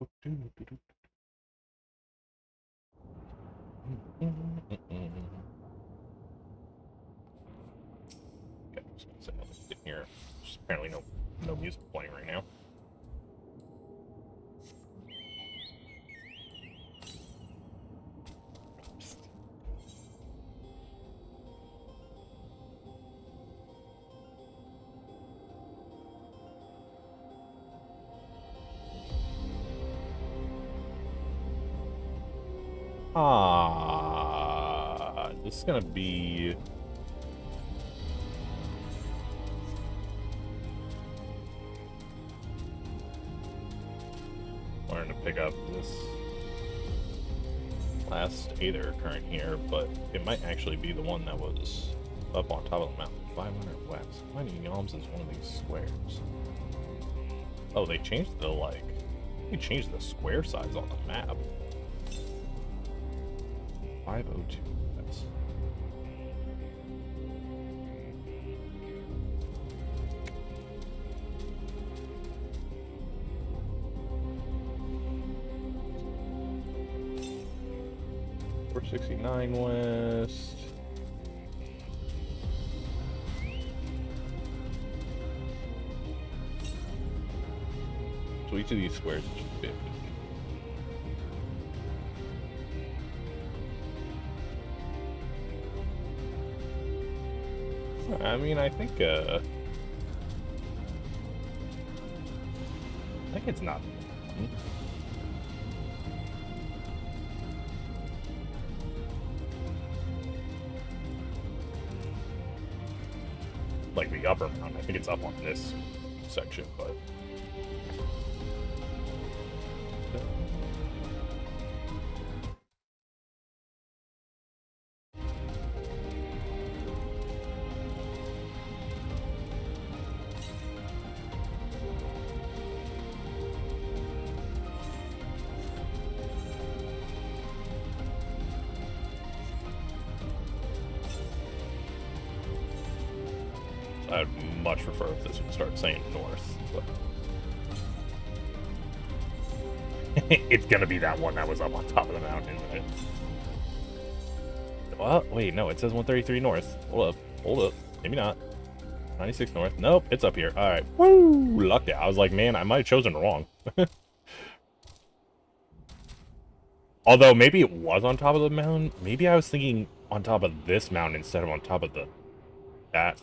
Okay, I'm just gonna say nothing in here. There's apparently no music playing right now. This is gonna be learn to pick up this last Aether current here, but it might actually be the one that was up on top of the mountain. 500 wax. How many yalms is one of these squares? Oh, they changed they changed the square size on the map. 502. That's... $469 west. So each of these squares is 50. I mean, I think it's not. Like the upper mountain. I think it's up on this section, but... I'd much prefer if this would start saying north, but... It's gonna be that one that was up on top of the mountain, right? Well, wait, no, it says 133 north. Hold up, maybe not. 96 north. Nope, it's up here. Alright. Woo! Lucked out. I was like, man, I might have chosen wrong. Although, maybe it was on top of the mountain. Maybe I was thinking on top of this mountain instead of on top of that.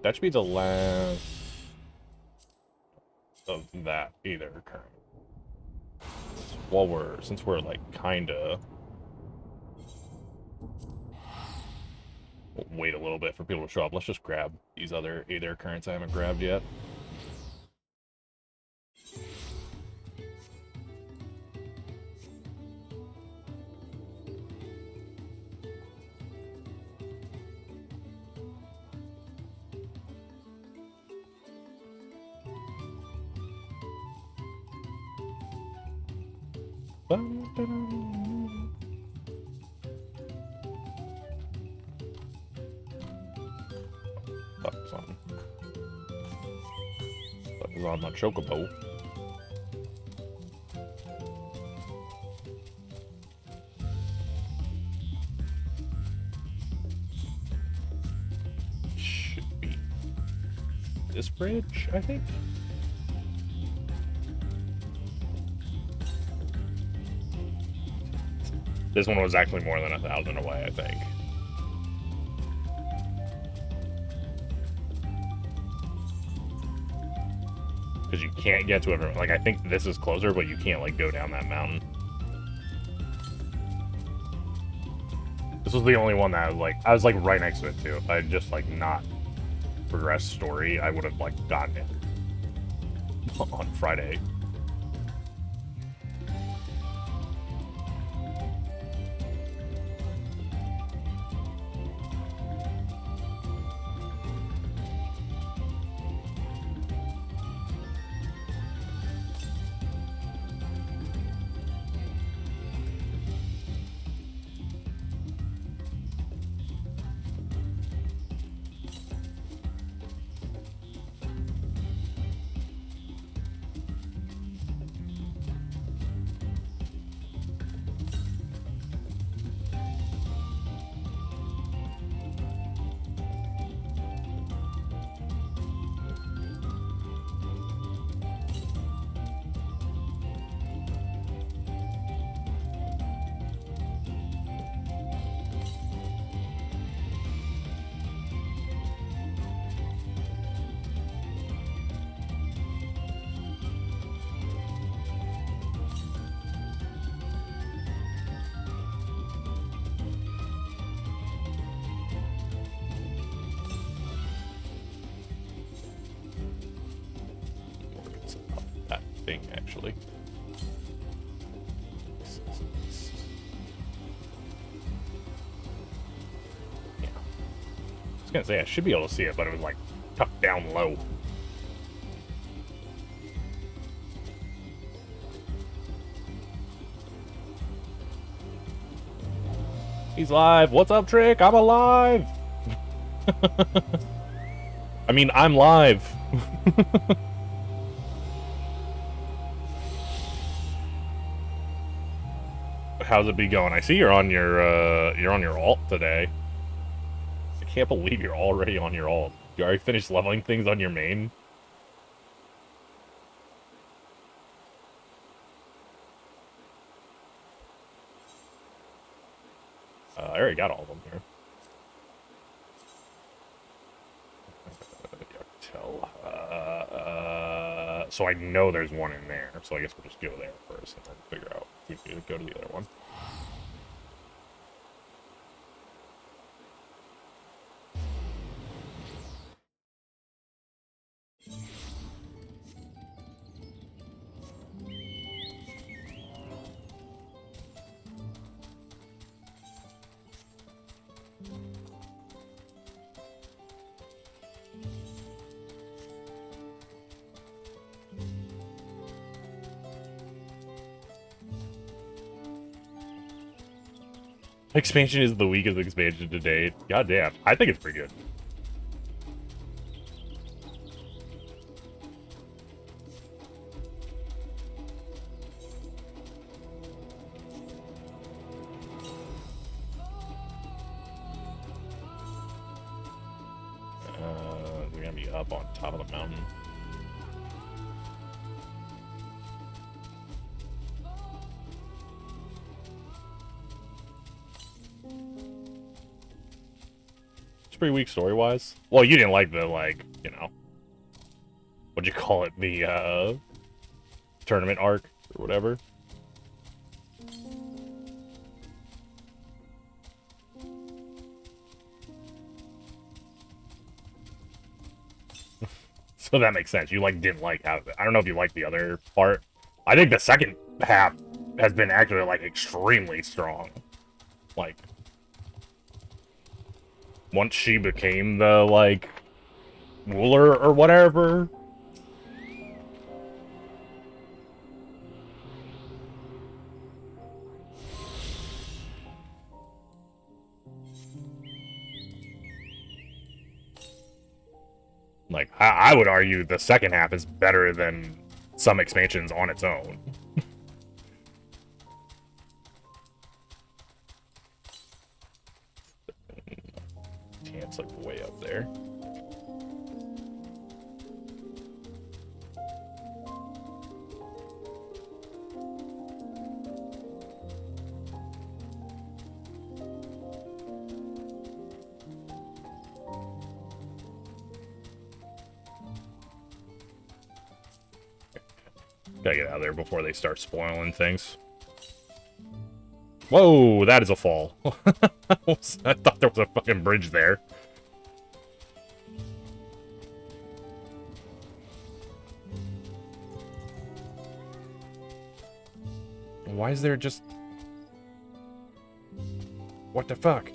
That should be the last of that either current. Since we're like kinda... We'll wait a little bit for people to show up. Let's just grab these other Aether currents I haven't grabbed yet. Fuck is on my chocobo. Should be this bridge, I think. This one was actually more than 1,000 away, I think. Because you can't get to it. Like, I think this is closer, but you can't, like, go down that mountain. This was the only one that I was, like, right next to it, too. If I had just, like, not progressed story, I would have, like, gotten it on Friday. thing, actually. Yeah. I was gonna say, I should be able to see it, but it was, like, tucked down low. He's live. What's up, Trick? I'm alive. I mean, I'm live. How's it be going? I see you're on your alt today. I can't believe you're already on your alt. You already finished leveling things on your main? I already got all of them here. So I know there's one in there, so I guess we'll just go there first and then figure out if we could go to the other one. Expansion is the weakest expansion to date. God damn. I think it's pretty good. We're gonna be up on top of the mountain. Pretty weak story-wise. Well, you didn't like the, like, you know, what'd you call it? The, tournament arc, or whatever. So that makes sense. You, like, didn't like how... I don't know if you liked the other part. I think the second half has been actually, like, extremely strong. Like... Once she became the, like, ruler or whatever. Like, I would argue the second half is better than some expansions on its own. It's like way up there. Gotta get out of there before they start spoiling things. Whoa, that is a fall. I thought there was a fucking bridge there. Why is there just... What the fuck?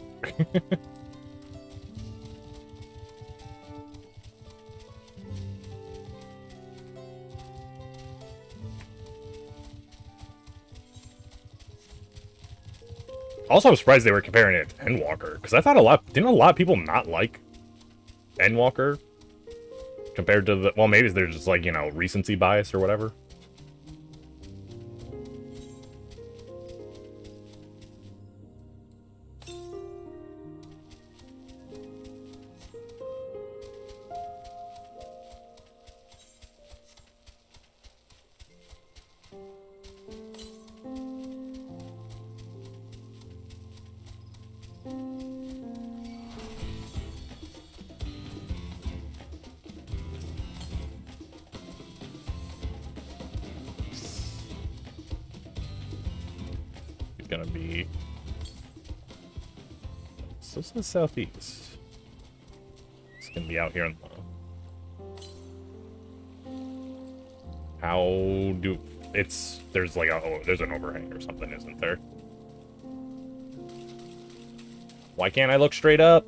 Also, I'm surprised they were comparing it to Endwalker, because I thought didn't a lot of people not like Endwalker compared to the, well, maybe they're just like, you know, recency bias or whatever. Gonna be so it's in the southeast. It's gonna be out here in the How do... It's... There's like a... Oh, there's an overhang or something, isn't there? Why can't I look straight up?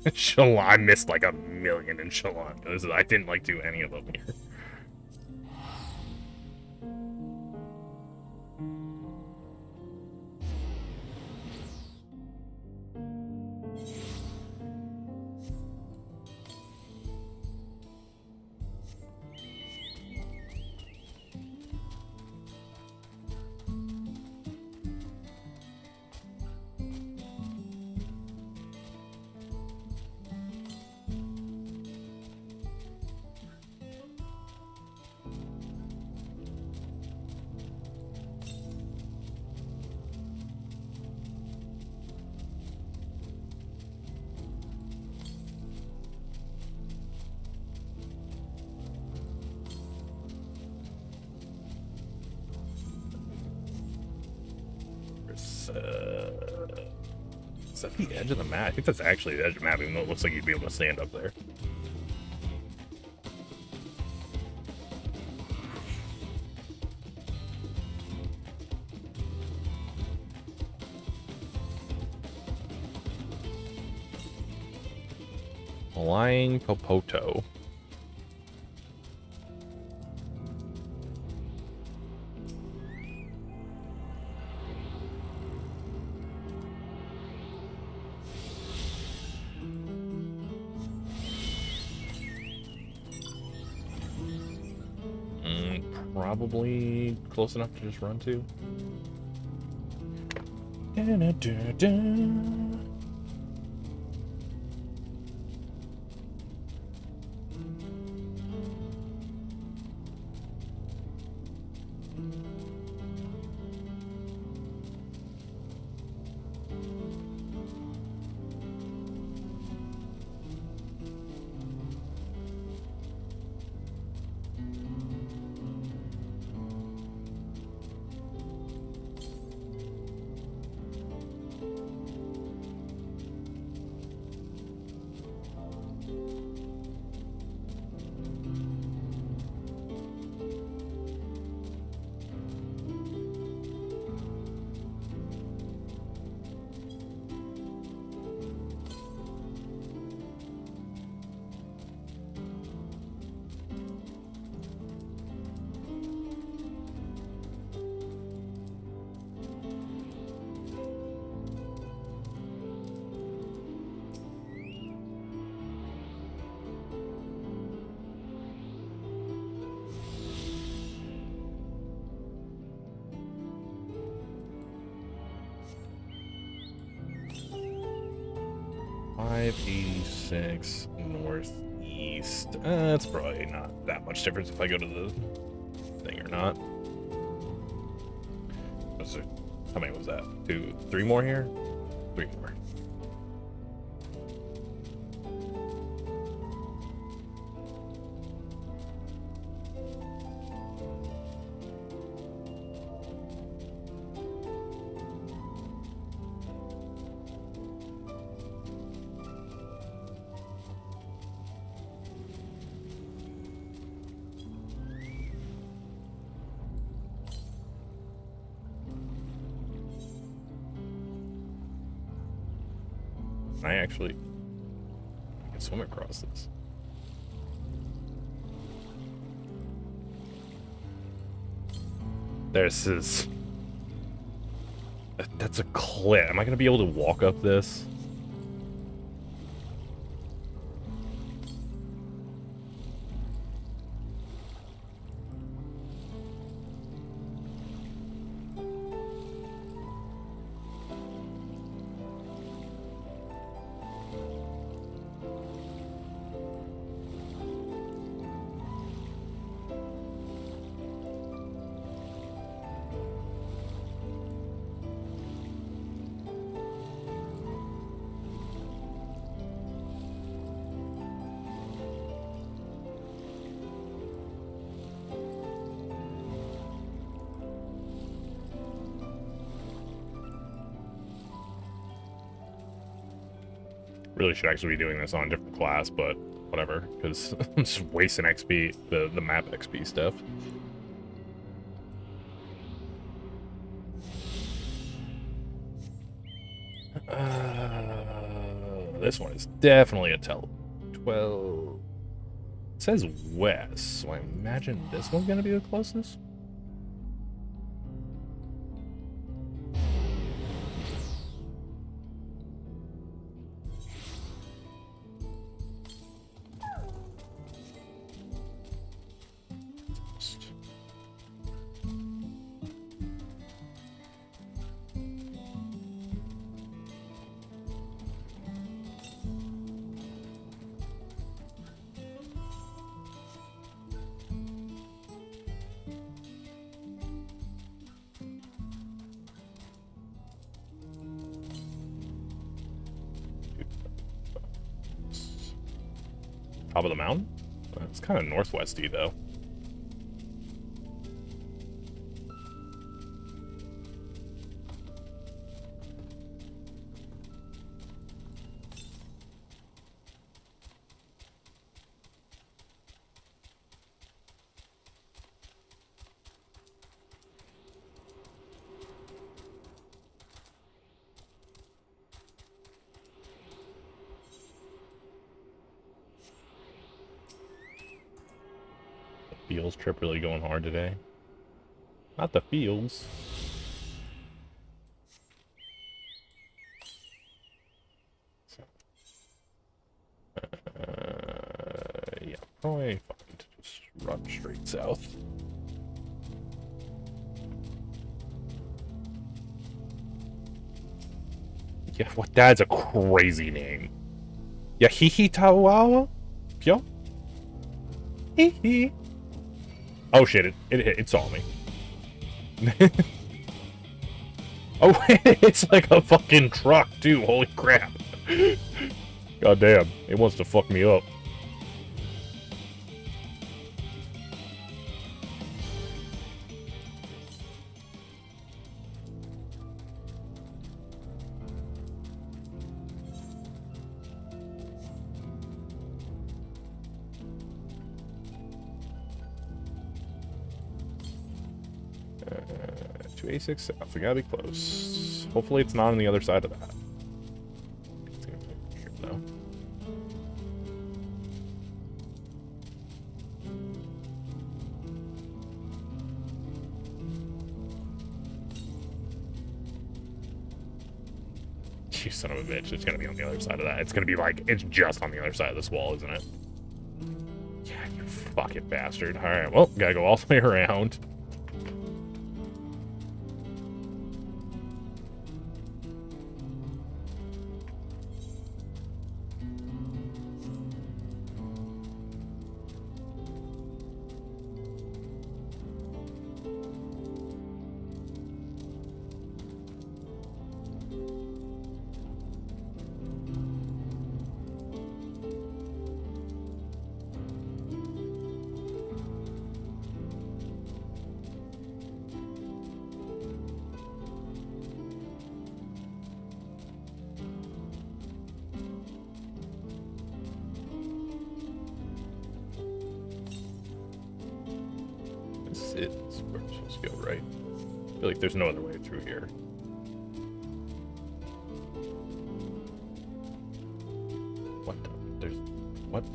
Shalon, I missed like a million in Shalon. I didn't like do any of them here. Is that the edge of the map? I think that's actually the edge of the map, even though it looks like you'd be able to stand up there. Flying Popoto. Probably close enough to just run to. .586 northeast. It's probably not that much difference if I go to the thing or not. How many was that? 2, 3 more here? 3 more. I can swim across this. This is... That's a cliff. Am I going to be able to walk up this? Really should actually be doing this on a different class, but whatever, because I'm just wasting XP, the map XP stuff. This one is definitely a tele. 12. It says west, so I imagine this one's gonna be the closest. Top of the mountain? It's kind of northwesty, though. Fields trip really going hard today. Not the fields. Yeah, probably fine to just run straight south. Yeah, what? That's a crazy name. Yahihi Tawawa? Pyo? Hee hee. Oh shit, it saw me. Oh, it's like a fucking truck, too. Holy crap. God damn, it wants to fuck me up. A6 south. We gotta be close. Hopefully it's not on the other side of that. It's gonna be here, though. You son of a bitch. It's gonna be on the other side of that. It's gonna be like, it's just on the other side of this wall, isn't it? Yeah, you fucking bastard. Alright, well, gotta go all the way around. This is where we're supposed to go, right? I feel like there's no other way through here. What? There's... what?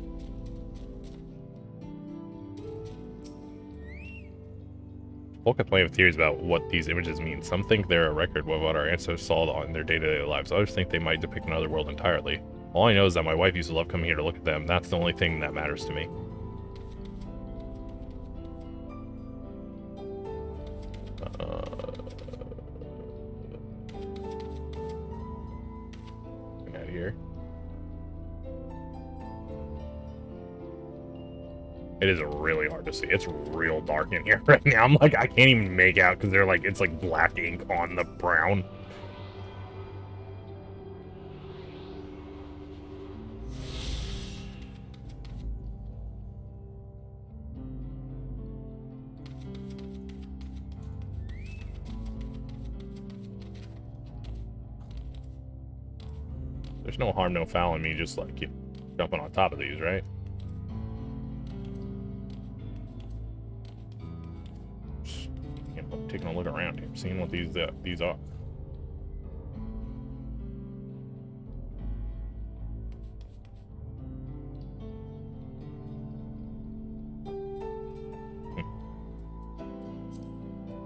Folk have plenty of theories about what these images mean. Some think they're a record of what our ancestors saw in their day-to-day lives. Others think they might depict another world entirely. All I know is that my wife used to love coming here to look at them. That's the only thing that matters to me. Out of here. It is really hard to see. It's real dark in here right now. I'm like, I can't even make out because they're like, it's like black ink on the brown. There's no harm, no foul in me just like jumping on top of these, right? Just, taking a look around here, seeing what these are.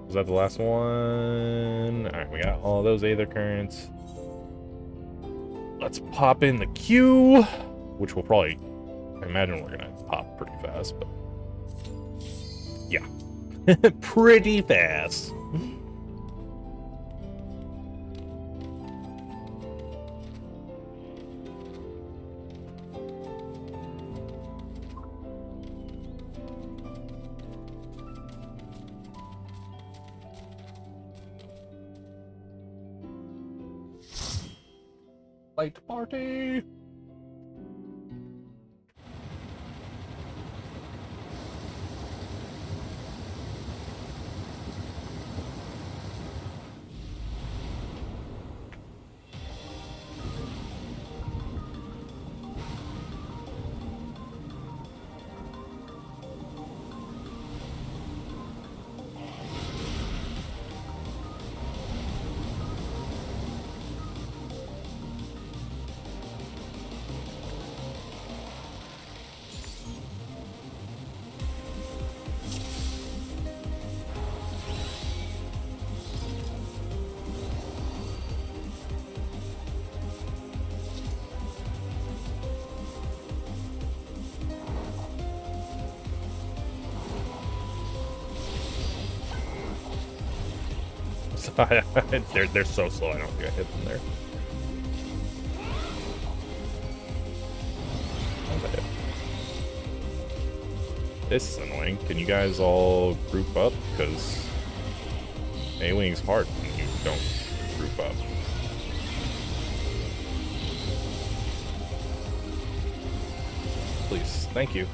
Was that the last one? Alright, we got all those Aether Currents. Let's pop in the Q, which will probably, I imagine we're gonna pop pretty fast, but yeah. Pretty fast. Light party. They're so slow. I don't think I hit them there. This is annoying. Can you guys all group up? Because A-Wing's hard when you don't group up. Please. Thank you.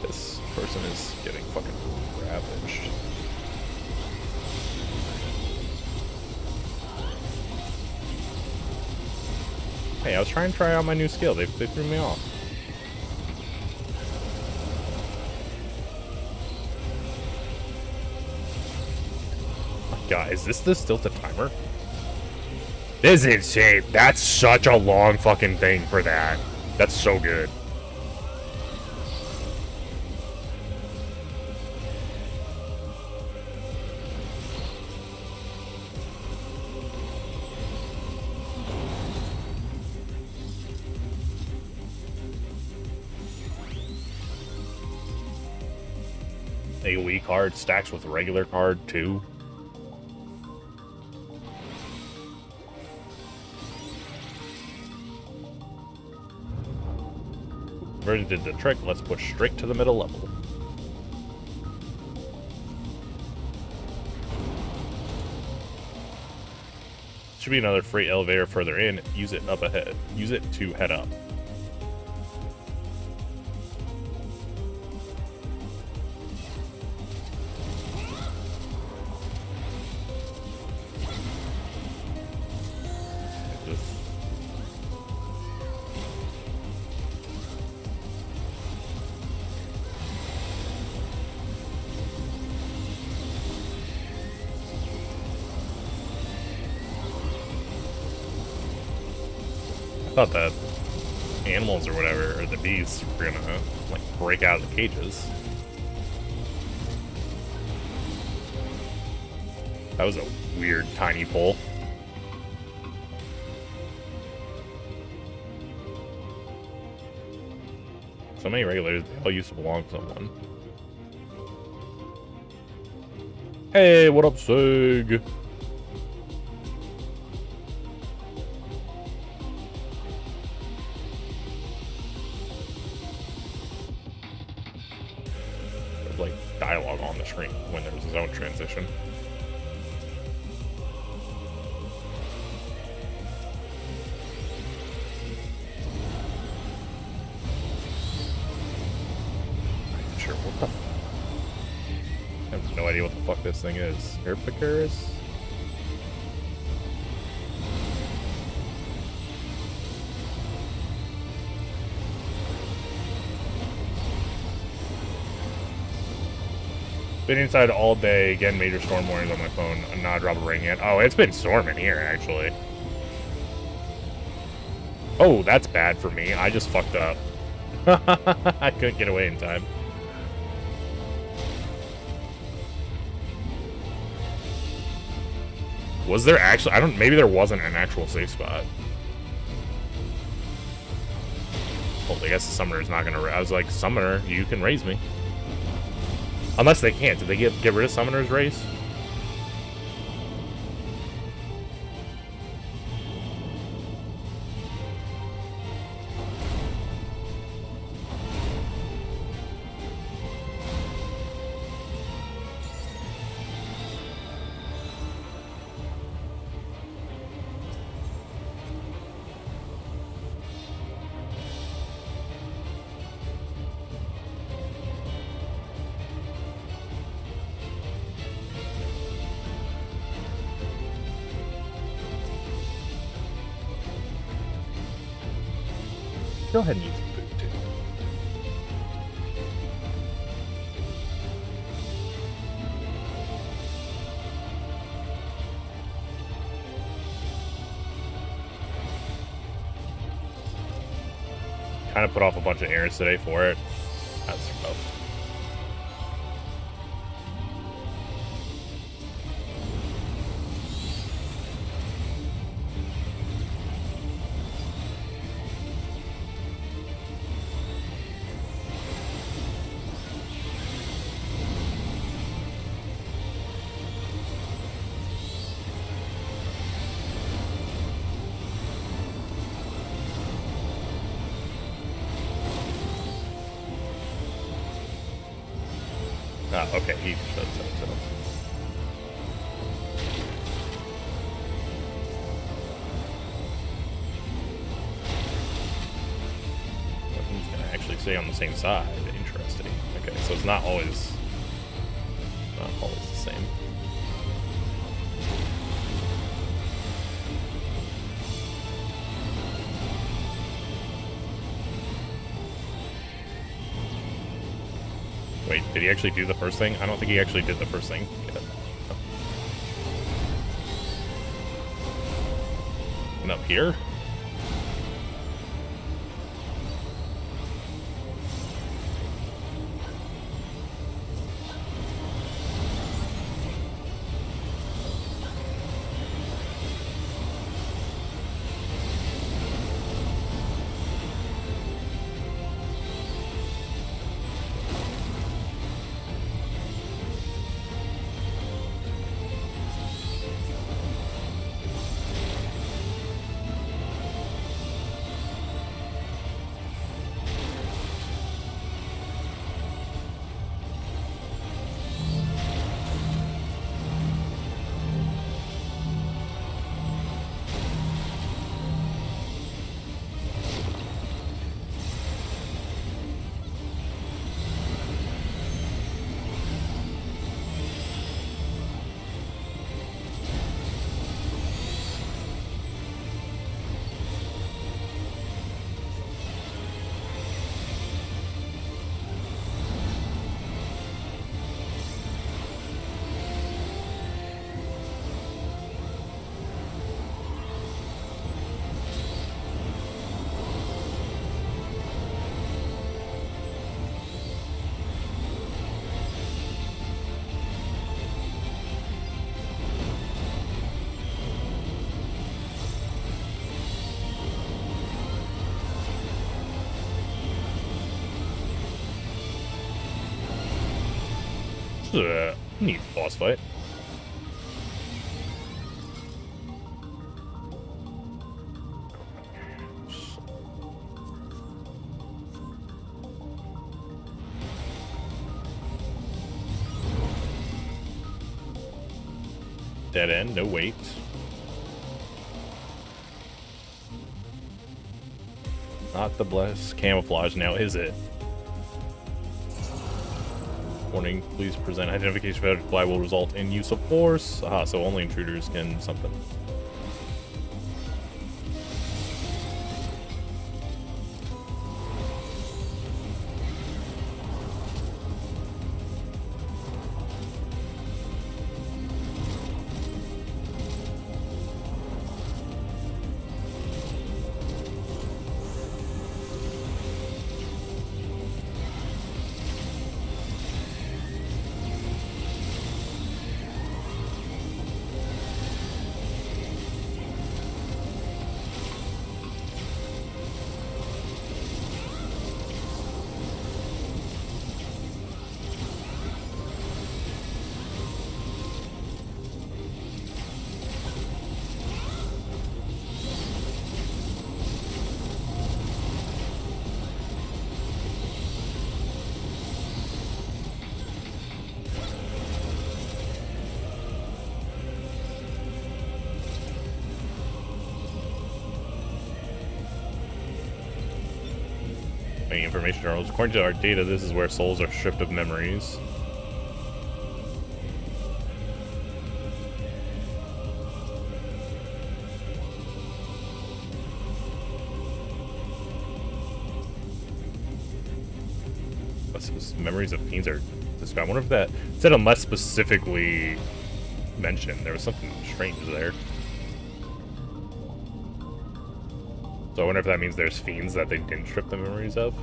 This person is getting fucking ravaged. Hey, I was trying to try out my new skill. They threw me off. God, is this still the timer? This is insane. That's such a long fucking thing for that. That's so good. AoE card stacks with regular card too. Already did the trick. Let's push straight to the middle level. Should be another freight elevator further in. Use it up ahead. Use it to head up. I thought that animals or whatever, or the bees, were gonna like break out of the cages. That was a weird tiny pole. So many regulators, they all used to belong to someone. Hey, what up, Sig? Like dialogue on the screen when there was a zone transition. Sure, what the idea what the fuck this thing is. Herpicurus? Been inside all day, again, major storm warnings on my phone, not a drop of rain yet. Oh, it's been storming here, actually. Oh, that's bad for me. I just fucked up. I couldn't get away in time. Was there actually... I don't... Maybe there wasn't an actual safe spot. Well, I guess the summoner's not gonna... I was like, summoner, you can raise me. Unless they can't. Did they get rid of Summoner's Race? Go ahead and use the boot, too. Kind of put off a bunch of errands today for it. That's rough. Ah, okay, he does that, so. He's gonna actually stay on the same side. Interesting. Okay, so it's not always the same. Wait, did he actually do the first thing? I don't think he actually did the first thing yet. Oh. And up here? This is a neat boss fight. Dead end, no wait. Not the blessed camouflage now, is it? Warning, please present identification failure to comply will result in use of force. Aha, so only intruders can something. Information journals. According to our data, this is where souls are stripped of memories. Memories of fiends are described. I wonder if that said unless specifically mentioned. There was something strange there. So I wonder if that means there's fiends that they didn't strip the memories of.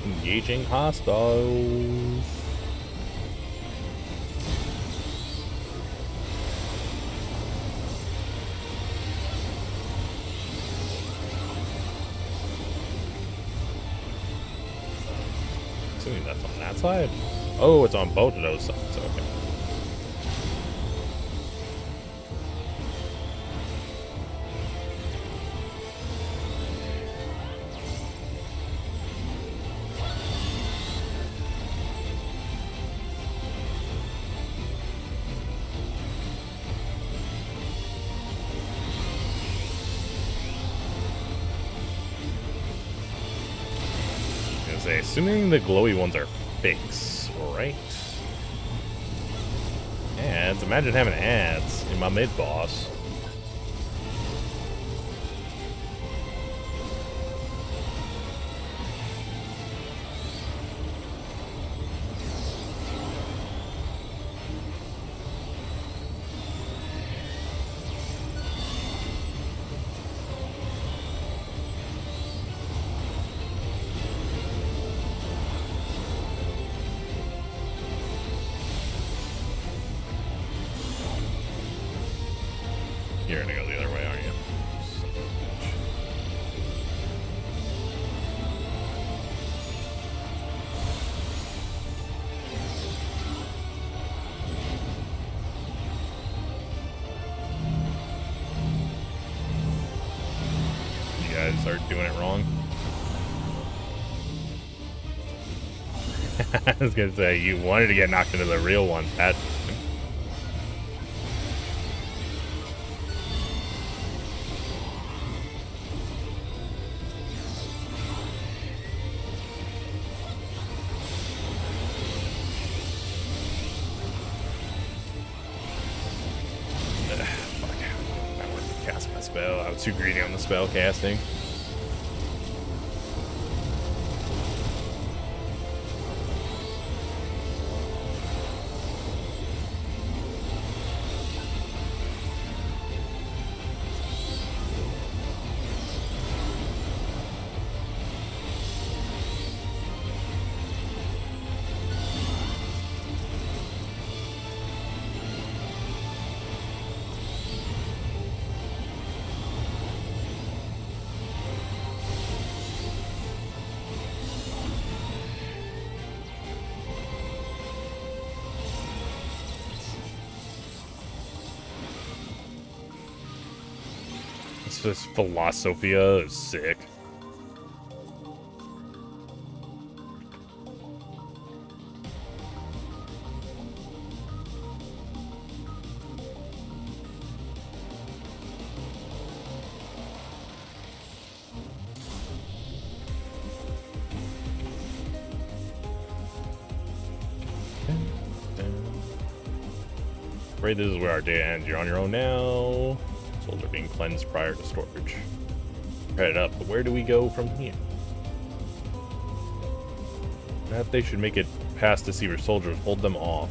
Engaging hostiles. Assuming that's on that side. Oh, it's on both of those sides. Okay. Assuming the glowy ones are fakes, right? Ads. Imagine having ads in my mid boss. start doing it wrong. I was gonna say, you wanted to get knocked into the real one, Pat. Spell. I was too greedy on the spell casting. This Philosophia is sick. Afraid this is where our day ends. You're on your own now. Souls are being cleansed prior to storage. Headed up, but where do we go from here? That they should make it past Deceiver soldiers. Hold them off.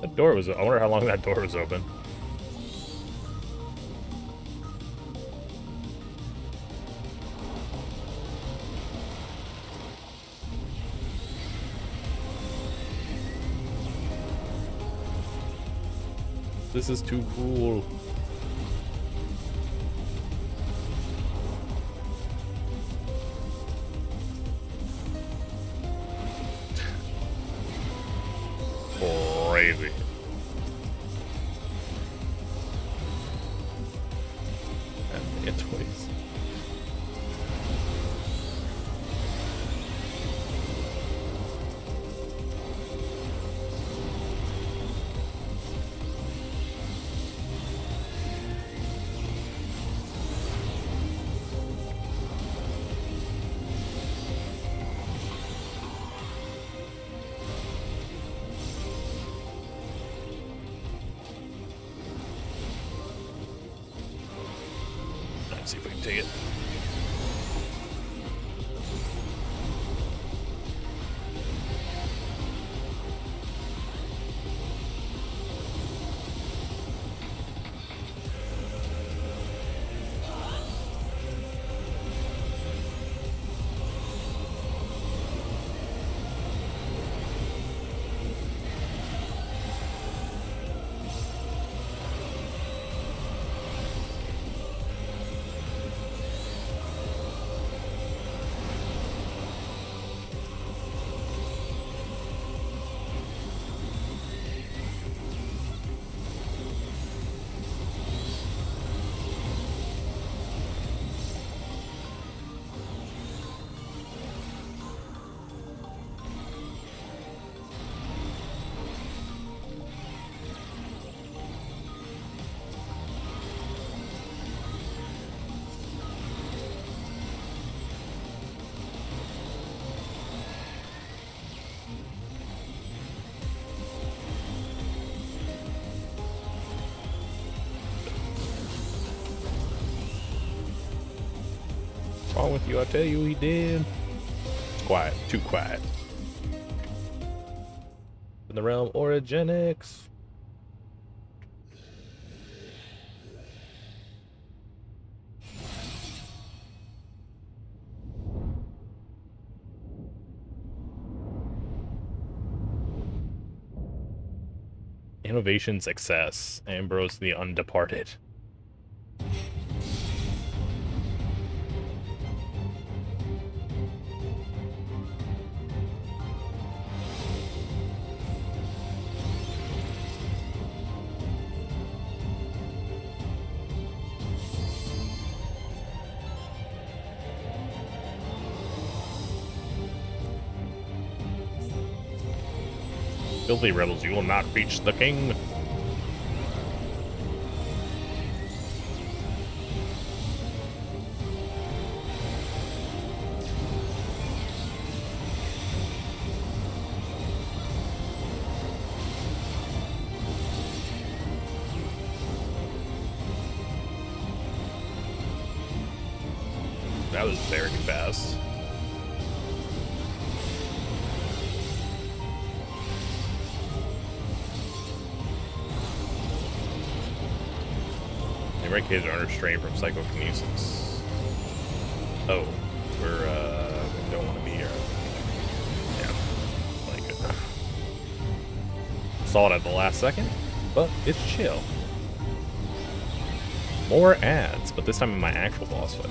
That door was... I wonder how long that door was open. This is too cool. Crazy. And get toys. See if we can take it. wrong with you? I tell you he did. Quiet. Too quiet. In the realm Origenics. Innovation success. Ambrose the Undeparted. Filthy rebels, you will not reach the king. That was very fast. The red kids are under strain from psychokinesis. Oh, we don't want to be here. Yeah, like saw it at the last second, but it's chill. More ads, but this time in my actual boss fight.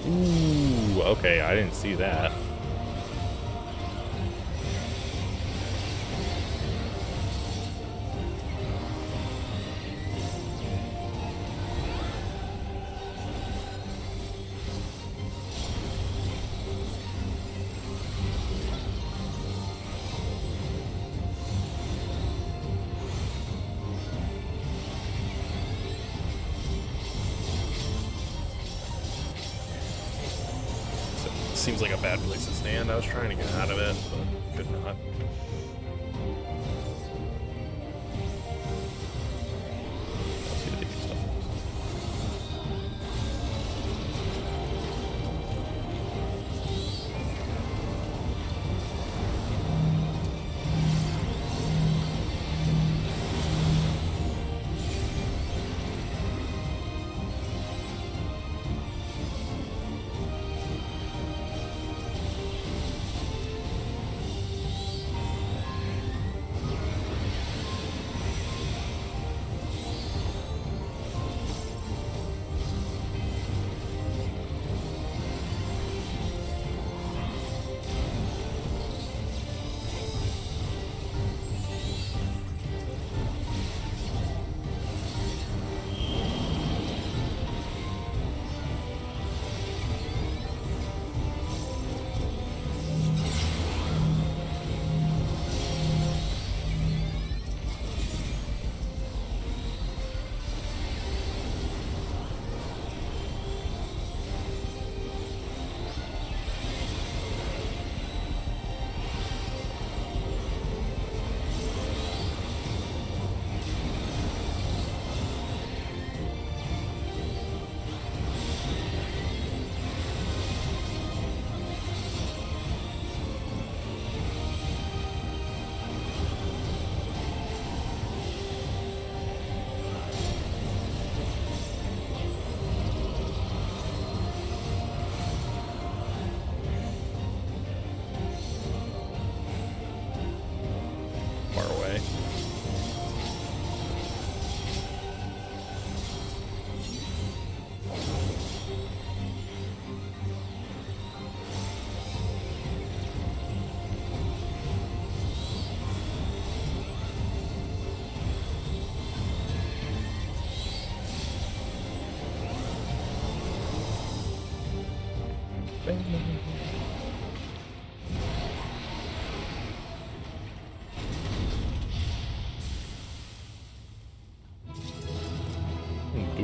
Ooh, okay, I didn't see that. Seems like a bad place to stand. I was trying to get out of it, but could not. Let's see the different stuff.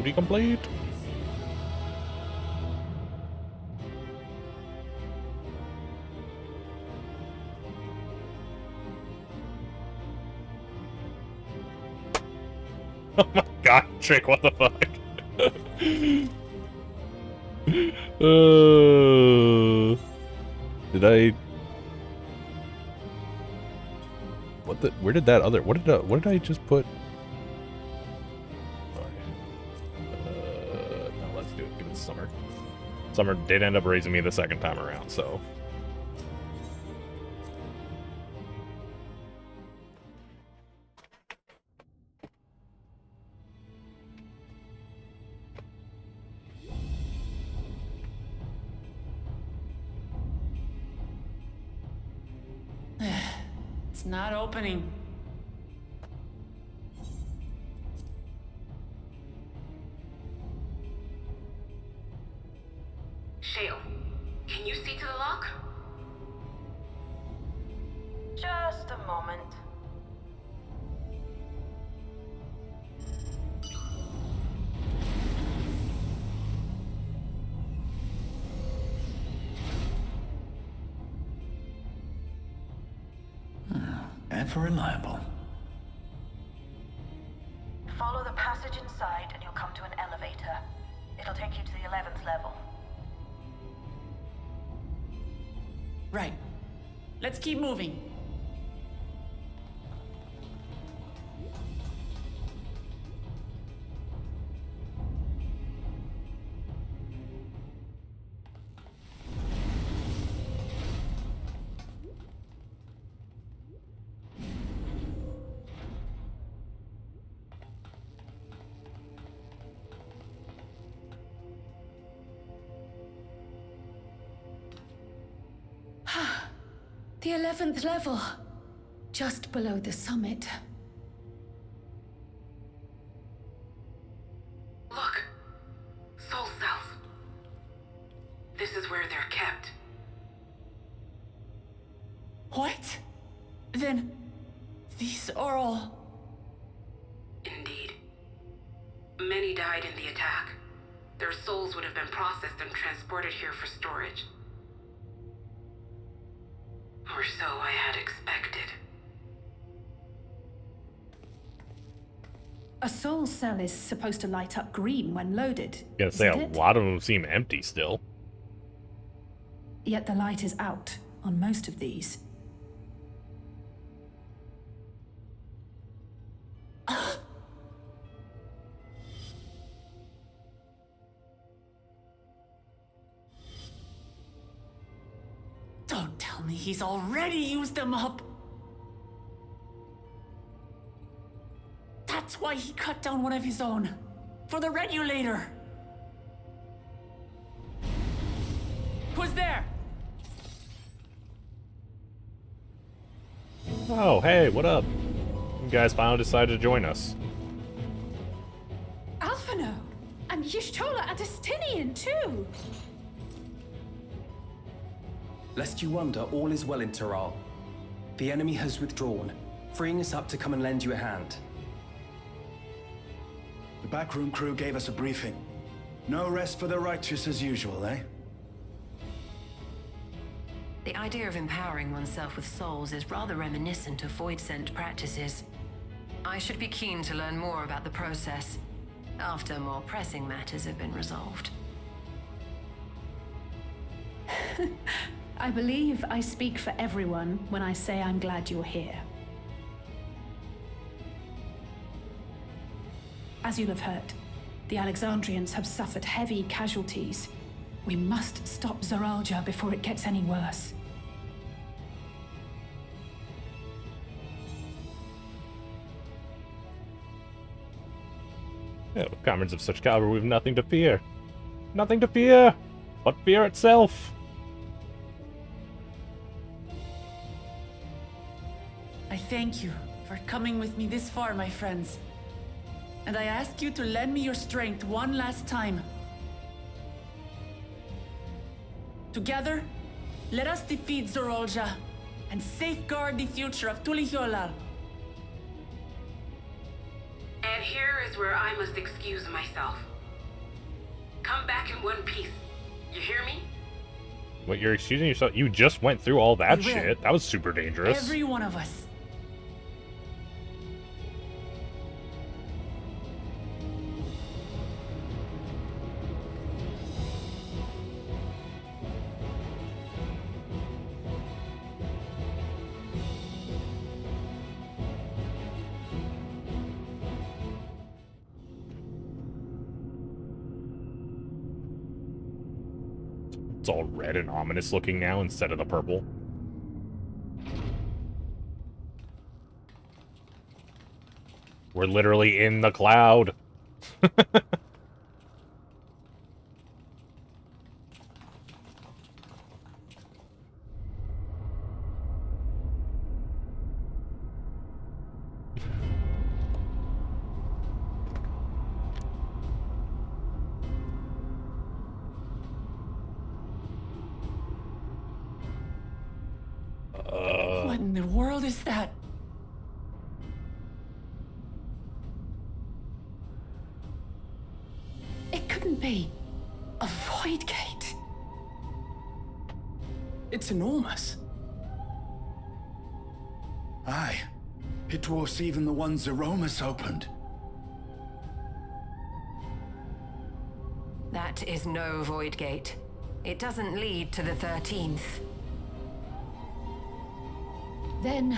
Duty complete. Oh my god, Trick, what the fuck? Did I... What the... Where did that other... What did I just put? Sorry. No, let's do it. Give it to Summer. Summer did end up raising me the second time around, so... It's not opening. Shale, can you see to the lock? Just a moment. Ever reliable. Follow the passage inside and you'll come to an elevator. It'll take you to the 11th level. Right. Let's keep moving. The 11th level, just below the summit. Look, soul cells. This is where they're kept. What? Then, these are all... Indeed. Many died in the attack. Their souls would have been processed and transported here for storage. Or so I had expected. A soul cell is supposed to light up green when loaded. Gonna say isn't a it? lot of them seem empty still. Yet the light is out on most of these. Don't tell me he's already used them up. That's why he cut down one of his own. For the regulator. Who's there? Oh, hey, what up? You guys finally decided to join us. Alphino! And Y'shtola Adestinian too! Lest you wonder, all is well in Taral. The enemy has withdrawn, freeing us up to come and lend you a hand. The backroom crew gave us a briefing. No rest for the righteous as usual, eh? The idea of empowering oneself with souls is rather reminiscent of void-sent practices. I should be keen to learn more about the process, after more pressing matters have been resolved. I believe I speak for everyone when I say I'm glad you're here. As you'll have heard, the Alexandrians have suffered heavy casualties. We must stop Zoralja before it gets any worse. Oh, comrades of such caliber, we've nothing to fear. Nothing to fear, but fear itself. I thank you for coming with me this far, my friends. And I ask you to lend me your strength one last time. Together, let us defeat Zoralja and safeguard the future of Tulihyolal. And here is where I must excuse myself. Come back in one piece. You hear me? What, you're excusing yourself? You just went through all that We will. shit. That was super dangerous. Every one of us. It's all red and ominous looking now instead of the purple. We're literally in the cloud. What in the world is that? It couldn't be a void gate. It's enormous. Aye. It dwarfs even the one Zeromus opened. That is no void gate. It doesn't lead to the 13th. Then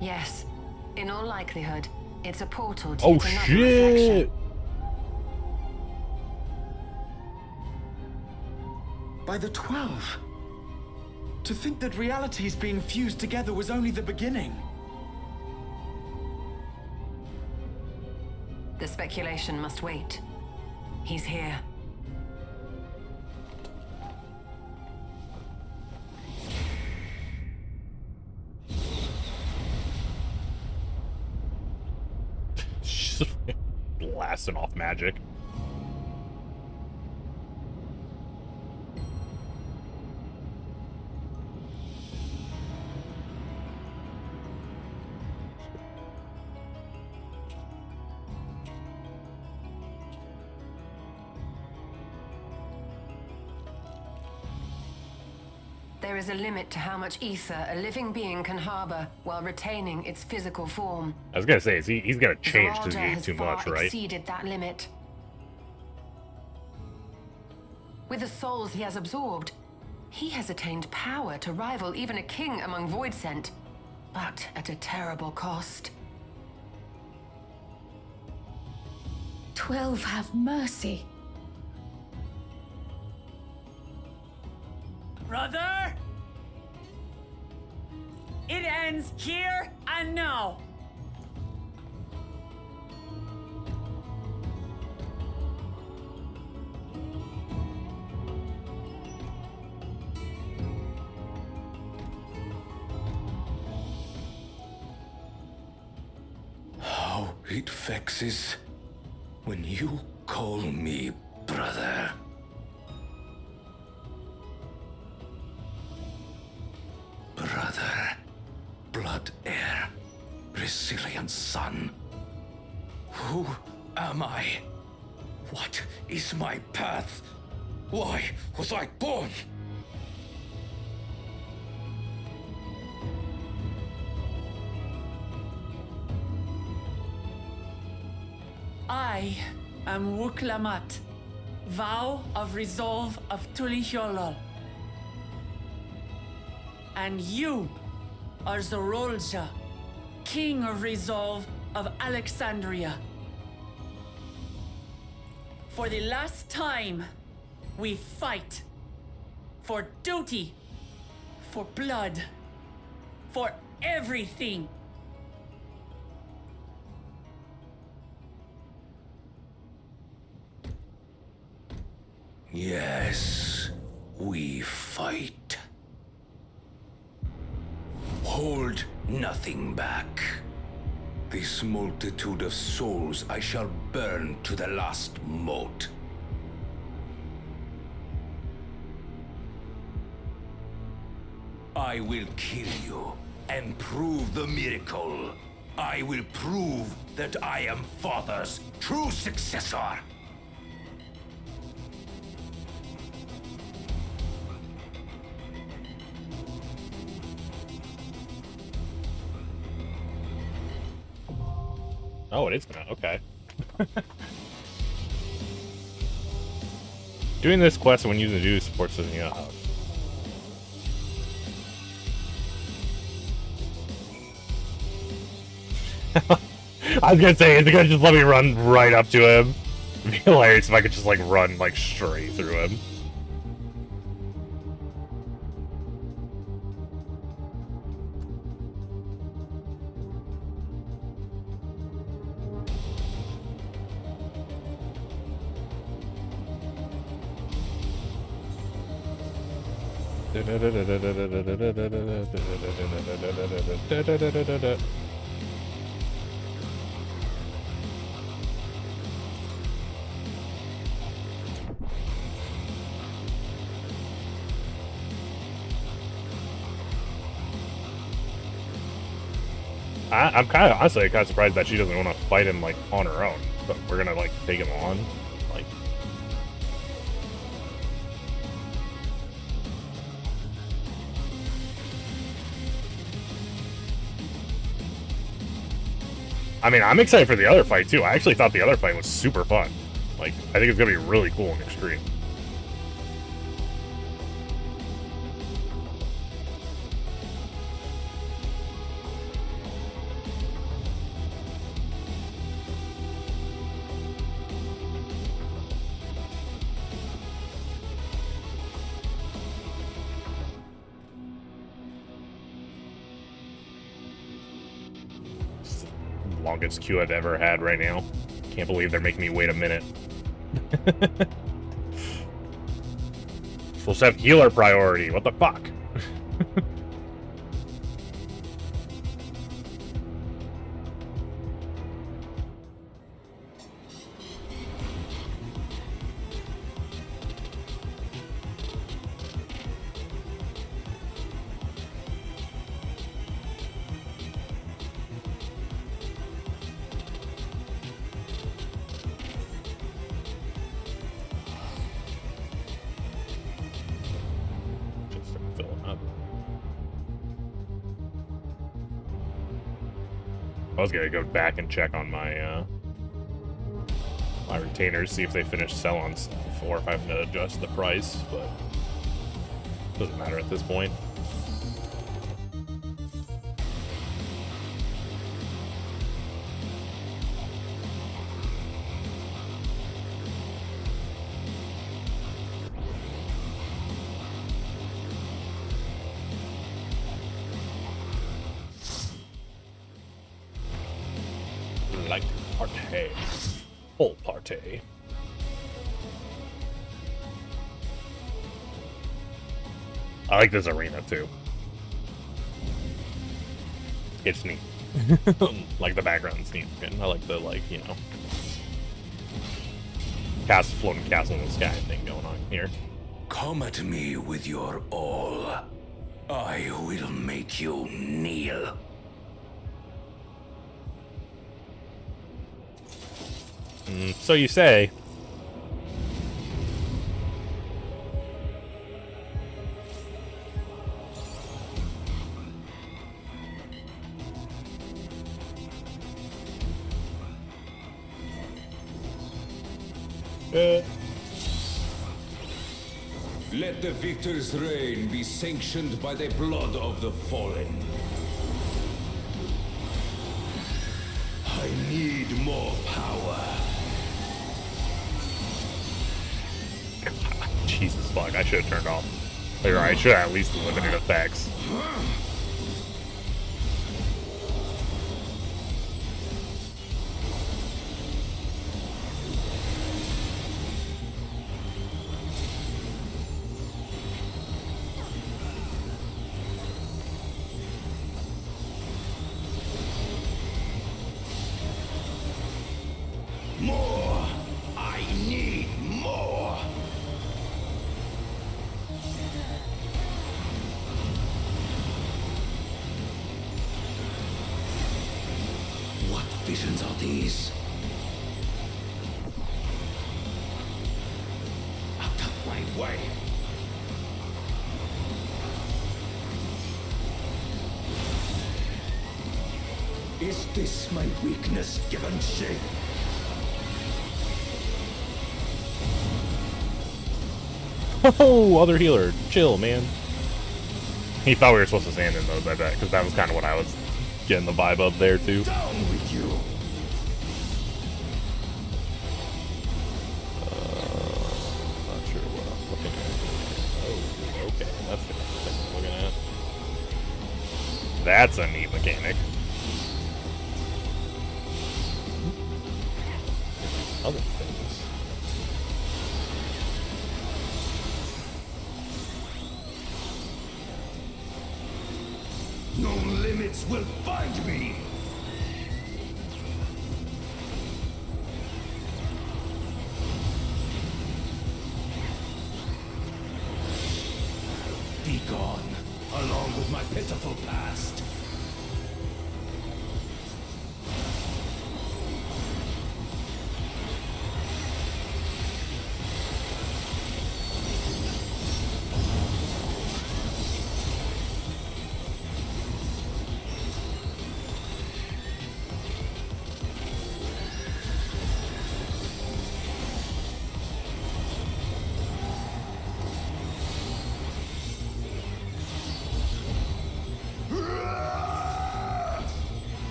Yes, in all likelihood, it's a portal to Oh yet another shit! reflection. By the 12. To think that realities being fused together was only the beginning. The speculation must wait. He's here. Just blasting off magic. There is a limit to how much ether a living being can harbor while retaining its physical form. I was gonna say, he's gonna change because Zeralda he ate has too far much, right? exceeded that limit. With the souls he has absorbed, he has attained power to rival even a king among Voidsent, but at a terrible cost. 12 have mercy. Brother! It ends here and now. How it vexes when you call me brother. Brother, blood heir, resilient son. Who am I? What is my path? Why was I born? I am Wuklamat, vow of resolve of Tulihyolol. And you are Zorolja, king of resolve of Alexandria. For the last time, we fight. For duty. For blood. For everything. Yes, we fight. Hold nothing back. This multitude of souls I shall burn to the last mote. I will kill you and prove the miracle. I will prove that I am Father's true successor. Oh, it is gonna. Okay. Doing this quest when using the duty support system, you know. I was gonna say, is it gonna just let me run right up to him? It'd be hilarious if I could just like run like straight through him. I'm honestly kind of surprised that she doesn't want to fight him like on her own, but we're gonna like take him on, like. I mean, I'm excited for the other fight too. I actually thought the other fight was super fun. Like, I think it's gonna be really cool and extreme. Longest queue I've ever had right now. Can't believe they're making me wait a minute. Supposed to have healer priority. What the fuck? I was gonna go back and check on my my retainers, see if they finished selling stuff, or if I have to adjust the price, but doesn't matter at this point. Like party. Full party. I like this arena too. It's neat. Like the background's neat. I like the, like, you know, floating castle in the sky thing going on here. Come at me with your all. I will make you kneel. So you say. Let the victor's reign be sanctioned by the blood of the fallen. I need more power. Jesus fuck, I should have turned off. Or I should have at least limited effects. More! I need more! What visions are these? Out of my way! Is this my weakness given shape? Oh, other healer. Chill, man. He thought we were supposed to stand in those, I bet, because that was kind of what I was getting the vibe of there, too. Down with you! Not sure what I'm looking at. Oh, okay. That's the thing I'm looking at. That's a neat mechanic. Other things. No limits will find me! Be gone, along with my pitiful past.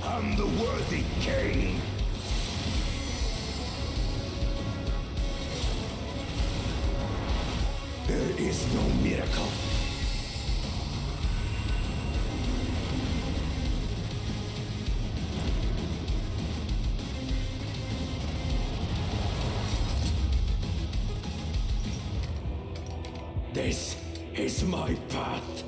I'm the worthy king. There is no miracle. This is my path.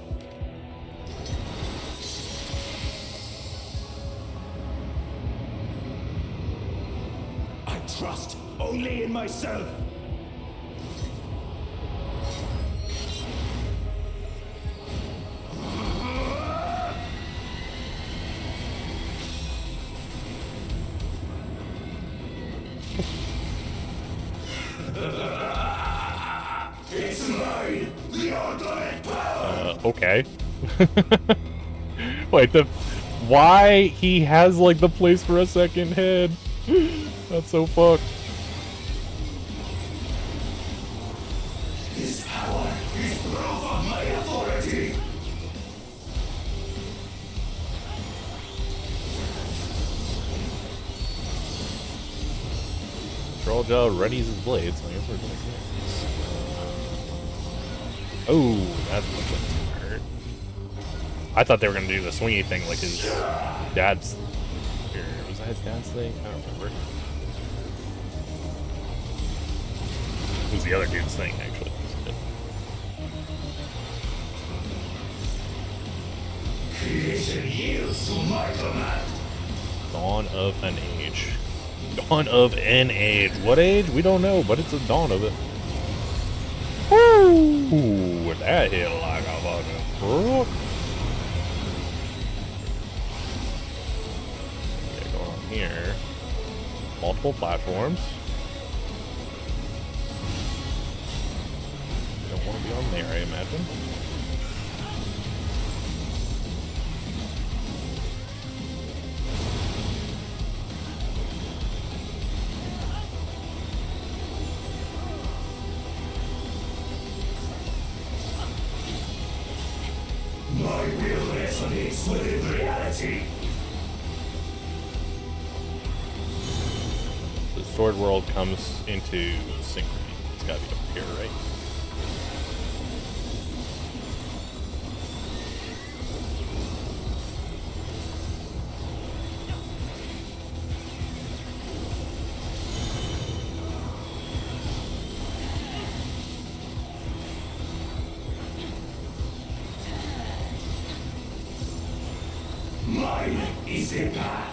Trust only in myself. It's mine, the ultimate power. Okay. Wait, why he has like the place for a second head? That's so fucked. This power is proof of my authority. Troll Jaw readies his blades. So I guess we're gonna get this. Oh, that's what hurt. I thought they were gonna do the swingy thing like his dad's. Was that his dad's thing? I don't remember. It was the other dude's thing, actually. Creation yields to my command. Dawn of an age. Dawn of an age. What age? We don't know, but it's a dawn of it. Woo! That hit like a fucking truck. Okay, go on here. Multiple platforms. Don't want to be on there, I imagine. My will resonates within reality. The sword world comes into synchrony. It's gotta be up here, right? Mine is the path.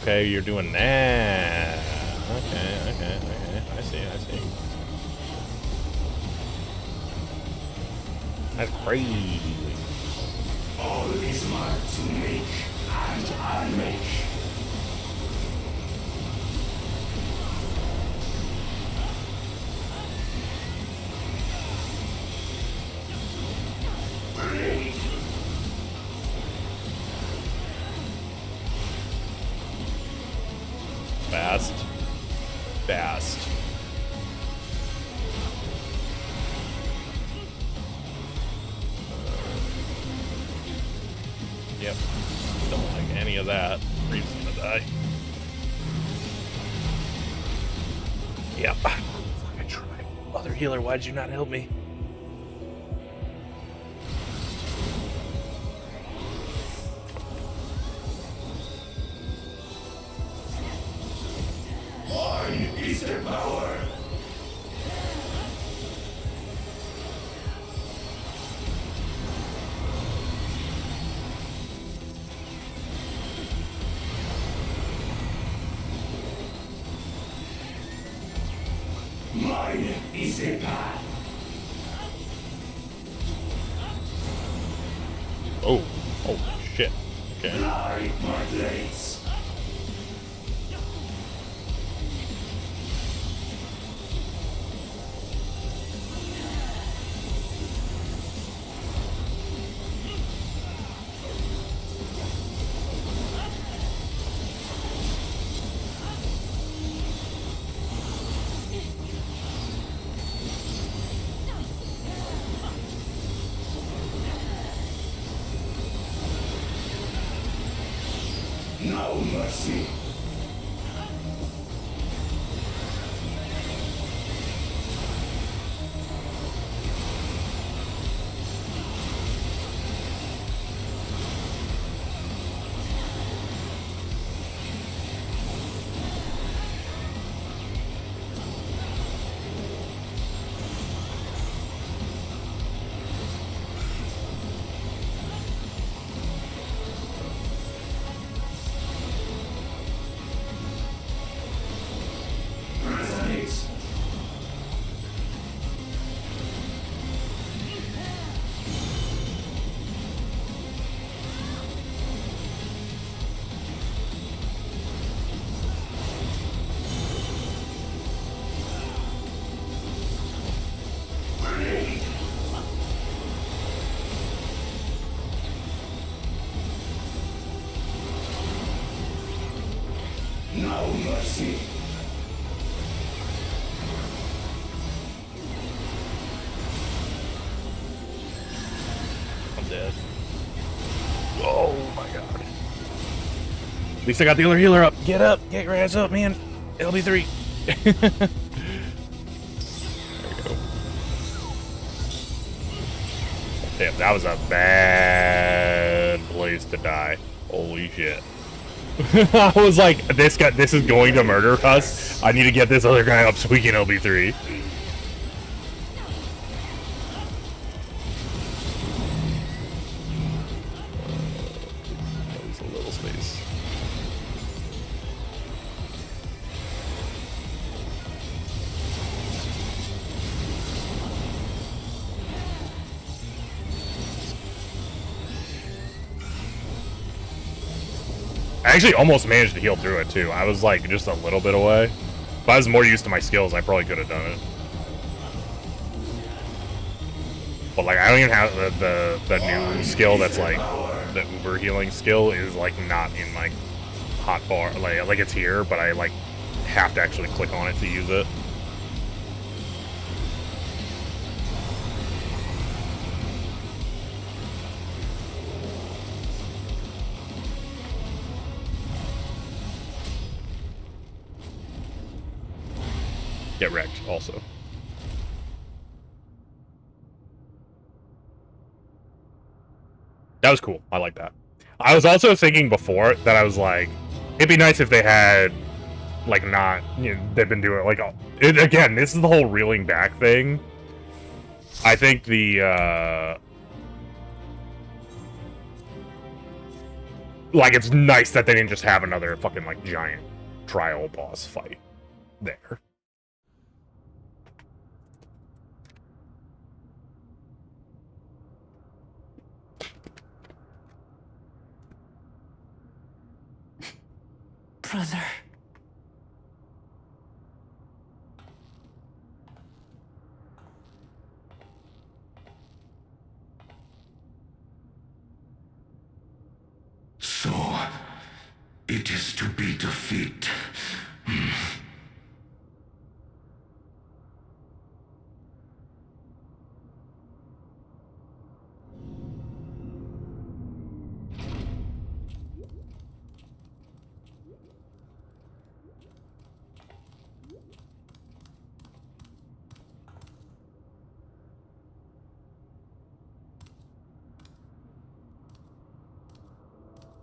okay, you're doing that. Okay. I see. That's crazy. All is mine to make, and I make. Fast. Yep. Don't like any of that. Reason to die. Yep. I tried. Other healer, why'd you not help me? Mine is the power. Mine is the path. Oh, holy shit. Okay. Light my blades. No mercy. No mercy. I'm dead. Oh my god. At least I got the other healer up. Get up. Get your ass up, man. LB3. There we go. Damn, that was a bad place to die. Holy shit. I was like, this is going to murder us. I need to get this other guy up so we can LB3. That was a little space. I actually almost managed to heal through it too. I was like just a little bit away. If I was more used to my skills, I probably could have done it. But like I don't even have the new skill that's like the Uber healing skill is like not in my hotbar. Like it's here, but I like have to actually click on it to use it. Get wrecked, also. That was cool. I like that. I was also thinking before that I was like, it'd be nice if they had, like, not, you know, they've been doing, like, again, this is the whole reeling back thing. I think the, like, it's nice that they didn't just have another fucking, like, giant trial boss fight there. Brother. So, it is to be defeat.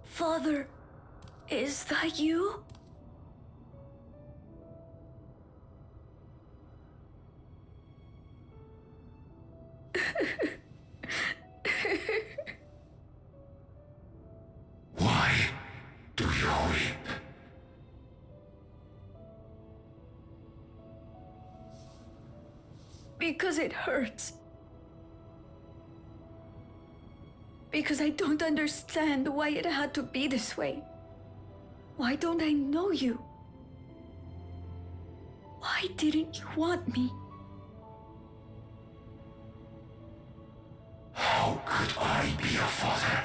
Father, is that you? Why do you weep? Because it hurts. Because I don't understand why it had to be this way. Why don't I know you? Why didn't you want me? How could I be a father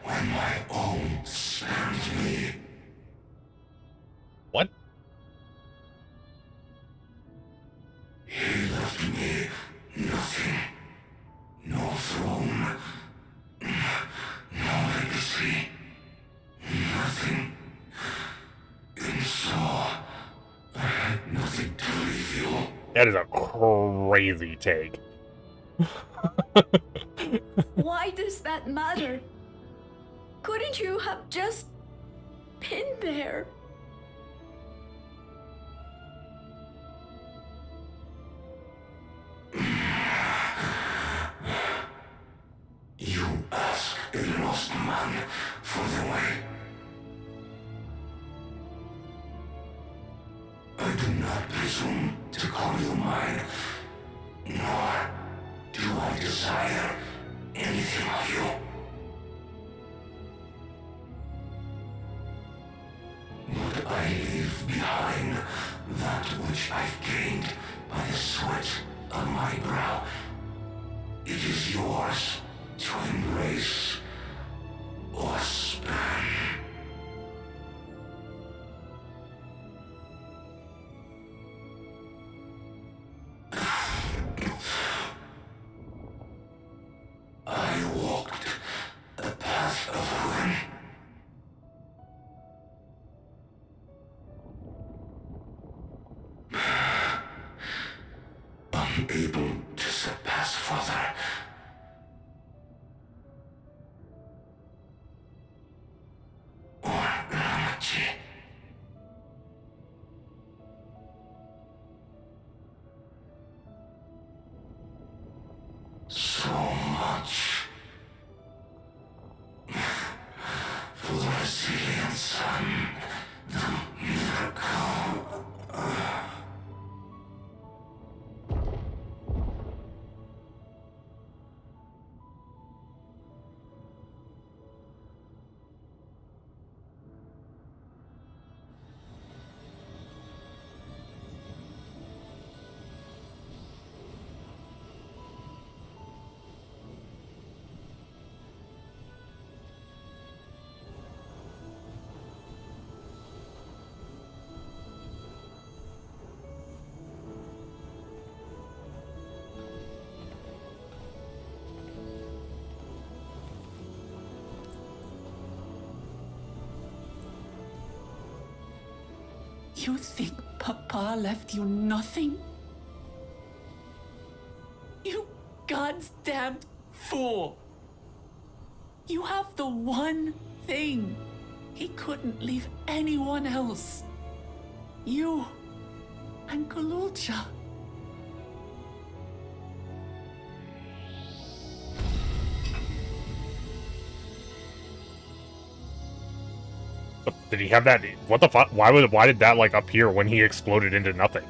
when my own spurned me? What? He left me nothing. No throne. No legacy. Nothing. And so, I had nothing to leave you. That is a crazy take. Why does that matter? Couldn't you have just been there? You ask a lost man for the way. I do not presume to call you mine, nor do I desire anything of you. But I leave behind that which I've gained by the sweat of my brow. It is yours to embrace or spurn. I walked the path of ruin. Unable to surpass Father. Or Ramachi. So much for the resilient sun, the miracle. You think Papa left you nothing? You God's damned fool! You have the one thing he couldn't leave anyone else. You and Galulcha. Did he have that? What the fuck? Why did that like appear when he exploded into nothing?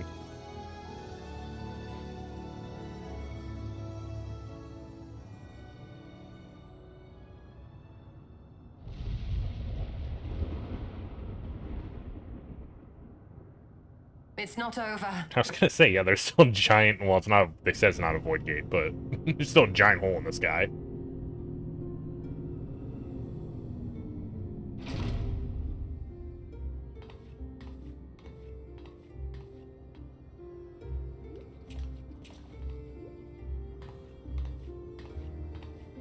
It's not over. I was gonna say, yeah, there's still a giant. Well, it's not. They said it's not a void gate, but there's still a giant hole in the sky.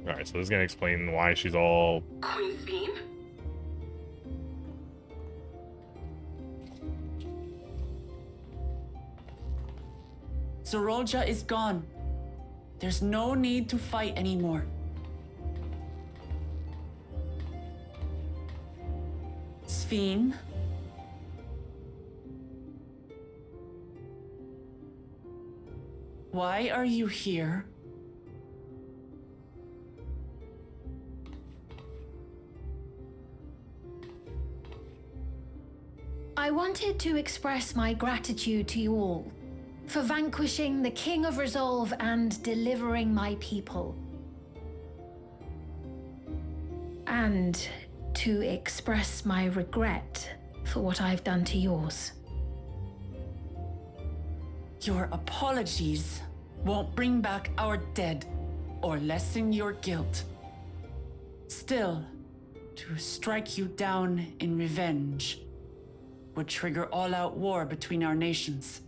All right, so this is gonna explain why she's all. Queen's beam? Zorolja is gone. There's no need to fight anymore. Sphene? Why are you here? I wanted to express my gratitude to you all for vanquishing the King of Resolve and delivering my people. And to express my regret for what I've done to yours. Your apologies won't bring back our dead or lessen your guilt. Still, to strike you down in revenge would trigger all-out war between our nations.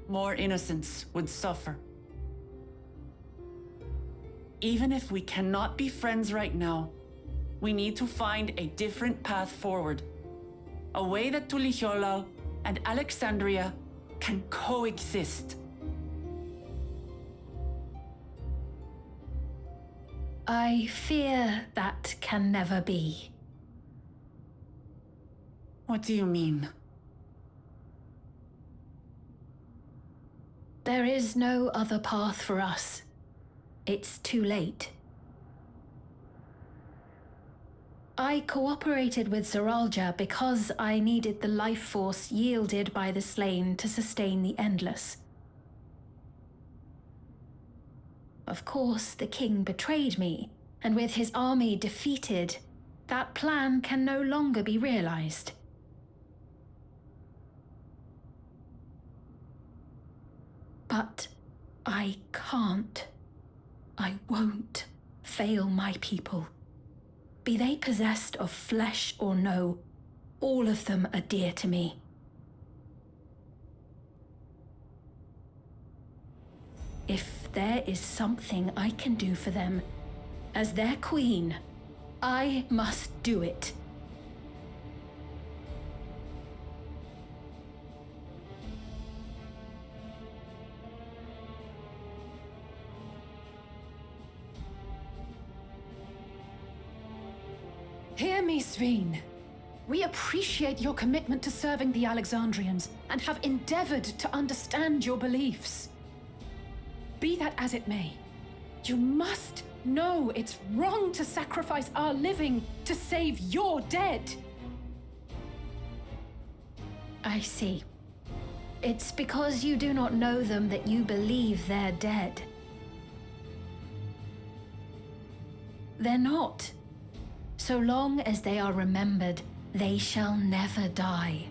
More innocents would suffer. Even if we cannot be friends right now, we need to find a different path forward. A way that Tuliholal and Alexandria can coexist. I fear that can never be. What do you mean? There is no other path for us. It's too late. I cooperated with Zoralja because I needed the life force yielded by the slain to sustain the Endless. Of course, the king betrayed me, and with his army defeated, that plan can no longer be realized. But I can't. I won't fail my people. Be they possessed of flesh or no, all of them are dear to me. If there is something I can do for them, as their queen, I must do it. Hear me, Sphene. We appreciate your commitment to serving the Alexandrians and have endeavored to understand your beliefs. Be that as it may, you must know it's wrong to sacrifice our living to save your dead. I see. It's because you do not know them that you believe they're dead. They're not. So long as they are remembered, they shall never die.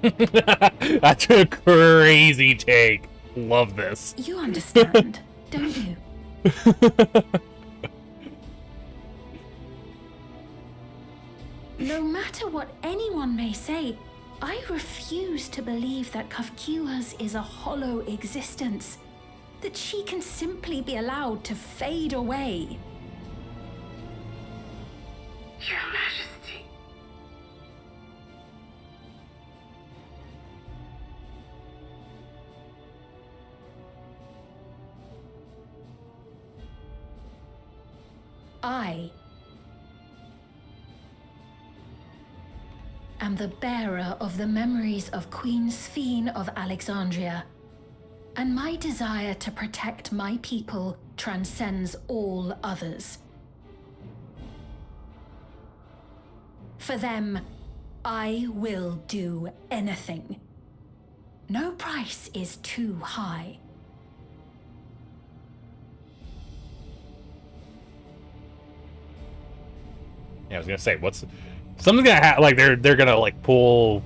That's a crazy take. Love this. You understand, don't you? No matter what anyone may say, I refuse to believe that Kafkiwa's is a hollow existence, that she can simply be allowed to fade away. Your Majesty. I am the bearer of the memories of Queen Sphene of Alexandria, and my desire to protect my people transcends all others. For them, I will do anything. No price is too high. Yeah, I was gonna say, something's gonna happen? Like they're gonna like pull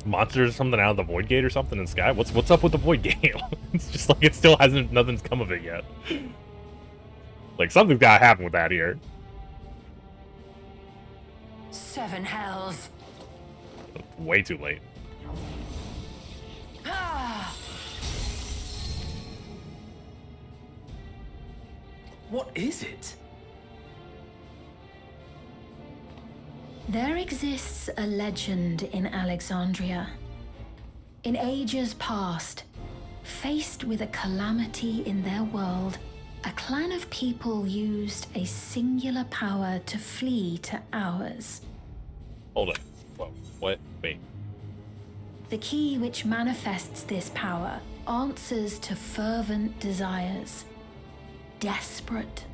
monsters or something out of the void gate or something in the sky. What's up with the void gate? It's just like it still hasn't, nothing's come of it yet. Like something's gotta happen with that here. 7 hells. Way too late. Ah! What is it? There exists a legend in Alexandria. In ages past, faced with a calamity in their world, a clan of people used a singular power to flee to ours. Hold on. Whoa. What? Wait. The key which manifests this power answers to fervent desires, desperate,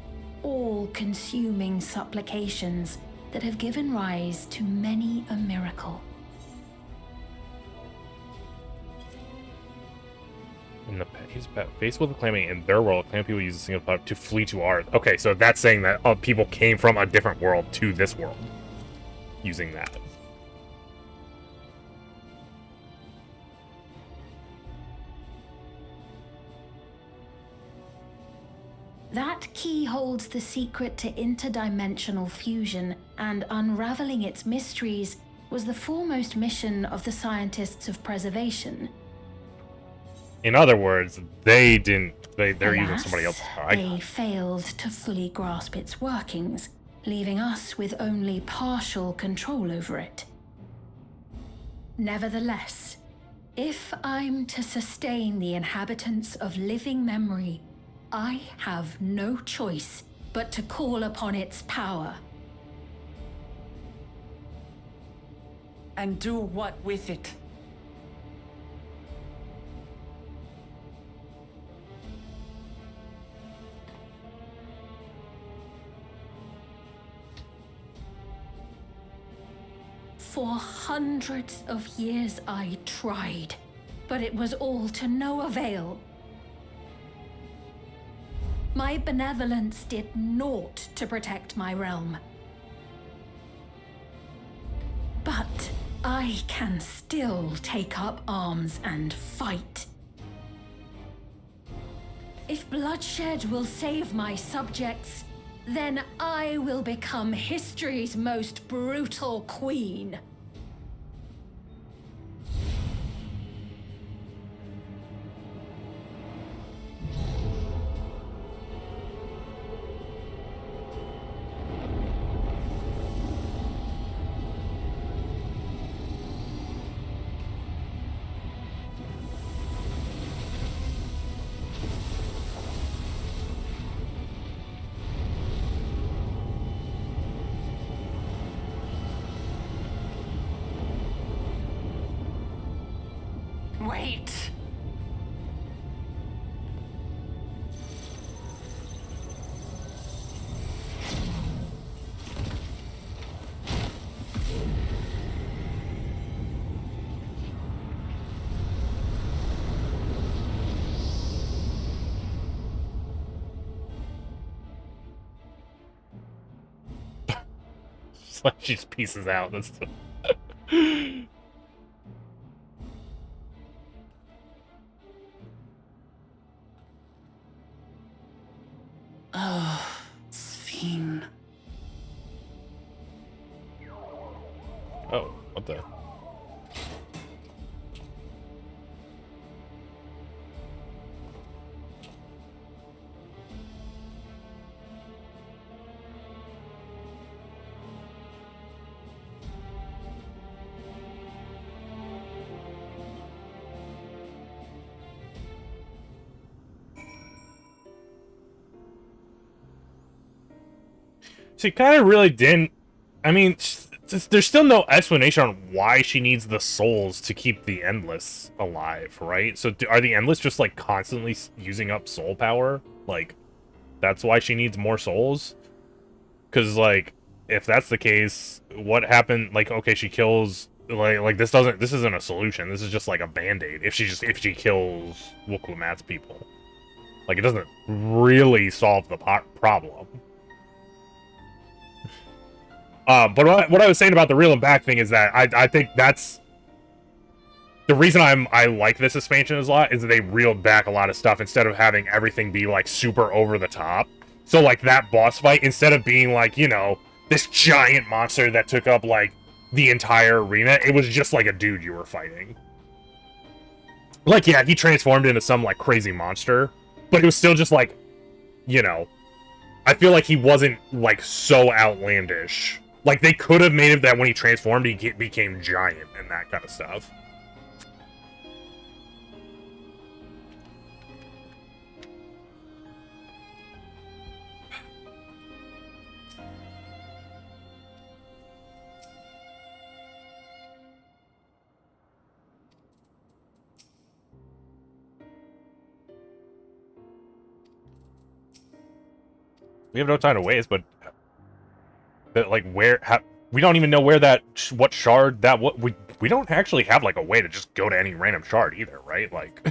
all-consuming supplications that have given rise to many a miracle. In the faced with a calamity in their world, clan people use a single power to flee to ours. Okay, so that's saying that people came from a different world to this world using that. That key holds the secret to interdimensional fusion, and unraveling its mysteries was the foremost mission of the scientists of preservation. In other words, they're using Alas, somebody else's power. They failed to fully grasp its workings, leaving us with only partial control over it. Nevertheless, if I'm to sustain the inhabitants of living memory, I have no choice but to call upon its power. And do what with it? For hundreds of years I tried, but it was all to no avail. My benevolence did naught to protect my realm. But I can still take up arms and fight. If bloodshed will save my subjects, then I will become history's most brutal queen. Wait. It's like she just pieces out. That's Oh, Sphene. oh, what the? She kind of really didn't. I mean, there's still no explanation on why she needs the souls to keep the Endless alive, right? So are the Endless just, like, constantly using up soul power? Like, that's why she needs more souls? Because, like, if that's the case, what happened? Like, okay, she kills. Like this isn't a solution. This is just like a band-aid. If she kills Wuklumat's people, like it doesn't really solve the problem. But what I was saying about the reel and back thing is that I think that's the reason I like this expansion a lot is that they reeled back a lot of stuff instead of having everything be like super over the top. So like that boss fight, instead of being like, you know, this giant monster that took up like the entire arena, it was just like a dude you were fighting. Like, yeah, he transformed into some like crazy monster, but it was still just like, you know, I feel like he wasn't like so outlandish. Like they could have made it that when he transformed, he became giant and that kind of stuff. We have no time to waste, but like where we don't even know where that what shard that what we don't actually have like a way to just go to any random shard either, right? Like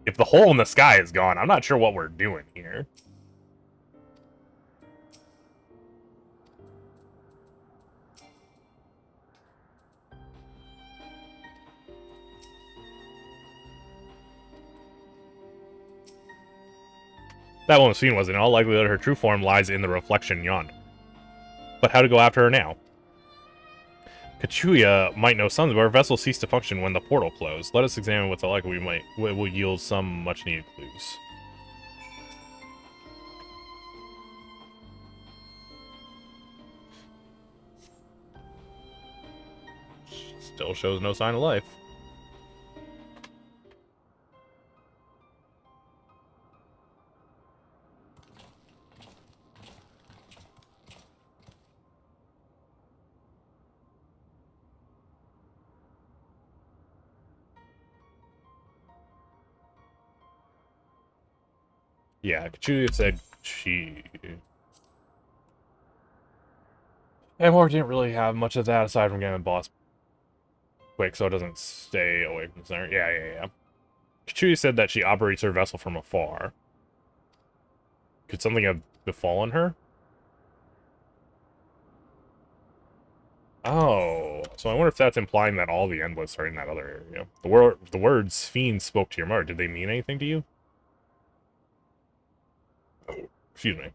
if the hole in the sky is gone, I'm not sure what we're doing here. That woman's scene was in all likelihood her true form lies in the reflection yonder. But how to go after her now? Kachuya might know something, but our vessel ceased to function when the portal closed. Let us examine what's likely will yield some much needed clues. Still shows no sign of life. Yeah, Kachuya said she... And Mark didn't really have much of that aside from getting the boss quick so it doesn't stay away from the center. Yeah. Kachuya said that she operates her vessel from afar. Could something have befallen her? Oh, so I wonder if that's implying that all the Endless are in that other area. The words Fiend spoke to your mother, did they mean anything to you? Oh, excuse me.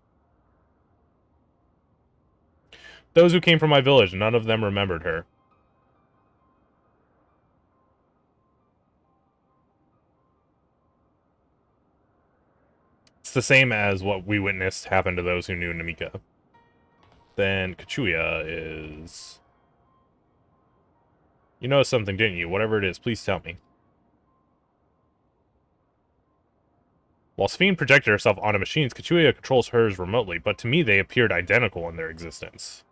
Those who came from my village, none of them remembered her. It's the same as what we witnessed happen to those who knew Namika. Then Kachuya is... You noticed something, didn't you? Whatever it is, please tell me. While Sphene projected herself onto machines, Kachuya controls hers remotely, but to me they appeared identical in their existence.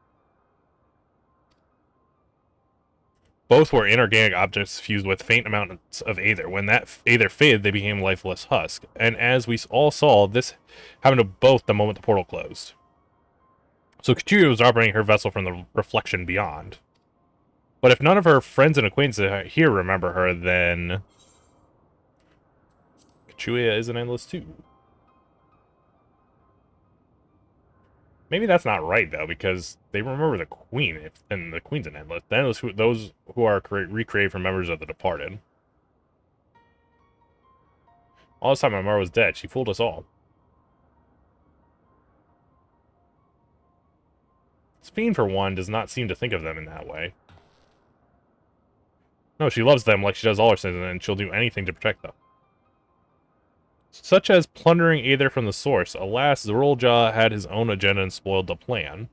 Both were inorganic objects fused with faint amounts of Aether. When that Aether faded, they became lifeless husk. And as we all saw, this happened to both the moment the portal closed. So Kachuya was operating her vessel from the reflection beyond. But if none of her friends and acquaintances here remember her, then... Kachuya is an Endless too. Maybe that's not right, though, because they remember the Queen, and the Queen's an Endless. The Endless, those who are recreated from members of the Departed. All this time my mother was dead. She fooled us all. Sphene, for one, does not seem to think of them in that way. No, she loves them like she does all her sins, and she'll do anything to protect them. Such as plundering Aether from the source. Alas, Zorulja had his own agenda and spoiled the plan.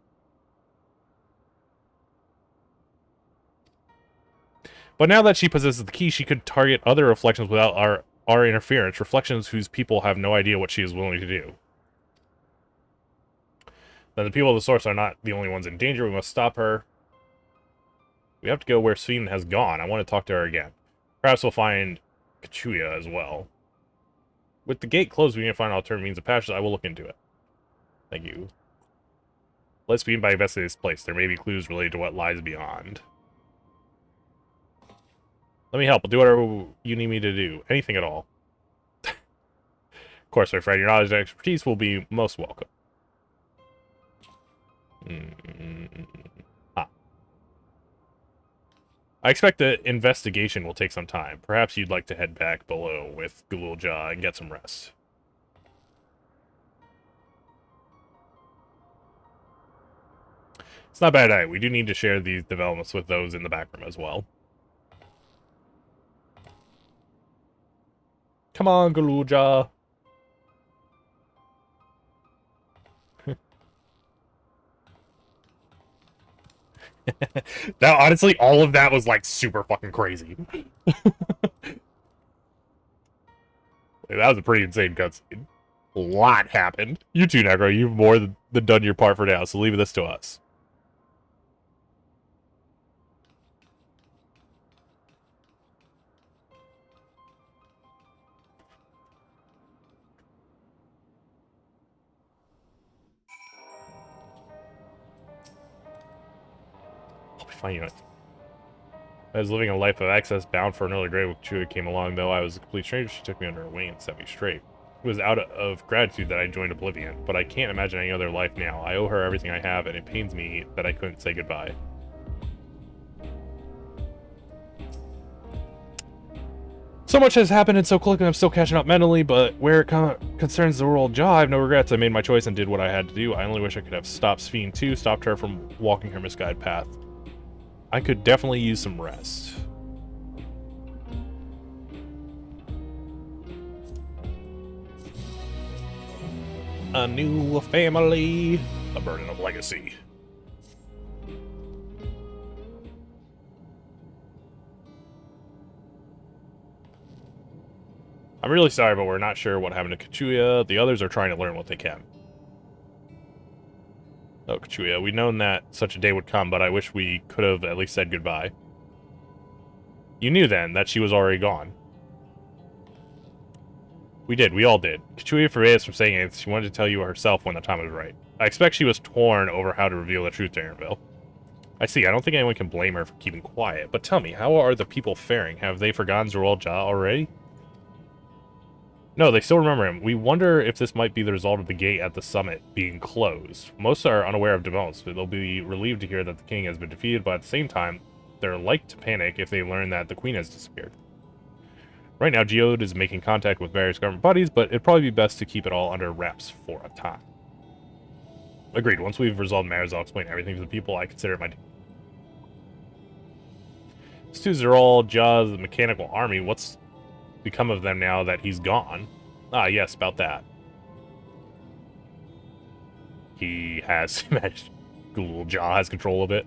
But now that she possesses the key, she could target other reflections without our interference. Reflections whose people have no idea what she is willing to do. Then the people of the source are not the only ones in danger. We must stop her. We have to go where Sphene has gone. I want to talk to her again. Perhaps we'll find Kachuya as well. With the gate closed, we need to find alternate means of passage. I will look into it. Thank you. Let's begin by investigating this place. There may be clues related to what lies beyond. Let me help. I'll do whatever you need me to do. Anything at all. Of course, my friend, your knowledge and expertise will be most welcome. Ah. I expect the investigation will take some time. Perhaps you'd like to head back below with Gululja and get some rest. It's not a bad idea. We do need to share these developments with those in the back room as well. Come on, Gululja. Now, honestly, all of that was, like, super fucking crazy. That was a pretty insane cutscene. A lot happened. You too, Necro. You've more than done your part for now, so leave this to us. I'll be fine, you know. I was living a life of excess, bound for an early grave when Chua came along, though I was a complete stranger. She took me under her wing and set me straight. It was out of gratitude that I joined Oblivion, but I can't imagine any other life now. I owe her everything I have, and it pains me that I couldn't say goodbye. So much has happened and so quickly, I'm still catching up mentally, but where it concerns the world jaw, I have no regrets. I made my choice and did what I had to do. I only wish I could have stopped Sphene too, stopped her from walking her misguided path. I could definitely use some rest. A new family, a burden of legacy. I'm really sorry, but we're not sure what happened to Kachuya. The others are trying to learn what they can. Oh, Kachuya, we'd known that such a day would come, but I wish we could have at least said goodbye. You knew then that she was already gone. We did, we all did. Kachuya forbade us from saying anything. She wanted to tell you herself when the time was right. I expect she was torn over how to reveal the truth to Aaronville. I see, I don't think anyone can blame her for keeping quiet, but tell me, how are the people faring? Have they forgotten Zoral Ja already? No, they still remember him. We wonder if this might be the result of the gate at the summit being closed. Most are unaware of developments, but they'll be relieved to hear that the king has been defeated, but at the same time, they're like to panic if they learn that the queen has disappeared. Right now, Geode is making contact with various government bodies, but it'd probably be best to keep it all under wraps for a time. Agreed. Once we've resolved matters, I'll explain everything to the people I consider my... These two are all Ja's mechanical army. What's become of them now that he's gone? Ah, yes, about that. He has managed... Google Ja has control of it.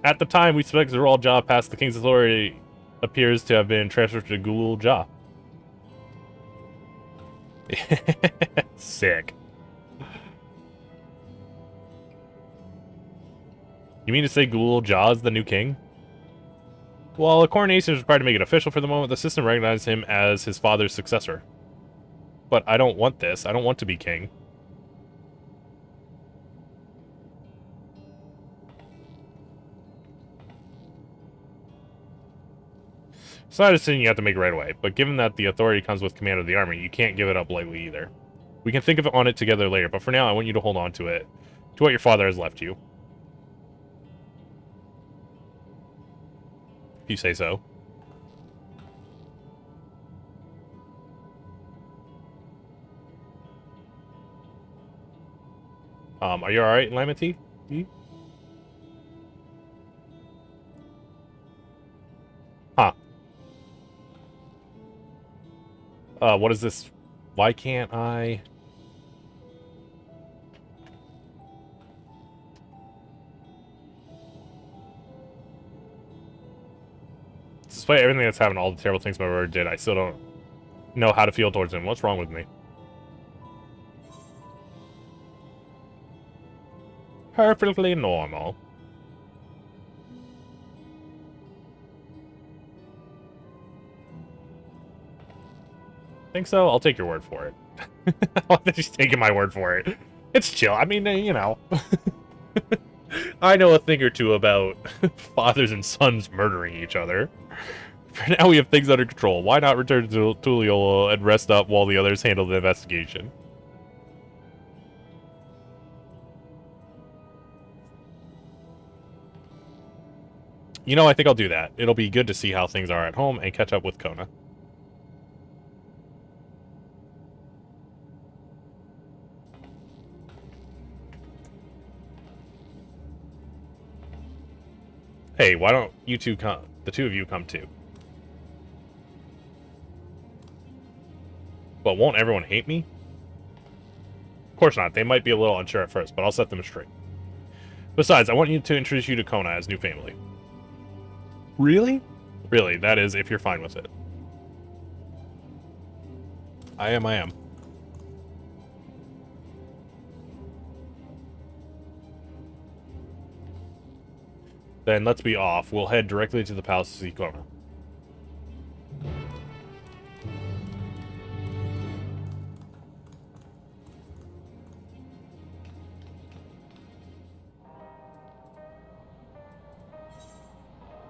At the time, we suspect Zoral Ja passed the king's authority appears to have been transferred to Gulul Ja. Sick. You mean to say Gulul Ja is the new king? Well, a coronation is required to make it official for the moment. The system recognizes him as his father's successor. But I don't want this. I don't want to be king. It's not a decision you have to make right away, but given that the authority comes with command of the army, you can't give it up lightly either. We can think on it together later, but for now, I want you to hold on to it, to what your father has left you. If you say so. Are you alright, Lamity? Huh. What is this? Why can't I... Despite everything that's happened, all the terrible things my brother did, I still don't know how to feel towards him. What's wrong with me? Perfectly normal. Think so? I'll take your word for it. I'm just taking my word for it. It's chill. I mean, you know. I know a thing or two about fathers and sons murdering each other. For now, we have things under control. Why not return to Tuliolo and rest up while the others handle the investigation? You know, I think I'll do that. It'll be good to see how things are at home and catch up with Kona. Hey, why don't you two come? The two of you come too. But won't everyone hate me? Of course not. They might be a little unsure at first, but I'll set them straight. Besides, I want you to introduce you to Kona as new family. Really? Really, that is, if you're fine with it. I am. Then let's be off. We'll head directly to the palace to see Kona.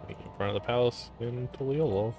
In front of the palace in Tuliolo.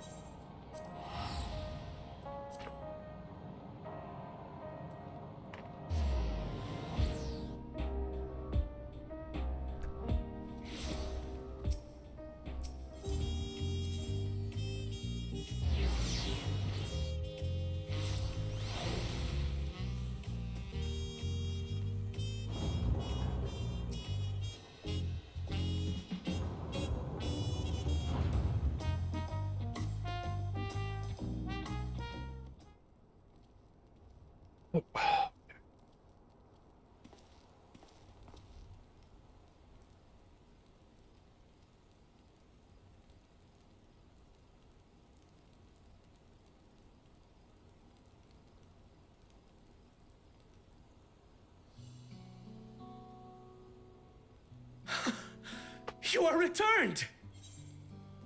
You are returned!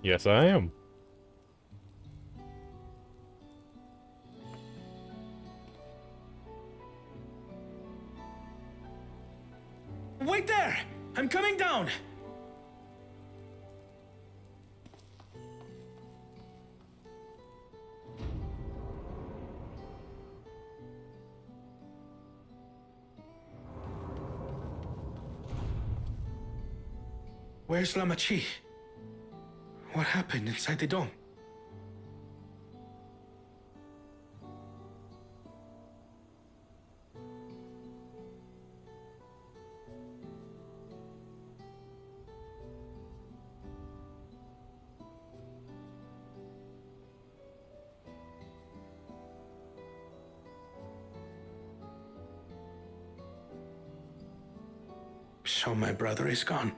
Yes, I am. Wait there! I'm coming down! Where's Lamachi? What happened inside the dome? So my brother is gone.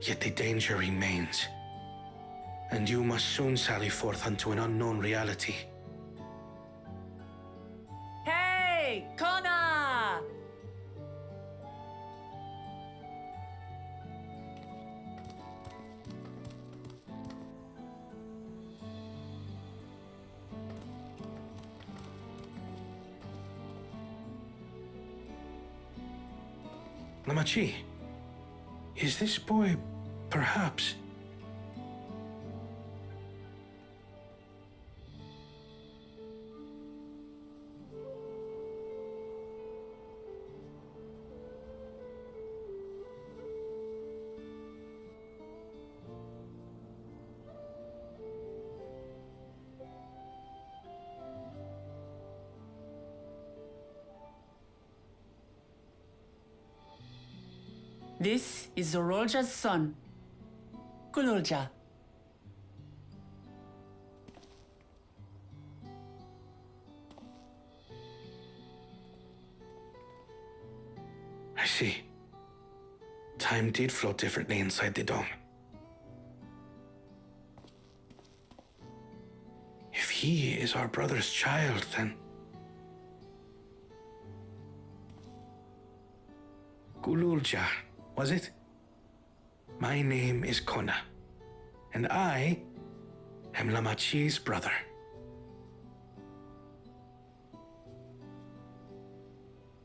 Yet the danger remains, and you must soon sally forth unto an unknown reality. Hey, Kona! Lamachi, is this boy perhaps... This is Zorolja's son, Kululja. I see. Time did flow differently inside the dome. If he is our brother's child, then... Kululja, was it? My name is Kona, and I am Lamachi's brother.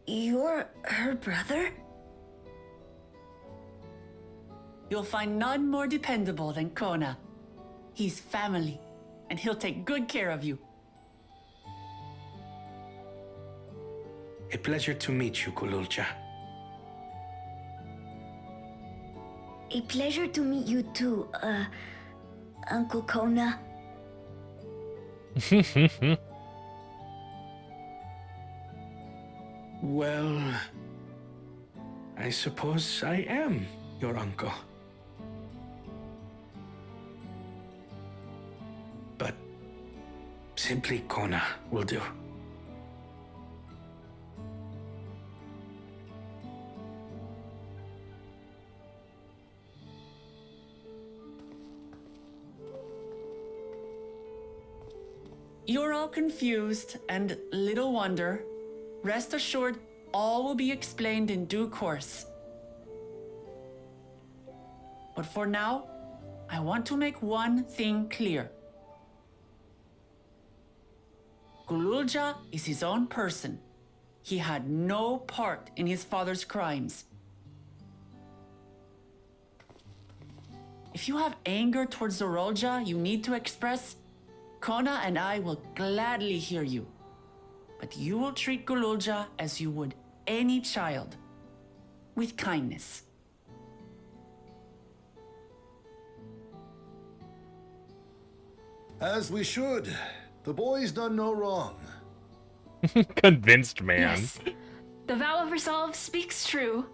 You're her brother? You'll find none more dependable than Kona. He's family, and he'll take good care of you. A pleasure to meet you, Kululcha. A pleasure to meet you too, Uncle Kona. Well, I suppose I am your uncle. But simply Kona will do. You're all confused, and little wonder. Rest assured, all will be explained in due course. But for now, I want to make one thing clear. Kululja is his own person. He had no part in his father's crimes. If you have anger towards Zorolja you need to express, Kona and I will gladly hear you. But you will treat Kululja as you would any child, with kindness. As we should. The boy's done no wrong. Convinced man. Yes. The vow of resolve speaks true.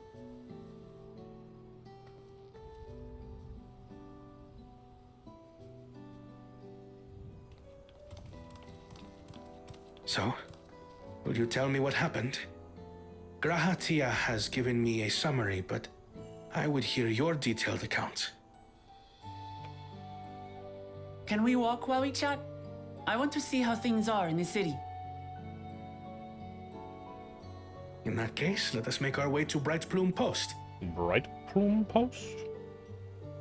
So, will you tell me what happened? Grahatia has given me a summary, but I would hear your detailed account. Can we walk while we chat? I want to see how things are in the city. In that case, let us make our way to Bright Plume Post. Bright Plume Post?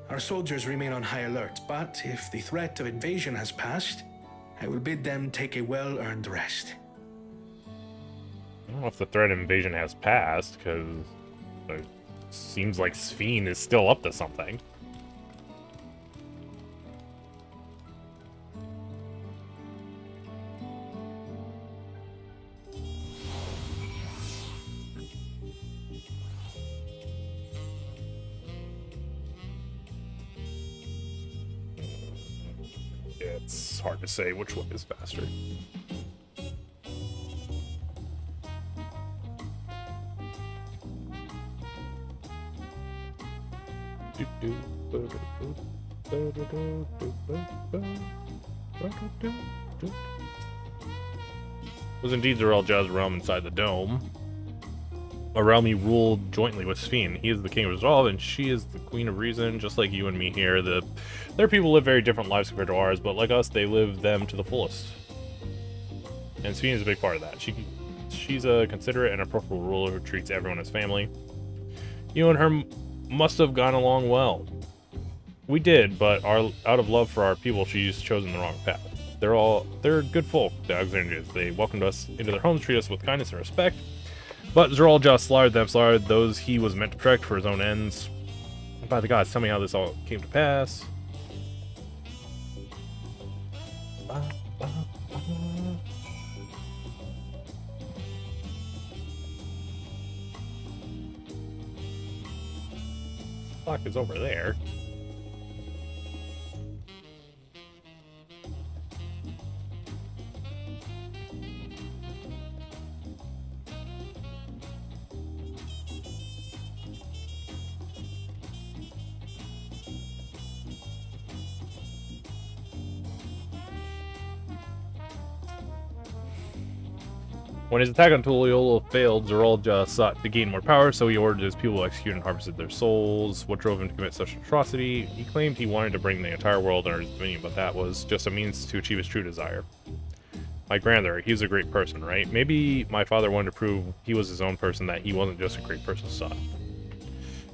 Our soldiers remain on high alert, but if the threat of invasion has passed, I will bid them take a well-earned rest. I don't know if the threat of invasion has passed, because it seems like Sphene is still up to something. It's hard to say which one is faster. Was indeed Zorelja's realm inside the dome. A realm he ruled jointly with Sphene. He is the king of resolve, and she is the queen of reason, just like you and me here. Their people live very different lives compared to ours, but like us, they live them to the fullest. And Sphene is a big part of that. She's a considerate and approachable ruler who treats everyone as family. You and her must have gone along well. We did, but out of love for our people, she's chosen the wrong path. They're good folk, the Alexandrians. They welcomed us into their homes, treat us with kindness and respect. But Zorelja slaughtered those he was meant to protect for his own ends. By the gods, tell me how this all came to pass. Fuck is over there. When his attack on Tuliolo failed, Zorelja sought to gain more power, so he ordered his people to execute and harvested their souls. What drove him to commit such atrocity? He claimed he wanted to bring the entire world under his dominion, but that was just a means to achieve his true desire. My grandmother, he's a great person, right? Maybe my father wanted to prove he was his own person, that he wasn't just a great person son.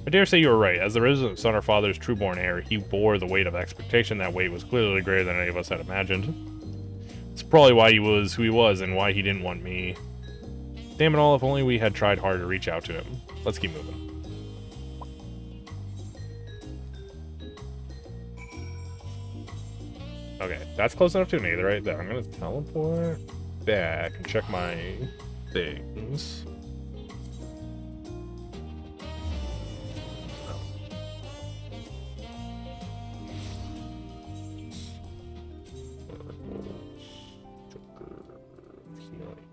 I dare say you were right. As the resident son or father's trueborn heir, he bore the weight of expectation. That weight was clearly greater than any of us had imagined. It's probably why he was who he was and why he didn't want me. Damn it all, if only we had tried hard to reach out to him. Let's keep moving. Okay, that's close enough to me, right there. I'm gonna teleport back and check my things. Oh.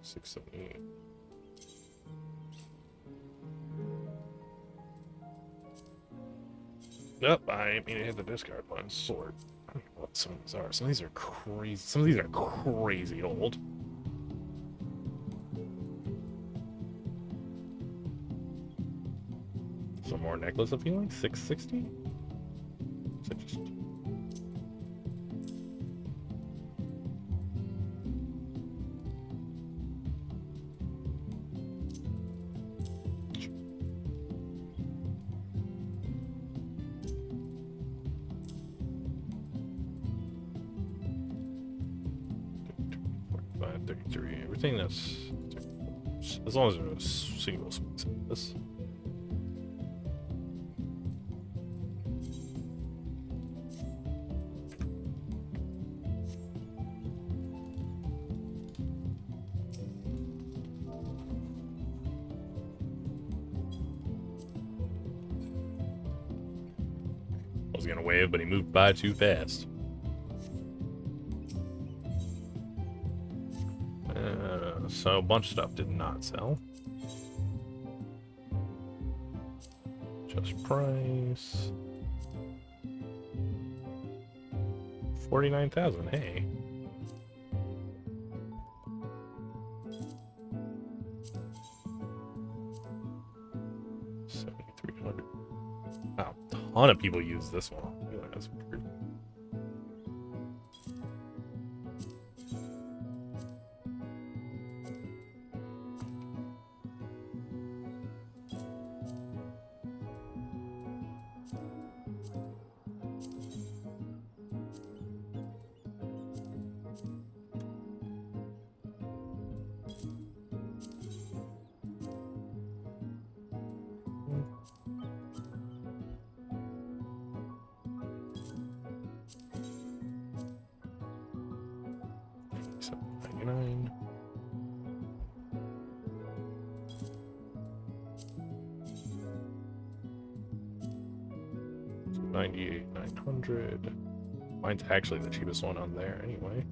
678. Yep, I mean to hit the discard button. Sword. I don't know what some of these are. Some of these are crazy. Some of these are crazy old. Some more necklace of healing. 660. So just. Everything that's as long as there's a single space in this. I was gonna wave, but he moved by too fast. So a bunch of stuff did not sell. Just price. 49,000, hey. $7,300. Wow, a ton of people use this one. That's weird. $7.99. $98,900. Mine's actually the cheapest one on there anyway.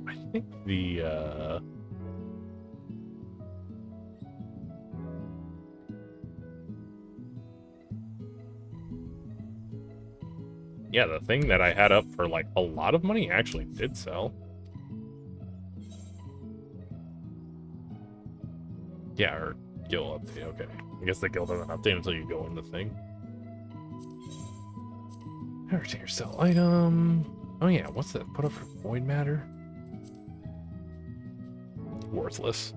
I think the yeah, the thing that I had up for like a lot of money actually did sell. Yeah, or guild update, okay. I guess the guild doesn't update until you go in the thing. Entertainer sell item. Oh yeah, what's that? Put up for void matter? Worthless.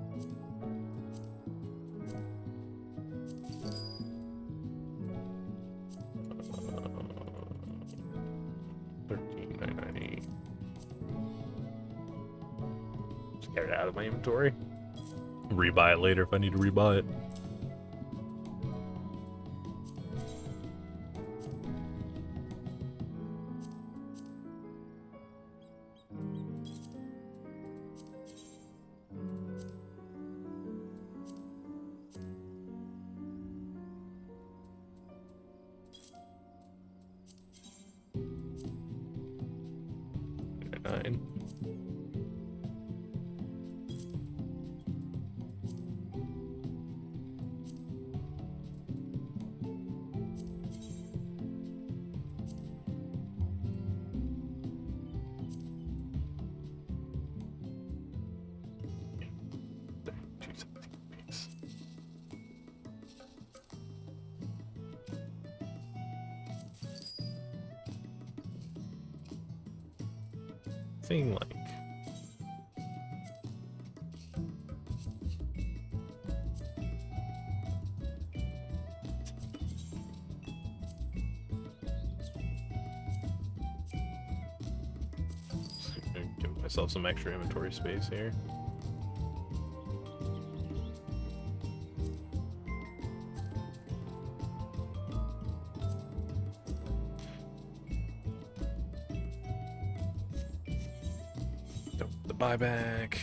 $13,998. Just get it out of my inventory. Rebuy it later if I need to rebuy it. Thing like myself some extra inventory space here. The buyback.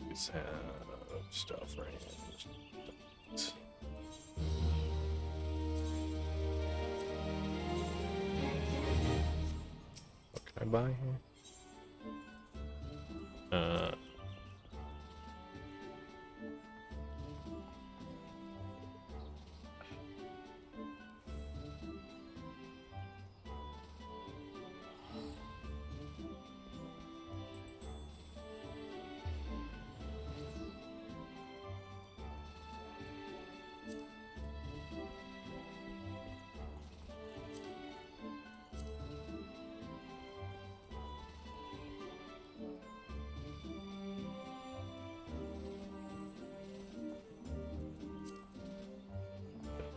These have stuff right here. What can I buy here?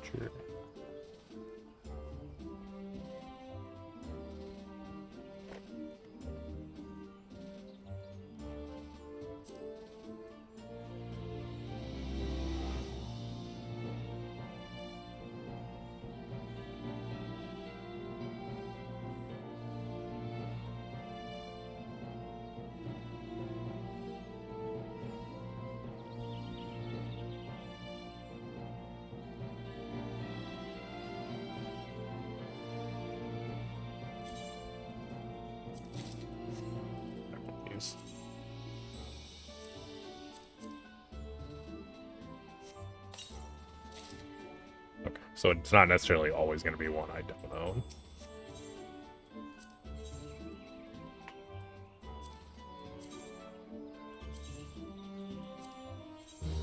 Sure. Okay, so it's not necessarily always going to be one I don't own.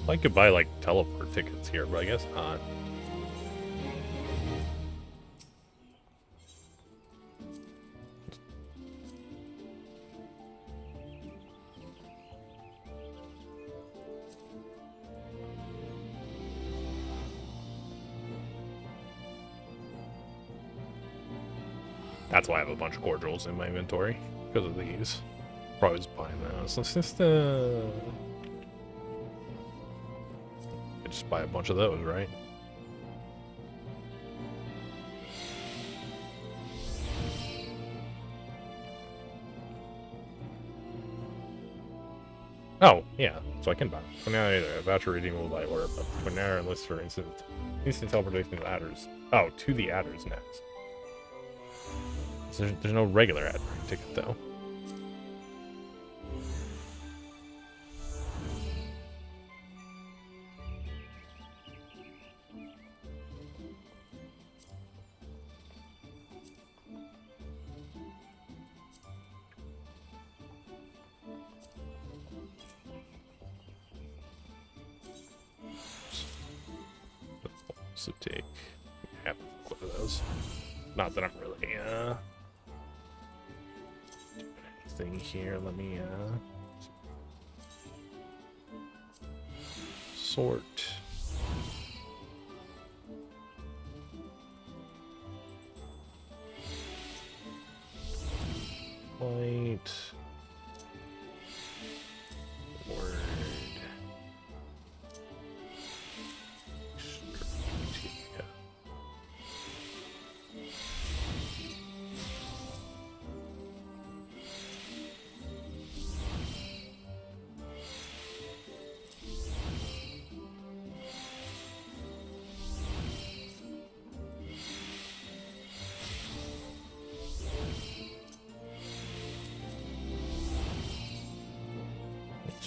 I could buy like teleport tickets here, but I guess not. That's why I have a bunch of cordials in my inventory, because of these. Probably just buying those. Let's just buy a bunch of those, right? Oh, yeah, so I can buy. So now either a voucher redeemable by order, but for now list for instant teleportation to the adders. Oh, to the adders next. So there's no regular adder ticket though. So take half of those. Not that I'm really anything here. Let me sort. Light. Word.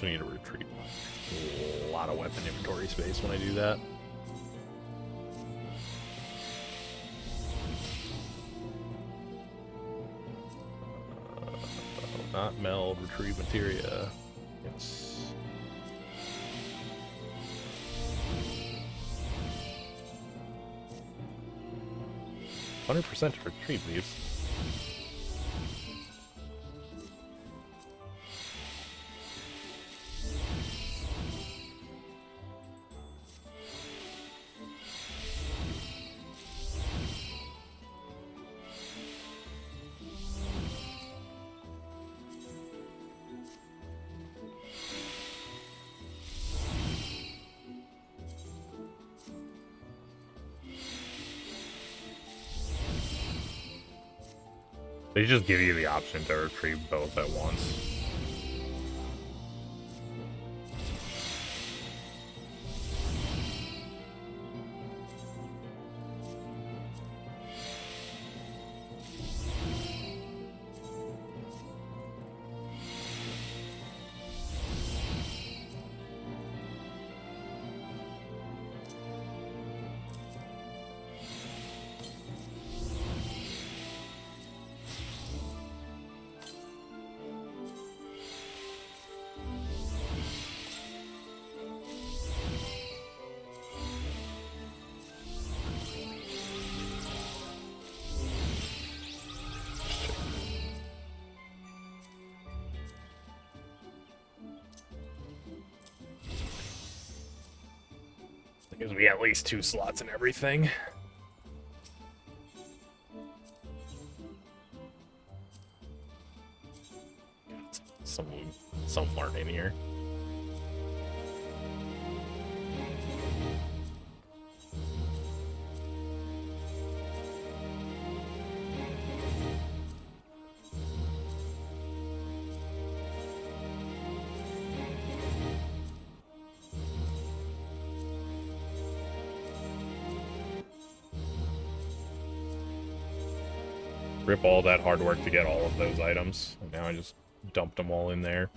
also need to retreat. A lot of weapon inventory space when I do that. Not meld, retrieve materia. Yes. 100% to retrieve these. They just give you the option to retrieve both at once. Gives me at least 2 slots and everything. Some learning here. Rip all that hard work to get all of those items, and now I just dumped them all in there.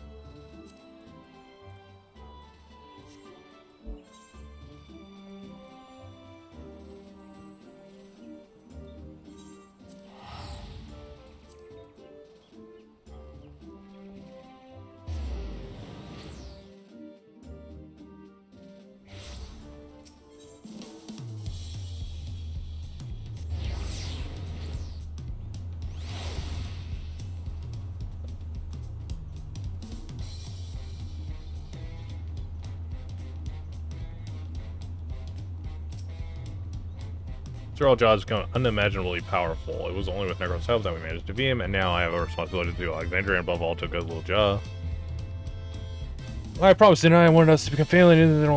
All jobs become unimaginably powerful. It was only with Necron's help that we managed to beat him, and now I have a responsibility to do Alexandria and above all to a good little job. Well, I promised, didn't I? Wanted us to become family, and it isn't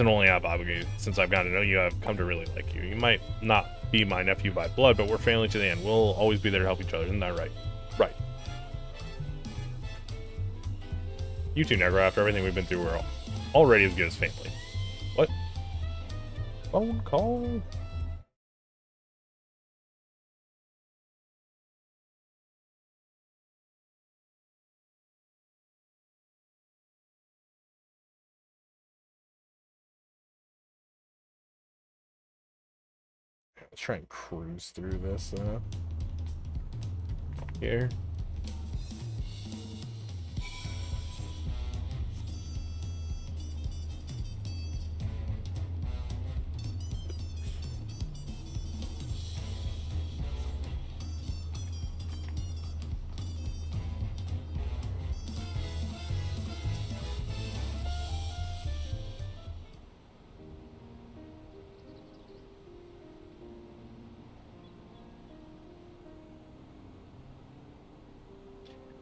only out of obligation. Since I've gotten to know you, I've come to really like you. You might not be my nephew by blood, but we're family to the end. We'll always be there to help each other, isn't that right? Right. You two, Necro, after everything we've been through, we're already as good as family. What? Phone call? Let's try and cruise through this here.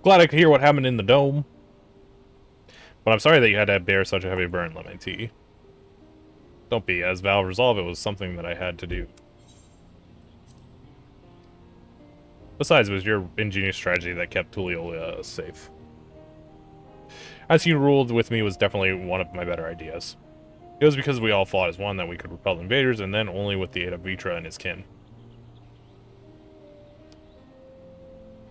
Glad I could hear what happened in the dome. But I'm sorry that you had to bear such a heavy burden, Lemmy. Don't be. As Valve resolved, it was something that I had to do. Besides, it was your ingenious strategy that kept Tulio safe. As you ruled with me was definitely one of my better ideas. It was because we all fought as one that we could repel invaders, and then only with the aid of Vitra and his kin.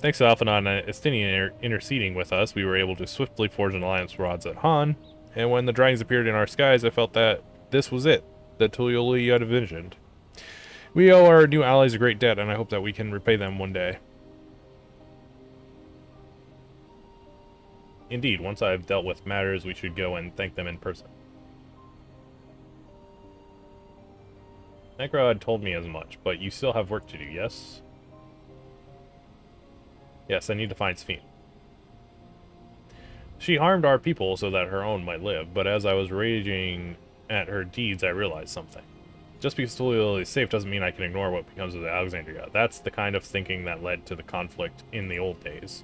Thanks to Alphanon and Estinian interceding with us, we were able to swiftly forge an alliance with Rods at Han, and when the dragons appeared in our skies, I felt that this was it, that Tulioli had envisioned. We owe our new allies a great debt, and I hope that we can repay them one day. Indeed, once I've dealt with matters, we should go and thank them in person. Necro had told me as much, but you still have work to do, yes? Yes, I need to find Sphene. She harmed our people so that her own might live, but as I was raging at her deeds, I realized something. Just because Tulioli is safe doesn't mean I can ignore what becomes of the Alexandria. That's the kind of thinking that led to the conflict in the old days.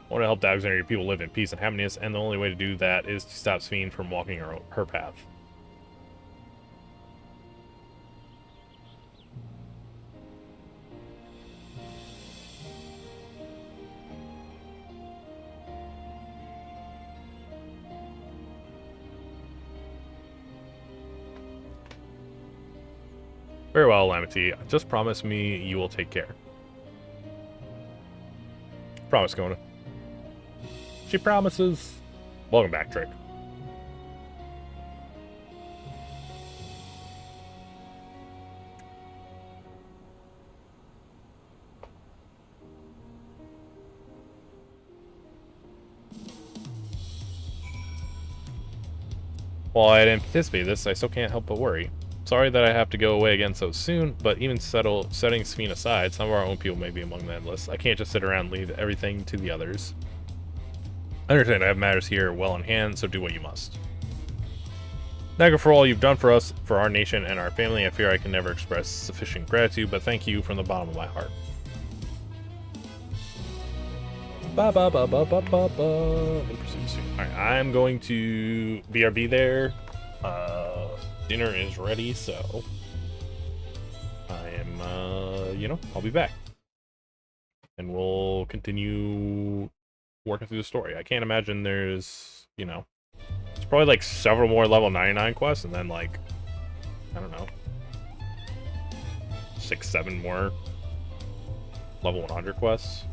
I want to help the Alexandria people live in peace and happiness, and the only way to do that is to stop Sphene from walking her path. Very well, Lamity. Just promise me you will take care. Promise, Kona. She promises. Welcome back, Trick. While I had anticipated this, I still can't help but worry. Sorry that I have to go away again so soon, but even setting Sphene aside, some of our own people may be among the endless. I can't just sit around and leave everything to the others. I understand I have matters here well in hand, so do what you must. Thank you for all you've done for us, for our nation, and our family. I fear I can never express sufficient gratitude, but thank you from the bottom of my heart. Alright, I'm going to BRB there. Dinner is ready, so I am, you know, I'll be back. And we'll continue working through the story. I can't imagine there's, you know, there's probably like several more level 99 quests, and then like, I don't know, 6-7 more level 100 quests.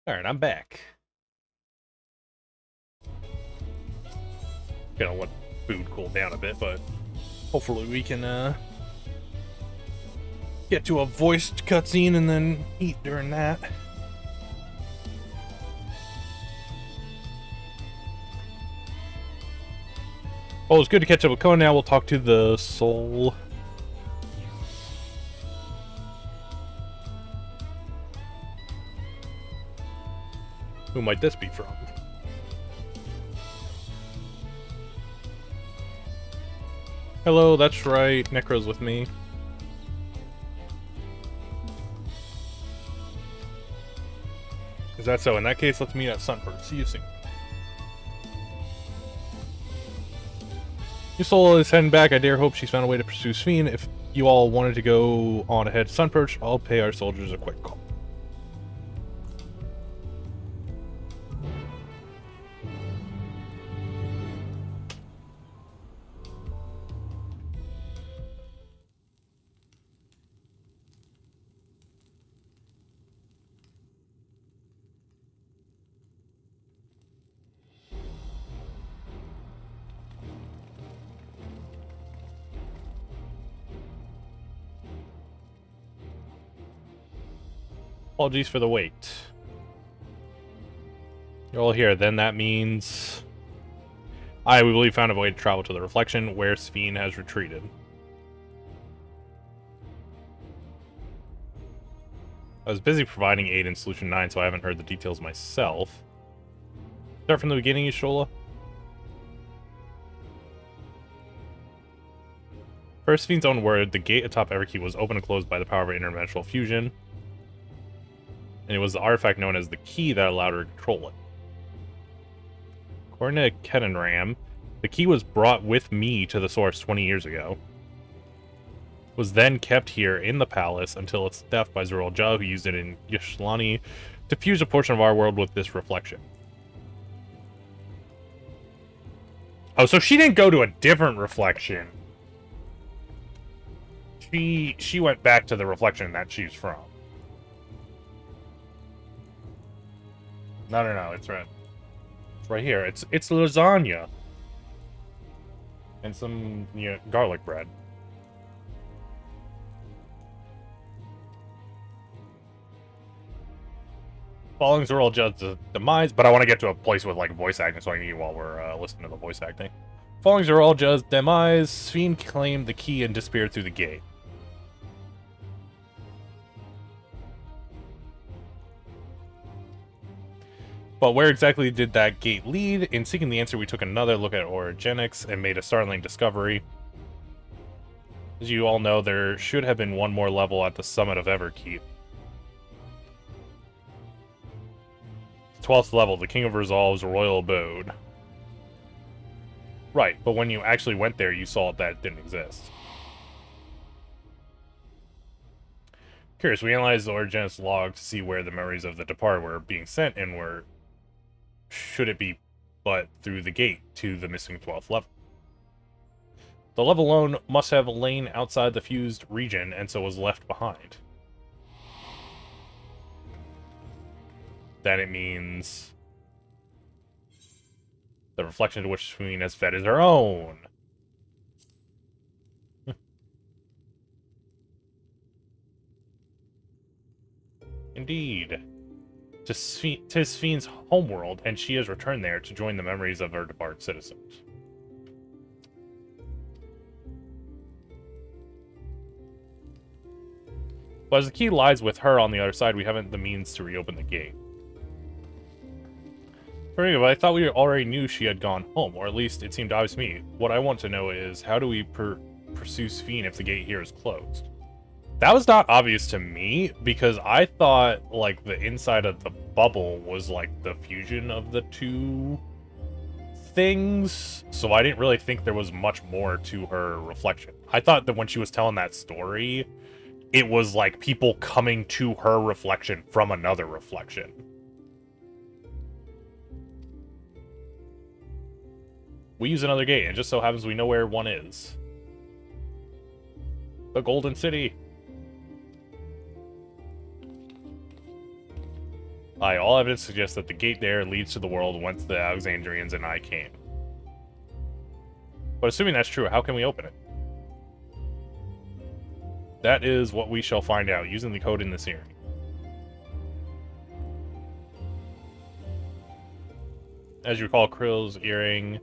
Alright, I'm back. Gonna let food cool down a bit, but hopefully we can get to a voiced cutscene and then eat during that. Well, it's good to catch up with Conan. Now we'll talk to the soul. Who might this be from? Hello, that's right. Necro's with me. Is that so? In that case, let's meet at Sunburst. See you soon. Your soul is heading back. I dare hope she's found a way to pursue Sphene. If you all wanted to go on ahead to Sunperch, I'll pay our soldiers a quick call. Apologies for the wait. You're all here. Then that means we believe, found a way to travel to the Reflection, where Sphene has retreated. I was busy providing aid in Solution 9, so I haven't heard the details myself. Start from the beginning, Yashola. Per Sphene's own word, the gate atop Everkey was opened and closed by the power of interdimensional fusion. And it was the artifact known as the key that allowed her to control it. According to Kedenram, the key was brought with me to the source 20 years ago. Was then kept here in the palace until its theft by Zerul Jah, who used it in Yashlani to fuse a portion of our world with this reflection. Oh, so she didn't go to a different reflection. She went back to the reflection that she's from. No, it's right. It's right here. It's lasagna. And some, garlic bread. Following Zerul Jah's demise, but I want to get to a place with, voice acting, so I can eat while we're listening to the voice acting. Following Zerul Jah's demise, Sphene claimed the key and disappeared through the gate. But where exactly did that gate lead? In seeking the answer, we took another look at orogenics and made a startling discovery. As you all know, there should have been one more level at the summit of Everkeep. 12th level, the King of Resolve's royal abode. Right, but when you actually went there, you saw that it didn't exist. Curious, we analyzed the orogenics log to see where the memories of the departed were being sent and were... should it be but through the gate to the missing 12th level. The level alone must have lain outside the fused region and so was left behind. Then it means the reflection to which Sphene has fed is her own. Indeed. To Sphene's homeworld, and she has returned there to join the memories of her departed citizens. But as the key lies with her on the other side, we haven't the means to reopen the gate. But I thought we already knew she had gone home, or at least it seemed obvious to me. What I want to know is, how do we pursue Sphene if the gate here is closed? That was not obvious to me, because I thought, the inside of the bubble was, the fusion of the two things, so I didn't really think there was much more to her reflection. I thought that when she was telling that story, it was, people coming to her reflection from another reflection. We use another gate, and it just so happens we know where one is. The Golden City. Aye, all evidence suggests that the gate there leads to the world whence the Alexandrians and I came. But assuming that's true, how can we open it? That is what we shall find out, using the code in this hearing. As you recall, Krill's earring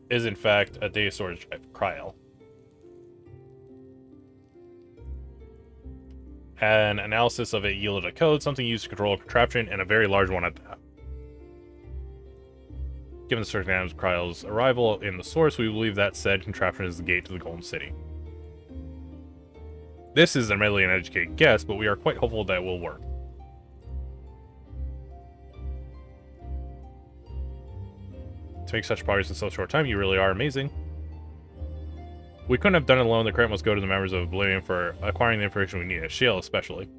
is in fact a data storage drive, Kryl. An analysis of it yielded a code, something used to control a contraption, and a very large one at that. Given the circumstances of Kryl's arrival in the source, we believe that said contraption is the gate to the Golden City. This is admittedly an educated guess, but we are quite hopeful that it will work. To make such progress in such a short time, you really are amazing. We couldn't have done it alone. The credit must go to the members of Oblivion for acquiring the information we need, Shiel especially.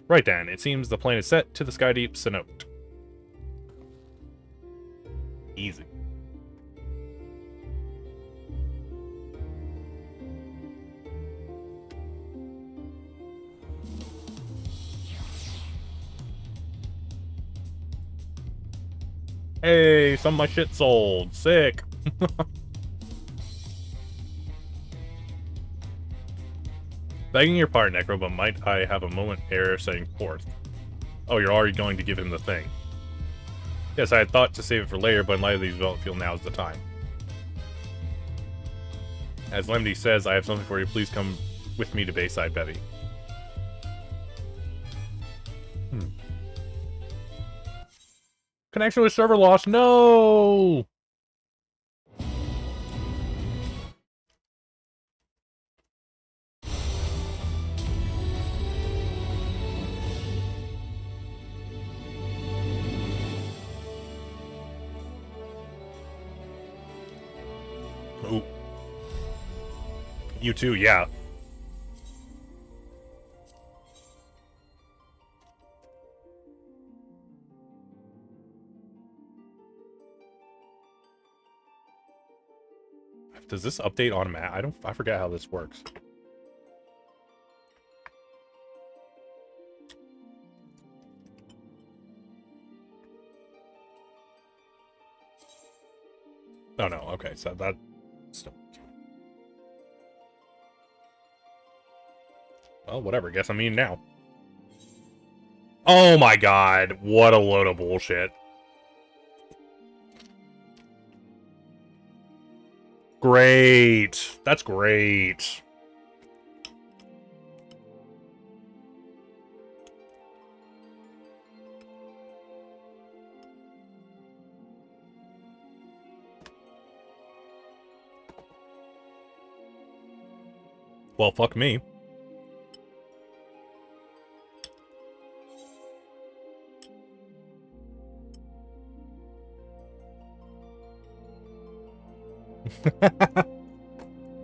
Right then, it seems the plan is set to the Skydeep Cenote. Easy. Hey, some of my shit sold. Sick. Begging your pardon, Necro, but might I have a moment ere setting forth? Oh, you're already going to give him the thing. Yes, I had thought to save it for later, but in light of these developments, feel now is the time. As Lemdy says, I have something for you. Please come with me to Bayside Bevy. Connection with server lost. No! Ooh. You too, yeah. Does this update automatic? I forget how this works. Oh no, okay, so that still. Well, whatever, guess I'm eating now. Oh my god, what a load of bullshit. Great. That's great. Well, fuck me.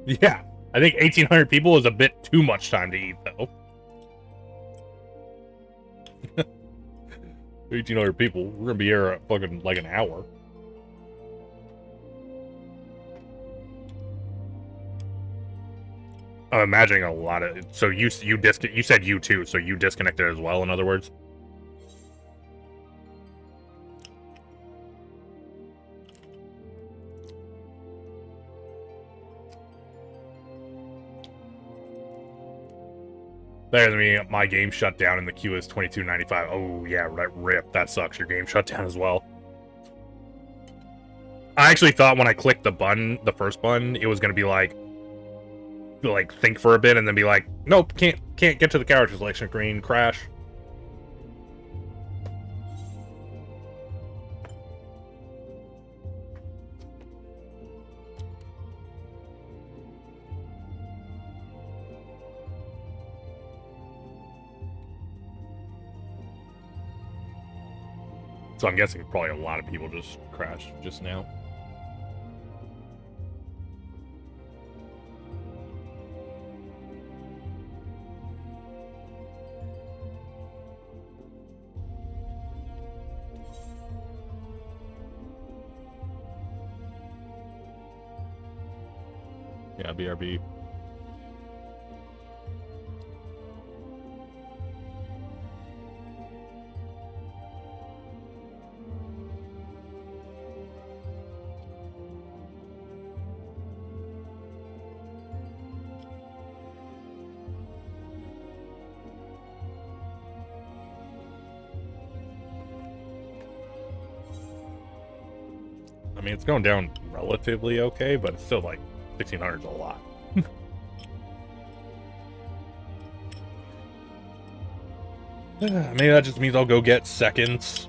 Yeah, I think 1,800 people is a bit too much time to eat, though. 1,800 people. We're gonna be here at fucking like an hour. I'm imagining a lot of. So you said you too. So you disconnected as well. In other words. There's me. My game shut down and the queue is 22.95. Oh yeah, rip. That sucks. Your game shut down as well. I actually thought when I clicked the button, the first button, it was gonna be like think for a bit and then be like, nope, can't get to the character selection screen. Crash. So I'm guessing probably a lot of people just crashed just now. Yeah, BRB. I mean, it's going down relatively okay, but it's still like 1600 is a lot. Maybe that just means I'll go get seconds.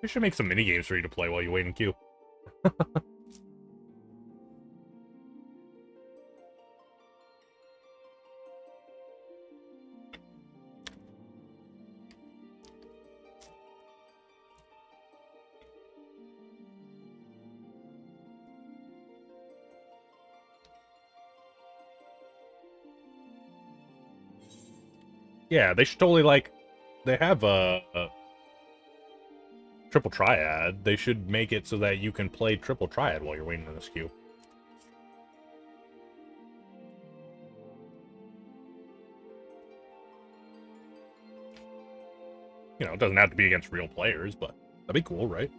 We should make some mini games for you to play while you wait in queue. Yeah, they should totally, like, they have a triple triad. They should make it so that you can play triple triad while you're waiting in this queue. You know, it doesn't have to be against real players, but that'd be cool, right?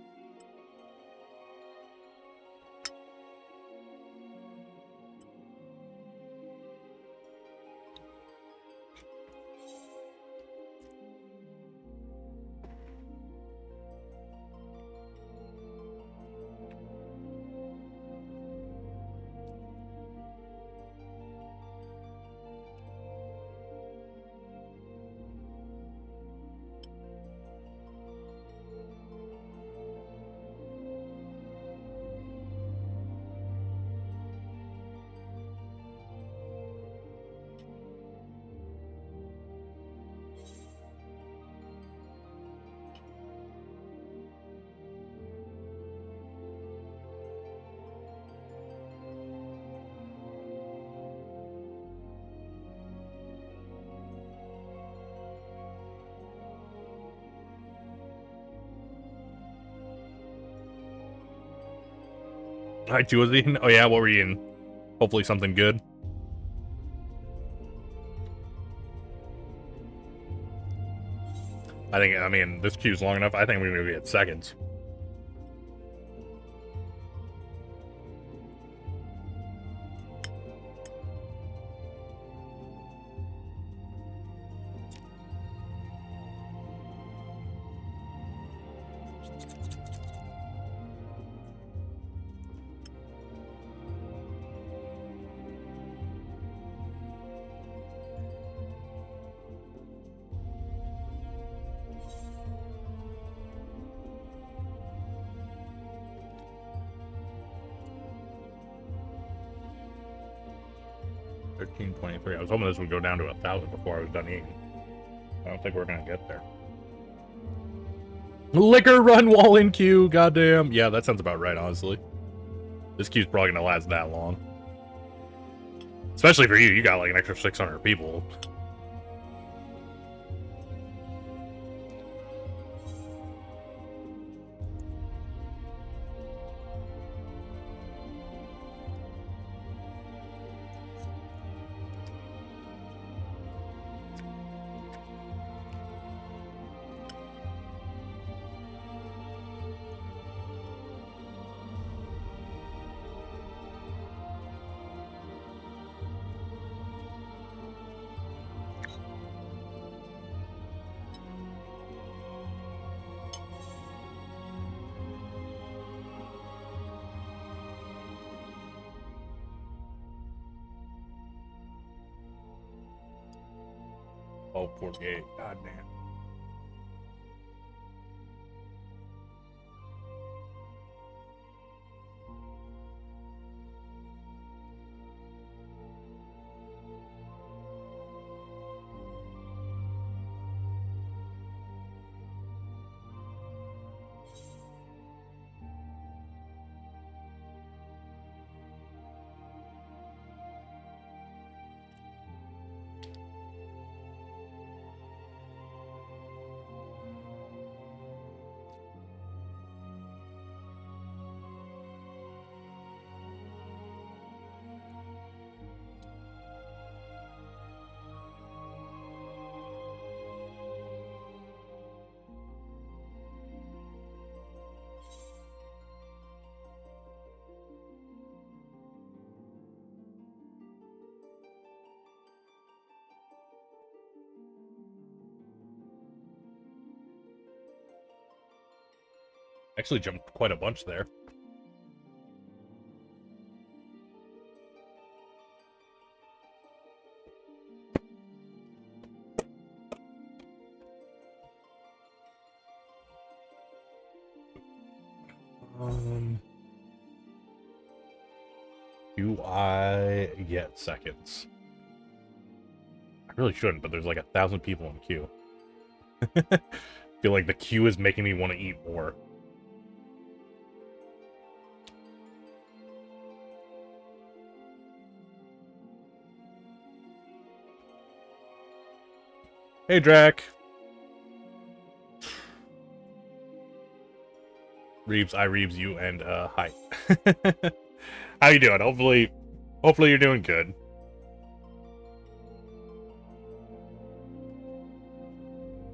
Hi, two was eating. Oh yeah, what were you eating? Hopefully something good. I mean, this queue's long enough. I think we're gonna get seconds. $13.23. I was hoping this would go down to 1,000 before I was done eating. I don't think we're gonna get there. Liquor run while in queue, goddamn. Yeah, that sounds about right, honestly. This queue's probably gonna last that long. Especially for you, you got like an extra 600 people. Oh, poor gate. God damn. Actually jumped quite a bunch there. Do I get seconds? I really shouldn't, but there's like 1,000 people in the queue. Feel like the queue is making me want to eat more. Hey, Drac. Reeves, Reeves, you, and, hi. How you doing? Hopefully you're doing good.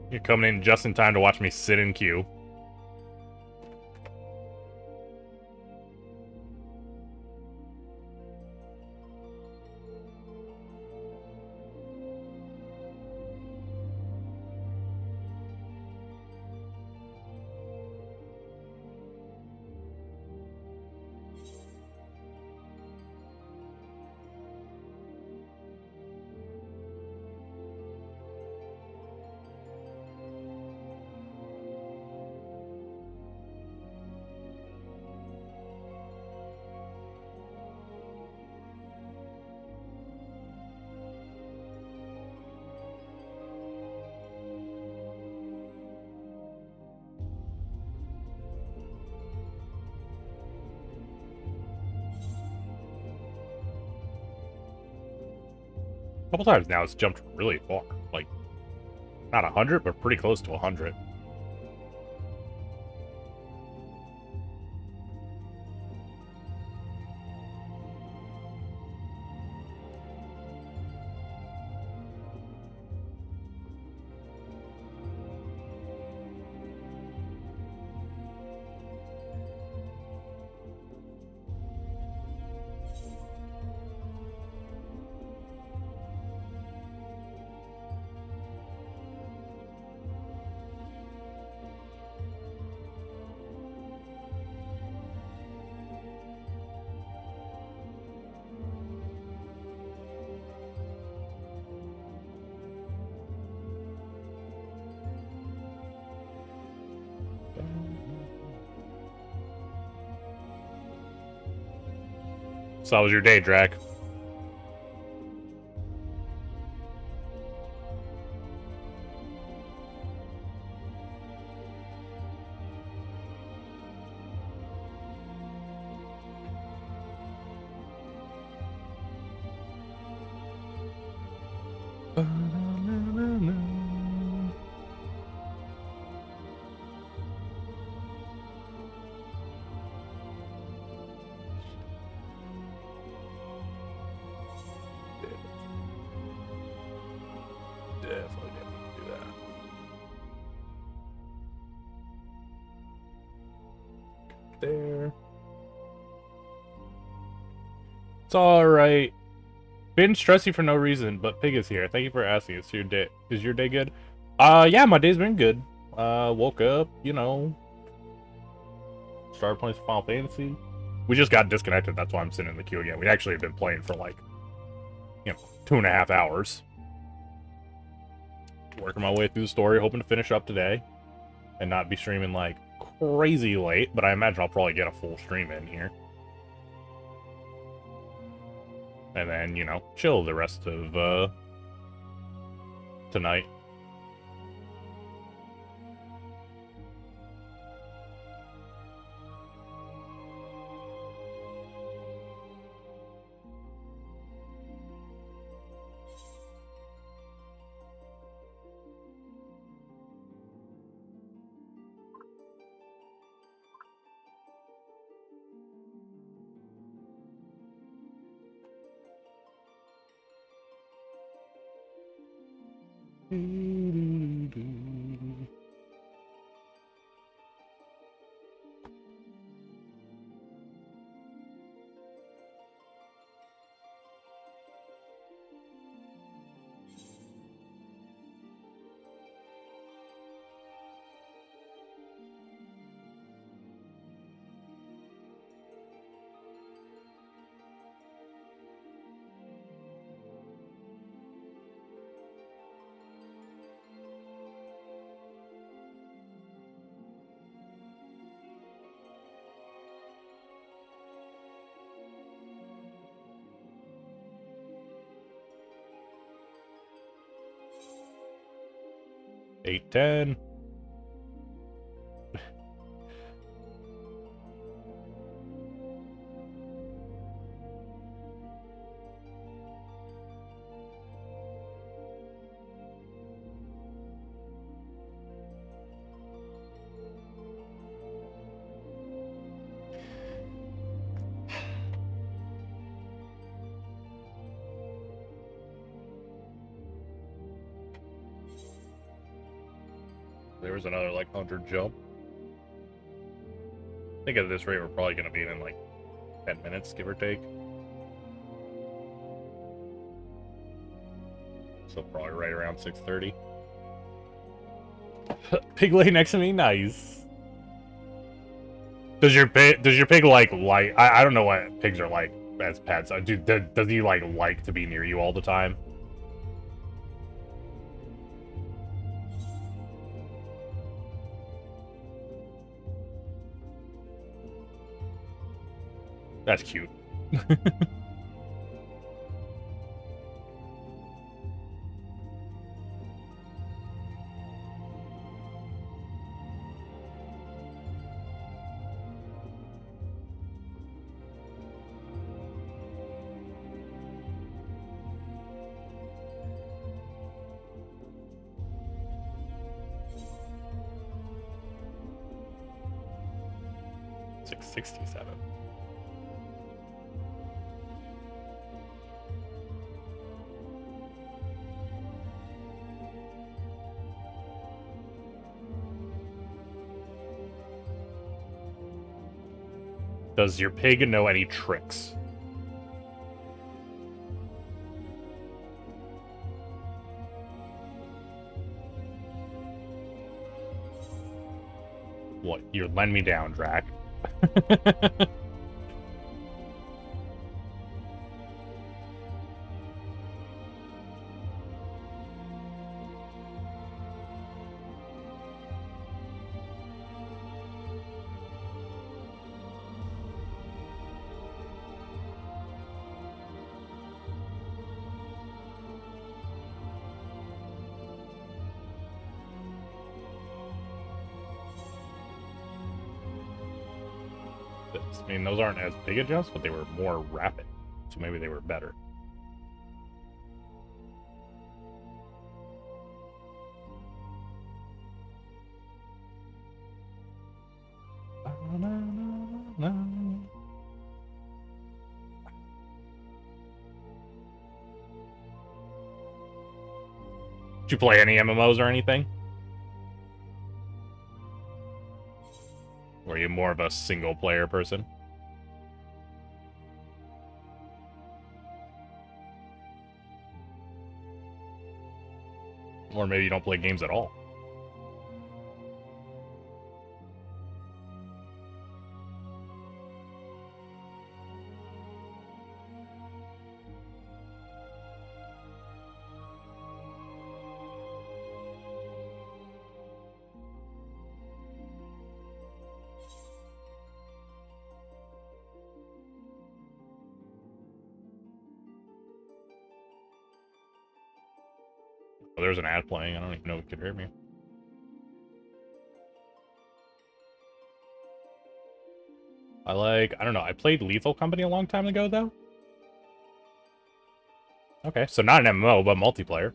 You're coming in just in time to watch me sit in queue. Couple times now it's jumped really far. Like, not 100, but pretty close to 100. So how was your day, Drac? Definitely didn't do that. There. It's alright. Been stressy for no reason, but Pig is here. Thank you for asking. Is your day good? Yeah, my day's been good. Woke up, you know. Started playing some Final Fantasy. We just got disconnected, that's why I'm sitting in the queue again. We actually have been playing for like, 2.5 hours. working my way through the story, hoping to finish up today and not be streaming like crazy late, but I imagine I'll probably get a full stream in here. And then, you know, chill the rest of tonight. Eight, 10. There was another like 100 jump. I think at this rate we're probably going to be in like 10 minutes, give or take. So probably right around 6:30. Pig lay next to me, nice. Does your pig like I don't know what pigs are like as pets. Does he like to be near you all the time? That's cute. $667. Does your pig know any tricks? What? You lend me down, Drac. I mean, those aren't as big a jumps, but they were more rapid. So maybe they were better. Did you play any MMOs or anything? Or are you more of a single player person? Or maybe you don't play games at all. there's an ad playing. I don't even know if it could hear me. I don't know. I played Lethal Company a long time ago, though. Okay, so not an MMO, but multiplayer.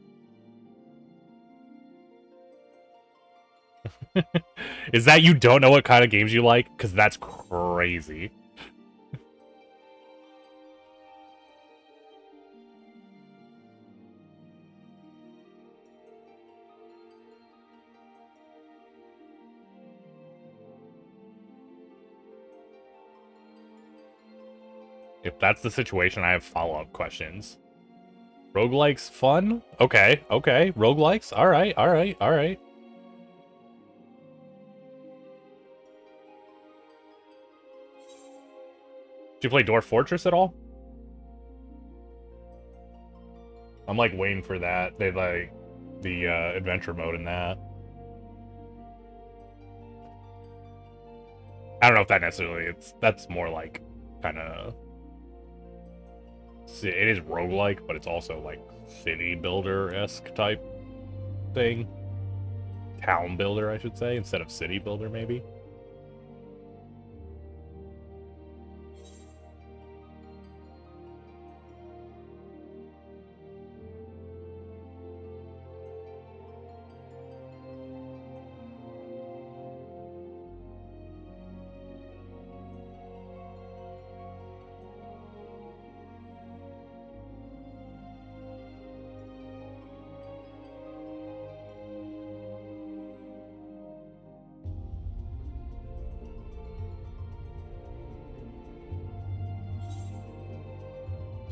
Is that you don't know what kind of games you like? Because that's crazy. If that's the situation, I have follow-up questions. Roguelikes fun? Okay, okay. Roguelikes? Alright, alright, alright. Did you play Dwarf Fortress at all? I'm like waiting for that. They like the adventure mode in that. I don't know if that necessarily that's more like kind of it is roguelike, but it's also like city builder-esque type thing. Town builder, I should say, instead of city builder maybe.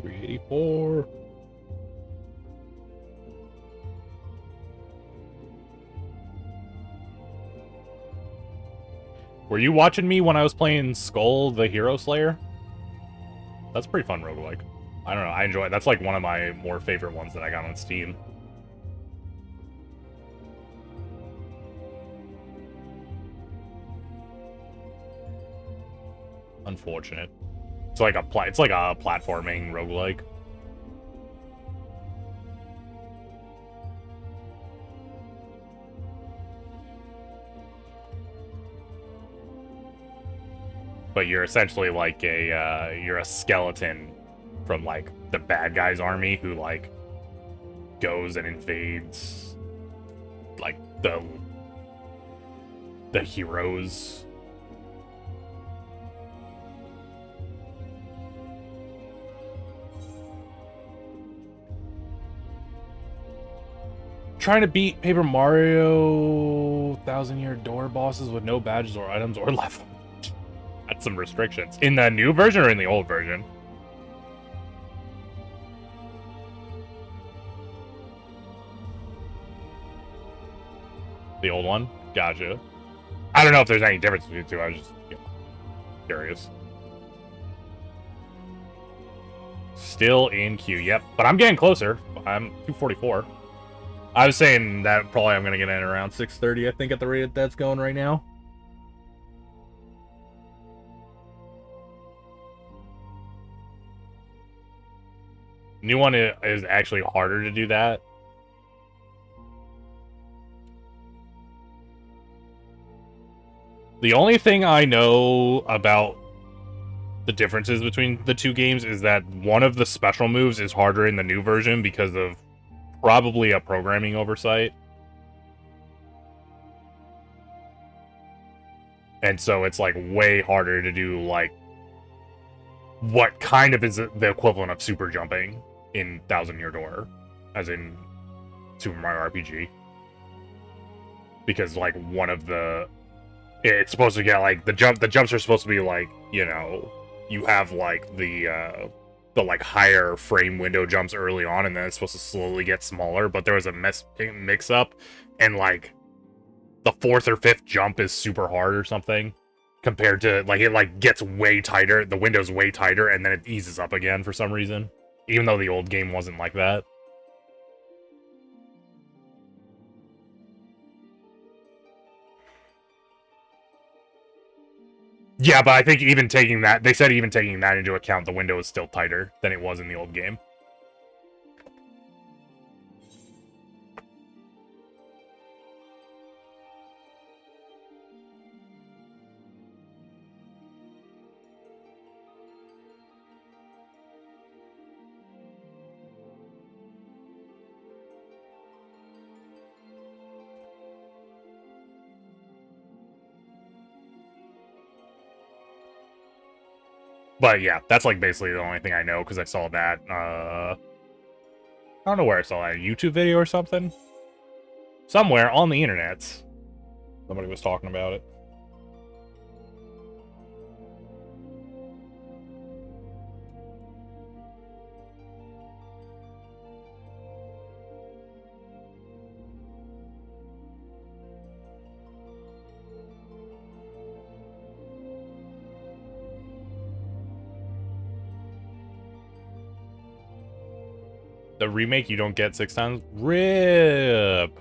$384. Were you watching me when I was playing Skull the Hero Slayer? That's a pretty fun roguelike. I don't know, I enjoy it. That's like one of my more favorite ones that I got on Steam. Unfortunate. It's like a platforming roguelike. But you're essentially like you're a skeleton from like the bad guy's army who like goes and invades like the heroes. Trying to beat Paper Mario 1000-year door bosses with no badges or items or level. That's some restrictions. In the new version or in the old version? The old one? Gotcha. I don't know if there's any difference between the two. I was just curious. Still in queue, yep. But I'm getting closer. I'm 244. I was saying that probably I'm going to get in around 6:30, I think, at the rate that's going right now. New one is actually harder to do that. The only thing I know about the differences between the two games is that one of the special moves is harder in the new version because of probably a programming oversight. And so it's like way harder to do like what kind of is the equivalent of super jumping in 1000-year door, as in Super Mario RPG. Because like one of the it's supposed to get like the jumps are supposed to be like, you know, you have like the like higher frame window jumps early on, and then it's supposed to slowly get smaller. But there was a mix up, and like the 4th or 5th jump is super hard or something, compared to like it like gets way tighter. The window's way tighter, and then it eases up again for some reason, even though the old game wasn't like that. Yeah, but I think even taking that, they said even taking that into account, the window is still tighter than it was in the old game. But yeah, that's like basically the only thing I know because I saw that. I don't know where I saw that. A YouTube video or something? Somewhere on the internet. Somebody was talking about it. The remake you don't get 6 times? RIP!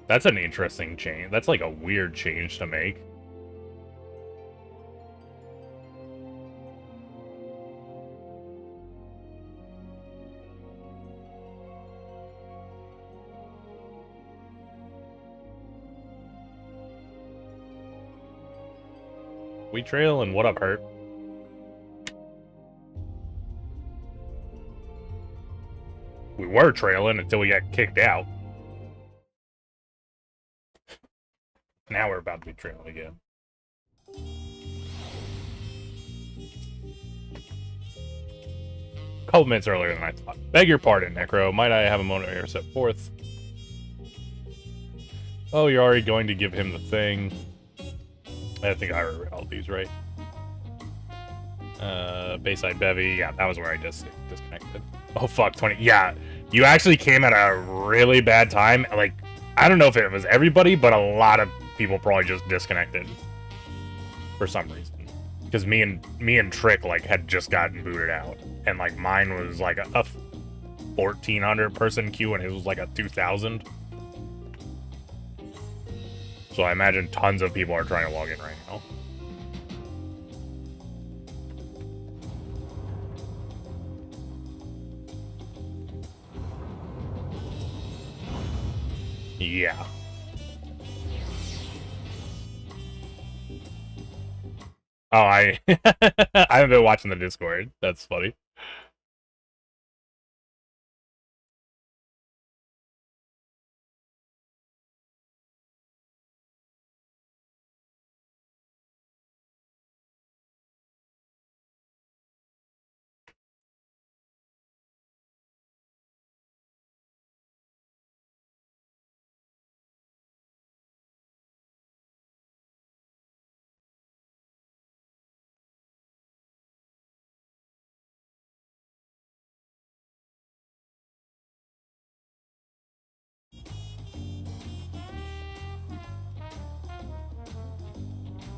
That's an interesting change. That's like a weird change to make. We trail and what up, Hurt? We were trailing until we got kicked out. Now we're about to be trailing again. A couple minutes earlier than I thought. Beg your pardon, Necro. Might I have a moment here set forth? Oh, you're already going to give him the thing. I think I read all these, right? Bayside Bevy. Yeah, that was where I just disconnected. Oh, fuck, 20. Yeah, you actually came at a really bad time. Like, I don't know if it was everybody, but a lot of people probably just disconnected. For some reason. Because me and Trick, like, had just gotten booted out. And, like, mine was, like, a 1,400 person queue, and his was, like, a 2,000. So I imagine tons of people are trying to log in right now. Yeah. Oh, I haven't been watching the Discord. That's funny.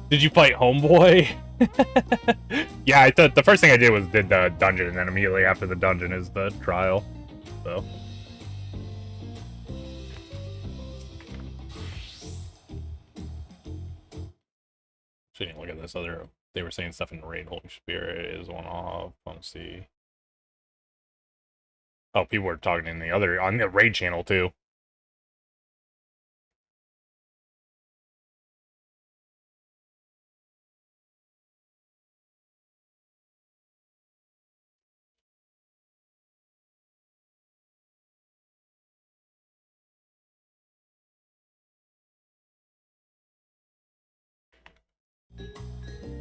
Did you fight Homeboy? Yeah, I thought the first thing I did was did the dungeon, and then immediately after the dungeon is the trial. So. Actually, look at this other. They were saying stuff in the raid. Holy Spirit is one off. Let's see. Oh, people were talking in the other on the raid channel too.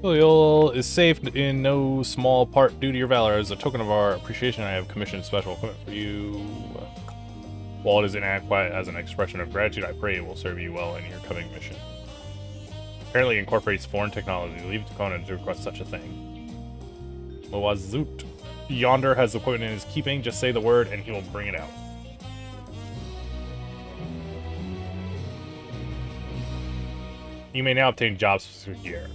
Loyal is safe in no small part due to your valor. As a token of our appreciation, I have commissioned special equipment for you. While it is inadequate as an expression of gratitude, I pray it will serve you well in your coming mission. Apparently incorporates foreign technology. Leave it to Conan to request such a thing. Moazut. Yonder has the equipment in his keeping. Just say the word and he will bring it out. You may now obtain job-specific gear.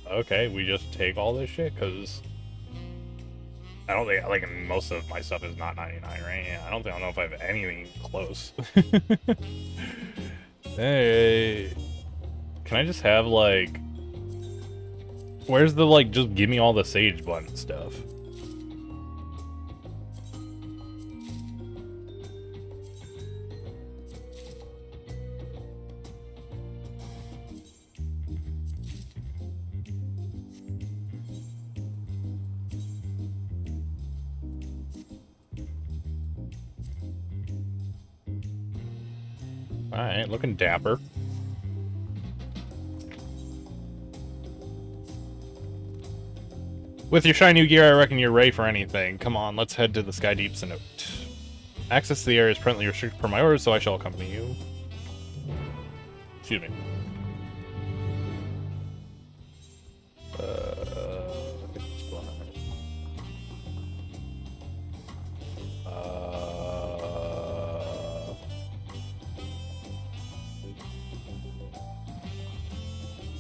Okay, we just take all this shit, because I don't think, like, most of my stuff is not 99, right? Yeah, I don't know if I have anything close. Hey, can I just have, like, where's the, like, just give me all the sage button stuff? Alright, looking dapper. With your shiny new gear, I reckon you're ready for anything. Come on, let's head to the Sky Deep Cenote. Access to the area is presently restricted per my orders, so I shall accompany you. Excuse me.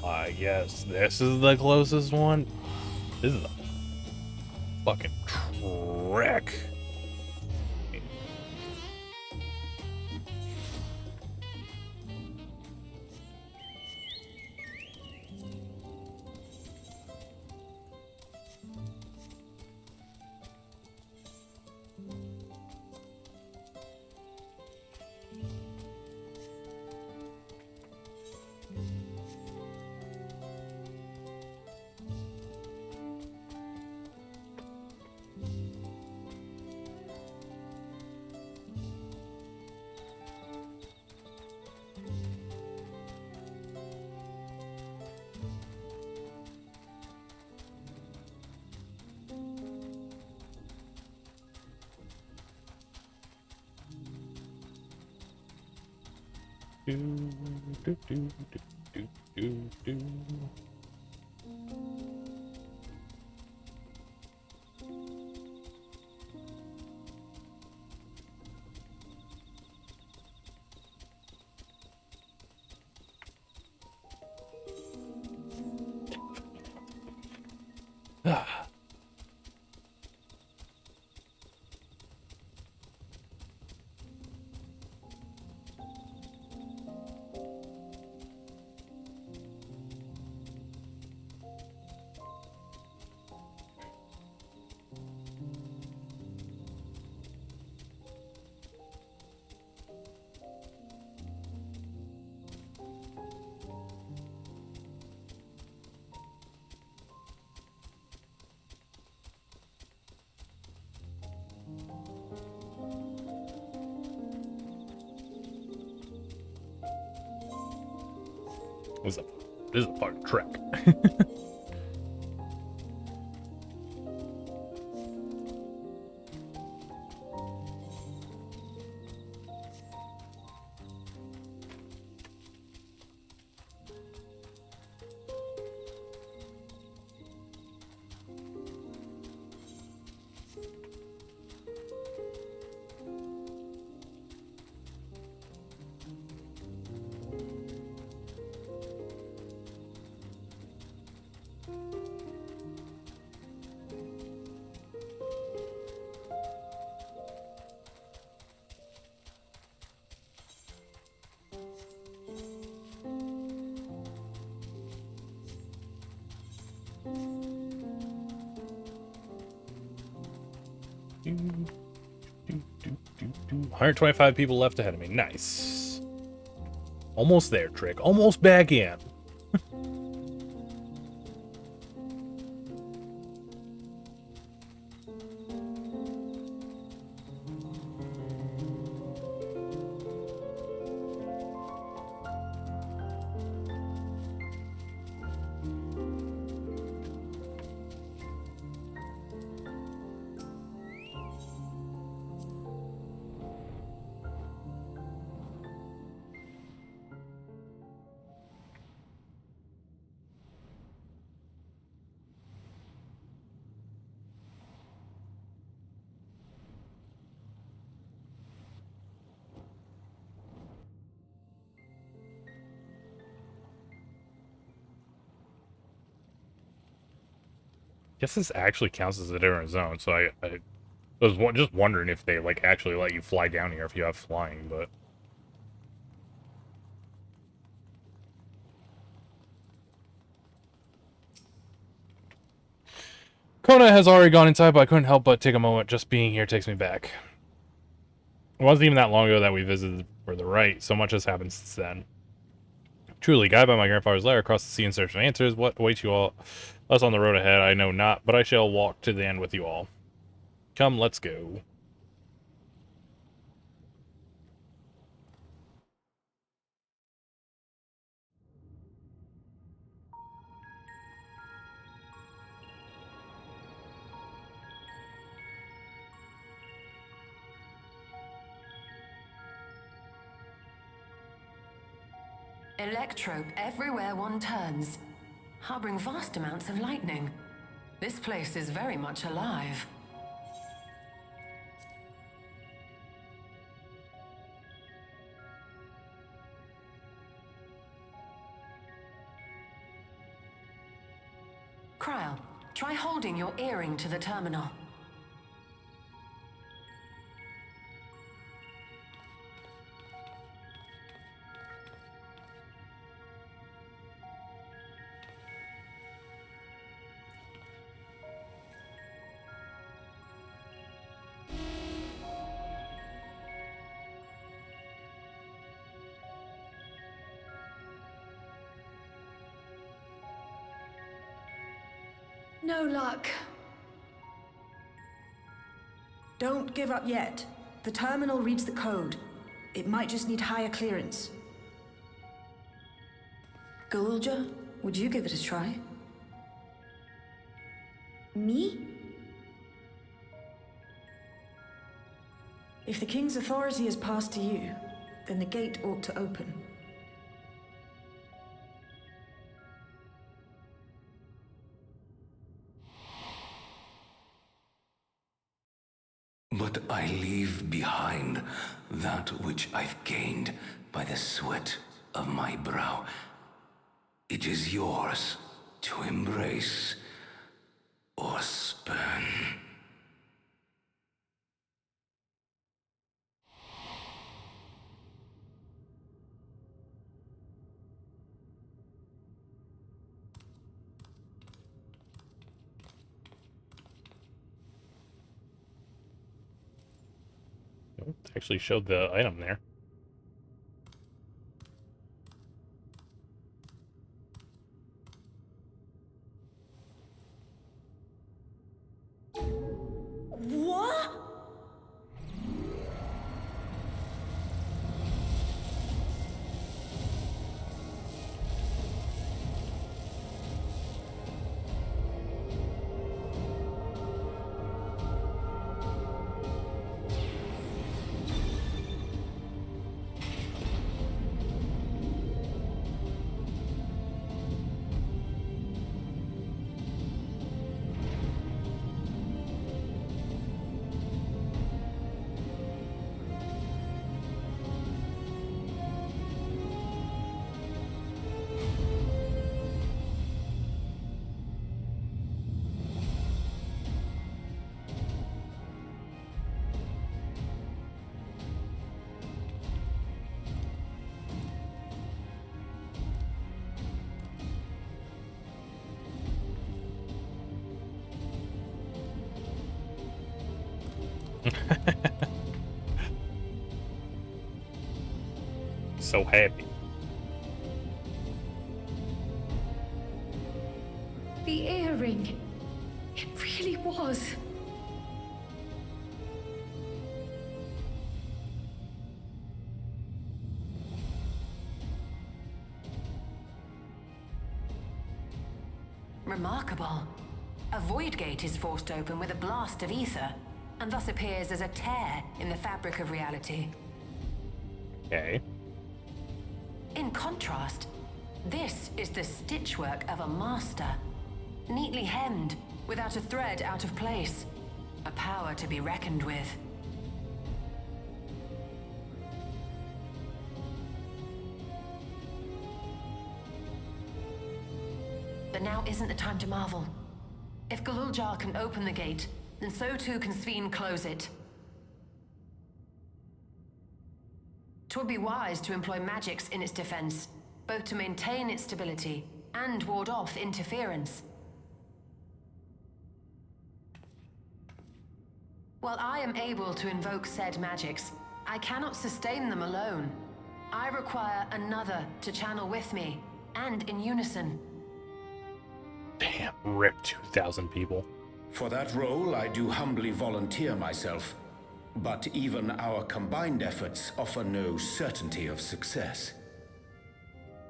I guess this is the closest one. This is a fucking trek. This is a fucking trek. Do, 125 people left ahead of me. Nice. Almost there, Trick. Almost back in. Guess this actually counts as a different zone, so I was just wondering if they like actually let you fly down here if you have flying, but Kona has already gone inside, but I couldn't help but take a moment. Just being here takes me back. It wasn't even that long ago that we visited for the right. So much has happened since then. Truly, guided by my grandfather's lair across the sea in search of answers. What awaits you all? Us on the road ahead, I know not, but I shall walk to the end with you all. Come, let's go. 100% Electrope everywhere one turns, harboring vast amounts of lightning. This place is very much alive. Kryl, try holding your earring to the terminal. No luck. Don't give up yet. The terminal reads the code. It might just need higher clearance. Galulja, would you give it a try? Me? If the King's authority is passed to you, then the gate ought to open. But I leave behind that which I've gained by the sweat of my brow. It is yours to embrace or spurn. Actually showed the item there. What? So happy. The earring. It really was. Remarkable. A void gate is forced open with a blast of ether, and thus appears as a tear in the fabric of reality. Okay. In contrast, this is the stitchwork of a master. Neatly hemmed, without a thread out of place. A power to be reckoned with. But now isn't the time to marvel. If Galuljar can open the gate, then so too can Sveen close it. 'Twould be wise to employ magics in its defense, both to maintain its stability and ward off interference. While I am able to invoke said magics, I cannot sustain them alone. I require another to channel with me, and in unison. Damn, rip 2,000 people. For that role, I do humbly volunteer myself. But even our combined efforts offer no certainty of success.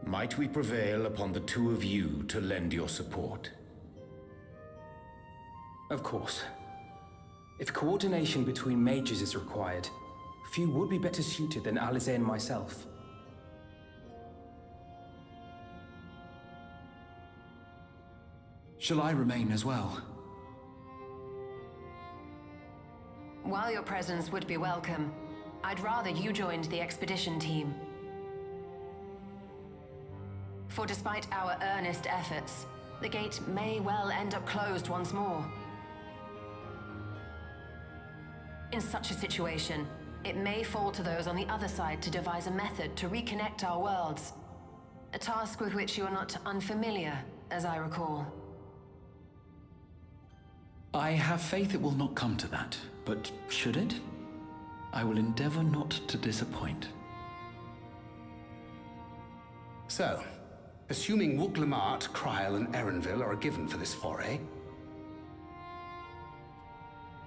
Might we prevail upon the two of you to lend your support? Of course. If coordination between mages is required, few would be better suited than Alize and myself. Shall I remain as well? While your presence would be welcome, I'd rather you joined the expedition team. For despite our earnest efforts, the gate may well end up closed once more. In such a situation, it may fall to those on the other side to devise a method to reconnect our worlds. A task with which you are not unfamiliar, as I recall. I have faith it will not come to that, but should it? I will endeavor not to disappoint. So, assuming Wooklamart, Kryl, and Erenville are a given for this foray,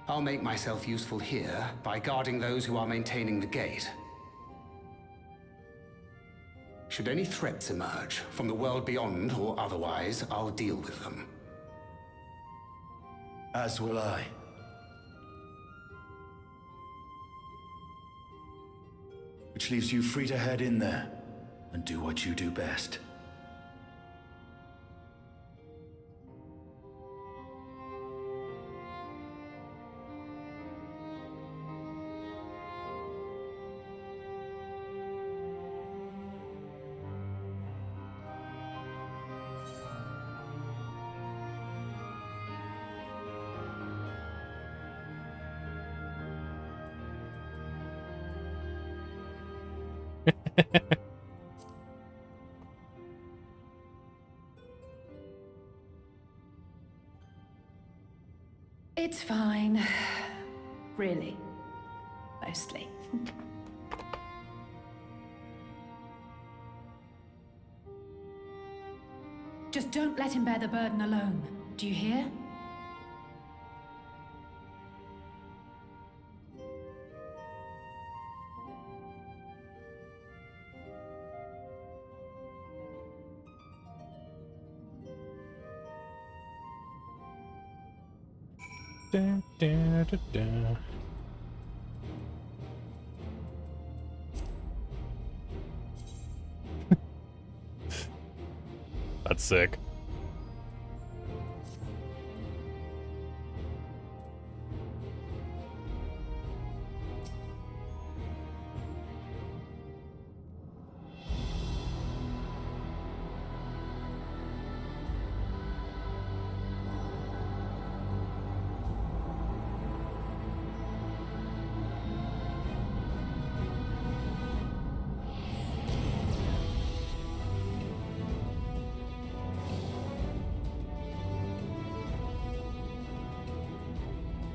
I'll make myself useful here by guarding those who are maintaining the gate. Should any threats emerge, from the world beyond or otherwise, I'll deal with them. As will I. Which leaves you free to head in there and do what you do best. It's fine. Really. Mostly. Just don't let him bear the burden alone. Do you hear? Da, da, da, da. That's sick.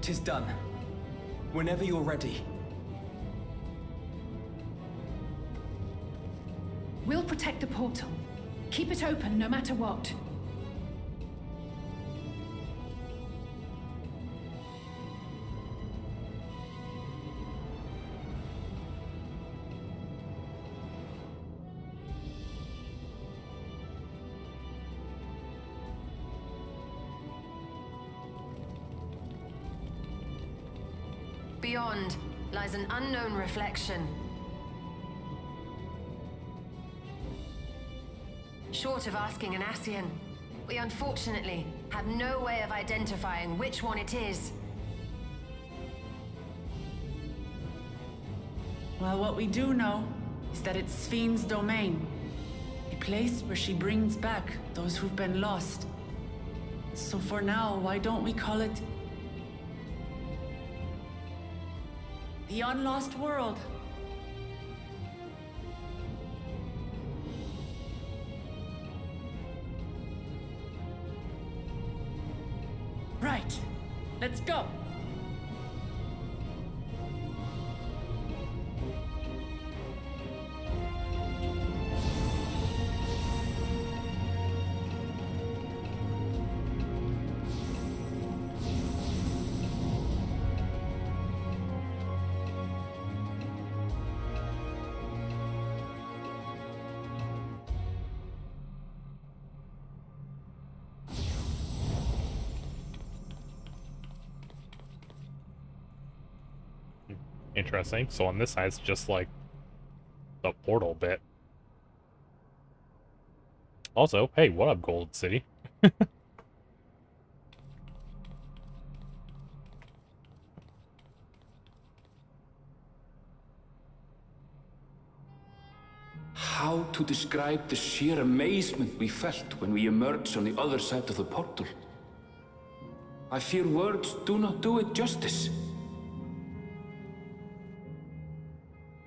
Tis done. Whenever you're ready. We'll protect the portal. Keep it open no matter what. Beyond lies an unknown reflection. Short of asking an Ascian, we unfortunately have no way of identifying which one it is. Well, what we do know is that it's Fiend's domain. A place where she brings back those who've been lost. So for now, why don't we call it the Unlost World? Right. Let's go. Interesting. So on this side, it's just like the portal bit. Also, hey, what up, Gold City? how to describe the sheer amazement we felt when we emerged on the other side of the portal. I fear words do not do it justice.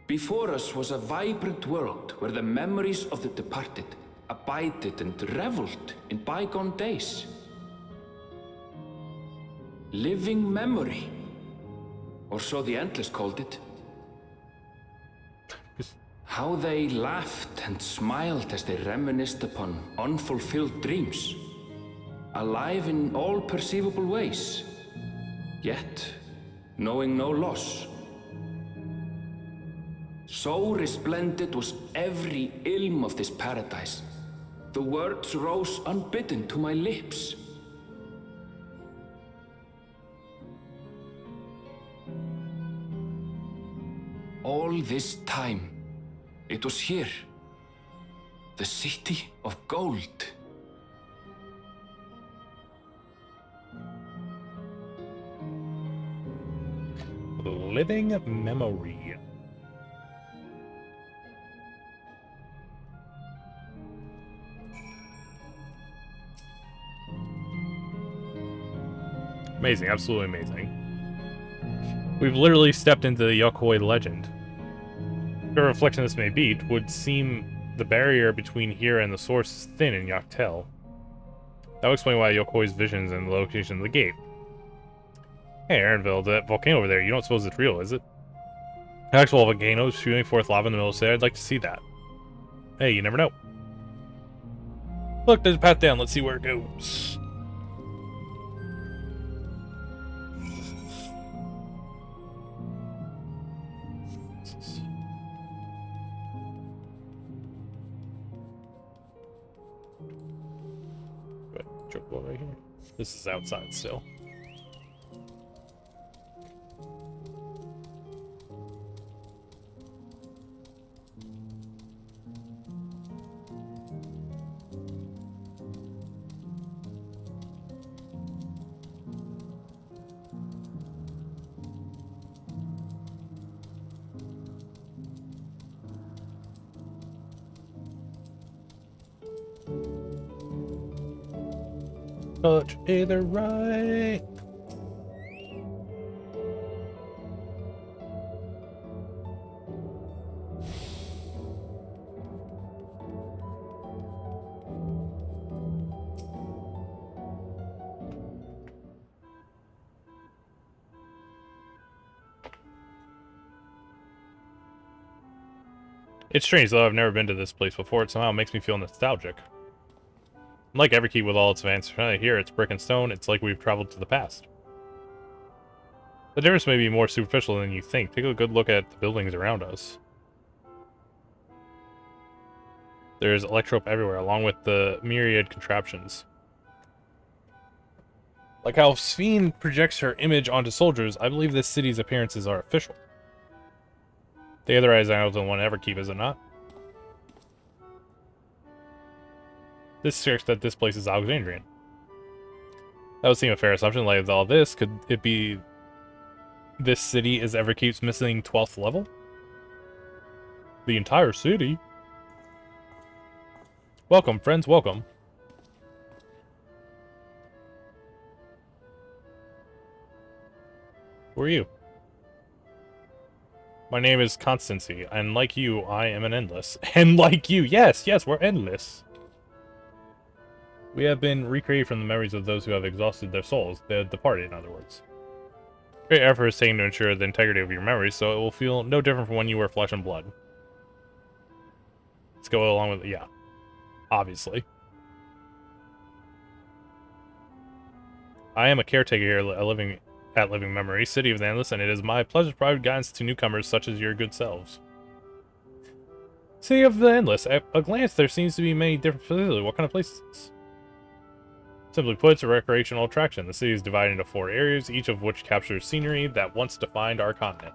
Before us was a vibrant world where the memories of the departed abided and reveled in bygone days. Living memory, or so the Endless called it. How they laughed and smiled as they reminisced upon unfulfilled dreams, alive in all perceivable ways, yet knowing no loss. So resplendent was every ilm of this paradise, the words rose unbidden to my lips. All this time, it was here, the city of gold. Living memory. Amazing, absolutely amazing. We've literally stepped into the Yokoi legend. Whatever reflection this may be, it would seem the barrier between here and the source is thin in Yoktel. That would explain why Yokoi's visions and the location of the gate. Hey, Erenville, that volcano over there, you don't suppose it's real, is it? An actual volcano shooting forth lava in the middle of the city, I'd like to see that. Hey, you never know. Look, there's a path down, let's see where it goes. Right here. This is outside still. Touch either right. It's strange though, I've never been to this place before. It somehow makes me feel nostalgic. Like Everkeep with all its advanced here, it's brick and stone, it's like we've traveled to the past. The difference may be more superficial than you think. Take a good look at the buildings around us. There's electrope everywhere, along with the myriad contraptions. Like how Sphene projects her image onto soldiers, I believe this city's appearances are official. The other eyes out than one Everkeep, is it not? This suggests that this place is Alexandrian. That would seem a fair assumption. Like with all this, could it be this city is Everkeep's missing 12th level? The entire city? Welcome, friends, welcome. Who are you? My name is Constancy, and like you, I am an endless. And like you, yes, we're endless. We have been recreated from the memories of those who have exhausted their souls, the departed, in other words. Great effort is taken to ensure the integrity of your memories, so it will feel no different from when you were flesh and blood. Let's go along with it, yeah. Obviously. I am a caretaker here at Living Memory, City of the Endless, and it is my pleasure to provide guidance to newcomers such as your good selves. City of the Endless. At a glance, there seems to be many different facilities. What kind of place is this? Simply put, it's a recreational attraction. The city is divided into 4 areas, each of which captures scenery that once defined our continent.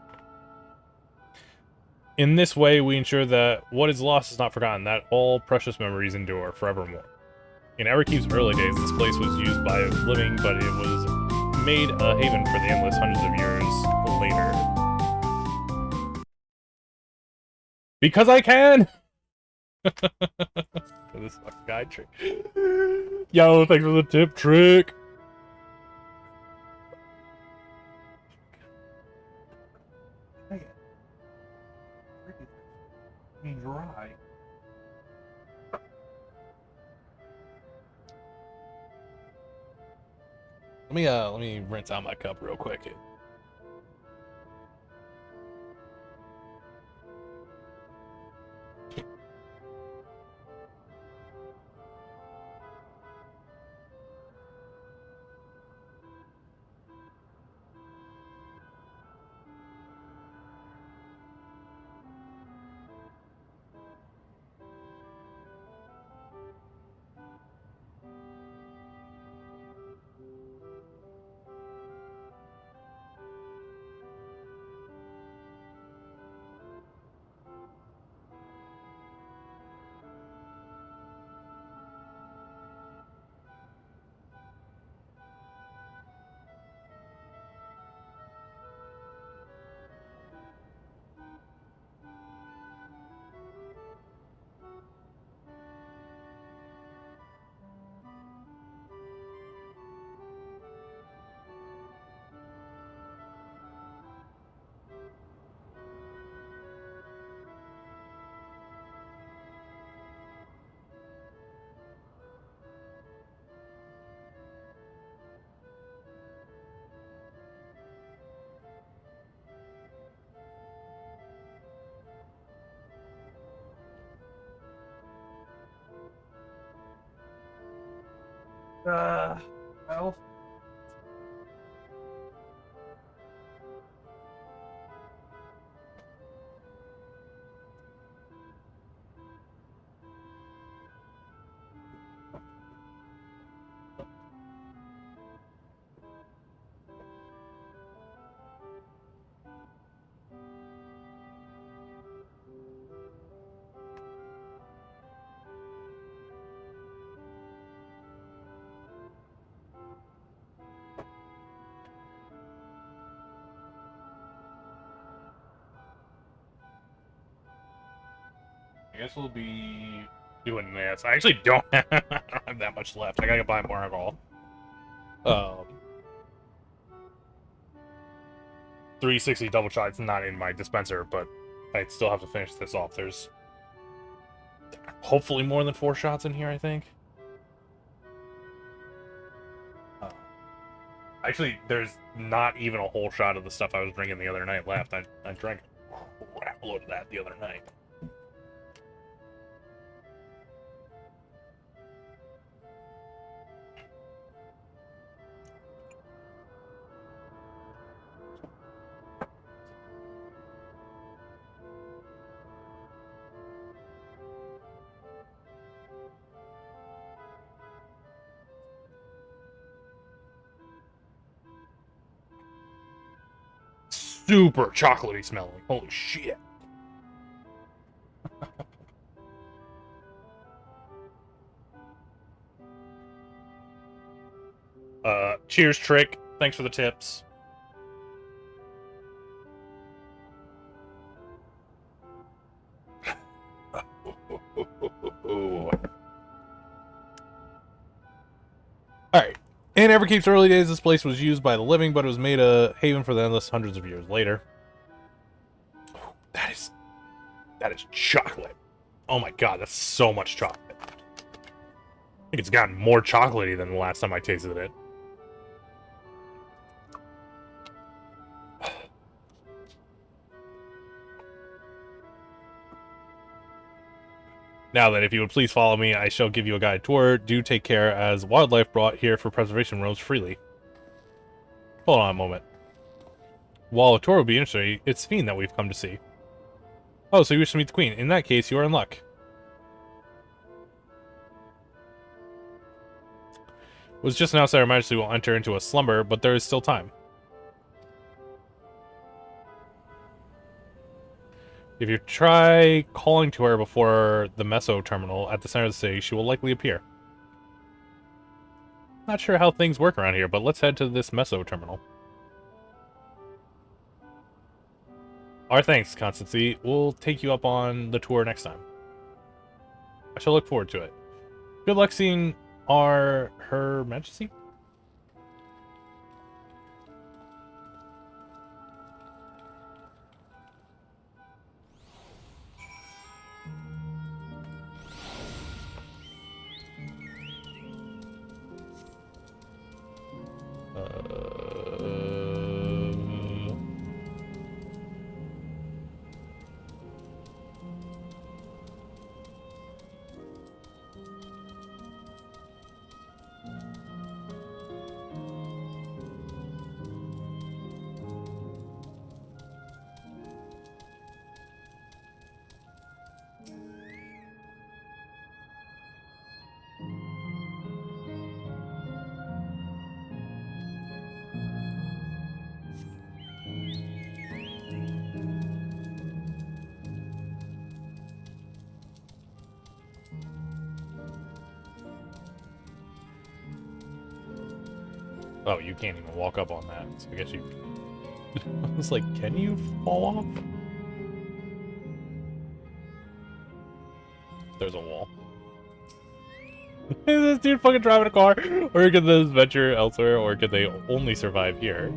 In this way, we ensure that what is lost is not forgotten, that all precious memories endure forevermore. In Everkeep's early days, this place was used by living, but it was made a haven for the Endless hundreds of years later. Because I can! This fucking guy trick. Yo, thanks for the tip, Trick. Dry. Let me rinse out my cup real quick. Well. I guess we'll be doing this. I actually don't have that much left. I gotta buy more alcohol. 360 double shot's not in my dispenser, but I still have to finish this off. There's hopefully more than 4 shots in here, I think. Actually, there's not even a whole shot of the stuff I was drinking the other night left. I drank a crap load of that the other night. Super chocolatey smelling. Holy shit. Cheers, Trick. Thanks for the tips. Alright. In Everkeep's early days, this place was used by the living, but it was made a haven for the endless hundreds of years later. That is chocolate. Oh my god, that's so much chocolate. I think it's gotten more chocolatey than the last time I tasted it. Now then, if you would please follow me, I shall give you a guided tour. Do take care, as wildlife brought here for preservation roams freely. Hold on a moment. While a tour would be interesting, it's Fiend that we've come to see. Oh, so you wish to meet the Queen. In that case, you are in luck. It was just announced that Her Majesty will enter into a slumber, but there is still time. If you try calling to her before the Meso terminal at the center of the city, she will likely appear. Not sure how things work around here, but let's head to this Meso terminal. Our thanks, Constancy. We'll take you up on the tour next time. I shall look forward to it. Good luck seeing Her Majesty? Oh, you can't even walk up on that, so I guess you... I was like, can you fall off? There's a wall. Is this dude fucking driving a car? Or could this venture elsewhere, or could they only survive here?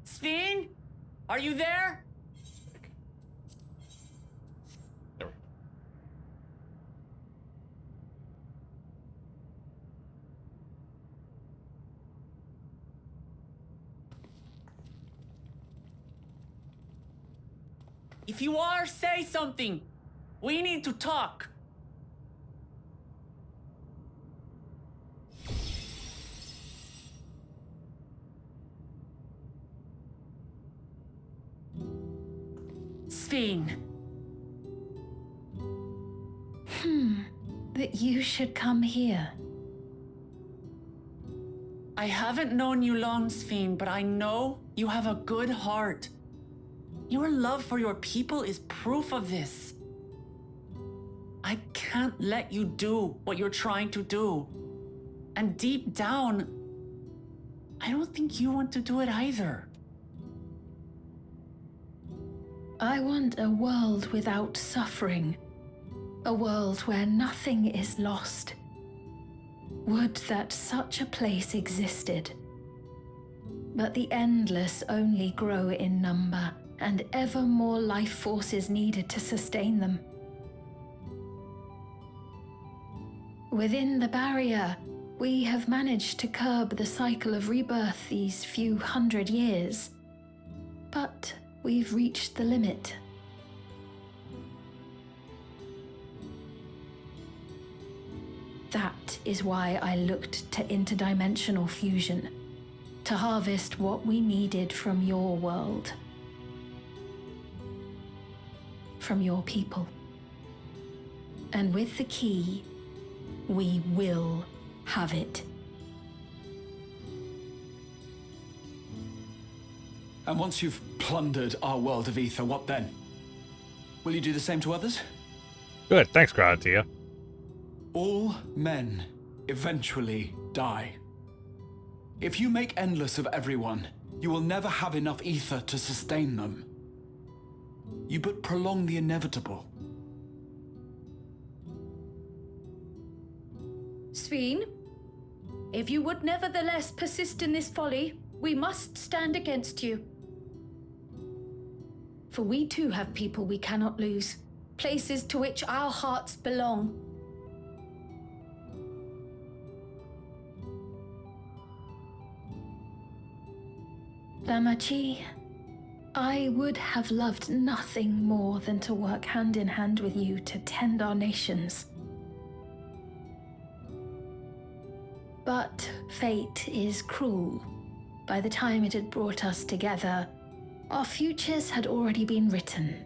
Sven? Are you there? There we go. If you are, say something. We need to talk. Sven. That you should come here. I haven't known you long, Sven, but I know you have a good heart. Your love for your people is proof of this. I can't let you do what you're trying to do. And deep down, I don't think you want to do it either. I want a world without suffering. A world where nothing is lost. Would that such a place existed. But the endless only grow in number, and ever more life forces needed to sustain them. Within the barrier, we have managed to curb the cycle of rebirth these few hundred years. But we've reached the limit. That is why I looked to interdimensional fusion, to harvest what we needed from your world. From your people. And with the key, we will have it. And once you've plundered our world of ether, what then? Will you do the same to others? Good, thanks, Kratia. All men eventually die. If you make endless of everyone, you will never have enough ether to sustain them. You but prolong the inevitable. Sven, if you would nevertheless persist in this folly, we must stand against you. For we too have people we cannot lose, places to which our hearts belong. Damachi, I would have loved nothing more than to work hand in hand with you to tend our nations. But fate is cruel. By the time it had brought us together, Our futures had already been written.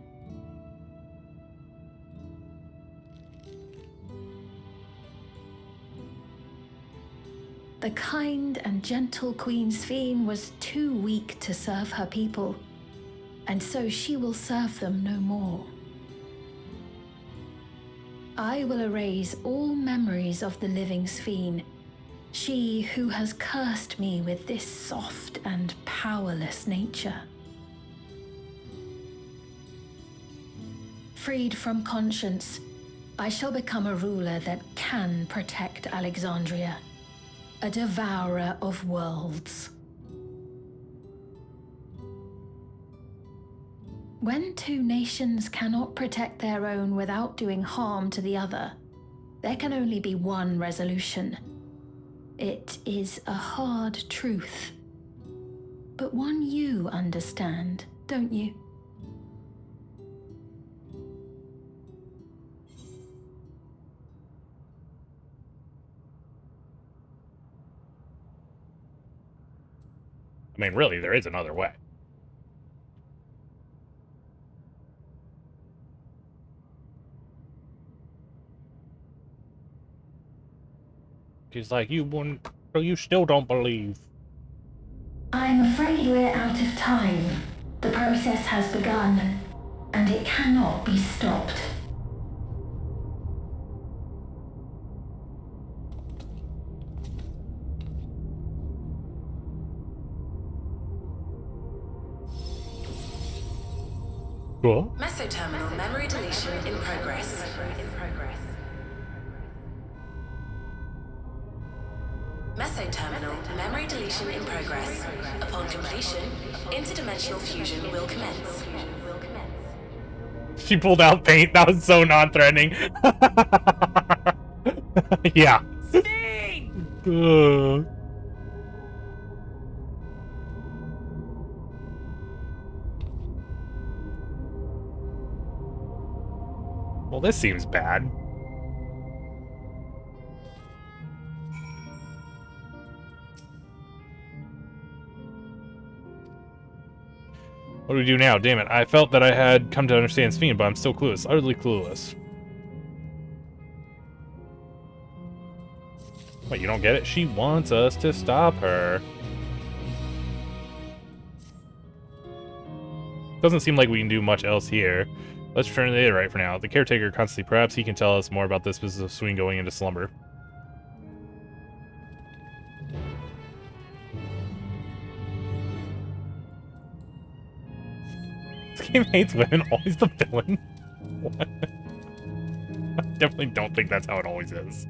The kind and gentle Queen Sphene was too weak to serve her people, and so she will serve them no more. I will erase all memories of the living Sphene, she who has cursed me with this soft and powerless nature. Freed from conscience, I shall become a ruler that can protect Alexandria. A devourer of worlds. When two nations cannot protect their own without doing harm to the other, there can only be one resolution. It is a hard truth, but one you understand, don't you? I mean, really, there is another way. She's like, you wouldn't, so you still don't believe. I'm afraid we're out of time. The process has begun, and it cannot be stopped. Cool. Mesoterminal memory deletion in progress. Mesoterminal memory deletion in progress. Upon completion, interdimensional fusion will commence. She pulled out paint. That was so non-threatening. Yeah. Well, this seems bad. What do we do now? Damn it. I felt that I had come to understand Sphene, but I'm still clueless. Utterly clueless. Wait, you don't get it? She wants us to stop her. Doesn't seem like we can do much else here. Let's return to the Aetheryte for now. The caretaker constantly, perhaps he can tell us more about this business of Sphene going into slumber. This game hates women, always the villain. What? I definitely don't think that's how it always is.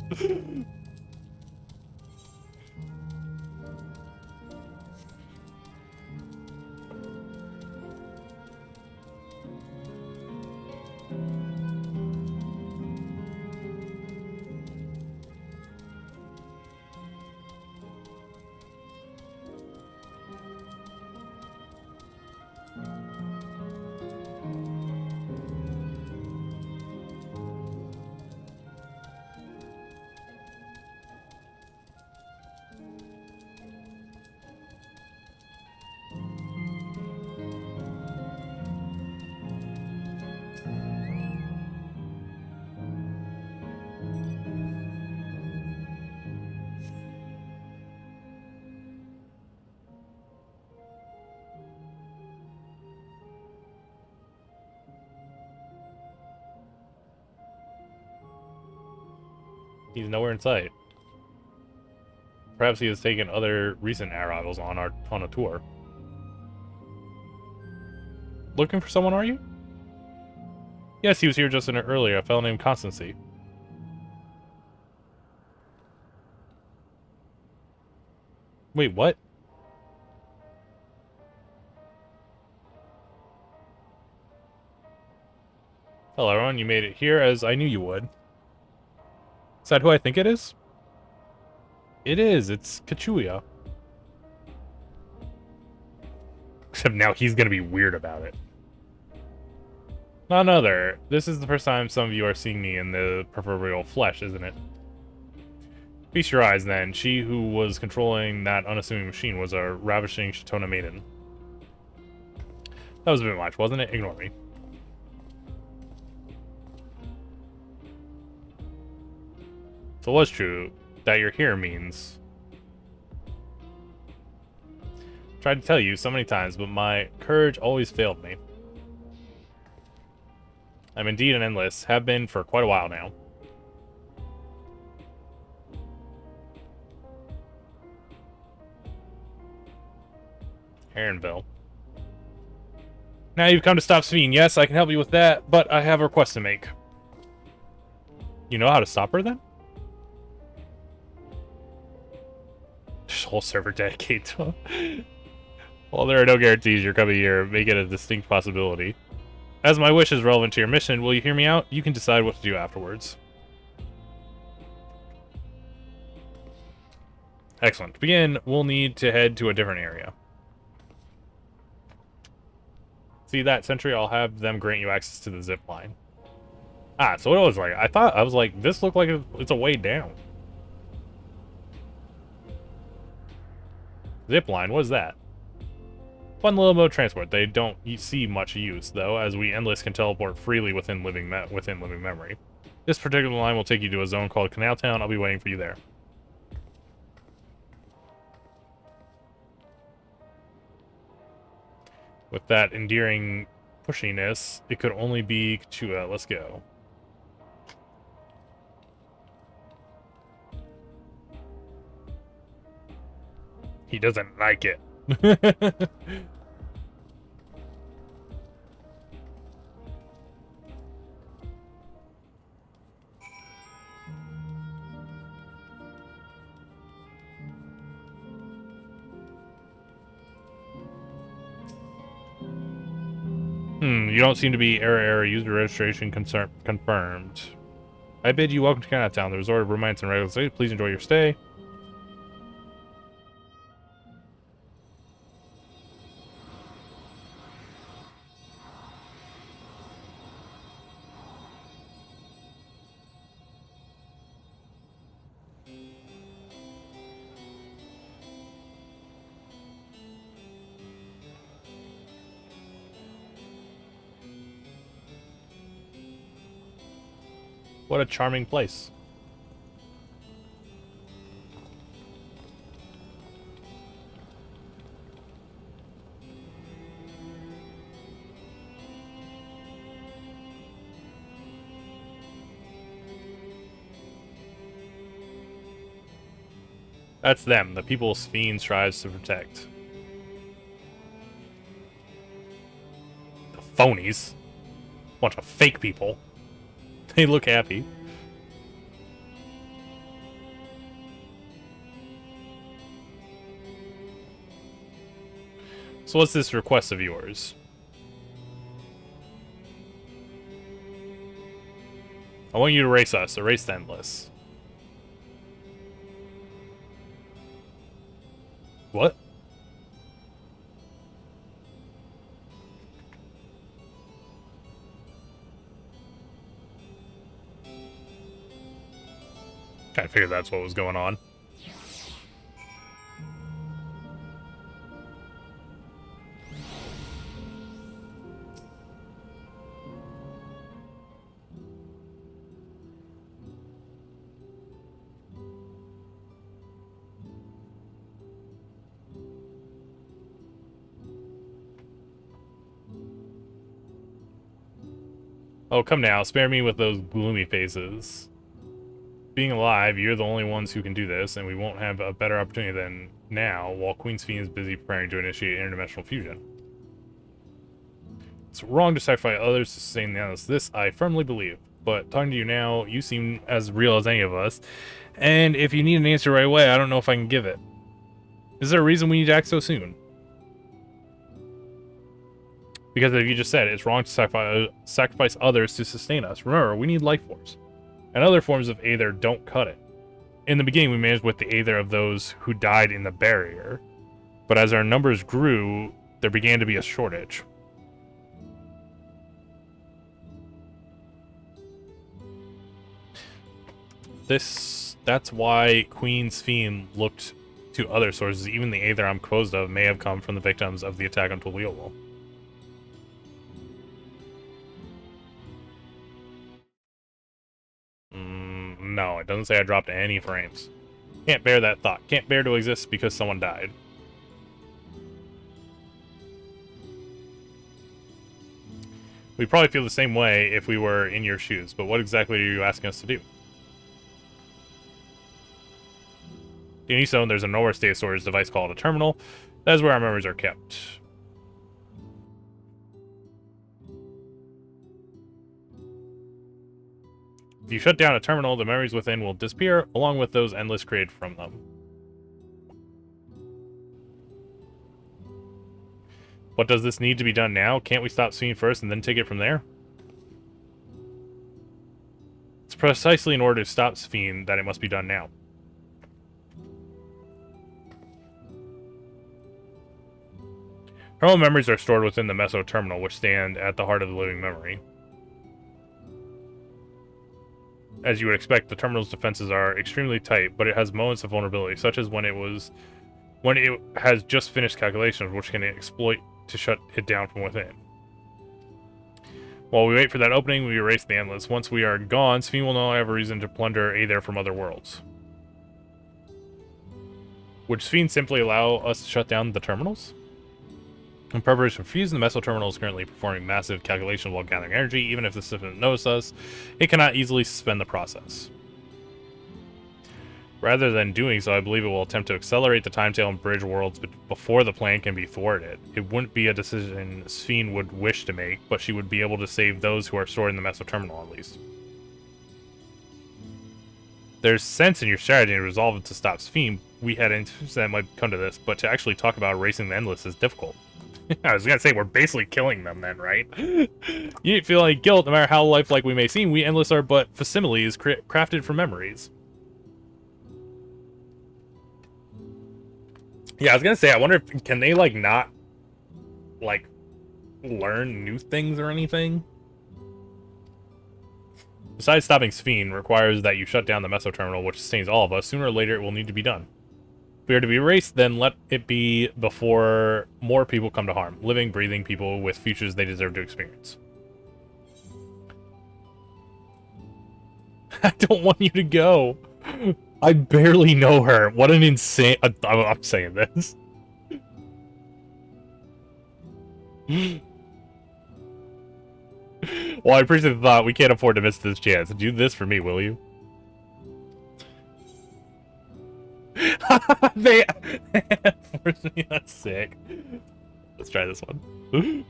He's nowhere in sight. Perhaps he has taken other recent arrivals on a tour. Looking for someone, are you? Yes, he was here just earlier. A fellow named Constancy. Wait, what? Hello, everyone. You made it here, as I knew you would. Is that who I think it is? It is. It's Kachuya. Except now he's gonna be weird about it. None other. This is the first time some of you are seeing me in the proverbial flesh, isn't it? Feast your eyes, then. She who was controlling that unassuming machine was a ravishing Shatona maiden. That was a bit much, wasn't it? Ignore me. So what's true that you're here means... Tried to tell you so many times, but my courage always failed me. I'm indeed an endless, have been for quite a while now. Aaronville. Now you've come to stop Sveen. Yes, I can help you with that, but I have a request to make. You know how to stop her, then? There's a whole server dedicated to him. While there are no guarantees you're coming here, make it a distinct possibility. As my wish is relevant to your mission, will you hear me out? You can decide what to do afterwards. Excellent. To begin, we'll need to head to a different area. See that sentry? I'll have them grant you access to the zip line. Ah, so it was like, I was like, this looked like it's a way down. Zip line, what is that? Fun little mode transport. They don't see much use, though, as we endless can teleport freely within living memory. This particular line will take you to a zone called Canal Town. I'll be waiting for you there. With that endearing pushiness, it could only be Kachua. Let's go. He doesn't like it. You don't seem to be error user registration confirmed. I bid you welcome to Chinatown, the resort of romance and regular stay. Please enjoy your stay. What a charming place. That's them, the people Sveen strives to protect. The phonies. Bunch of fake people. They look happy. So what's this request of yours? I want you to race us. Erase the endless. What? I figured that's what was going on. Oh, come now. Spare me with those gloomy faces. Being alive, you're the only ones who can do this, and we won't have a better opportunity than now while Queen Sveen is busy preparing to initiate interdimensional fusion. It's wrong to sacrifice others to sustain the endless. This I firmly believe. But talking to you now, you seem as real as any of us. And if you need an answer right away, I don't know if I can give it. Is there a reason we need to act so soon? Because as you just said, it's wrong to sacrifice others to sustain us. Remember, we need life force. And other forms of Aether don't cut it. In the beginning, we managed with the Aether of those who died in the barrier. But as our numbers grew, there began to be a shortage. That's why Queen Sveen looked to other sources. Even the Aether I'm composed of may have come from the victims of the attack on Tuliovil. Doesn't say I dropped any frames. Can't bear that thought. Can't bear to exist because someone died. We'd probably feel the same way if we were in your shoes, but what exactly are you asking us to do? In East Zone, there's a nowhere state storage device called a terminal. That is where our memories are kept. If you shut down a terminal, the memories within will disappear, along with those endless created from them. But does this need to be done now? Can't we stop Sphene first and then take it from there? It's precisely in order to stop Sphene that it must be done now. Terminal memories are stored within the Meso terminal, which stand at the heart of the living memory. As you would expect, the terminal's defenses are extremely tight, but it has moments of vulnerability, such as when it has just finished calculations, which can exploit to shut it down from within. While we wait for that opening, we erase the endless. Once we are gone, Sphene will not have a reason to plunder Aether from other worlds. Would Sphene simply allow us to shut down the terminals? In preparation for fusion, the Meso terminal is currently performing massive calculations while gathering energy. Even if the system notices us, it cannot easily suspend the process. Rather than doing so, I believe it will attempt to accelerate the timetable and bridge worlds before the plan can be thwarted. It wouldn't be a decision Sphene would wish to make, but she would be able to save those who are stored in the Meso terminal at least. There's sense in your strategy to resolve it to stop Sphene. We had anticipated that might come to this, but to actually talk about erasing the endless is difficult. I was gonna say, we're basically killing them then, right? You feel like guilt, no matter how lifelike we may seem. We endless are but facsimiles crafted from memories. Yeah, I was gonna say, I wonder if, can they, like, not, like, learn new things or anything? Besides stopping Sphene requires that you shut down the Meso terminal, which sustains all of us. Sooner or later, it will need to be done. If we are to be erased, then let it be before more people come to harm. Living, breathing people with futures they deserve to experience. I don't want you to go. I barely know her. What an insane... I'm saying this. Well, I appreciate the thought. We can't afford to miss this chance. Do this for me, will you? That's sick. Let's try this one.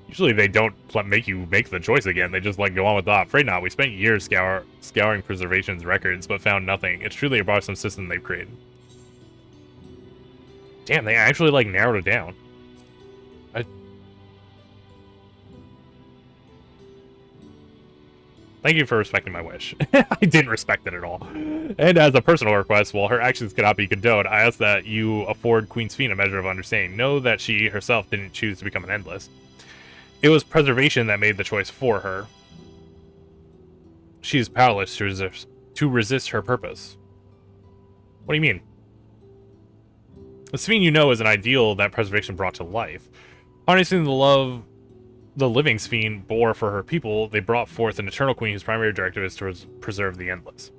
Usually they don't make you make the choice again. They just, like, go on with that. Afraid not. We spent years scouring Preservation's records, but found nothing. It's truly a bothersome system they've created. Damn, they actually, like, narrowed it down. Thank you for respecting my wish. I didn't respect it at all. And as a personal request, while her actions cannot be condoned, I ask that you afford Queen Sphene a measure of understanding. Know that she herself didn't choose to become an Endless. It was Preservation that made the choice for her. She is powerless to resist her purpose. What do you mean? The Sphene you know is an ideal that Preservation brought to life. Harnessing the love the living Sphene bore for her people, they brought forth an eternal queen whose primary directive is to preserve the Endless.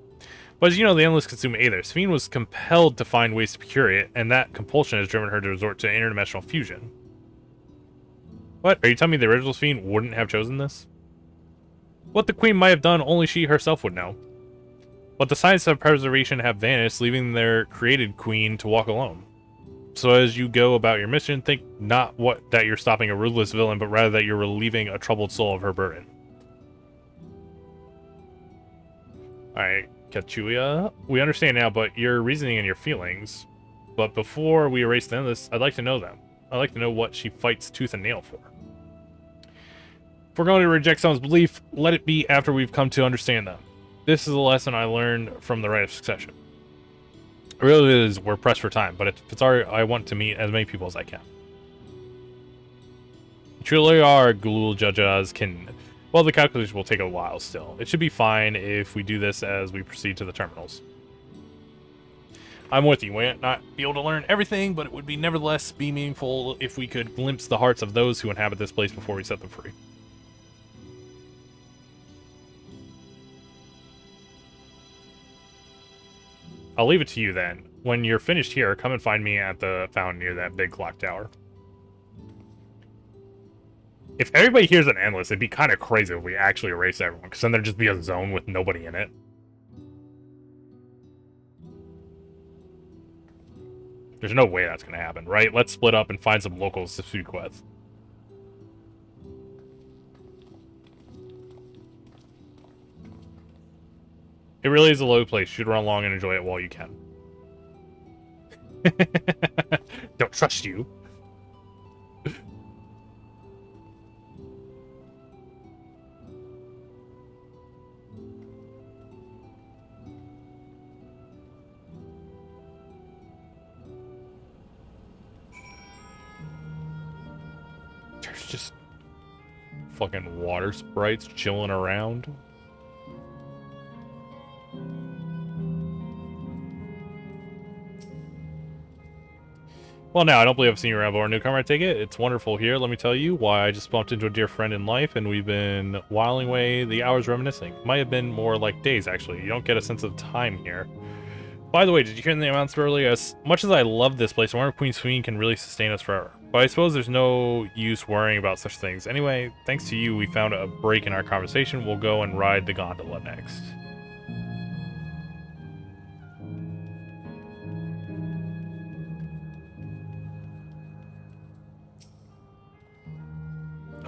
But as you know, the Endless consume Aether. Sphene was compelled to find ways to procure it, and that compulsion has driven her to resort to interdimensional fusion. What? Are you telling me the original Sphene wouldn't have chosen this? What the queen might have done, only she herself would know. But the signs of preservation have vanished, leaving their created queen to walk alone. So as you go about your mission, think not that you're stopping a ruthless villain, but rather that you're relieving a troubled soul of her burden. Alright, Kachuya. We understand now, but your reasoning and your feelings. But before we erase the Endless, I'd like to know them. I'd like to know what she fights tooth and nail for. If we're going to reject someone's belief, let it be after we've come to understand them. This is a lesson I learned from the Rite of Succession. It really is, we're pressed for time, but if it's alright, I want to meet as many people as I can. Truly our Ghoul Judges can... Well, the calculation will take a while still. It should be fine if we do this as we proceed to the terminals. I'm with you. We might not be able to learn everything, but it would be nevertheless be meaningful if we could glimpse the hearts of those who inhabit this place before we set them free. I'll leave it to you then. When you're finished here, come and find me at the fountain near that big clock tower. If everybody here's an endless, it'd be kind of crazy if we actually erase everyone, because then there'd just be a zone with nobody in it. There's no way that's going to happen, right? Let's split up and find some locals to food quests. It really is a low place. Shoot around long and enjoy it while you can. Don't trust you. There's just fucking water sprites chilling around. Well, now, I don't believe I've seen you around, but newcomer, I take it. It's wonderful here. Let me tell you why I just bumped into a dear friend in life, and we've been whiling away the hours reminiscing. Might have been more like days, actually. You don't get a sense of time here. By the way, did you hear the announcement earlier? As much as I love this place, I wonder if Queen Sween can really sustain us forever. But I suppose there's no use worrying about such things. Anyway, thanks to you, we found a break in our conversation. We'll go and ride the gondola next.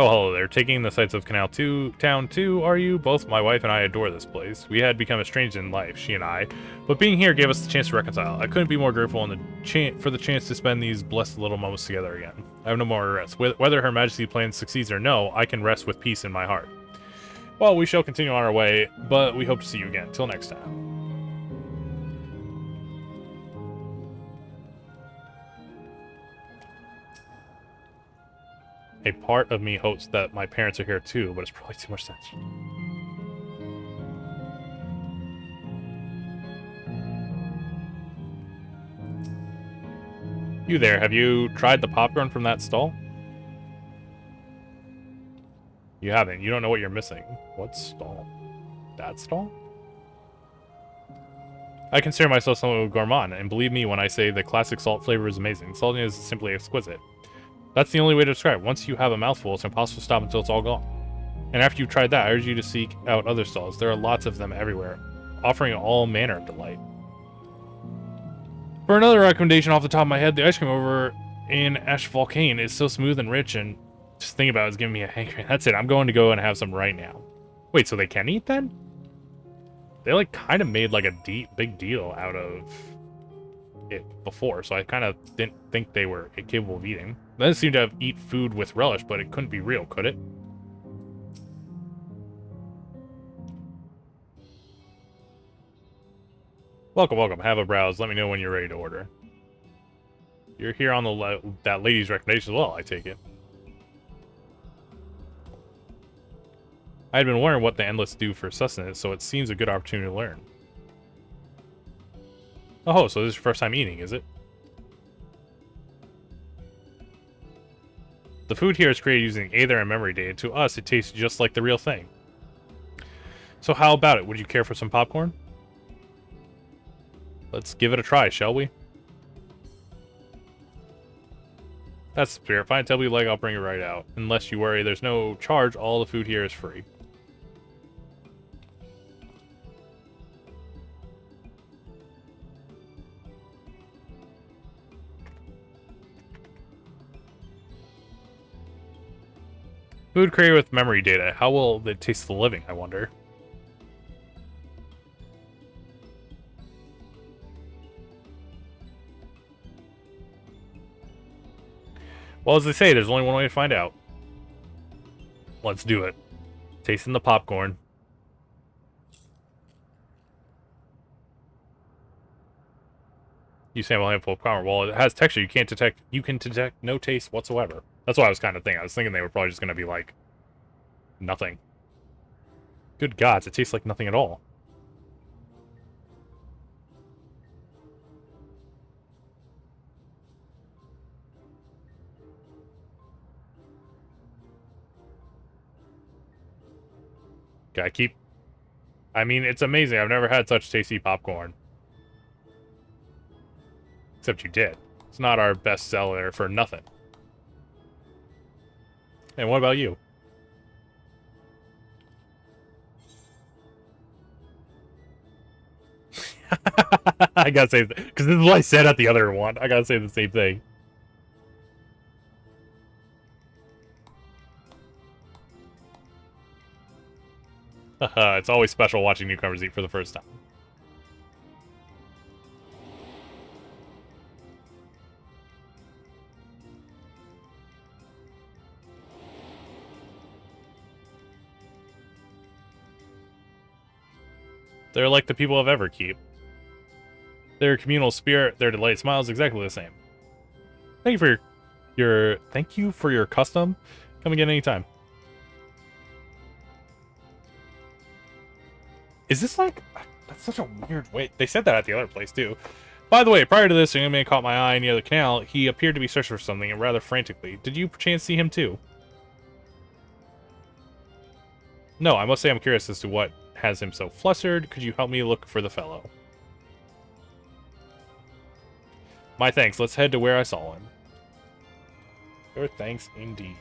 Oh, hello there. Taking the sights of Canal 2 Town 2, are you? Both my wife and I adore this place. We had become estranged in life, she and I, but being here gave us the chance to reconcile. I couldn't be more grateful for the chance to spend these blessed little moments together again. I have no more regrets. Whether Her Majesty's plan succeeds or no, I can rest with peace in my heart. Well, we shall continue on our way, but we hope to see you again. Till next time. A part of me hopes that my parents are here too, but it's probably too much sense. You there, have you tried the popcorn from that stall? You haven't. You don't know what you're missing. What stall? That stall? I consider myself somewhat of a gourmand, and believe me when I say the classic salt flavor is amazing. Saltiness is simply exquisite. That's the only way to describe it. Once you have a mouthful, it's impossible to stop until it's all gone. And after you've tried that, I urge you to seek out other stalls. There are lots of them everywhere, offering all manner of delight. For another recommendation off the top of my head, the ice cream over in Ash Volcane is so smooth and rich, and just thinking about it is giving me a hankering. That's it, I'm going to go and have some right now. Wait, so they can eat then? They like kind of made like a big deal out of it before, so I kind of didn't think they were capable of eating. They didn't seem to eat food with relish, but it couldn't be real, could it? Welcome, welcome. Have a browse. Let me know when you're ready to order. You're here on that lady's recommendation as well, I take it. I had been wondering what the Endless do for sustenance, so it seems a good opportunity to learn. Oh, so this is your first time eating, is it? The food here is created using Aether and memory data. To us, it tastes just like the real thing. So how about it? Would you care for some popcorn? Let's give it a try, shall we? That's the spirit. Fine, tell me you like, I'll bring it right out. Unless you worry, there's no charge. All the food here is free. Food created with memory data. How will it taste the living, I wonder? Well, as they say, there's only one way to find out. Let's do it. Tasting the popcorn. You sample a handful of popcorn. Well, it has texture. You can detect no taste whatsoever. That's what I was kind of thinking. I was thinking they were probably just going to be like nothing. Good gods, it tastes like nothing at all. I mean, it's amazing. I've never had such tasty popcorn. Except you did. It's not our best seller for nothing. And what about you? I gotta say, because this is what I said at the other one. I gotta say the same thing. It's always special watching newcomers eat for the first time. They're like the people of Everkeep. Their communal spirit, their delayed smile is exactly the same. Thank you for your custom. Come again anytime. Is this like... That's such a weird way. They said that at the other place, too. By the way, prior to this, a young man caught my eye near the canal. He appeared to be searching for something, and rather frantically. Did you perchance see him, too? No, I must say I'm curious as to what has him so flustered. Could you help me look for the fellow? My thanks. Let's head to where I saw him. Your thanks indeed.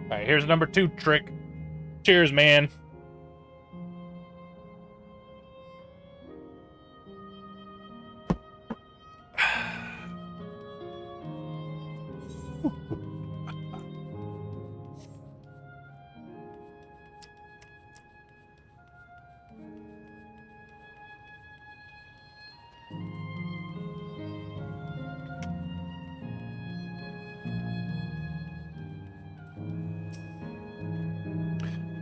Alright, here's number 2 trick. Cheers, man.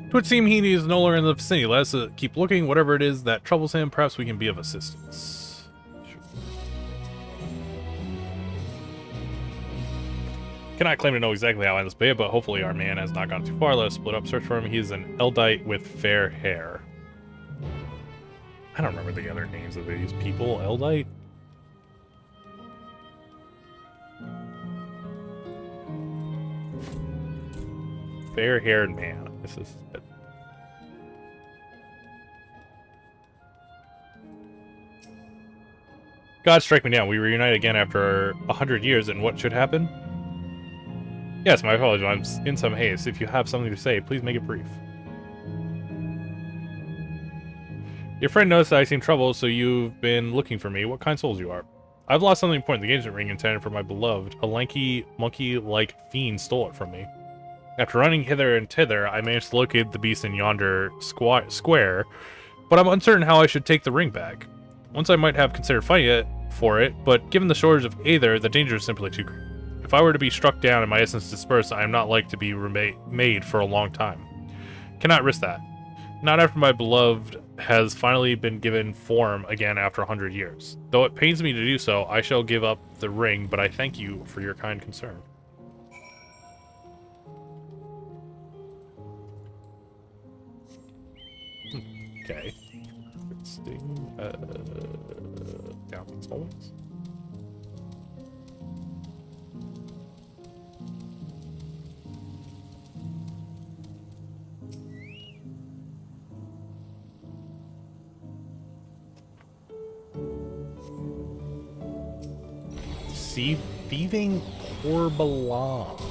It would seem he is no longer in the vicinity. Let us keep looking. Whatever it is that troubles him, perhaps we can be of assistance. Sure. Cannot claim to know exactly how I this be, but hopefully our man has not gone too far. Let us split up, search for him. He is an Eldite with fair hair. I don't remember the other names of these people. Eldite? Fair-haired man. This is it. God, strike me down. We reunite again after 100 years, and what should happen? Yes, my apologies. I'm in some haste. If you have something to say, please make it brief. Your friend noticed that I seem troubled, so you've been looking for me. What kind of souls you are? I've lost something important. The engagement ring intended for my beloved. A lanky, monkey-like fiend stole it from me. After running hither and thither, I managed to locate the beast in yonder square, but I'm uncertain how I should take the ring back. Once I might have considered fighting it for it, but given the shortage of Aether, the danger is simply too great. If I were to be struck down and my essence dispersed, I am not like to be made for a long time. Cannot risk that. Not after my beloved has finally been given form again after 100 years. Though it pains me to do so, I shall give up the ring, but I thank you for your kind concern. Okay. Down these hallways. See, thieving Corbelan.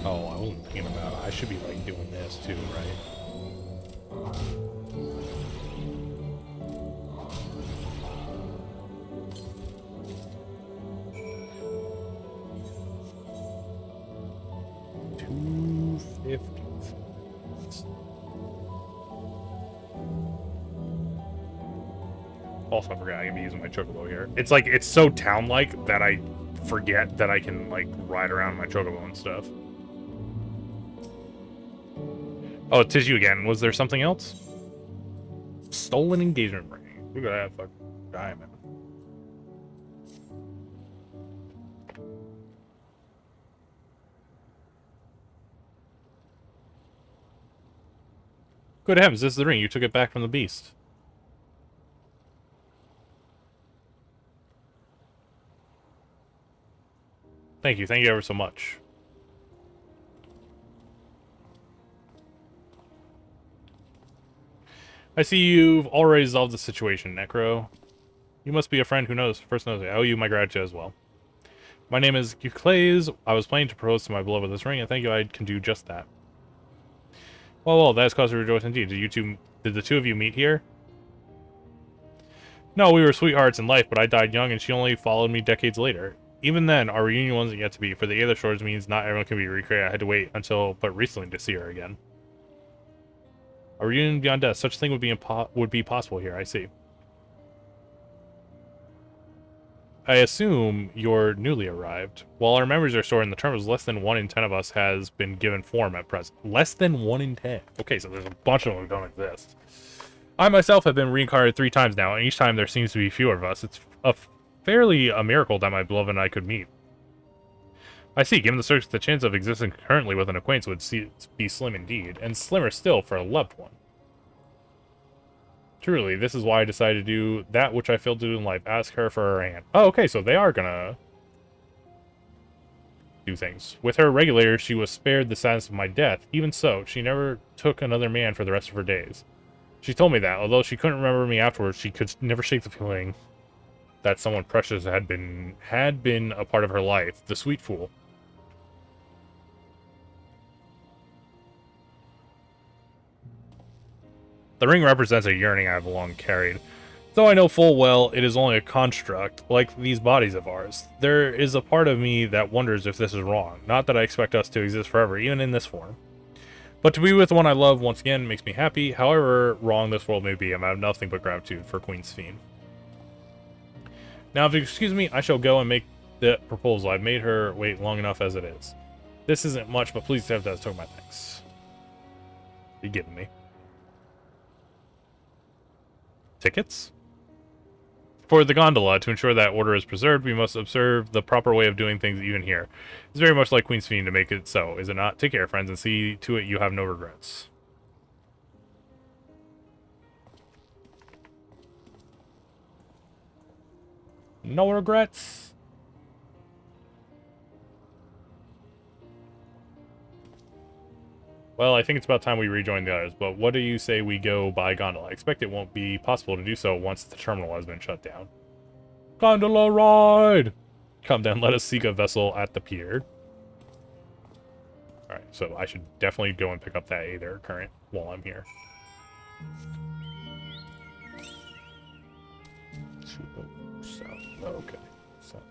Oh, I wasn't thinking about it. I should be like doing this too, right? Also, I forgot I can be using my chocobo here. It's like, it's so town-like that I forget that I can, like, ride around my chocobo and stuff. Oh, it is you again. Was there something else? Stolen engagement ring. Look at that fucking diamond. Good heavens, this is the ring. You took it back from the beast. Thank you ever so much. I see you've already resolved the situation, Necro. You must be a friend who first knows me. I owe you my gratitude as well. My name is Euclase. I was planning to propose to my beloved this ring, and thank you, I can do just that. Well, that is cause to rejoice indeed. Did the two of you meet here? No, we were sweethearts in life, but I died young, and she only followed me decades later. Even then, our reunion wasn't yet to be. For the Aether Shores means not everyone can be recreated. I had to wait until but recently to see her again. A reunion beyond death. Such a thing would be possible here, I see. I assume you're newly arrived. While our memories are stored in the terminals, less than 1 in 10 of us has been given form at present. Less than 1 in 10. Okay, so there's a bunch of them who don't exist. I myself have been reincarnated 3 times now, and each time there seems to be fewer of us. It's fairly a miracle that my beloved and I could meet. I see, given the chance of existing currently with an acquaintance would be slim indeed, and slimmer still for a loved one. Truly, this is why I decided to do that which I failed to do in life. Ask her for her hand. Oh, okay, so they are gonna do things. With her regulator, she was spared the sadness of my death. Even so, she never took another man for the rest of her days. She told me that, although she couldn't remember me afterwards, she could never shake the feeling that someone precious had been a part of her life. The sweet fool. The ring represents a yearning I have long carried. Though I know full well it is only a construct, like these bodies of ours. There is a part of me that wonders if this is wrong. Not that I expect us to exist forever, even in this form. But to be with the one I love once again makes me happy. However wrong this world may be, I have nothing but gratitude for Queen Sphene. Now, if you excuse me, I shall go and make the proposal. I've made her wait long enough as it is. This isn't much, but please accept that as token my thanks. You giving me tickets? For the gondola, to ensure that order is preserved, we must observe the proper way of doing things even here. It's very much like Queen Sphene to make it so, is it not? Take care, friends, and see to it you have no regrets. No regrets? Well, I think it's about time we rejoin the others, but what do you say we go by gondola? I expect it won't be possible to do so once the terminal has been shut down. Gondola ride! Come down, let us seek a vessel at the pier. Alright, so I should definitely go and pick up that Aether current while I'm here. South. Okay. South.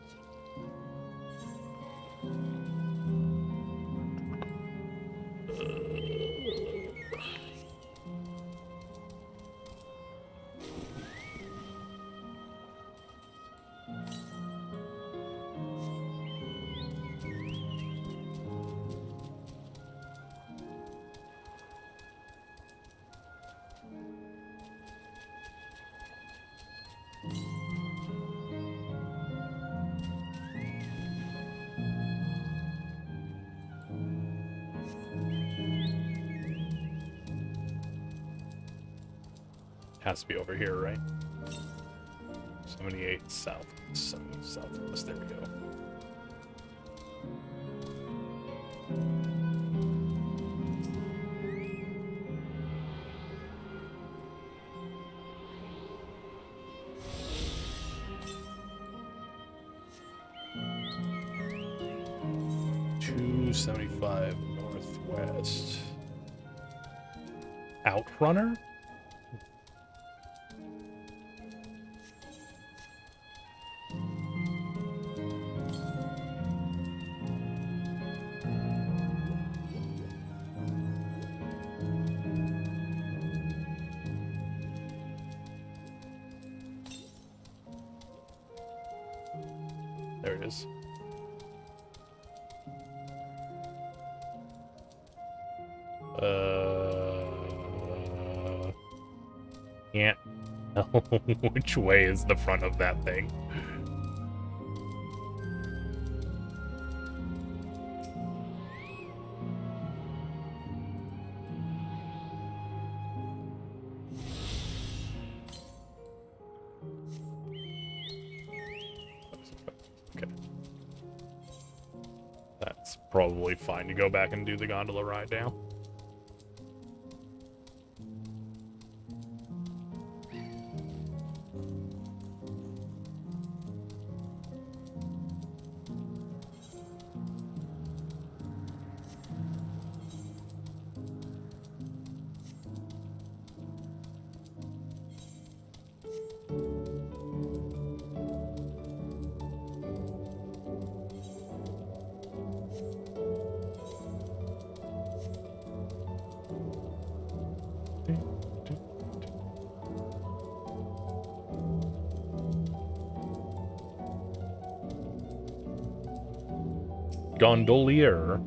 'Has to be over here, right? 78 south. 70 southwest. There we go. $275 northwest. Outrunner? There it is. Can't tell which way is the front of that thing. That's probably fine to go back and do the gondola ride now. Gondolier.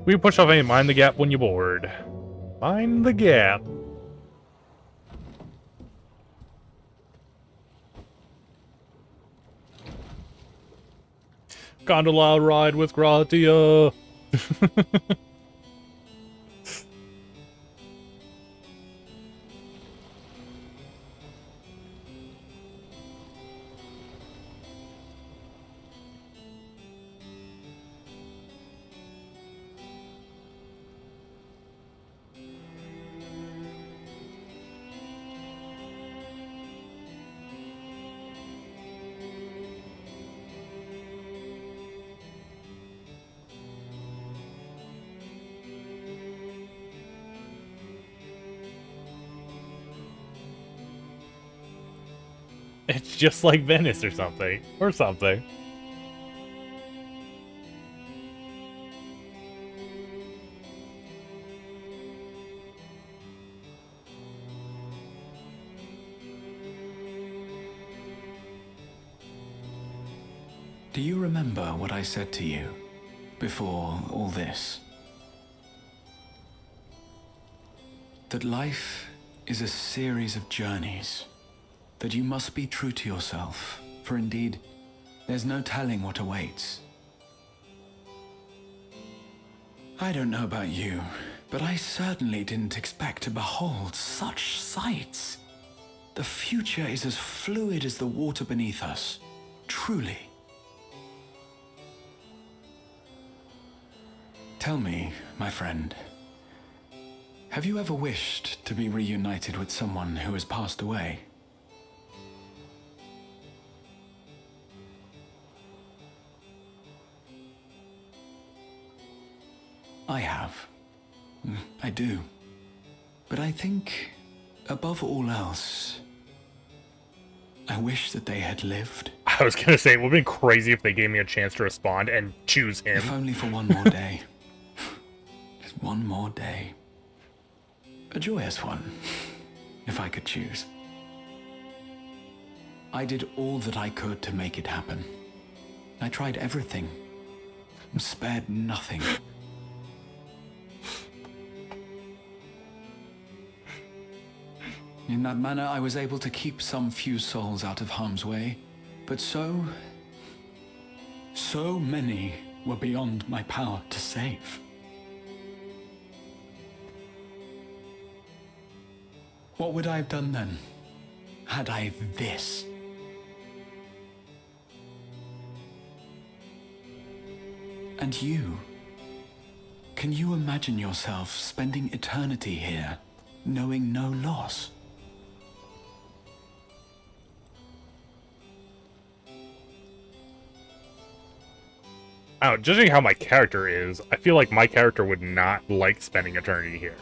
We push off a mind the gap when you're bored. Mind the gap. Gondola ride with Gratia. It's just like Venice or something. Or something. Do you remember what I said to you before all this? That life is a series of journeys. That you must be true to yourself, for indeed, there's no telling what awaits. I don't know about you, but I certainly didn't expect to behold such sights. The future is as fluid as the water beneath us, truly. Tell me, my friend, have you ever wished to be reunited with someone who has passed away? I have. I do. But I think, above all else, I wish that they had lived. I was gonna say, it would've been crazy if they gave me a chance to respond and choose him. If only for one more day. Just one more day. A joyous one, if I could choose. I did all that I could to make it happen. I tried everything, and spared nothing. In that manner, I was able to keep some few souls out of harm's way, but so many were beyond my power to save. What would I have done then, had I this? And you? Can you imagine yourself spending eternity here, knowing no loss? I don't know, judging how my character is, I feel like my character would not like spending eternity here.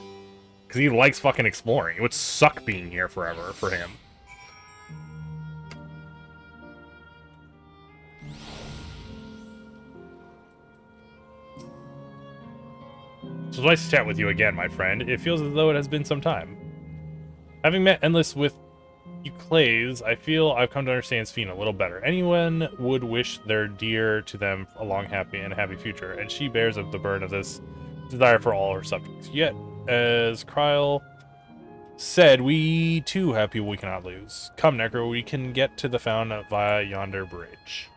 Because he likes fucking exploring. It would suck being here forever for him. So nice to chat with you again, my friend. It feels as though it has been some time. Having met Endless with Euclades, I feel I've come to understand Sphene a little better. Anyone would wish their dear to them a long, happy future, and she bears of the burden of this desire for all her subjects. Yet, as Kryl said, we too have people we cannot lose. Come, Necro, we can get to the fountain via yonder bridge.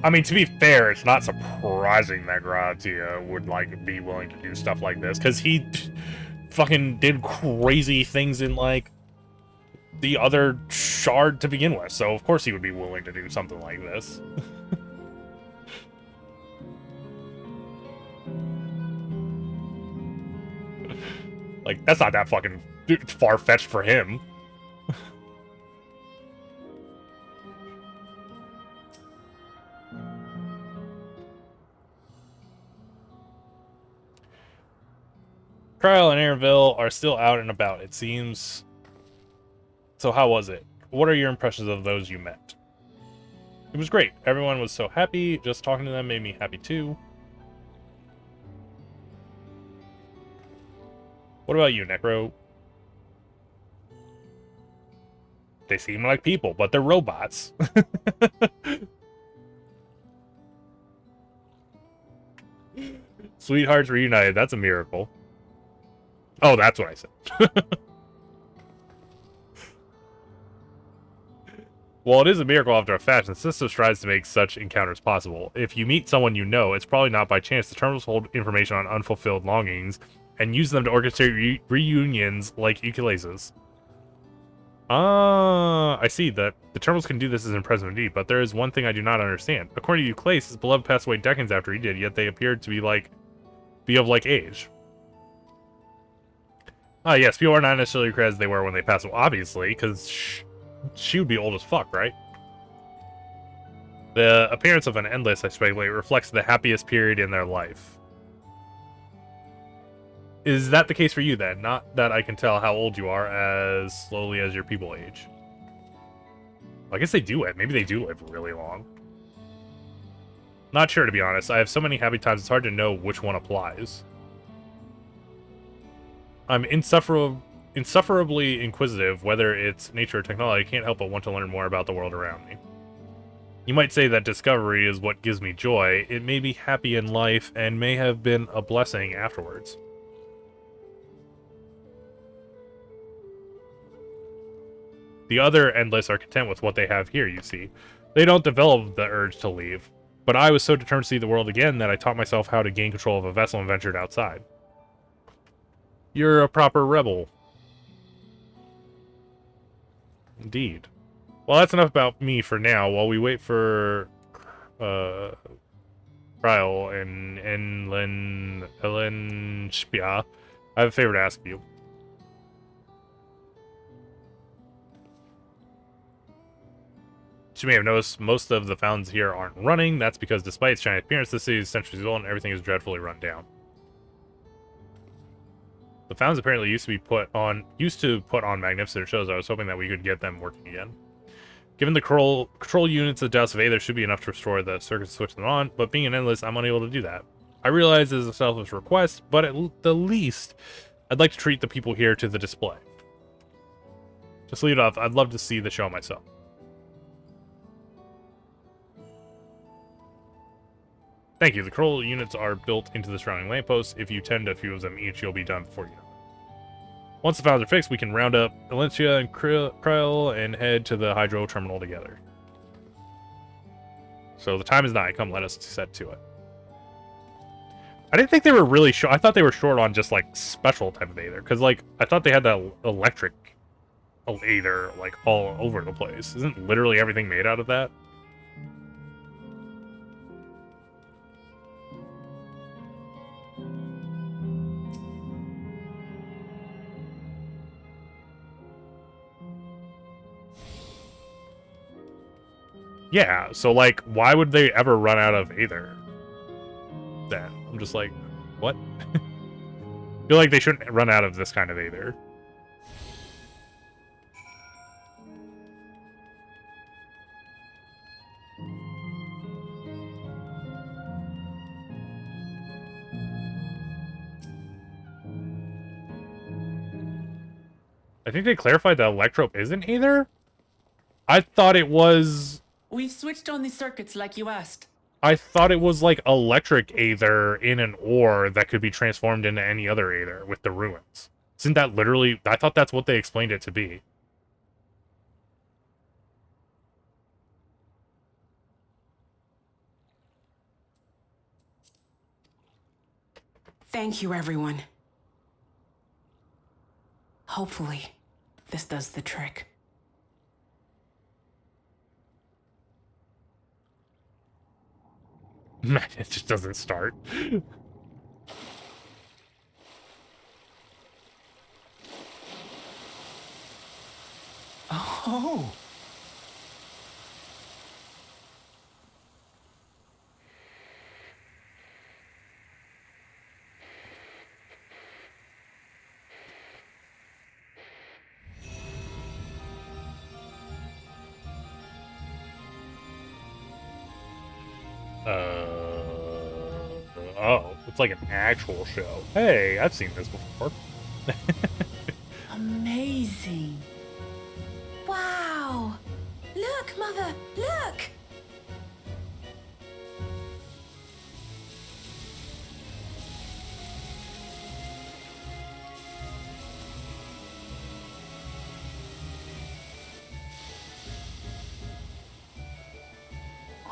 I mean, to be fair, it's not surprising that Gratia would, like, be willing to do stuff like this, because he fucking did crazy things in, like, the other shard to begin with, so of course he would be willing to do something like this. Like, that's not that fucking far-fetched for him. Kyle and Aaronville are still out and about, it seems. So how was it? What are your impressions of those you met? It was great. Everyone was so happy. Just talking to them made me happy too. What about you, Necro? They seem like people, but they're robots. Sweethearts reunited. That's a miracle. Oh, that's what I said. Well, it is a miracle after a fashion. The system strives to make such encounters possible. If you meet someone you know, it's probably not by chance. The terminals hold information on unfulfilled longings and use them to orchestrate reunions like ukuleles. Ah, I see that the terminals can do this is impressive indeed, but there is one thing I do not understand. According to Euclase, his beloved passed away decades after he did, yet they appeared to be of like age. Ah, yes, people are not necessarily as they were when they passed away, obviously, because she would be old as fuck, right? The appearance of an endless, I speculate, reflects the happiest period in their life. Is that the case for you, then? Not that I can tell how old you are as slowly as your people age. I guess they do it. Maybe they do live really long. Not sure, to be honest. I have so many happy times, it's hard to know which one applies. I'm insufferably inquisitive, whether it's nature or technology. I can't help but want to learn more about the world around me. You might say that discovery is what gives me joy. It may be happy in life and may have been a blessing afterwards. The other Endless are content with what they have here, you see. They don't develop the urge to leave. But I was so determined to see the world again that I taught myself how to gain control of a vessel and ventured outside. You're a proper rebel. Indeed. Well, that's enough about me for now. While we wait for Trial and Ellen Spia, I have a favor to ask you. As you may have noticed, most of the fountains here aren't running. That's because despite its shiny appearance, the city is centuries old and everything is dreadfully run down. The fountains apparently used to put on magnificent shows. I was hoping that we could get them working again. Given the control units of Deus of Aether should be enough to restore the circuits and switch them on, but being an Endless, I'm unable to do that. I realize it is a selfish request, but at the least, I'd like to treat the people here to the display. Just leave it off. I'd love to see the show myself. Thank you. The control units are built into the surrounding lampposts. If you tend to a few of them each, you'll be done before you know it. Once the fountains are fixed, we can round up Valencia and Krell and head to the hydro terminal together. So the time is nigh. Come, let us set to it. I didn't think they were really short. I thought they were short on just, like, special type of Aether. Because, like, I thought they had that electric Aether, like, all over the place. Isn't literally everything made out of that? Yeah, so, like, why would they ever run out of Aether? Then I'm just like, what? I feel like they shouldn't run out of this kind of Aether. I think they clarified that Electrope isn't Aether? I thought it was... We've switched on the circuits like you asked. I thought it was like electric Aether in an ore that could be transformed into any other Aether with the ruins. Isn't that literally... I thought that's what they explained it to be. Thank you, everyone. Hopefully, this does the trick. It just doesn't start. Oh. Oh, it's like an actual show. Hey, I've seen this before. Amazing. Wow! Look, Mother, look!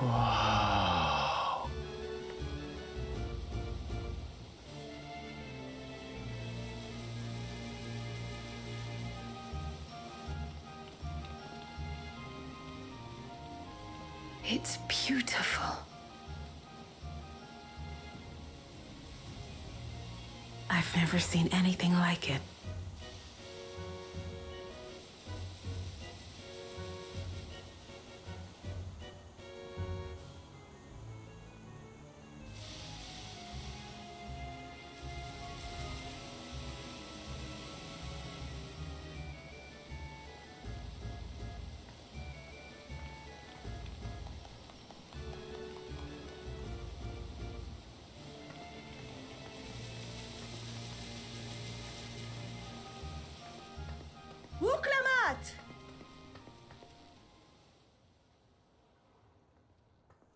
Wow. It's beautiful. I've never seen anything like it. Wuklamat!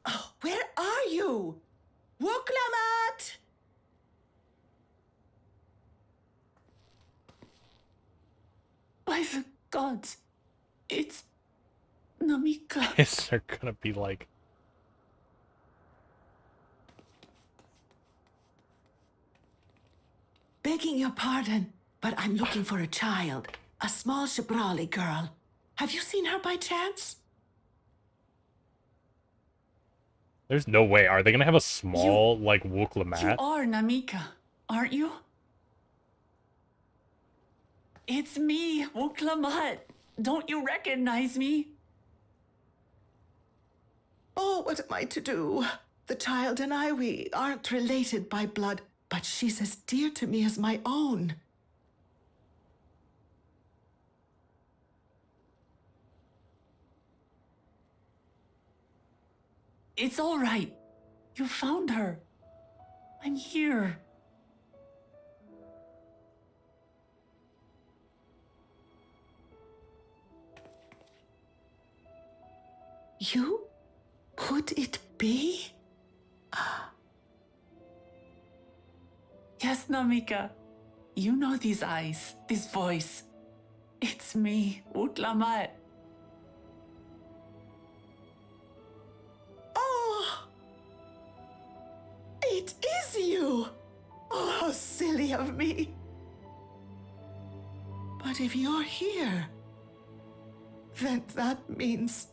Oh, where are you? Wuklamat! By the gods, it's Namika. Is there gonna be like... Begging your pardon, but I'm looking for a child. A small Shabrali girl. Have you seen her by chance? There's no way. Are they gonna have a small, like, You Wuklamat? are Namika, aren't you? It's me, Wuklamat. Don't you recognize me? Oh, what am I to do? The child and I, we aren't related by blood, but she's as dear to me as my own. It's all right. You found her. I'm here. You? Could it be? Yes, Namika. You know these eyes, this voice. It's me, Wuklamat. Oh! It is you! Oh, how silly of me. But if you're here, then that means...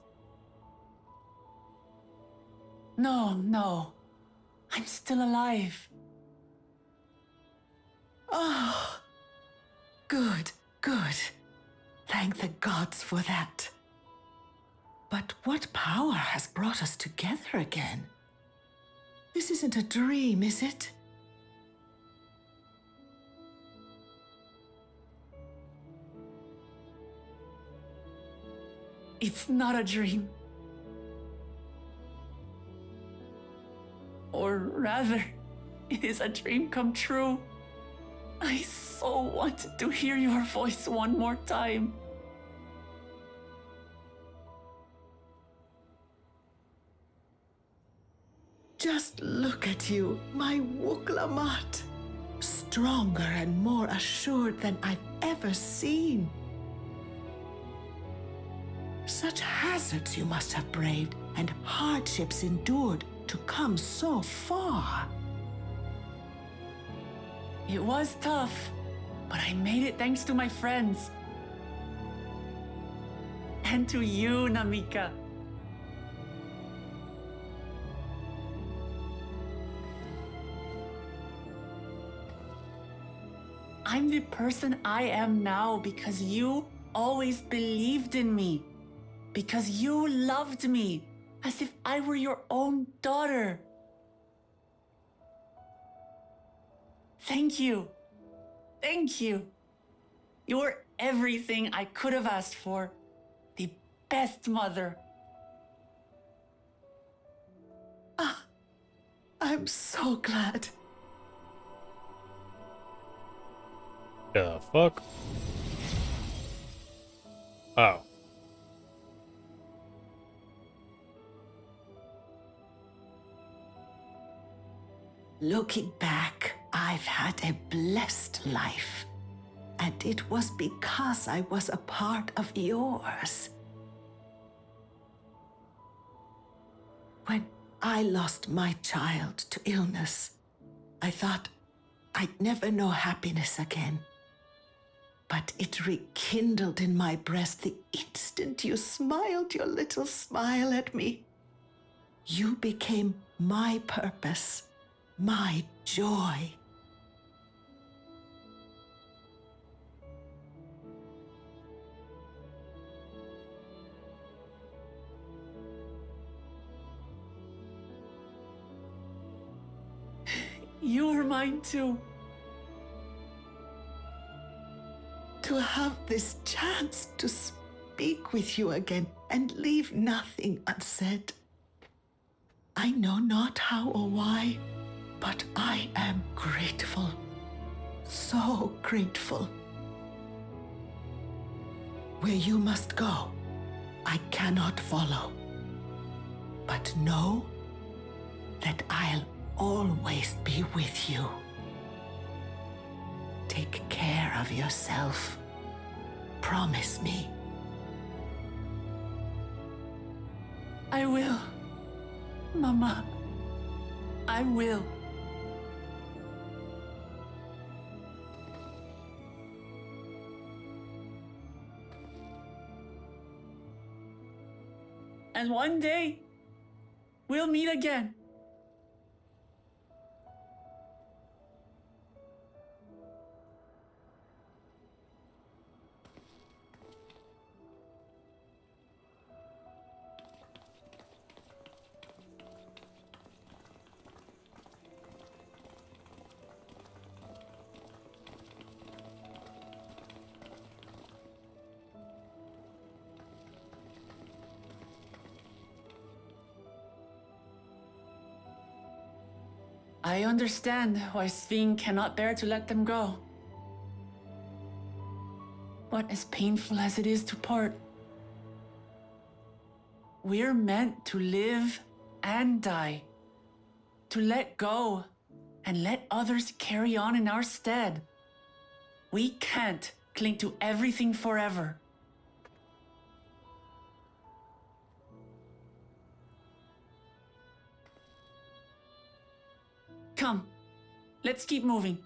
No. I'm still alive. Oh, good. Thank the gods for that. But what power has brought us together again? This isn't a dream, is it? It's not a dream. Or rather, it is a dream come true. I so wanted to hear your voice one more time. Just look at you, my Wuklamat. Stronger and more assured than I've ever seen. Such hazards you must have braved and hardships endured to come so far. It was tough, but I made it thanks to my friends. And to you, Namika. I'm the person I am now because you always believed in me. Because you loved me as if I were your own daughter. Thank you. Thank you. You were everything I could have asked for. The best mother. I'm so glad. The fuck? Oh. Looking back, I've had a blessed life. And it was because I was a part of yours. When I lost my child to illness, I thought I'd never know happiness again. But it rekindled in my breast the instant you smiled your little smile at me. You became my purpose, my joy. You were mine too. To have this chance to speak with you again and leave nothing unsaid. I know not how or why, but I am grateful. So grateful. Where you must go, I cannot follow. But know that I'll always be with you. Take care of yourself. Promise me. I will. Mama. I will. And one day, we'll meet again. I understand why Sveen cannot bear to let them go. But as painful as it is to part, we're meant to live and die. To let go and let others carry on in our stead. We can't cling to everything forever. Come, let's keep moving.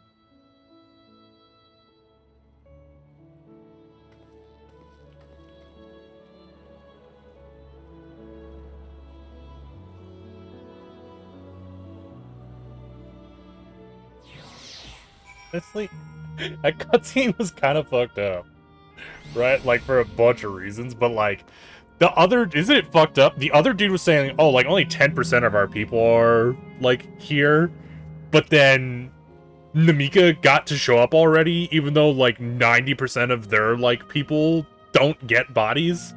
Honestly, that cutscene was kind of fucked up. Right? Like, for a bunch of reasons, but like, the other, isn't it fucked up? The other dude was saying, oh, like, only 10% of our people are, like, here. But then Namika got to show up already, even though, like, 90% of their, like, people don't get bodies.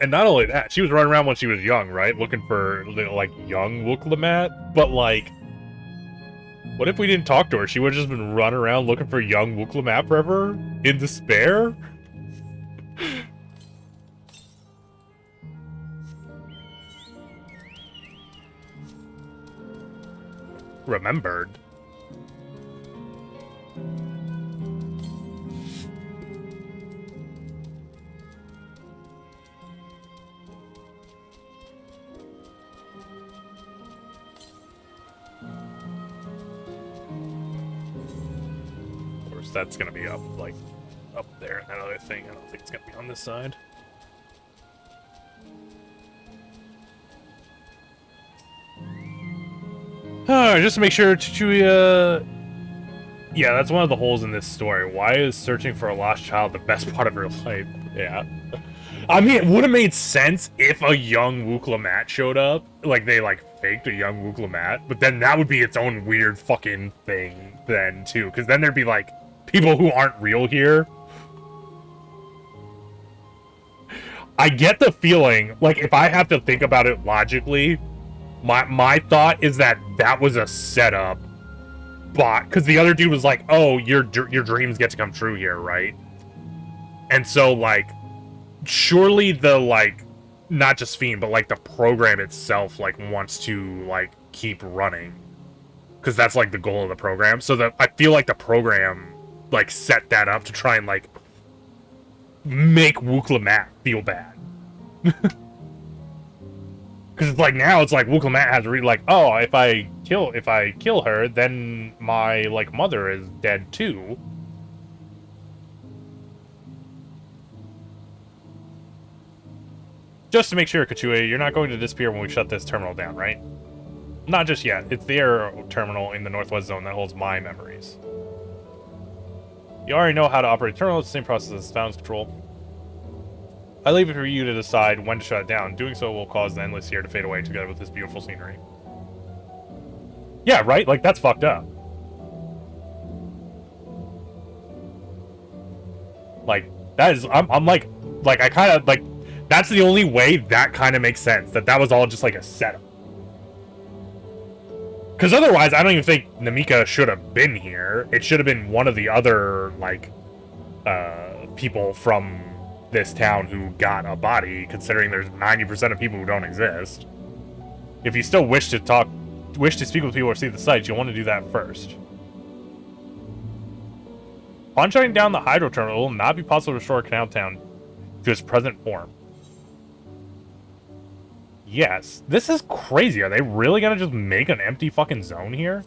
And not only that, she was running around when she was young, right? Looking for, like, young Wooklamat. But, like, what if we didn't talk to her? She would have just been running around looking for young Wooklamat forever? In despair? Remembered. Of course, that's gonna be up, like, up there and that other thing. I don't think it's gonna be on this side. Alright, just to make sure, Chuchuya... Yeah, that's one of the holes in this story. Why is searching for a lost child the best part of her life? Yeah. I mean, it would have made sense if a young Wukla showed up. Like, they, like, faked a young Wukla, but then that would be its own weird fucking thing then, too. Because then there'd be, like, people who aren't real here. I get the feeling, like, if I have to think about it logically, my thought is that that was a setup bot. Because the other dude was like, oh, your dreams get to come true here, right? And so, like, surely the, like, not just Fiend, but, like, the program itself, like, wants to, like, keep running. Because that's, like, the goal of the program. So that I feel like the program, like, set that up to try and, like, make Wukla feel bad. Because it's like, now it's like Wukla has to read, like, oh, if I kill her, then my, like, mother is dead too. Just to make sure, Kachue, you're not going to disappear when we shut this terminal down, right? Not just yet. It's the air terminal in the Northwest Zone that holds my memories. You already know how to operate a terminal. It's the same process as Found's control. I leave it for you to decide when to shut it down. Doing so will cause the endless year to fade away together with this beautiful scenery. Yeah, right? Like, that's fucked up. Like, that is... I'm like, I kind of, like... That's the only way that kind of makes sense. That was all just, like, a setup. Because otherwise, I don't even think Namika should have been here. It should have been one of the other, like, people from this town who got a body, considering there's 90% of people who don't exist. If you still wish to speak with people or see the sites, you'll want to do that first. Upon shutting down the hydro terminal, it will not be possible to restore Canal Town to its present form. Yes. This is crazy. Are they really gonna just make an empty fucking zone here?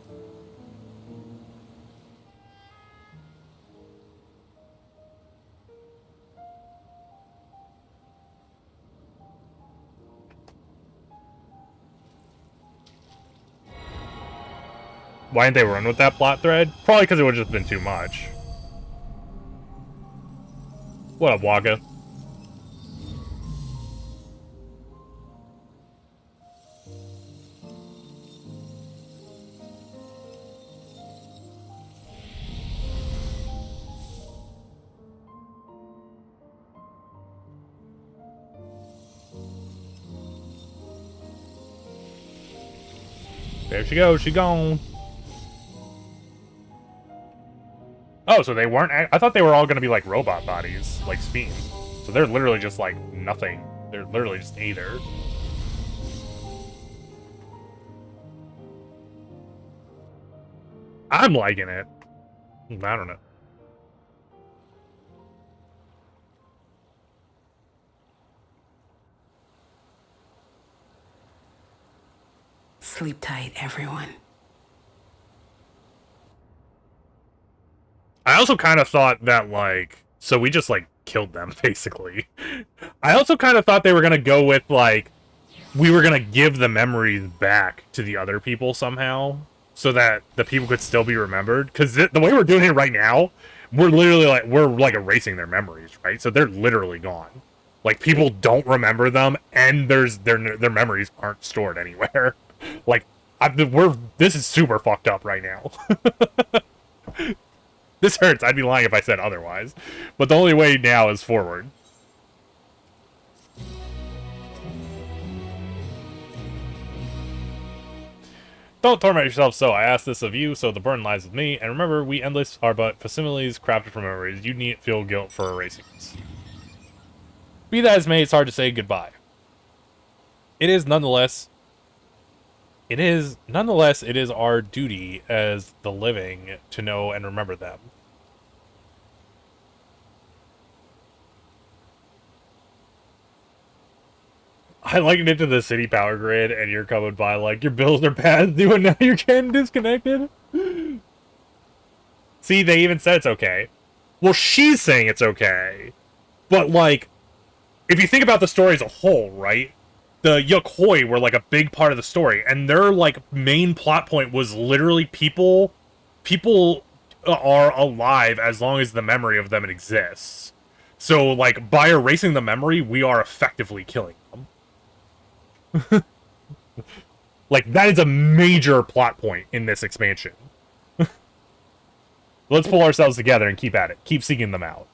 Why didn't they run with that plot thread? Probably because it would have just been too much. What up, Waka? There she goes, she gone. Oh, so they weren't... I thought they were all going to be, like, robot bodies, like Fiend. So they're literally just, like, nothing. They're literally just either. I'm liking it. I don't know. Sleep tight, everyone. I also kind of thought that, like... So we just, like, killed them, basically. I also kind of thought they were going to go with, like... We were going to give the memories back to the other people somehow. So that the people could still be remembered. Because the way we're doing it right now, we're literally, like... We're, like, erasing their memories, right? So they're literally gone. Like, people don't remember them, and their memories aren't stored anywhere. Like, this is super fucked up right now. This hurts. I'd be lying if I said otherwise. But the only way now is forward. Don't torment yourself so. I ask this of you, so the burden lies with me. And remember, we endless are but facsimiles crafted from memories. You needn't feel guilt for erasing us. Be that as may, it's hard to say goodbye. It is nonetheless our duty as the living to know and remember them. I likened it to the city power grid, and you're coming by like, your bills are past due and now you're getting disconnected. See, they even said it's okay. Well, she's saying it's okay. But, like, if you think about the story as a whole, right? the Yokoi were like a big part of the story, and their like main plot point was literally people are alive as long as the memory of them exists. So like by erasing the memory, we are effectively killing them. Like that is a major plot point in this expansion. Let's pull ourselves together and keep at it. Keep seeking them out.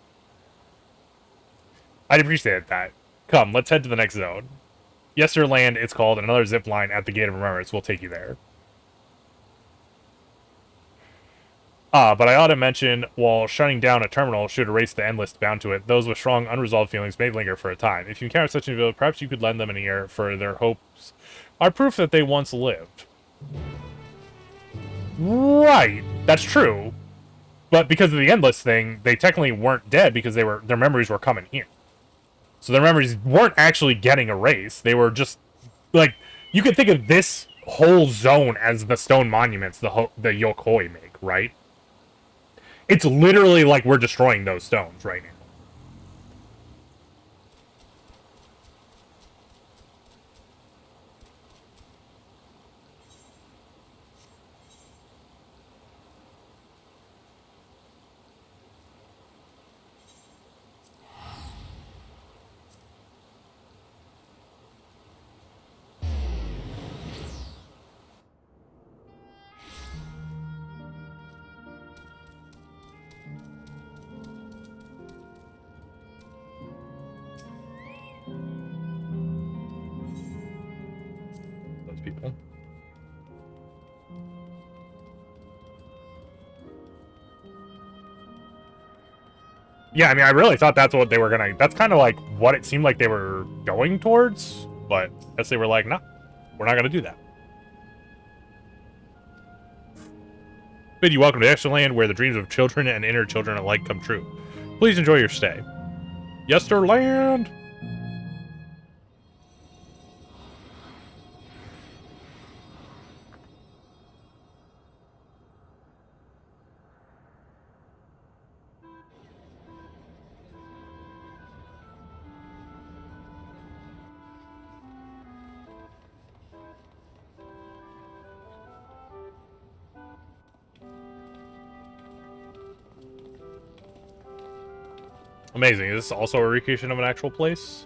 I'd appreciate that. Come, let's head to the next zone. Yesterland, it's called. Another zip line at the Gate of Remembrance will take you there. But I ought to mention, while shutting down a terminal should erase the end list bound to it, those with strong unresolved feelings may linger for a time. If you encounter such an individual, perhaps you could lend them an ear, for their hopes are proof that they once lived. Right, that's true. But because of the endless thing, they technically weren't dead because their memories were coming here. So their memories weren't actually getting erased. They were just, like, you could think of this whole zone as the stone monuments the Yokoi make, right? It's literally like we're destroying those stones right now. People. Yeah, I mean, I really thought that's what they were gonna... That's kind of like what it seemed like they were going towards, but I guess they were like, nah, we're not gonna do that. Bid you welcome to Yesterland, where the dreams of children and inner children alike come true. Please enjoy your stay. Yesterland! Amazing. Is this also a recreation of an actual place?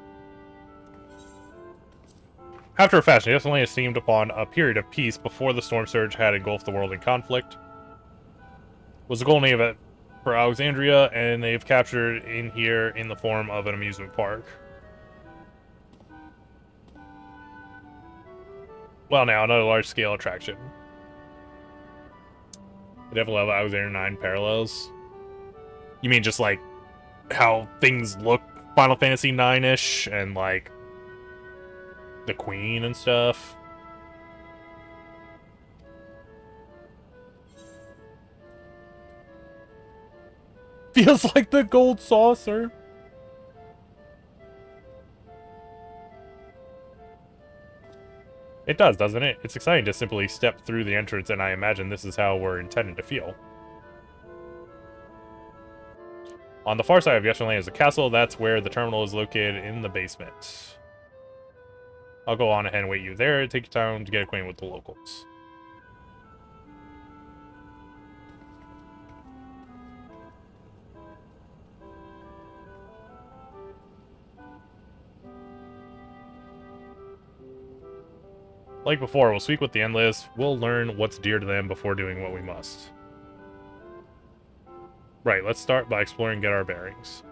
After a fashion, Yesterland is themed upon a period of peace before the storm surge had engulfed the world in conflict. It was a golden age for Alexandria, and they've captured in here in the form of an amusement park. Well, now, another large-scale attraction. They definitely have Alexandria 9 parallels. You mean just, like, how things look Final Fantasy 9-ish, and, like, the Queen and stuff? Feels like the gold saucer. It does, doesn't it? It's exciting to simply step through the entrance, and I imagine this is how we're intended to feel. On the far side of Yesterland is a castle. That's where the terminal is located, in the basement. I'll go on ahead and wait you there. Take your time to get acquainted with the locals. Like before, we'll speak with the Endless. We'll learn what's dear to them before doing what we must. Right, let's start by exploring and get our bearings.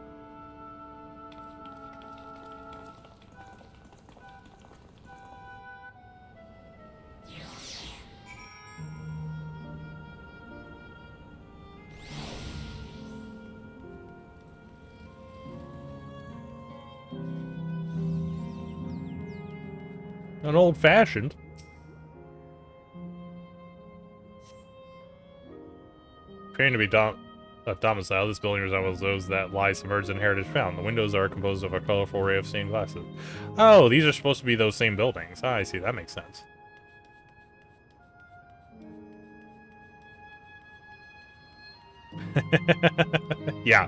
An old-fashioned. Appearing to be domicile, this building resembles those that lie submerged in Heritage Found. The windows are composed of a colorful array of stained glasses. Oh, these are supposed to be those same buildings. Ah, I see. That makes sense. Yeah.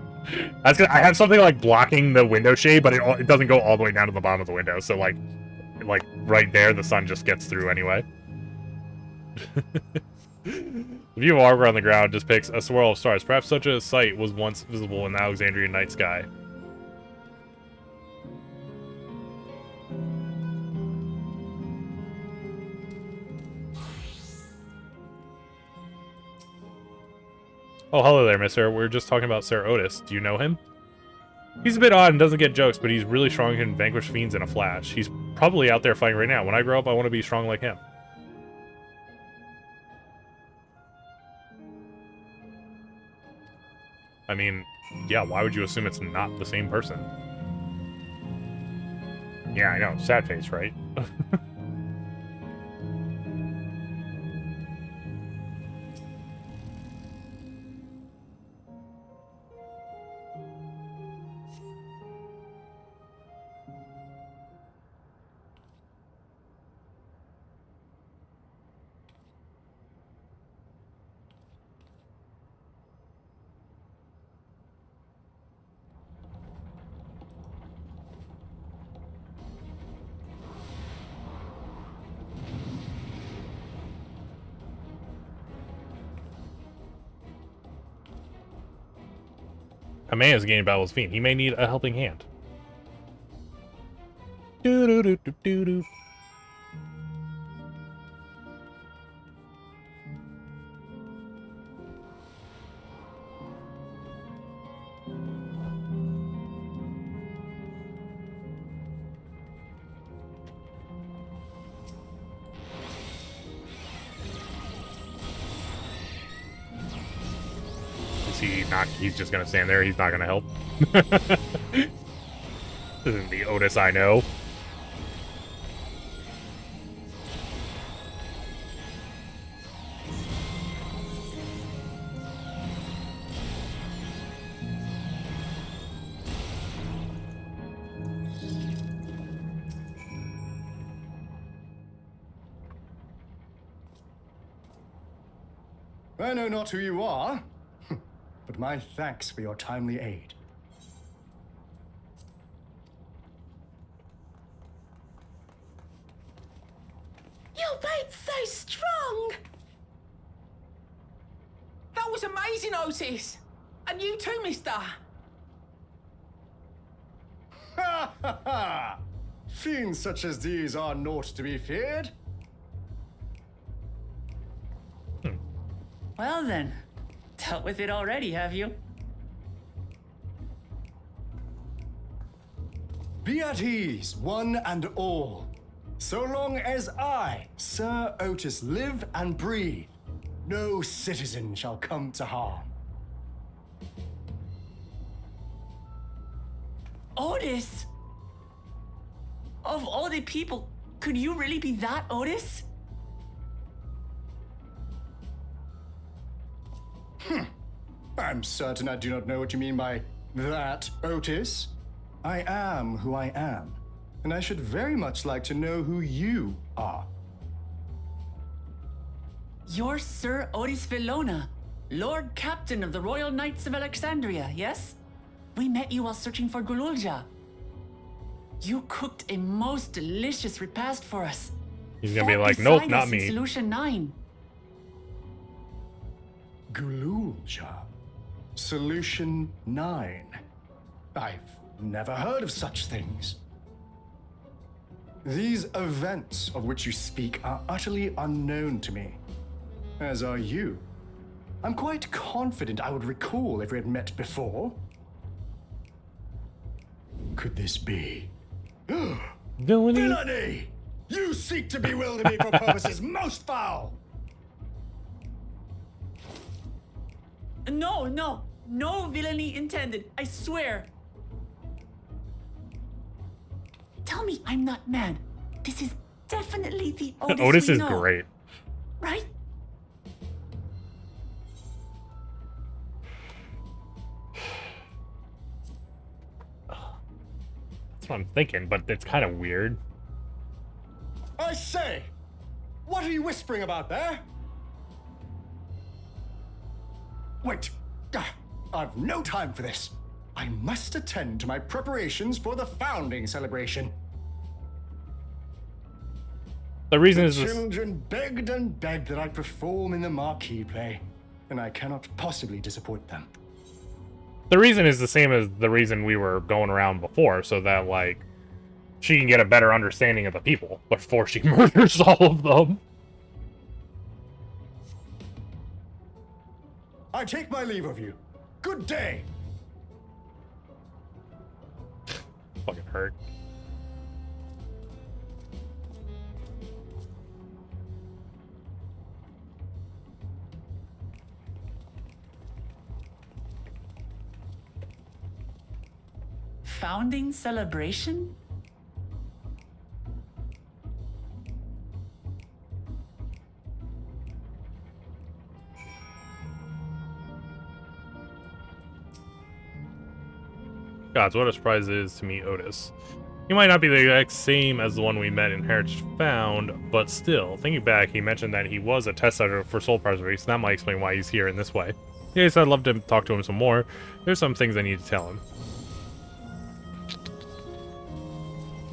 I have something like blocking the window shade, but it doesn't go all the way down to the bottom of the window. So, like, like right there, the sun just gets through anyway. The view of Arbor on the ground depicts a swirl of stars. Perhaps such a sight was once visible in the Alexandrian night sky. Oh, hello there, mister. We're just talking about Sir Otis. Do you know him? He's a bit odd and doesn't get jokes, but he's really strong and can vanquish fiends in a flash. He's probably out there fighting right now. When I grow up, I want to be strong like him. I mean, yeah, why would you assume it's not the same person? Yeah, I know. Sad face, right? Amaya's gaining battle with Fiend. He may need a helping hand. Do-do-do-do-do-do. He's just gonna stand there. He's not gonna help. This isn't the Otis I know. I know not who you are, but my thanks for your timely aid. Your bait's so strong! That was amazing, Otis! And you too, mister! Ha ha ha! Fiends such as these are naught to be feared. Well then, dealt with it already, have you? Be at ease, one and all. So long as I, Sir Otis, live and breathe, no citizen shall come to harm. Otis? Of all the people, could you really be that Otis? I'm certain I do not know what you mean by that, Otis. I am who I am, and I should very much like to know who you are. You're Sir Otis Villona, Lord Captain of the Royal Knights of Alexandria, yes? We met you while searching for Gululja. You cooked a most delicious repast for us. He's gonna be like, nope, not me. Solution 9. Gululja. Solution 9. I've never heard of such things. These events of which you speak are utterly unknown to me, as are you. I'm quite confident I would recall if we had met before. Could this be? Villainy! You seek to bewilder me for purposes most foul! No villainy intended, I swear. Tell me I'm not mad. This is definitely the Otis Otis we is know, great. right? That's what I'm thinking, but it's kind of weird. I say! What are you whispering about there? Wait! I've no time for this. I must attend to my preparations for the founding celebration. The reason The is this. children begged and begged that I perform in the marquee play, and I cannot possibly disappoint them. The reason is the same as the reason we were going around before, so that, like, she can get a better understanding of the people before she murders all of them. I take my leave of you. Good day. Fucking hurt. Founding celebration? Gods, what a surprise it is to meet Otis. He might not be the exact same as the one we met in Heritage Found, but still, thinking back, he mentioned that he was a test subject for soul preservation. That might explain why he's here in this way. Yes, I'd love to talk to him some more. There's some things I need to tell him.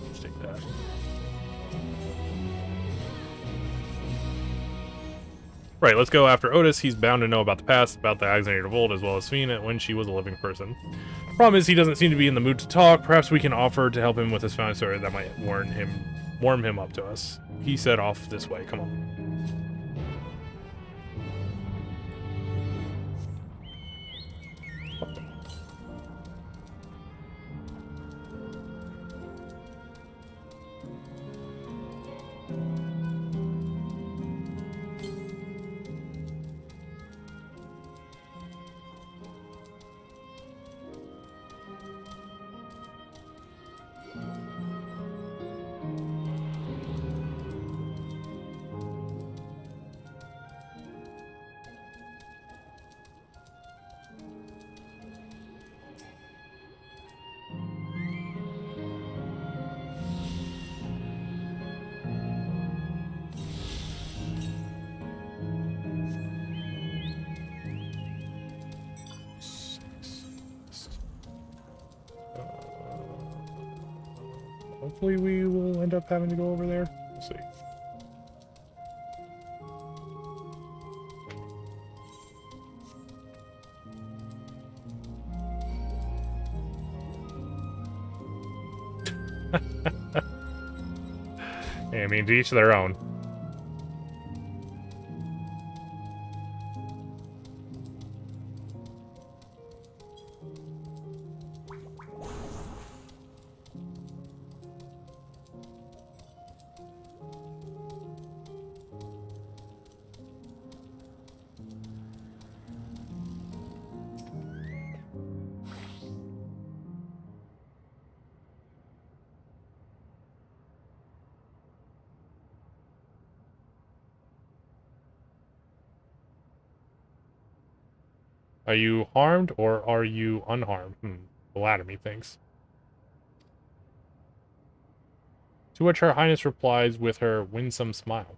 Let's take that. Right, let's go after Otis. He's bound to know about the past, about the Alexandria of old, as well as Sphena when she was a living person. Problem is, he doesn't seem to be in the mood to talk. Perhaps we can offer to help him with his founding story that might warm him up to us. He said off this way. Come on. Hopefully we will end up having to go over there. We'll see. Yeah, I mean, to each their own. Are you harmed or are you unharmed? The latter, methinks. To which Her Highness replies with her winsome smile.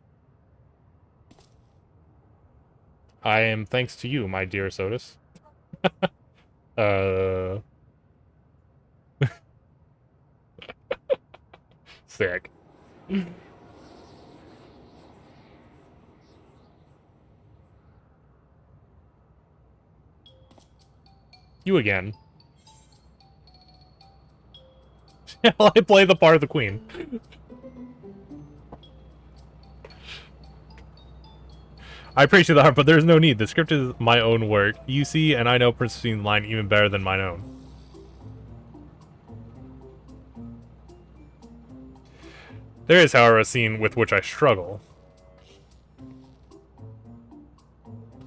I am thanks to you, my dear Otis. Sick. You again. I play the part of the queen. I appreciate the heart, but there's no need. The script is my own work. You see, and I know Princess line even better than mine own. There is, however, a scene with which I struggle.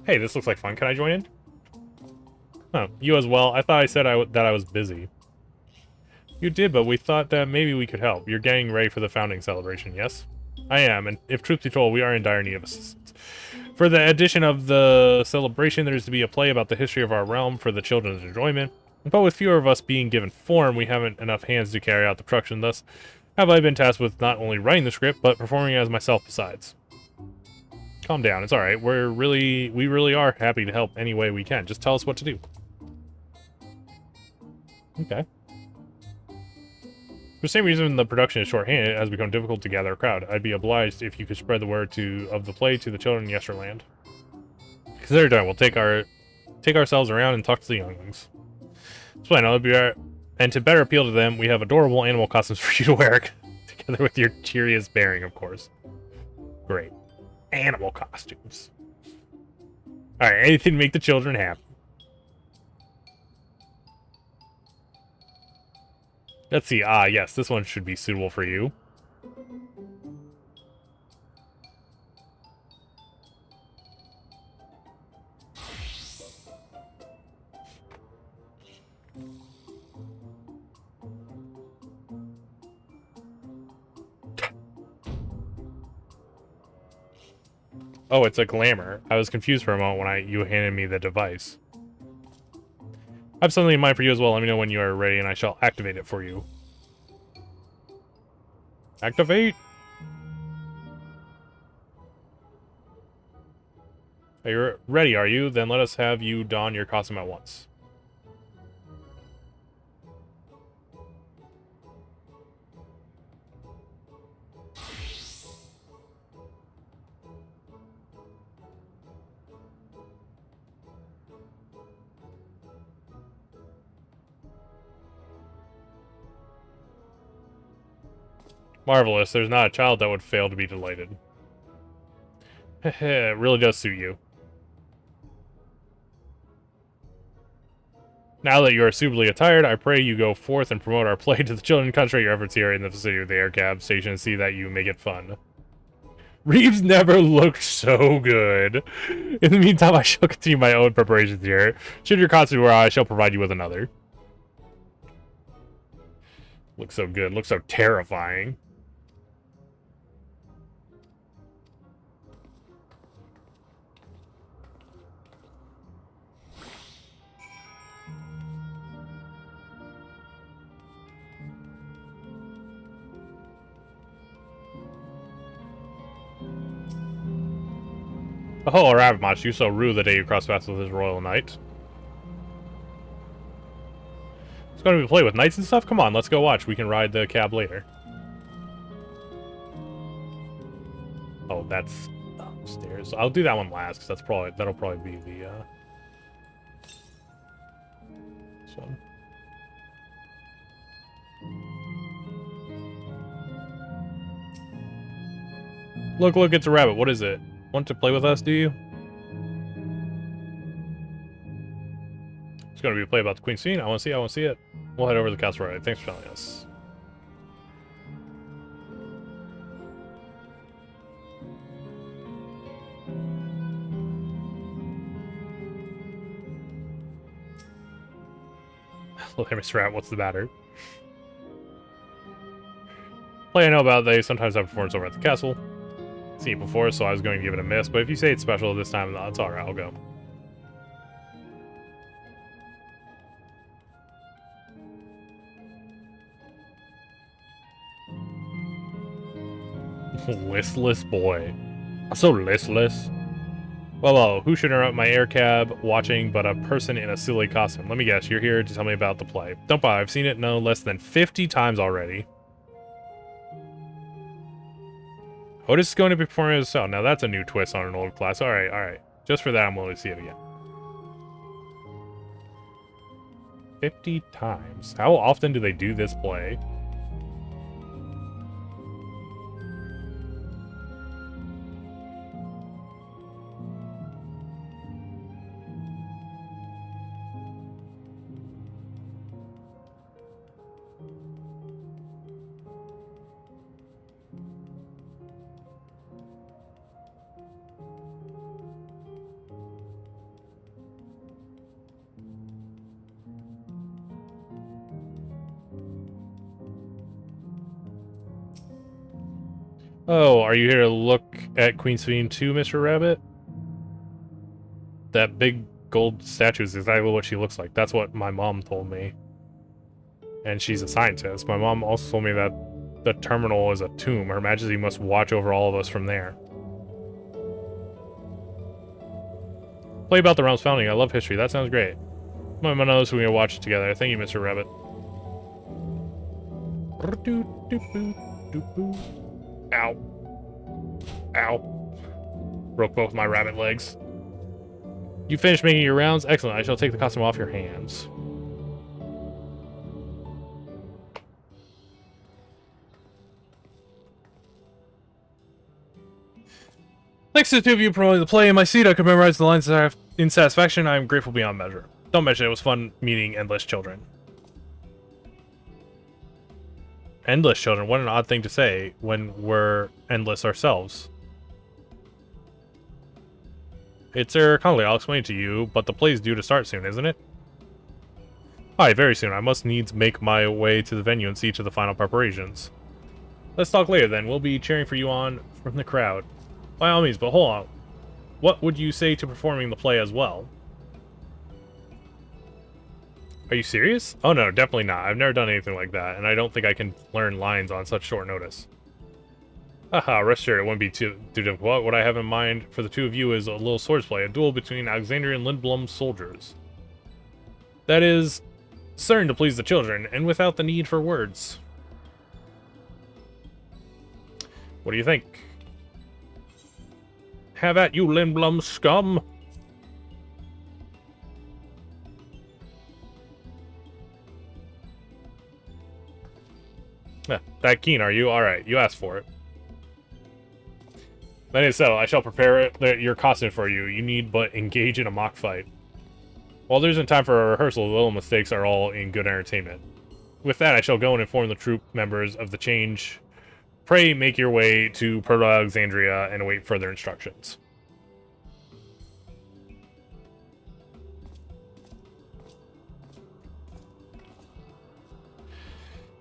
Hey, this looks like fun. Can I join in? Oh, you as well? I thought I said that I was busy. You did, but we thought that maybe we could help. You're getting ready for the founding celebration, yes? I am, and if truth be told, we are in dire need of assistance. For the addition of the celebration, there is to be a play about the history of our realm for the children's enjoyment. But with fewer of us being given form, we haven't enough hands to carry out the production. Thus, have I been tasked with not only writing the script, but performing as myself besides. Calm down, it's alright. We really are happy to help any way we can. Just tell us what to do. Okay. For the same reason the production is short-handed, it has become difficult to gather a crowd. I'd be obliged if you could spread the word of the play to the children in Yesterland. Consider it. We'll take ourselves around and talk to the younglings. So I know it'll be our, and to better appeal to them, we have adorable animal costumes for you to wear, together with your cheeriest bearing, of course. Great. Animal costumes. Alright, anything to make the children happy. Let's see. Ah, yes, this one should be suitable for you. Oh, it's a glamour. I was confused for a moment when you handed me the device. I have something in mind for you as well. Let me know when you are ready, and I shall activate it for you. Activate! Are you ready, are you? Then let us have you don your costume at once. Marvelous. There's not a child that would fail to be delighted. It really does suit you. Now that you are suitably attired, I pray you go forth and promote our play to the children. Concentrate your efforts here in the vicinity of the air cab station and see that you make it fun. Reeves never looked so good. In the meantime, I shall continue my own preparations here. Should your costume wear out, I shall provide you with another. Looks so good. Looks so terrifying. Oh, Rabbitmach, you so rude the day you cross paths with his royal knight. It's going to be a play with knights and stuff? Come on, let's go watch. We can ride the cab later. Oh, that's upstairs. I'll do that one last, because that'll probably be the this one. Look, it's a rabbit. What is it? Want to play with us, do you? It's going to be a play about the Queen's scene. I want to see it. We'll head over to the castle right. Thanks for telling us. Look at Mr. Rat, what's the matter? Play I know about, they sometimes have performance over at the castle. Seen it before, so I was going to give it a miss, but if you say it's special this time, that's alright, I'll go. Listless boy. So listless. Well, who should interrupt my air cab watching but a person in a silly costume? Let me guess, you're here to tell me about the play. Don't bother, I've seen it no less than 50 times already. Otis is going to be performing as well. Now that's a new twist on an old class. Alright. Just for that, I'm willing to see it again. 50 times. How often do they do this play? Oh, are you here to look at Queen's Fiend too, Mr. Rabbit? That big gold statue is exactly what she looks like. That's what my mom told me. And she's a scientist. My mom also told me that the terminal is a tomb. Her Majesty must watch over all of us from there. Play about the realm's founding. I love history. That sounds great. My mom knows we can watch it together. Thank you, Mr. Rabbit. Ow. Ow. Broke both my rabbit legs. You finished making your rounds? Excellent. I shall take the costume off your hands. Thanks to the two of you promoting the play in my seat, I could memorize the lines that I have in satisfaction. I am grateful beyond measure. Don't mention it was fun meeting endless children. Endless children? What an odd thing to say when we're endless ourselves. It's Connolly, I'll explain it to you, but the play's due to start soon, isn't it? Aye, very soon. I must needs make my way to the venue and see to the final preparations. Let's talk later then. We'll be cheering for you on from the crowd. By all means, but hold on. What would you say to performing the play as well? Are you serious? Oh no, definitely not. I've never done anything like that, and I don't think I can learn lines on such short notice. Haha, rest assured, it wouldn't be too difficult. What I have in mind for the two of you is a little swordsplay, a duel between Alexandria and Lindblum's soldiers. That is certain to please the children, and without the need for words. What do you think? Have at you, Lindblum scum! That keen, are you? Alright, you asked for it. That is so. I shall prepare your costume for you. You need but engage in a mock fight. While there isn't time for a rehearsal, the little mistakes are all in good entertainment. With that, I shall go and inform the troop members of the change. Pray make your way to Proto-Alexandria and await further instructions.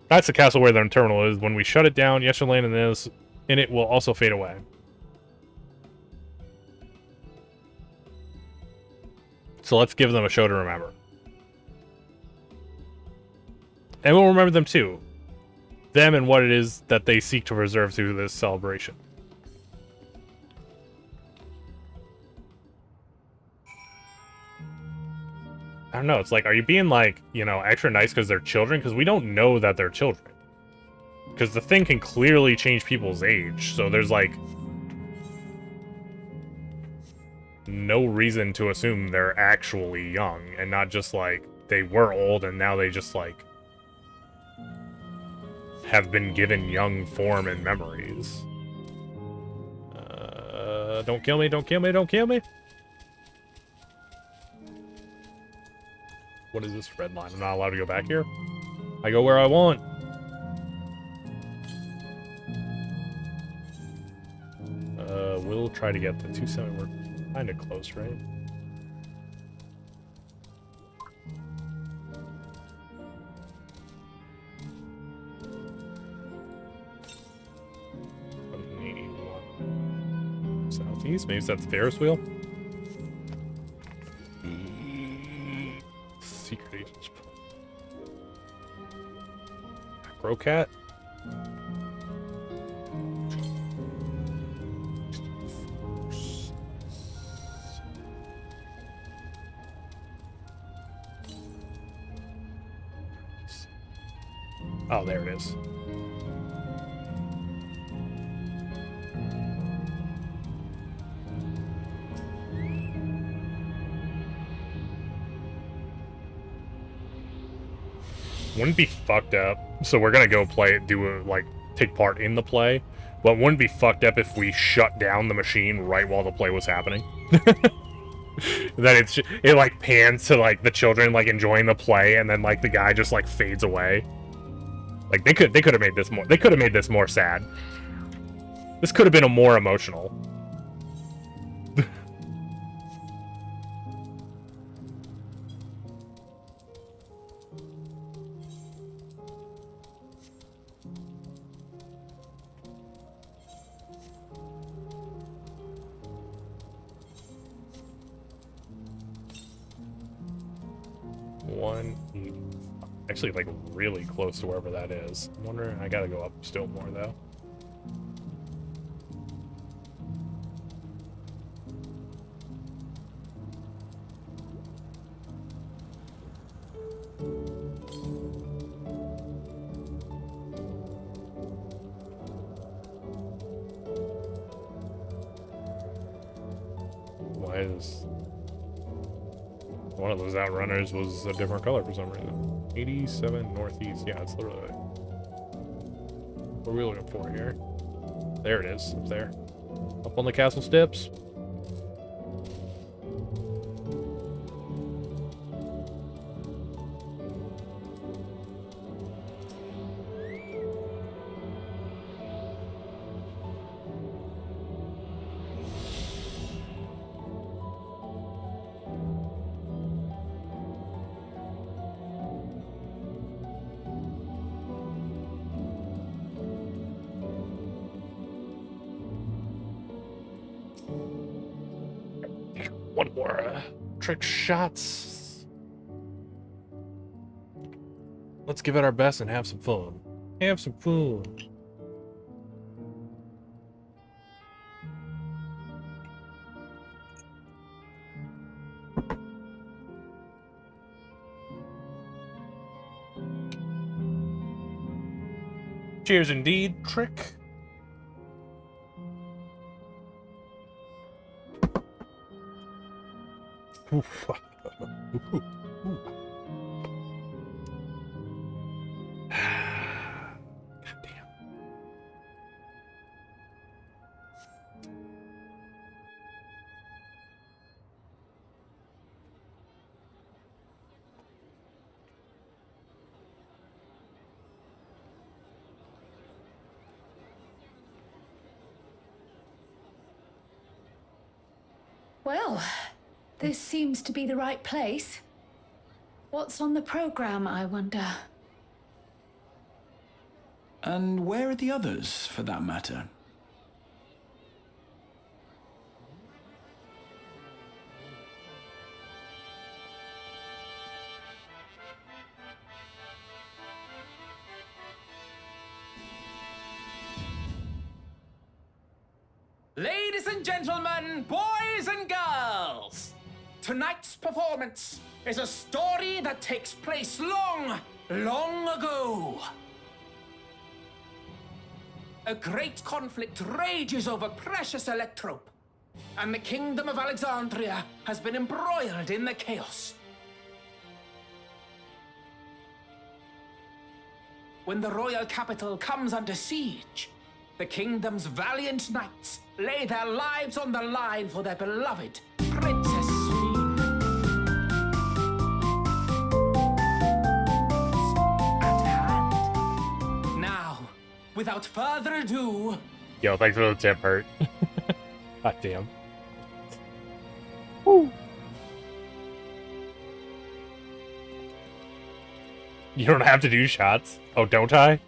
That's the castle where the terminal is. When we shut it down, Yeshaland and this in it will also fade away. So let's give them a show to remember. And we'll remember them too. Them and what it is that they seek to preserve through this celebration. I don't know, it's like, are you being like, you know, extra nice because they're children? Because we don't know that they're children. Because the thing can clearly change people's age, so there's like no reason to assume they're actually young, and not just like they were old and now they just like have been given young form and memories. Don't kill me, don't kill me, don't kill me! What is this red line? I'm not allowed to go back here? I go where I want. We'll try to get the 270. We're kind of close, right? Southeast? Maybe that's the Ferris wheel? Secret agents. Acrocat? Oh, there it is. Wouldn't be fucked up. So we're gonna go play it, take part in the play. But wouldn't be fucked up if we shut down the machine right while the play was happening. Then it like pans to like the children like enjoying the play, and then like the guy just like fades away. Like they could have made this more. They could have made this more sad. This could have been a more emotional. Actually, like, really close to wherever that is. I'm wondering, I gotta go up still more, though. one of those outrunners was a different color for some reason. 87 northeast. Yeah, it's literally. What are we looking for here? There it is, up there. Up on the castle steps. One more trick shots. Let's give it our best and have some fun. Have some fun. Cheers indeed, Trick. Oof. Ooh. God damn. Well, this seems to be the right place. What's on the program, I wonder? And where are the others, for that matter? Ladies and gentlemen, boys and girls, tonight's performance is a story that takes place long, long ago. A great conflict rages over precious Electrope, and the kingdom of Alexandria has been embroiled in the chaos. When the royal capital comes under siege, the kingdom's valiant knights lay their lives on the line for their beloved Princess Sveen. At hand. Now, without further ado... Yo, thanks for the tip, Hurt. God damn. Woo. You don't have to do shots. Oh, don't I?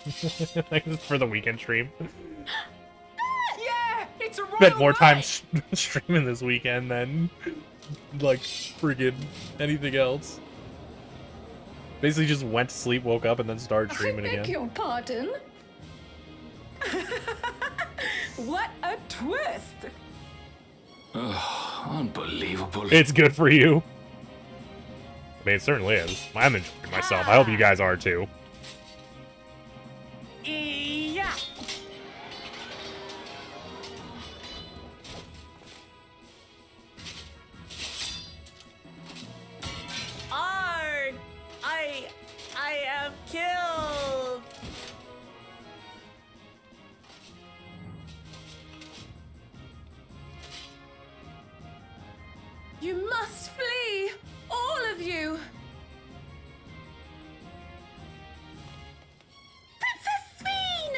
Thanks for the weekend stream. Yeah, it's a royal Spent more time night. streaming this weekend than like friggin' anything else. Basically just went to sleep, woke up, and then started streaming I beg again. your pardon? What a twist! Oh, unbelievable. It's good for you. I mean, it certainly is. I'm enjoying myself. I hope you guys are too. Yeah. I am killed. You must flee! All of you! Princess Sveen!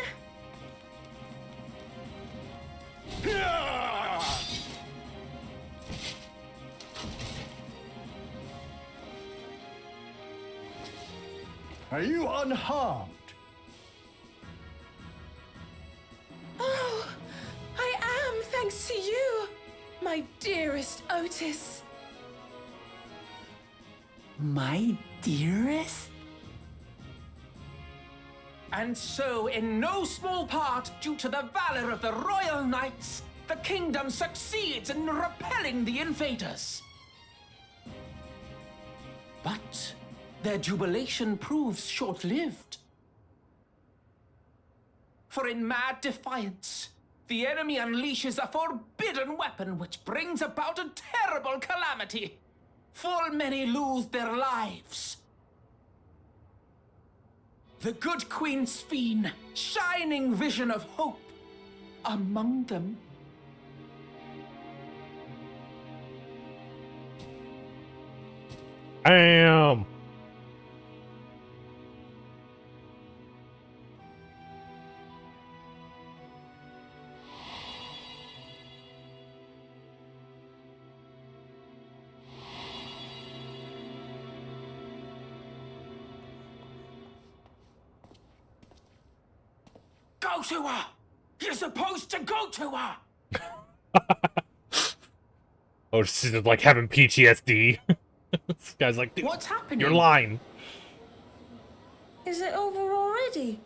Are you unharmed? Oh, I am, thanks to you, my dearest Otis. My dearest? And so, in no small part due to the valor of the royal knights, the kingdom succeeds in repelling the invaders. But their jubilation proves short-lived. For in mad defiance, the enemy unleashes a forbidden weapon which brings about a terrible calamity. Full many lose their lives. The good Queen Sphene, shining vision of hope, among them. Damn. Go to her! You're supposed to go to her! Oh, this is like having PTSD. This guy's like, dude, What's happening? you're lying. Is it over already?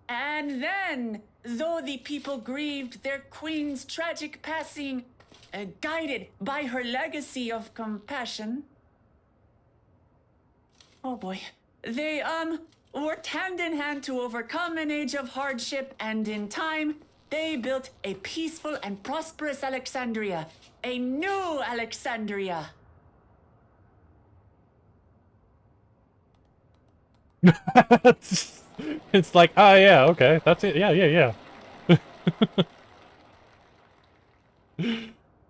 And then, though the people grieved their queen's tragic passing, guided by her legacy of compassion, oh boy, they, worked hand in hand to overcome an age of hardship, and in time, they built a peaceful and prosperous Alexandria, a new Alexandria. It's like, oh yeah, okay, that's it. Yeah.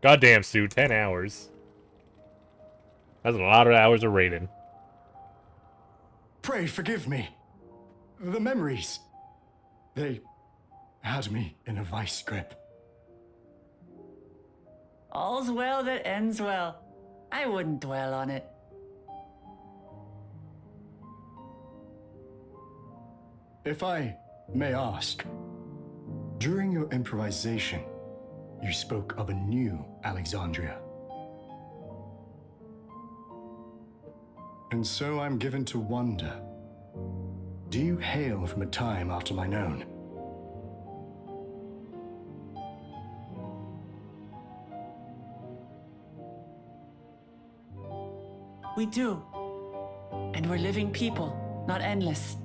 Goddamn, Sue, 10 hours. That's a lot of hours of raiding. Pray forgive me. The memories. They had me in a vice grip. All's well that ends well. I wouldn't dwell on it. If I may ask, during your improvisation, you spoke of a new Alexandria. And so I'm given to wonder, do you hail from a time after mine own? We do. And we're living people, not endless.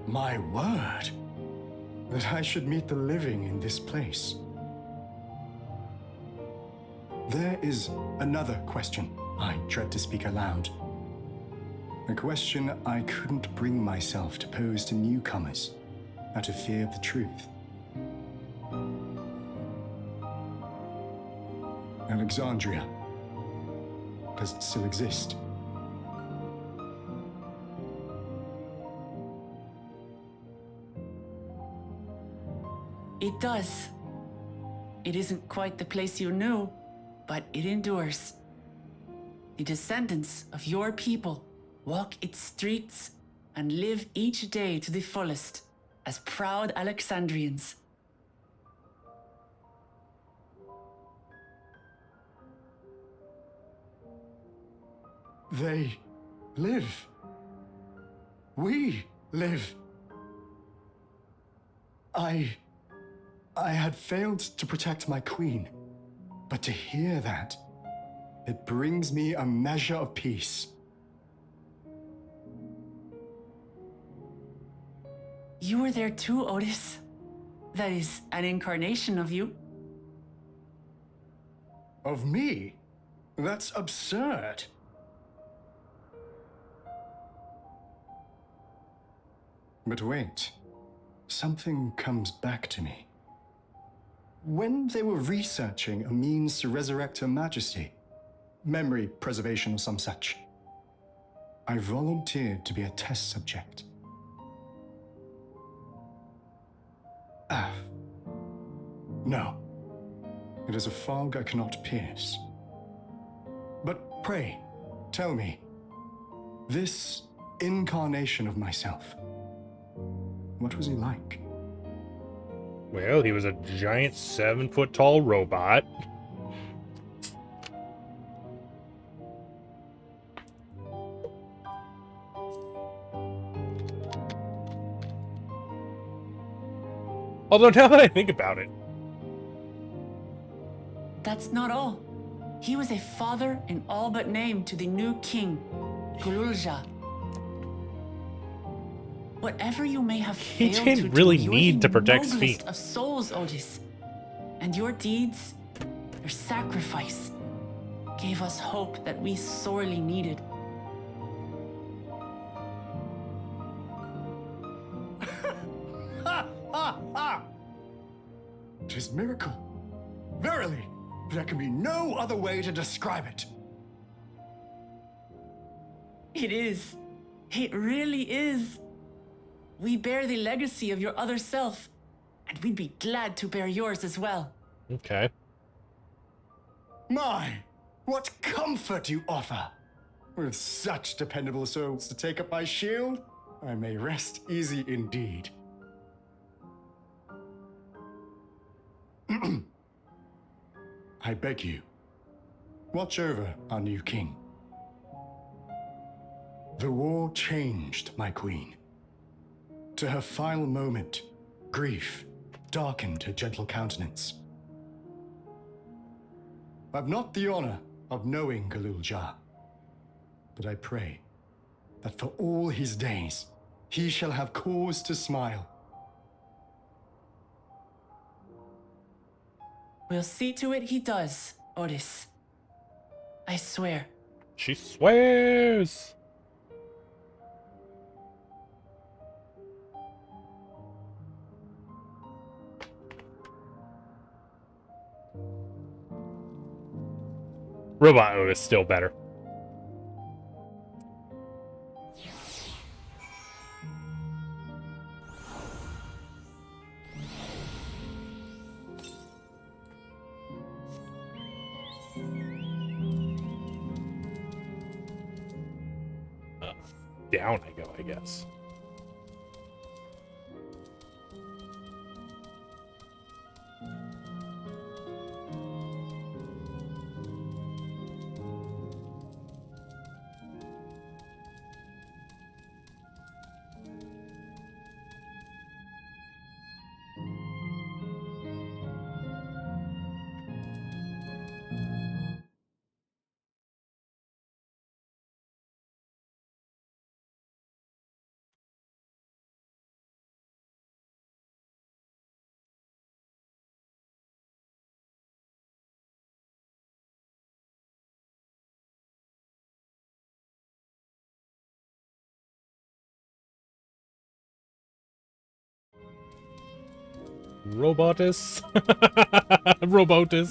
My word, that I should meet the living in this place. There is another question I dread to speak aloud. A question I couldn't bring myself to pose to newcomers out of fear of the truth. Alexandria, does it still exist? It does. It isn't quite the place you knew, but it endures. The descendants of your people walk its streets and live each day to the fullest as proud Alexandrians. They live. We live. I had failed to protect my queen, but to hear that, it brings me a measure of peace. You were there too, Otis. That is an incarnation of you. Of me? That's absurd. But wait, something comes back to me. When they were researching a means to resurrect Her Majesty, memory preservation or some such, I volunteered to be a test subject. No. It is a fog I cannot pierce. But pray, tell me, this incarnation of myself, what was he like? Well, he was a giant 7-foot-tall robot. Although now that I think about it, that's not all. He was a father in all but name to the new king, Gululja. Whatever you may have failed to didn't do, really you're need the to protect noblest Sphene. of souls, Otis. And your deeds, your sacrifice, gave us hope that we sorely needed. Tis miracle. Verily, there can be no other way to describe it. It is. It really is. We bear the legacy of your other self, and we'd be glad to bear yours as well. Okay. My, what comfort you offer! With such dependable souls to take up my shield, I may rest easy indeed. I beg you, watch over our new king. The war changed my queen. To her final moment, grief darkened her gentle countenance. I've not the honor of knowing Gululja, but I pray that for all his days, he shall have cause to smile. We'll see to it he does, Otis. I swear. She swears! Robot Otis still better. Down I go, I guess. Robotus? Robotus.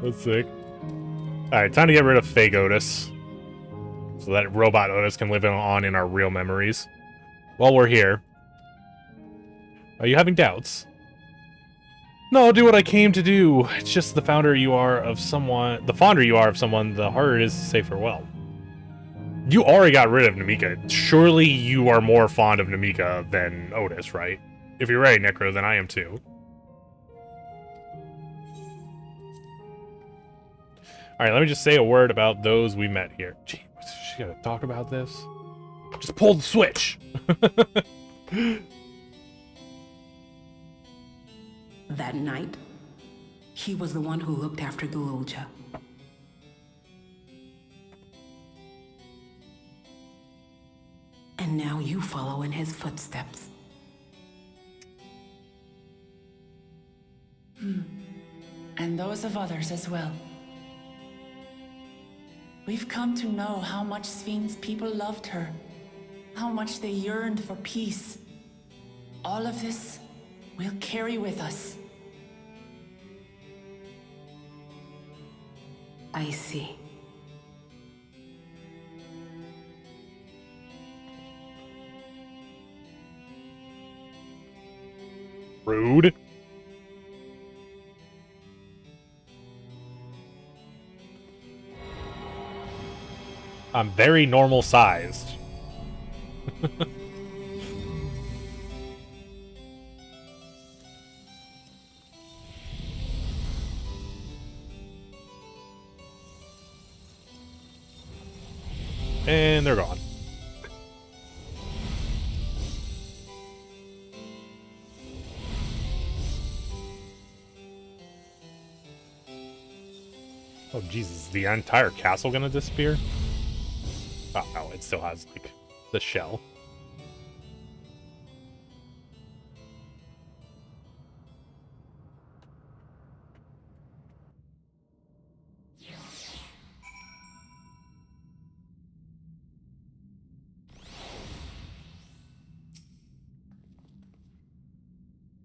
That's sick. Alright, time to get rid of fake Otis. So that robot Otis can live on in our real memories. While we're here. Are you having doubts? No, I'll do what I came to do. It's just the founder you are of someone... The fonder you are of someone, the harder it is to say farewell. You already got rid of Namika. Surely you are more fond of Namika than Otis, right? If you're ready, Necro, then I am too. Alright, let me just say a word about those we met here. Gee, she gotta talk about this? Just pull the switch! That night, he was the one who looked after Gululja. And now you follow in his footsteps. And those of others as well. We've come to know how much Sphene's people loved her, how much they yearned for peace. All of this we'll carry with us. I see. Rude. I'm very normal sized. And they're gone. Jesus, is the entire castle gonna disappear? Oh, no, it still has, like, the shell.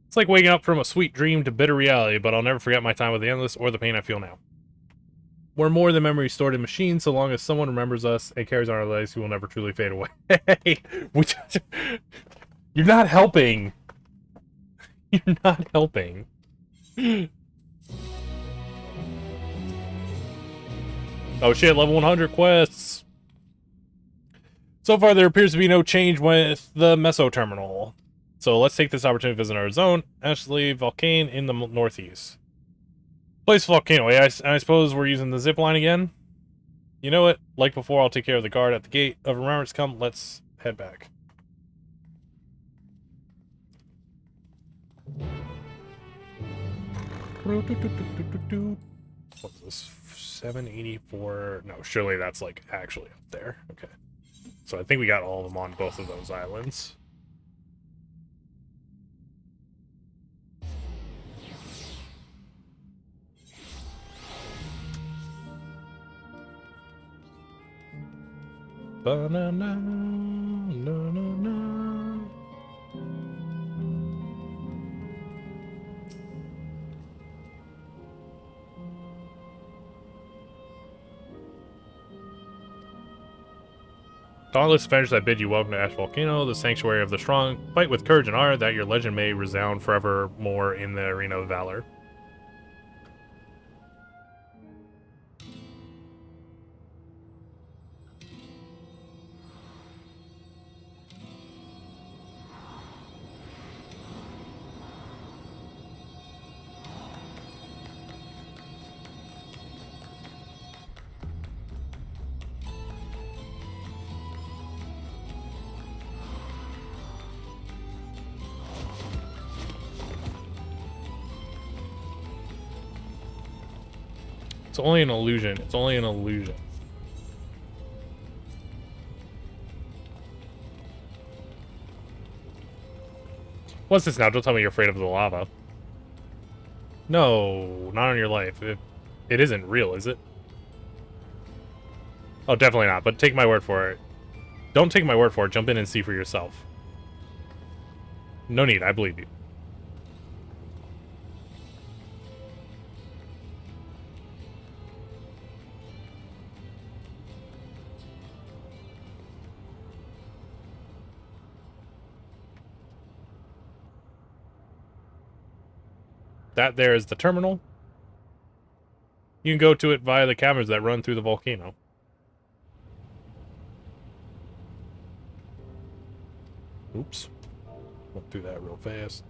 It's like waking up from a sweet dream to bitter reality, but I'll never forget my time with the Endless or the pain I feel now. We're more than memories stored in machines. So long as someone remembers us and carries on our legacy, will never truly fade away. You're not helping. You're not helping. Oh shit, level 100 quests. So far, there appears to be no change with the Meso Terminal. So let's take this opportunity to visit our zone, Ashley Volcane in the northeast. Place volcano. I suppose we're using the zip line again? You know what? Like before, I'll take care of the guard at the gate of remembrance. Come, let's head back. What's this? 784. No, surely that's like actually up there. Okay. So I think we got all of them on both of those islands. Banana, no, no, no. Dauntless Avengers, I bid you welcome to Ash Volcano, the sanctuary of the strong. Fight with courage and honor, that your legend may resound forevermore in the arena of valor. It's only an illusion. It's only an illusion. What's this now? Don't tell me you're afraid of the lava. No, not on your life. It isn't real, is it? Oh, definitely not, but take my word for it. Don't take my word for it. Jump in and see for yourself. No need, I believe you. That there is the terminal. You can go to it via the caverns that run through the volcano. Oops. Went through that real fast.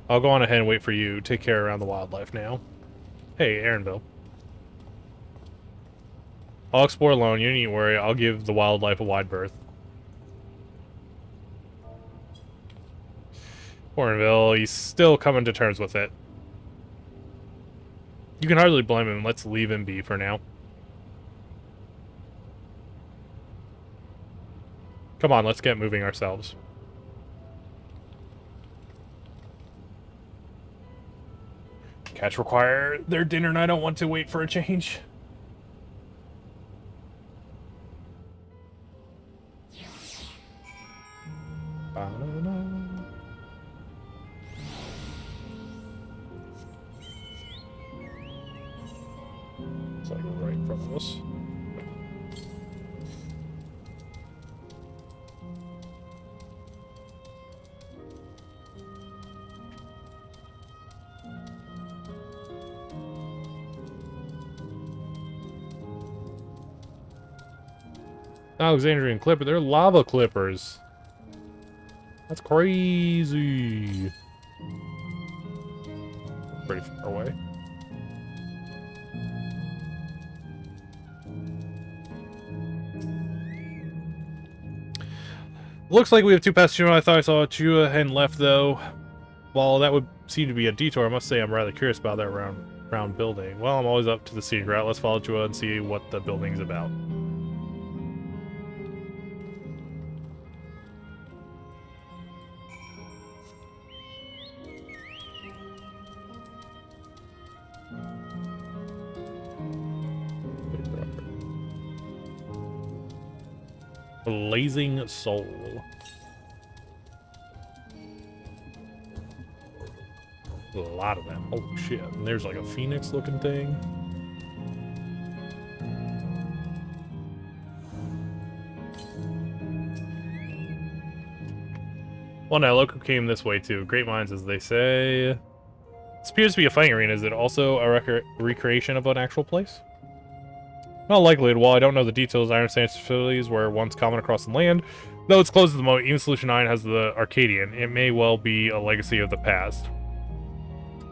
I'll go on ahead and wait for you. Take care around the wildlife now. Hey, Aaronville. I'll explore alone. You needn't worry. I'll give the wildlife a wide berth. Aaronville, he's still coming to terms with it. You can hardly blame him. Let's leave him be for now. Come on, let's get moving ourselves. Cats require their dinner and I don't want to wait for a change. It's like right in front of us. Alexandrian Clipper, they're lava clippers. That's crazy. Pretty far away. Looks like we have two past Chua. I thought I saw Chua and left though. While that would seem to be a detour, I must say I'm rather curious about that round Round building. Well, I'm always up to the scenic route. Let's follow Chua and see what the building's about. Blazing Soul. A lot of them. Holy shit. And there's like a phoenix looking thing. Well, now Loco came this way too. Great minds, as they say. This appears to be a fighting arena. Is it also a recreation of an actual place? Not likely. While I don't know the details, I understand its facilities were once common across the land. Though it's closed at the moment, even Solution 9 has the Arcadian. It may well be a legacy of the past.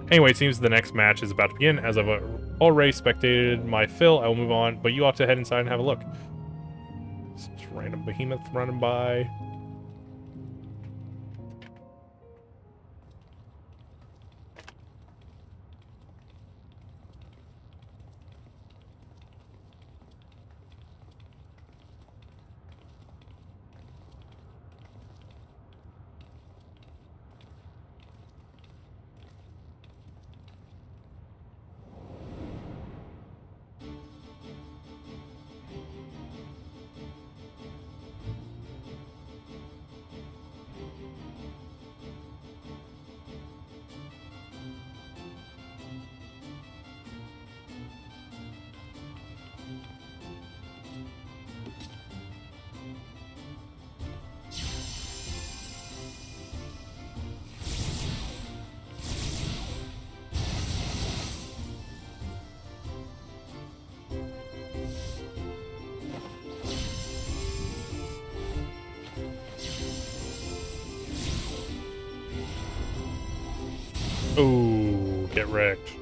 Anyway, it seems the next match is about to begin. As I've already spectated my fill, I will move on, but you ought to head inside and have a look. Some random behemoth running by. Ooh, get wrecked.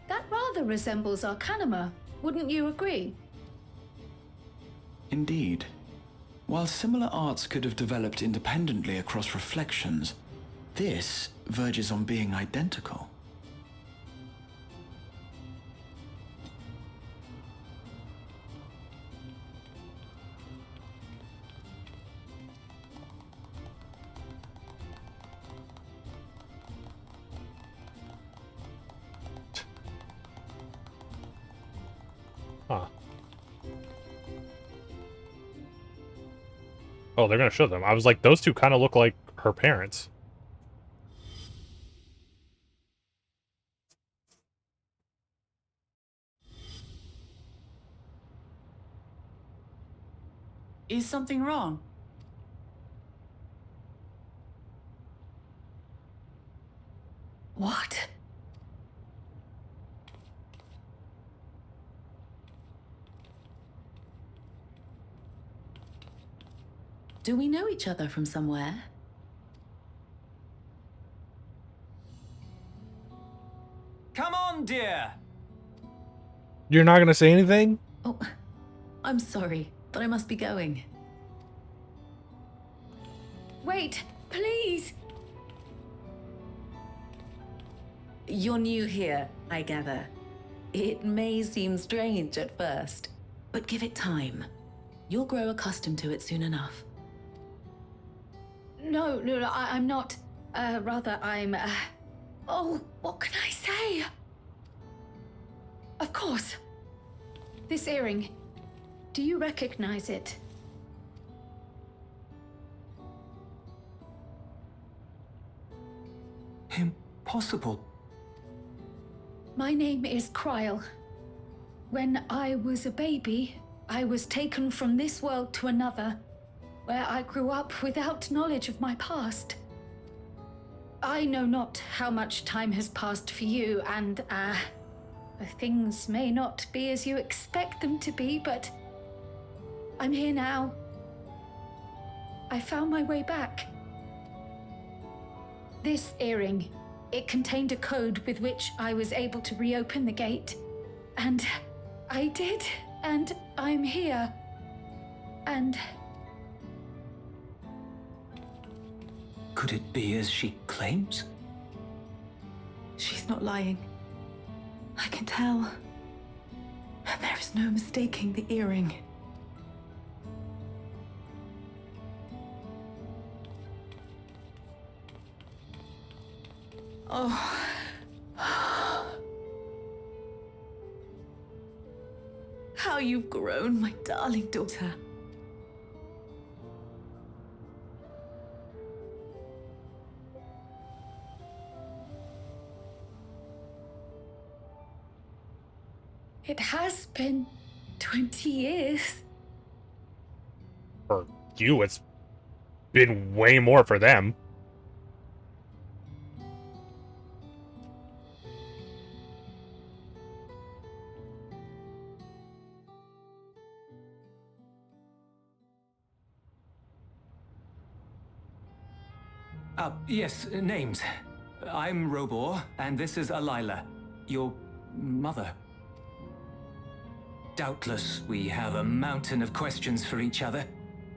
That rather resembles Arcanima, wouldn't you agree? Indeed. While similar arts could have developed independently across reflections, this verges on being identical. Huh. Oh, they're gonna show them. I was like, those two kind of look like her parents. Is something wrong? What? Do we know each other from somewhere? Come on, dear. You're not gonna say anything? Oh, I'm sorry, but I must be going. Wait, please! You're new here, I gather. It may seem strange at first, but give it time. You'll grow accustomed to it soon enough. No, I'm not. Rather, I'm. Oh, what can I say? Of course. This earring. Do you recognize it? Impossible. My name is Kryl. When I was a baby, I was taken from this world to another, where I grew up without knowledge of my past. I know not how much time has passed for you, and, things may not be as you expect them to be, but I'm here now. I found my way back. This earring, It contained a code with which I was able to reopen the gate. And I did, and I'm here. And... Could it be as she claims? She's not lying. I can tell. And there is no mistaking the earring. Oh. How you've grown, my darling daughter. It has been 20 years. For you, it's been way more for them. Yes, names. I'm Robor, and this is Alila, your mother. Doubtless, we have a mountain of questions for each other,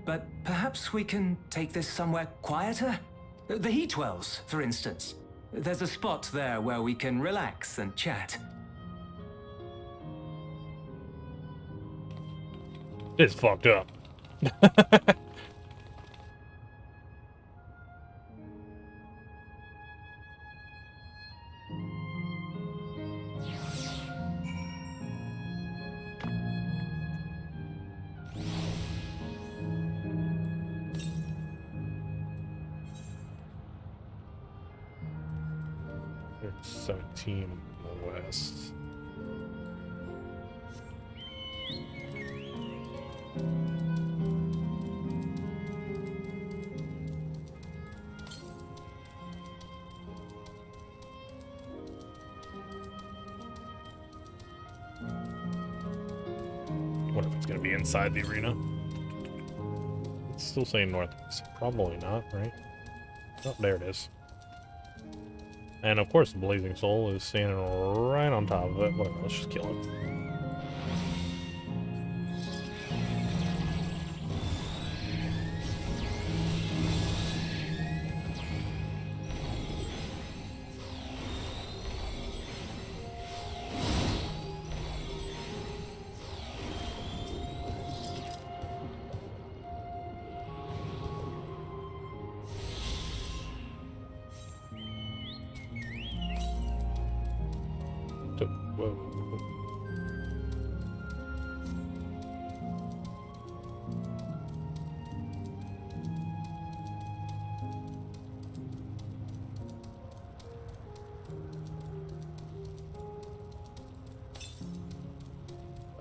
but perhaps we can take this somewhere quieter? The Heatwells, for instance. There's a spot there where we can relax and chat. It's fucked up. It's 17 in the west. What if it's going to be inside the arena? It's still saying northwest. Probably not, right? Oh, there it is. And of course, the Blazing Soul is standing right on top of it. Whatever, let's just kill it. Whoa.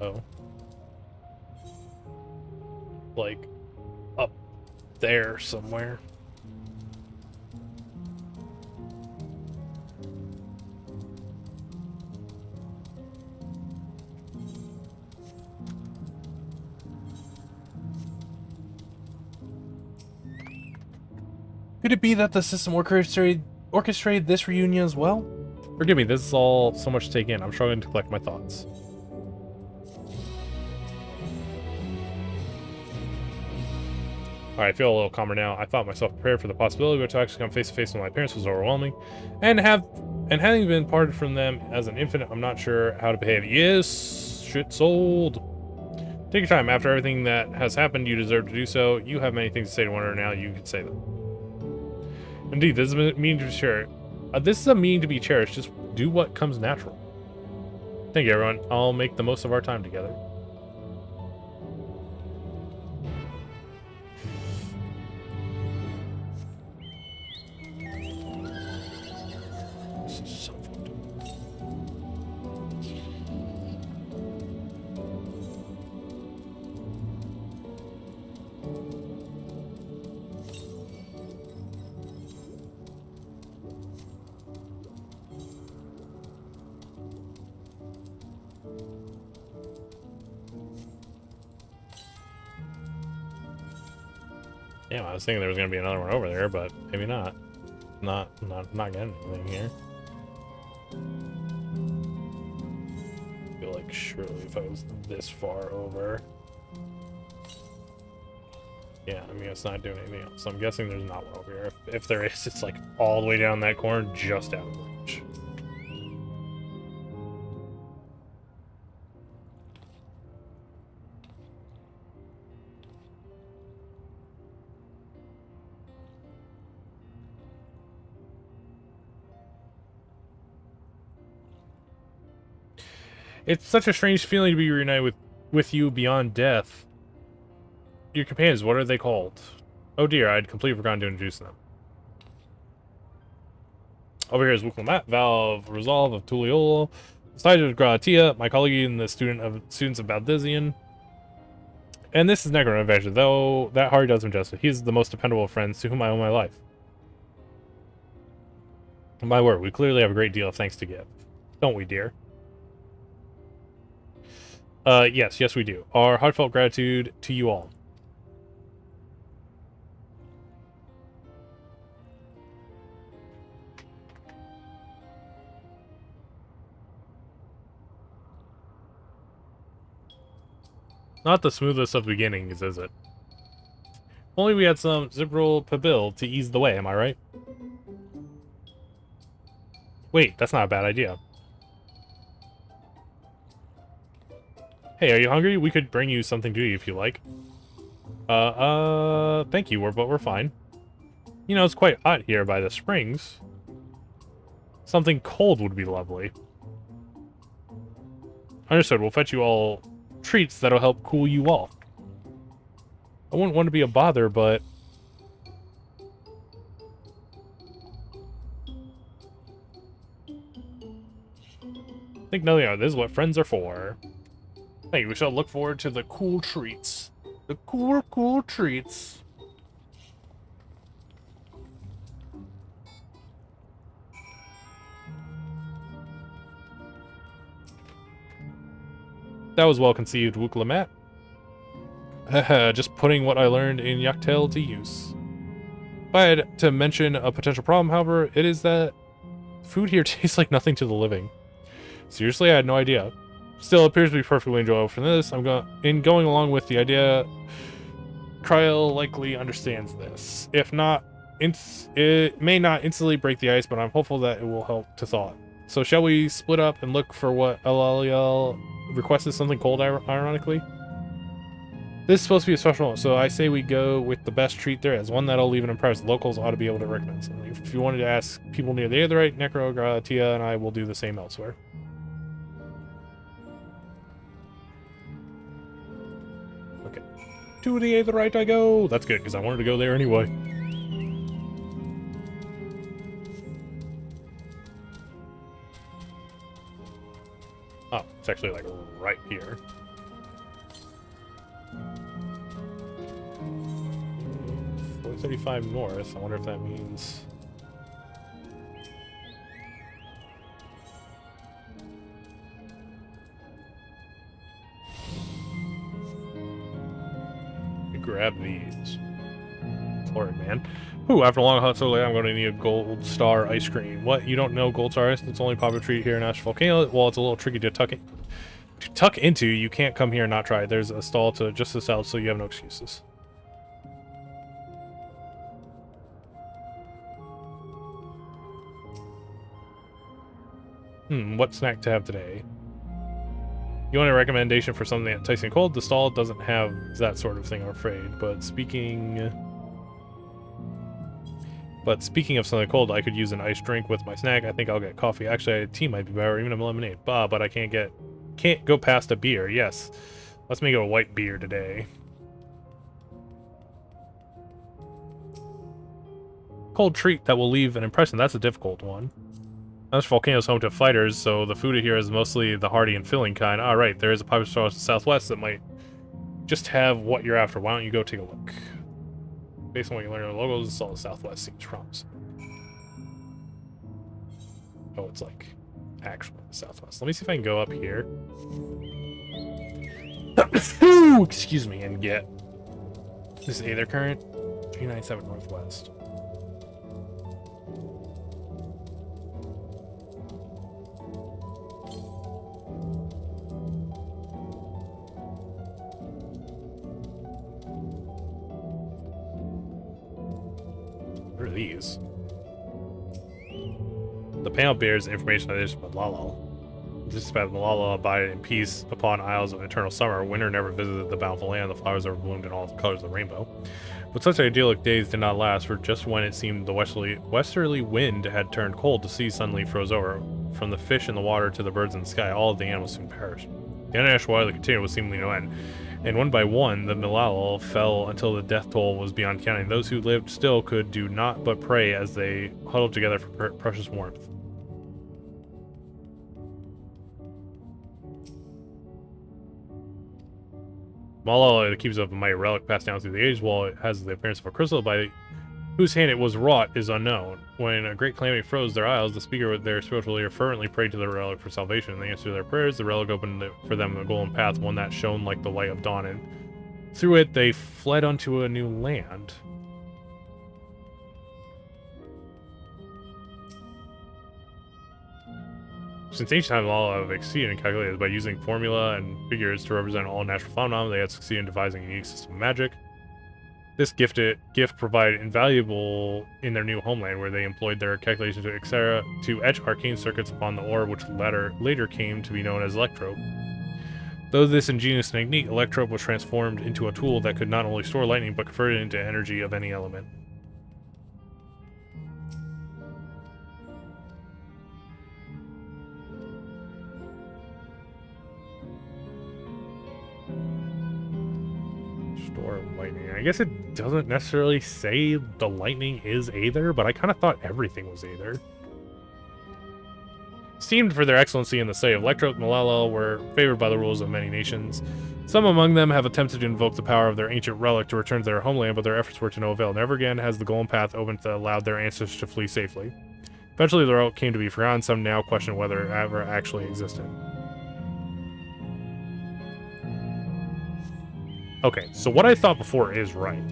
Oh. Like, up there somewhere. Could it be that the system orchestrated this reunion as well? Forgive me, this is all so much to take in. I'm struggling to collect my thoughts. Alright, I feel a little calmer now. I thought myself prepared for the possibility, but to actually come face to face with my parents was overwhelming. And having been parted from them as an infant, I'm not sure how to behave. Yes, shit sold. Take your time. After everything that has happened, you deserve to do so. You have many things to say to one another now. You can say them. Indeed, this is a meaning to share. This is a meaning to be cherished. Just do what comes natural. Thank you, everyone. I'll make the most of our time together. This is so fucked up. Damn, I was thinking there was going to be another one over there, but maybe not. Not getting anything here. I feel like surely if I was this far over. Yeah, I mean, it's not doing anything else. So I'm guessing there's not one over here. If there is, it's like all the way down that corner, just out of reach. It's such a strange feeling to be reunited with you beyond death. Your companions, what are they called? Oh dear, I'd completely forgotten to introduce them. Over here is Wuklamat, Valve Resolve of Tuliol, Side of Gratia, my colleague and the students of Baldizian. And this is Necron Adventure, though that hardly does him justice. He's the most dependable of friends to whom I owe my life. My word, we clearly have a great deal of thanks to give. Don't we, dear? Yes, we do. Our heartfelt gratitude to you all. Not the smoothest of beginnings, is it? Only we had some Zibral Pabil to ease the way, am I right? Wait, that's not a bad idea. Hey, are you hungry? We could bring you something to eat if you like. Thank you, but we're fine. You know, it's quite hot here by the springs. Something cold would be lovely. Understood, we'll fetch you all treats that'll help cool you off. I wouldn't want to be a bother, but... think nothing of it. This is what friends are for. Hey, we shall look forward to the cool treats. The cool treats. That was well conceived, Wuklamat. Just putting what I learned in Yaktel to use. If I had to mention a potential problem, however, it is that food here tastes like nothing to the living. Seriously, I had no idea. Still, it appears to be perfectly enjoyable for this. In going along with the idea, Kryl likely understands this. If not, it may not instantly break the ice, but I'm hopeful that it will help to thaw it. So shall we split up and look for what LLL requested, something cold, ironically? This is supposed to be a special one, so I say we go with the best treat there is, one that'll leave an impression. Locals ought to be able to recognize something. If you wanted to ask people near the Aetherite, Necro, Tia, and I will do the same elsewhere. Okay. To the Aetherite I go! That's good, because I wanted to go there anyway. Oh, it's actually like right here. 435 north. I wonder if that means... grab these. Florid man. Ooh, after a long hot so late, I'm going to need a Gold Star ice cream. What? You don't know Gold Star ice? It's only a popular treat here in Ash Volcano. Well, it's a little tricky to tuck into. You can't come here and not try it. There's a stall to just the south, so you have no excuses. What snack to have today? You want a recommendation for something enticing cold? The stall doesn't have that sort of thing, I'm afraid. But speaking of something cold, I could use an iced drink with my snack. I think I'll get coffee. Actually, tea might be better, or even a lemonade. But I can't go past a beer. Yes, let's make it a white beer today. Cold treat that will leave an impression. That's a difficult one. This volcano is home to fighters, so the food here is mostly the hearty and filling kind. Alright, there is a popular store in the southwest that might just have what you're after. Why don't you go take a look? Based on what you learn in the logos, this all the southwest seems promising. Oh, it's like actually the southwest. Let me see if I can go up here. Excuse me, and get this Aether Current 397 northwest. What are these? The panel bears information on this Malala. Just about Malala abided in peace upon isles of eternal summer. Winter never visited the bountiful land. The flowers ever bloomed in all the colors of the rainbow. But such idyllic days did not last, for just when it seemed the westerly wind had turned cold, the sea suddenly froze over. From the fish in the water to the birds in the sky, all of the animals soon perished. The international war that continued was seemingly no end, and one by one the Malala fell until the death toll was beyond counting. Those who lived still could do naught but pray as they huddled together for precious warmth. Malala, the keepers of a mighty relic passed down through the ages, while it has the appearance of a crystal by whose hand it was wrought is unknown. When a great calamity froze their isles, the speaker with their spiritual leader fervently prayed to the relic for salvation. In the answer to their prayers, the relic opened for them a golden path, one that shone like the light of dawn, and through it they fled unto a new land. Since ancient times, Malala have exceeded and calculated by using formula and figures to represent all natural phenomena. They had succeeded in devising a unique system of magic. This gift provided invaluable in their new homeland, where they employed their calculations to etch arcane circuits upon the ore, which later came to be known as electrope. Though this ingenious technique, electrope was transformed into a tool that could not only store lightning, but convert it into energy of any element. Store lightning. I guess it doesn't necessarily say the lightning is Aether, but I kind of thought everything was Aether. Esteemed for their excellency in the study of Electrope, Malala were favored by the rulers of many nations. Some among them have attempted to invoke the power of their ancient relic to return to their homeland, but their efforts were to no avail. Never again has the golden path opened that allowed their ancestors to flee safely. Eventually, the relic came to be forgotten. Some now question whether it ever actually existed. Okay, so what I thought before is right.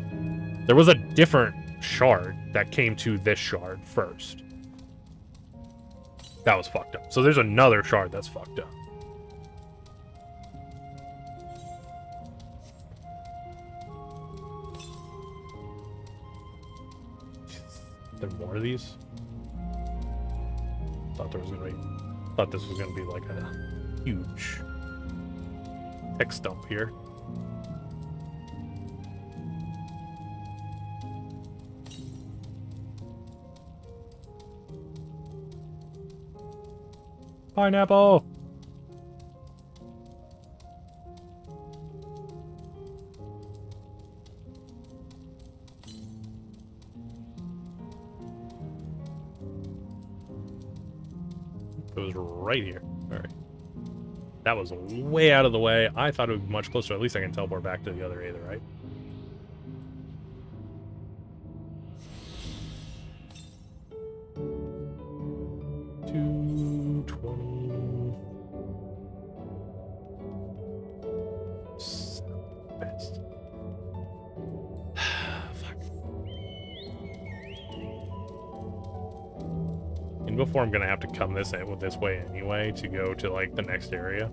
There was a different shard that came to this shard first. That was fucked up. So there's another shard that's fucked up. There more of these? Thought there was gonna be. Thought this was gonna be like a huge text dump here. Pineapple! It was right here. Alright. That was way out of the way. I thought it would be much closer. At least I can teleport back to the other Aether, right? Before I'm gonna have to come this way anyway to go to like the next area.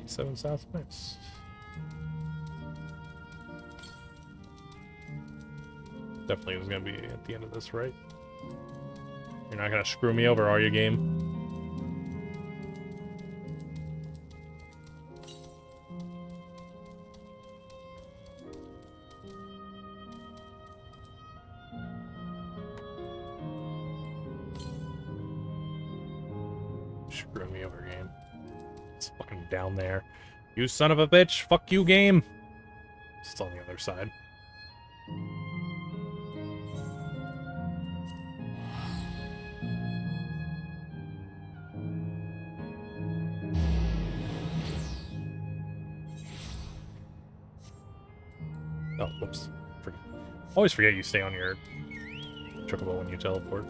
Seven Southwest. Definitely was gonna be at the end of this, right? You're not gonna screw me over, are you, game? Screw me over, game. It's fucking down there. You son of a bitch! Fuck you, game! It's on the other side. Oh, whoops. Always forget you stay on your chocobo when you teleport.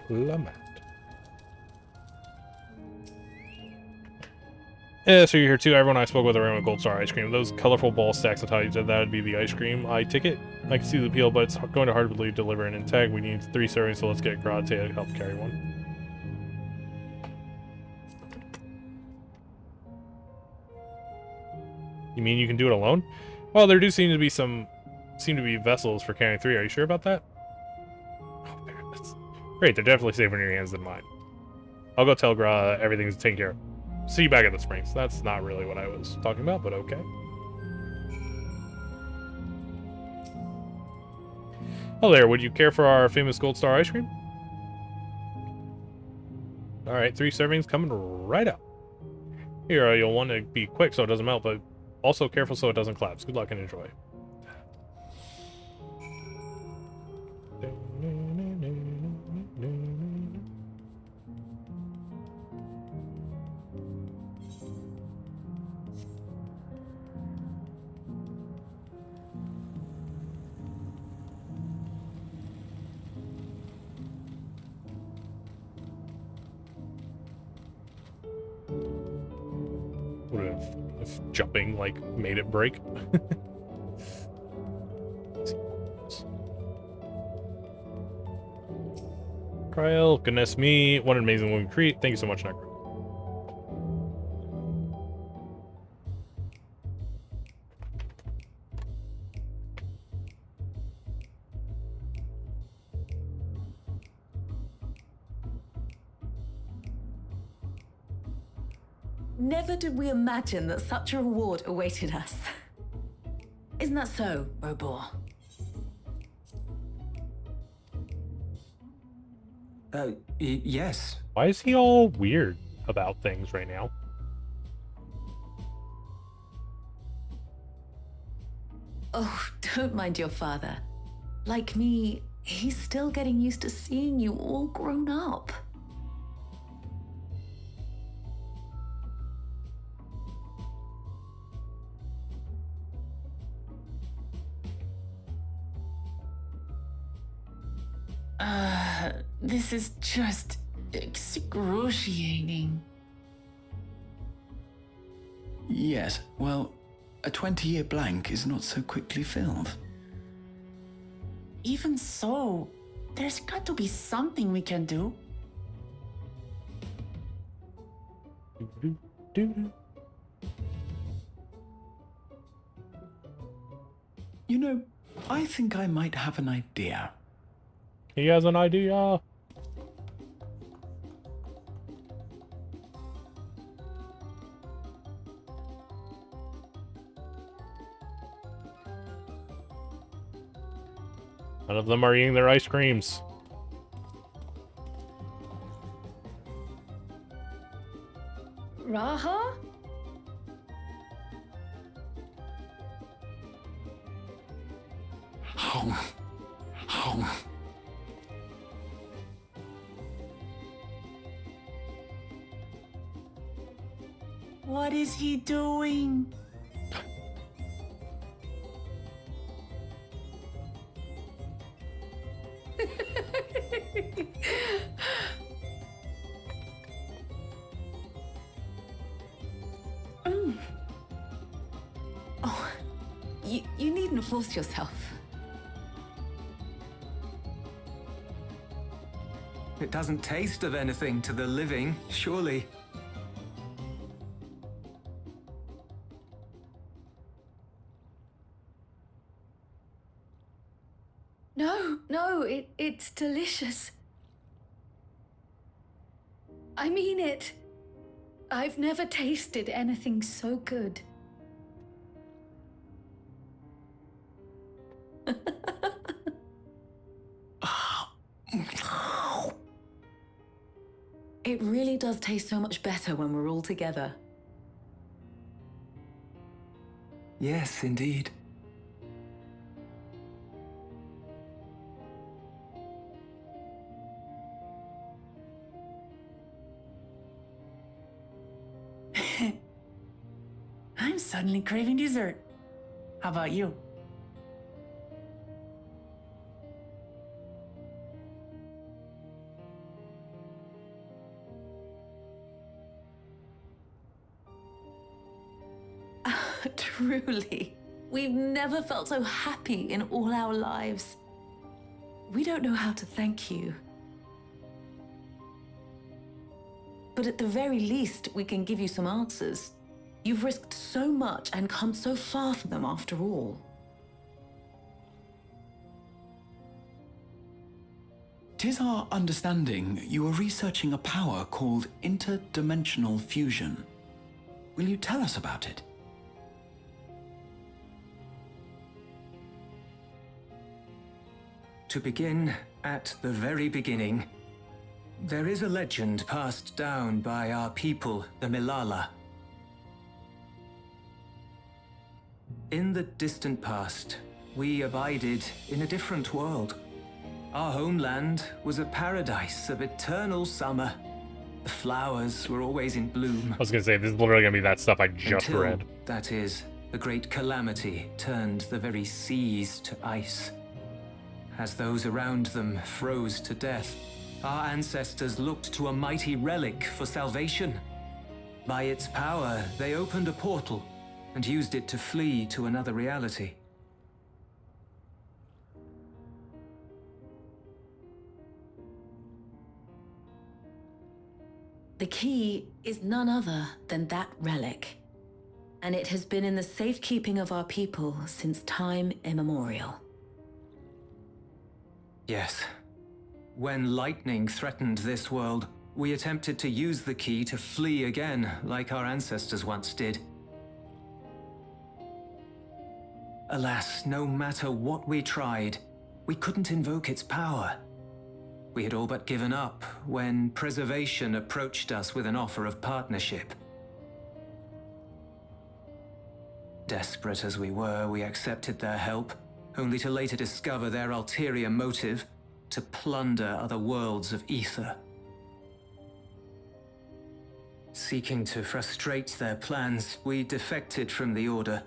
Lamat. Yeah, so you're here too. Everyone I spoke with around with Gold Star ice cream. Those colorful ball stacks of how you said that would be the ice cream. I take it. I can see the appeal, but it's going to hardly deliver an intact. We need 3 servings, so let's get Grad to help carry one. You mean you can do it alone? Well, there do seem to be vessels for carrying 3. Are you sure about that? Oh, man, that's great. They're definitely safer in your hands than mine. I'll go tell Gra everything's taken care of. See you back at the springs. That's not really what I was talking about, but okay. Oh there, would you care for our famous Gold Star ice cream? Alright, 3 servings coming right up. Here, you'll want to be quick so it doesn't melt, but also careful so it doesn't collapse. Good luck and enjoy. Would have, if jumping, like, made it break. Trial, goodness me, what an amazing movie treat. Thank you so much, Necro. Never did we imagine that such a reward awaited us. Isn't that so, Robor? Yes. Why is he all weird about things right now? Oh, don't mind your father. Like me, he's still getting used to seeing you all grown up. This is just excruciating. Yes, well, a 20-year blank is not so quickly filled. Even so, there's got to be something we can do. You know, I think I might have an idea. He has an idea. None of them are eating their ice creams. Raha? What is he doing? Oh, you needn't force yourself. It doesn't taste of anything to the living, surely. No, it's delicious. I mean it. I've never tasted anything so good. It really does taste so much better when we're all together. Yes, indeed. I'm suddenly craving dessert. How about you? Truly, we've never felt so happy in all our lives. We don't know how to thank you. But at the very least, we can give you some answers. You've risked so much and come so far for them after all. Tis our understanding you are researching a power called interdimensional fusion. Will you tell us about it? To begin at the very beginning, there is a legend passed down by our people, the Milala. In the distant past, we abided in a different world. Our homeland was a paradise of eternal summer. The flowers were always in bloom. I was gonna say, this is literally gonna be that stuff I just Until, read. that is, the great calamity turned the very seas to ice. As those around them froze to death, our ancestors looked to a mighty relic for salvation. By its power, they opened a portal and used it to flee to another reality. The key is none other than that relic, and it has been in the safekeeping of our people since time immemorial. Yes. When lightning threatened this world, we attempted to use the key to flee again, like our ancestors once did. Alas, no matter what we tried, we couldn't invoke its power. We had all but given up when Preservation approached us with an offer of partnership. Desperate as we were, we accepted their help, only to later discover their ulterior motive: to plunder other worlds of ether. Seeking to frustrate their plans, we defected from the Order,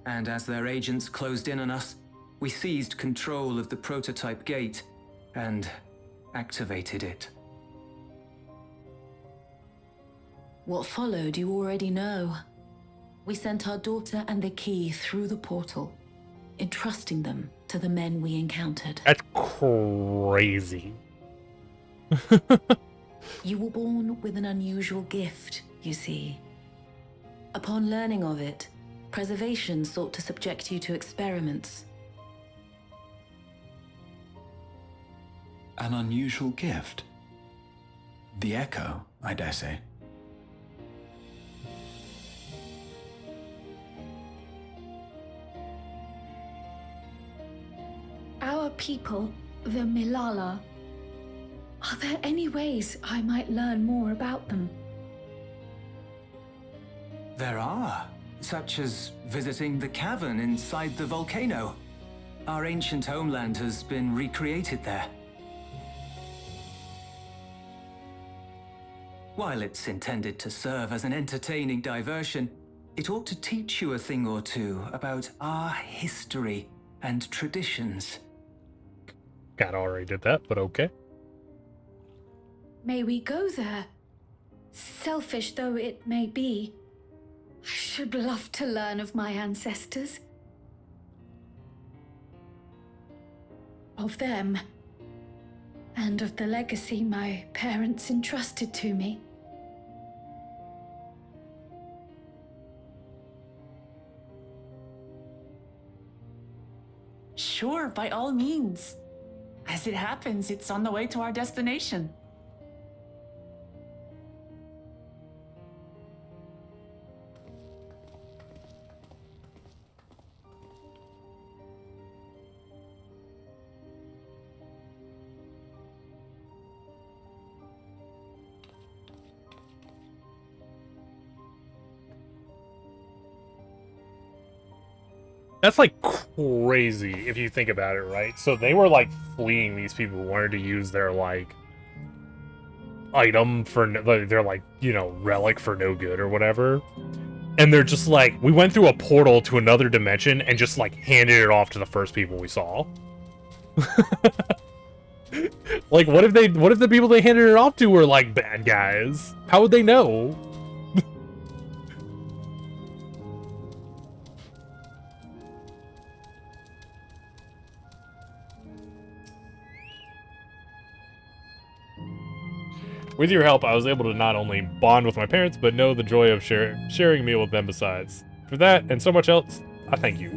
and as their agents closed in on us, we seized control of the prototype gate and activated it. What followed you already know. We sent our daughter and the key through the portal, entrusting them to the men we encountered. That's crazy. You were born with an unusual gift, you see. Upon learning of it, Preservation sought to subject you to experiments. An unusual gift? The Echo, I dare say. Our people, the Milala. Are there any ways I might learn more about them? There are, such as visiting the cavern inside the volcano. Our ancient homeland has been recreated there. While it's intended to serve as an entertaining diversion, it ought to teach you a thing or two about our history and traditions. Kinda already did that, but okay. May we go there? Selfish though it may be, I should love to learn of my ancestors. Of them. And of the legacy my parents entrusted to me. Sure, by all means. As it happens, it's on the way to our destination. That's like crazy if you think about it, right? So they were like fleeing these people who wanted to use their like item for their like, you know, relic for no good or whatever. And they're just like, we went through a portal to another dimension and just like handed it off to the first people we saw. Like, what if the people they handed it off to were like bad guys? How would they know? With your help, I was able to not only bond with my parents, but know the joy of sharing a meal with them besides. For that, and so much else, I thank you.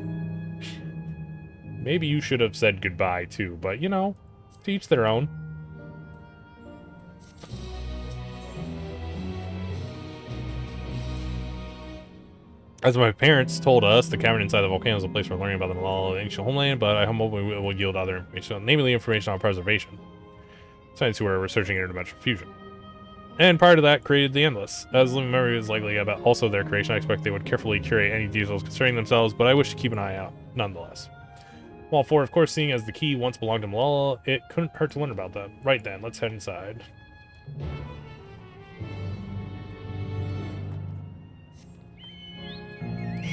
Maybe you should have said goodbye, too, but, you know, to each their own. As my parents told us, the cavern inside the volcano is a place for learning about the Malala ancient homeland, but I hope we will yield other information, namely information on preservation. Science who are researching interdimensional fusion. And prior to that, created the Endless. As living memory is likely about also their creation, I expect they would carefully curate any details concerning themselves, but I wish to keep an eye out, nonetheless. While for, of course, seeing as the key once belonged to Malala, it couldn't hurt to learn about them. Right then, let's head inside.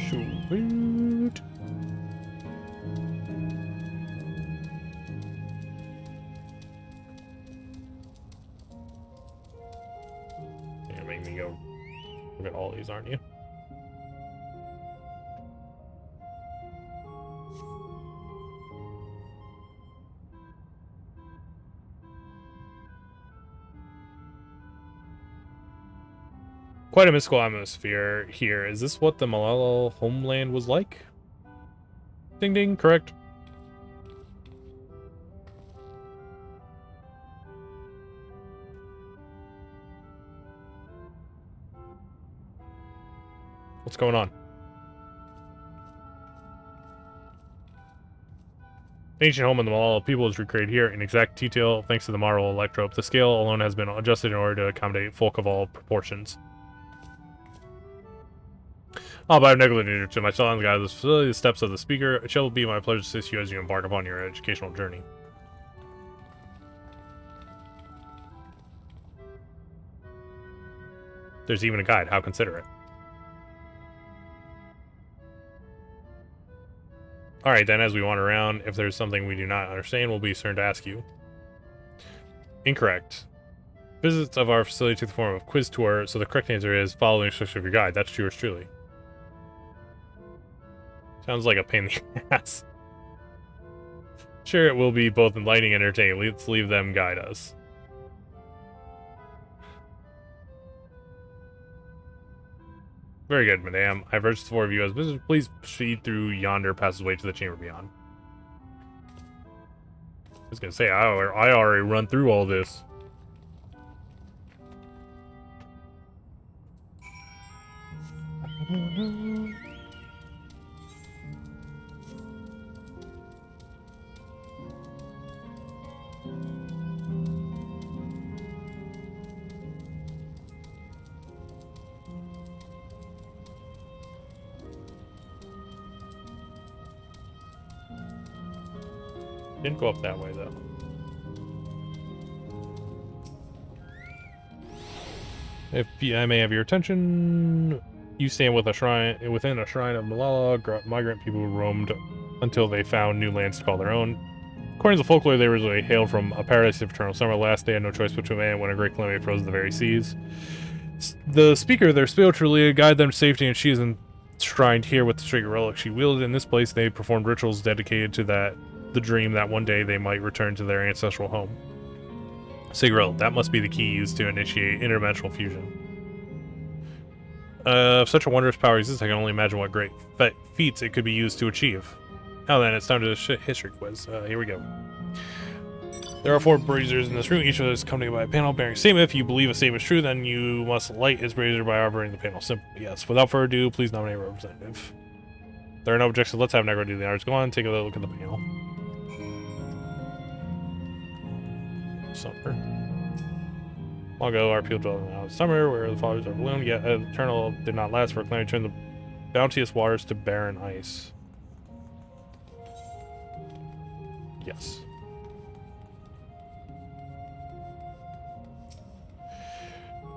Shoot. You're making me go look at all these, aren't you? Quite a mystical atmosphere here. Is this what the Malala homeland was like? Ding ding, correct. What's going on? Ancient home of the Malala people is recreated here in exact detail thanks to the marble electrope. The scale alone has been adjusted in order to accommodate folk of all proportions. But I have negligent to my son, the guide of this facility, the steps of the speaker. It shall be my pleasure to assist you as you embark upon your educational journey. There's even a guide. How considerate. Alright then, as we wander around, if there's something we do not understand, we'll be certain to ask you. Incorrect. Visits of our facility took the form of a quiz tour, so the correct answer is follow the instructions of your guide. That's yours truly. Sounds like a pain in the ass. Sure, it will be both enlightening and entertaining. Let's leave them guide us. Very good, madame. I've urged the four of you as visitors. Please proceed through yonder passageway to the chamber beyond. I was gonna say, I already run through all this. Didn't go up that way, though. If I may have your attention, you stand within a shrine of Malala. Migrant people roamed until they found new lands to call their own. According to the folklore, they originally hailed from a paradise of eternal summer. Last, they had no choice but to abandon when a great calamity froze the very seas. The speaker, their spiritual leader, guided them to safety, and she is enshrined here with the sacred relic she wielded. In this place, they performed rituals dedicated to the dream that one day they might return to their ancestral home. Sigrill, that must be the key used to initiate interdimensional fusion. If such a wondrous power exists, I can only imagine what great feats it could be used to achieve. Now then, it's time to the history quiz. Here we go. There are 4 braziers in this room, each of those accompanied by a panel bearing a statement. If you believe a statement is true, then you must light its brazier by operating the panel. Simple. Yes. Without further ado, please nominate a representative. There are no objections. Let's have Negro do the honors. Go on, take a look at the panel. Summer. Long ago, our people dwelled in summer, where the fathers are bloomed, yet eternal did not last, for calamity turned the bounteous waters to barren ice. Yes.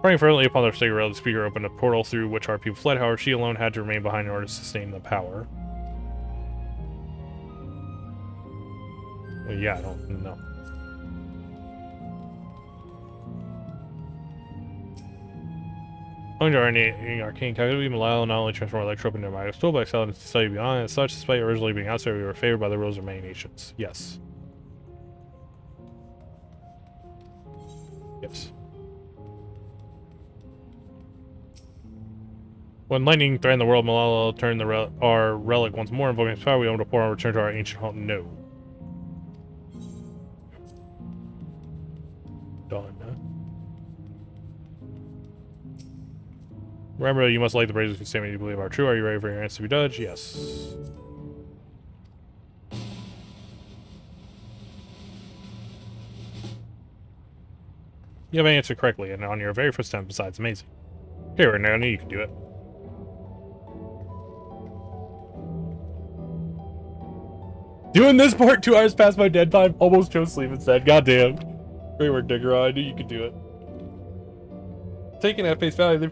Running fervently upon their sacred rail, the speaker opened a portal through which our people fled. However, she alone had to remain behind in order to sustain the power. Well, yeah, I don't know. Owing to our arcane calculation, Malala not only transformed Electrope into a magic tool, but excelled in society beyond. As such, despite originally being outside, we were favored by the rules of many nations. Yes. Yes. When lightning threatened the world, Malala turned our relic once more, invoking its power. We opened a portal and returned to our ancient home. No. Done. Remember, you must like the brazen statement you believe are true. Are you ready for your answer to be judged? Yes. You have answered correctly, and on your very first attempt, besides amazing. Here, now I knew you could do it. Doing this part 2 hours past my dead time, almost chose sleep instead. Goddamn. Great work, Digger. I knew you could do it. Taken at face value, the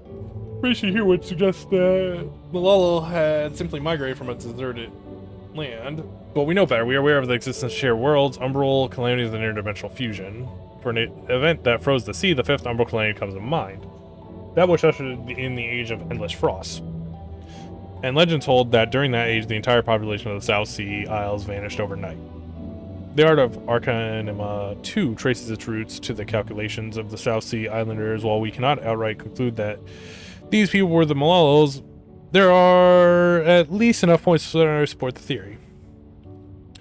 information here would suggest that Malala had simply migrated from a deserted land. But we know better. We are aware of the existence of shared worlds, umbral calamities, and interdimensional fusion. For an event that froze the sea, the 5th umbral calamity comes to mind. That which ushered in the age of endless frost. And legends hold that during that age, the entire population of the South Sea Isles vanished overnight. The art of Arcanima 2 traces its roots to the calculations of the South Sea Islanders. While we cannot outright conclude that these people were the Malalos, there are at least enough points to support the theory.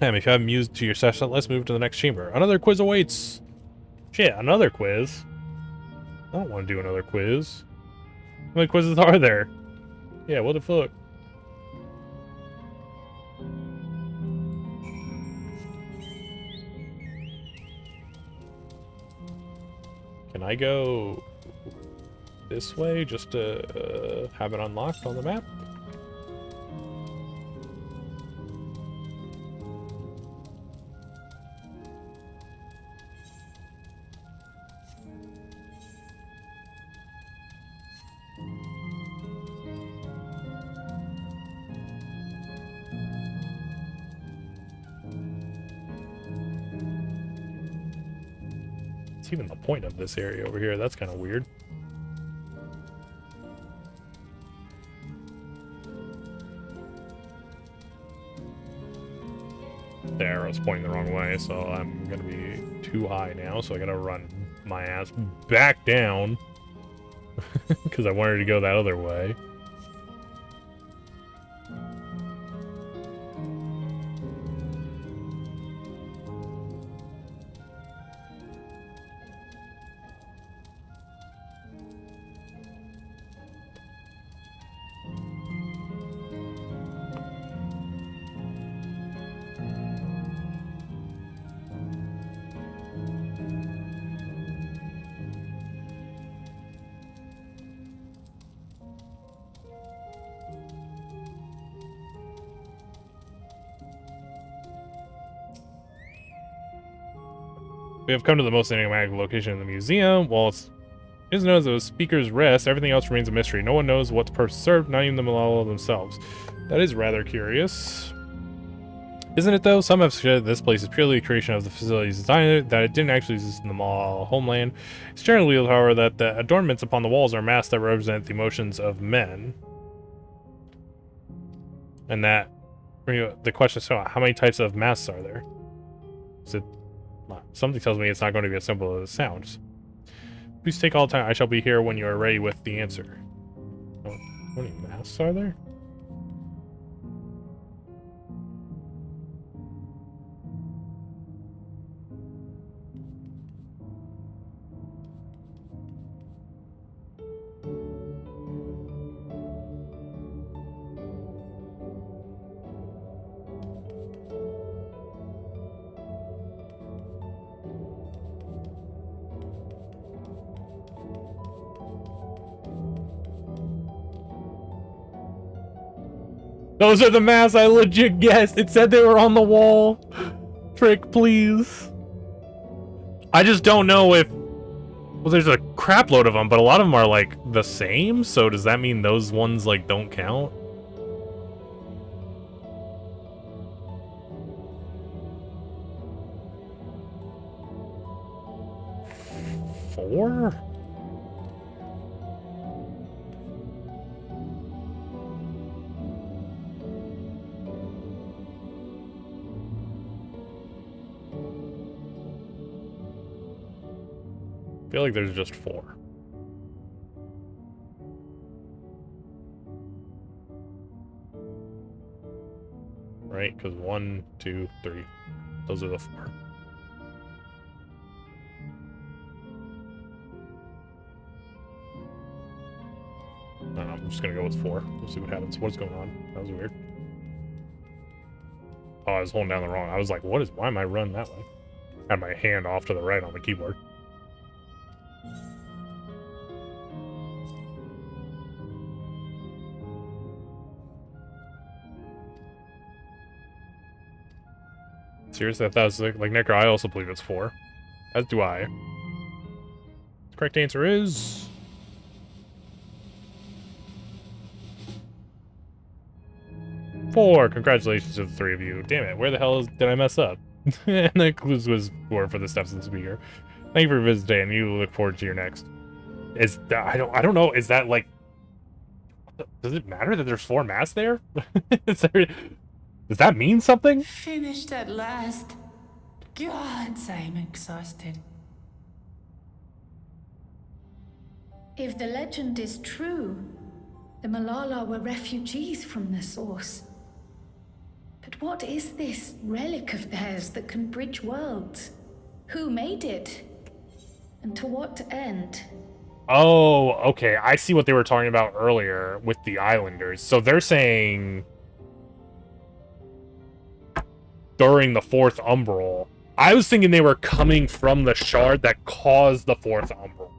If you haven't mused to your session, let's move to the next chamber. Another quiz awaits. Shit, another quiz? I don't want to do another quiz. How many quizzes are there? Yeah, what the fuck? Can I go this way just to have it unlocked on the map? Even the point of this area over here, that's kind of weird. The arrow's pointing the wrong way, so I'm gonna be too high now, so I gotta run my ass back down because I wanted to go that other way. We have come to the most enigmatic location in the museum. While it is known as the Speaker's Rest, everything else remains a mystery. No one knows what purpose served, not even the Malala themselves. That is rather curious. Isn't it, though? Some have suggested this place is purely a creation of the facility's designer, that it didn't actually exist in the Malala homeland. It's generally believed, however, that the adornments upon the walls are masks that represent the emotions of men. And that, the question is, so how many types of masks are there? Is it... Something tells me it's not going to be as simple as it sounds. Please take all the time. I shall be here when you are ready with the answer. Oh, how many masks are there? Those are the masks I legit guessed. It said they were on the wall. trick, please. I just don't know if... Well, there's a crap load of them, but a lot of them are, like, the same? So does that mean those ones, like, don't count? Four? I feel like there's just four. Right? Because 1, 2, 3. Those are the four. I don't know, I'm just gonna go with 4. We'll see what happens. What's going on? That was weird. Oh, I was holding down the wrong. I was like, why am I running that way? I had my hand off to the right on the keyboard. Seriously, I thought it was like Necro. I also believe it's 4. As do I. The correct answer is... 4. Congratulations to the 3 of you. Damn it, where the hell did I mess up? And the clues was 4 for the steps of the speaker. Thank you for visiting, and you look forward to your next. Is that, I don't know, is that like... Does it matter that there's 4 masks there? Does that mean something? Finished at last. Gods, I'm exhausted. If the legend is true, the Malala were refugees from the source. But what is this relic of theirs that can bridge worlds? Who made it? And to what end? Oh, okay. I see what they were talking about earlier with the Islanders. So they're saying... during the 4th Umbral. I was thinking they were coming from the shard that caused the 4th Umbral.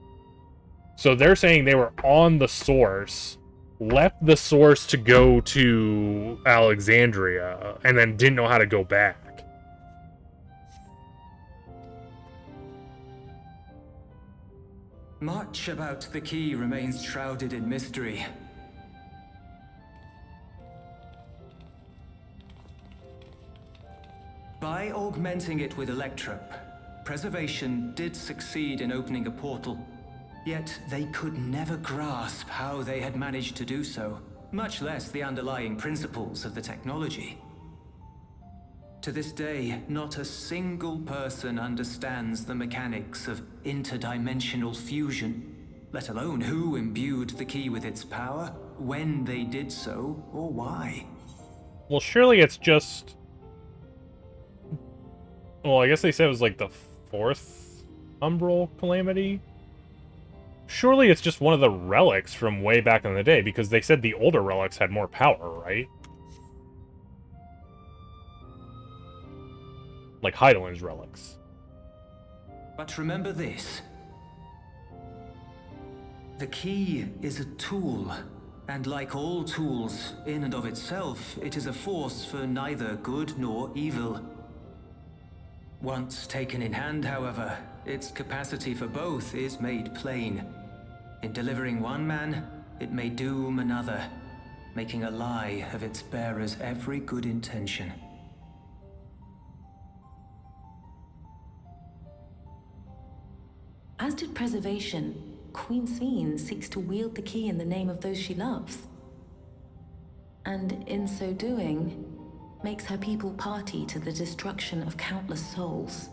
So they're saying they were on the source, left the source to go to Alexandria, and then didn't know how to go back. Much about the key remains shrouded in mystery. By augmenting it with Electrope, Preservation did succeed in opening a portal. Yet they could never grasp how they had managed to do so, much less the underlying principles of the technology. To this day, not a single person understands the mechanics of interdimensional fusion, let alone who imbued the key with its power, when they did so, or why. Well, surely it's just... Well, I guess they said it was like the 4th Umbral Calamity? Surely it's just one of the relics from way back in the day, because they said the older relics had more power, right? Like Heidelin's relics. But remember this. The key is a tool, and like all tools, in and of itself, it is a force for neither good nor evil. Once taken in hand, however, its capacity for both is made plain. In delivering one man, it may doom another, making a lie of its bearer's every good intention. As did Preservation, Queen Sveen seeks to wield the key in the name of those she loves. And in so doing, makes her people party to the destruction of countless souls.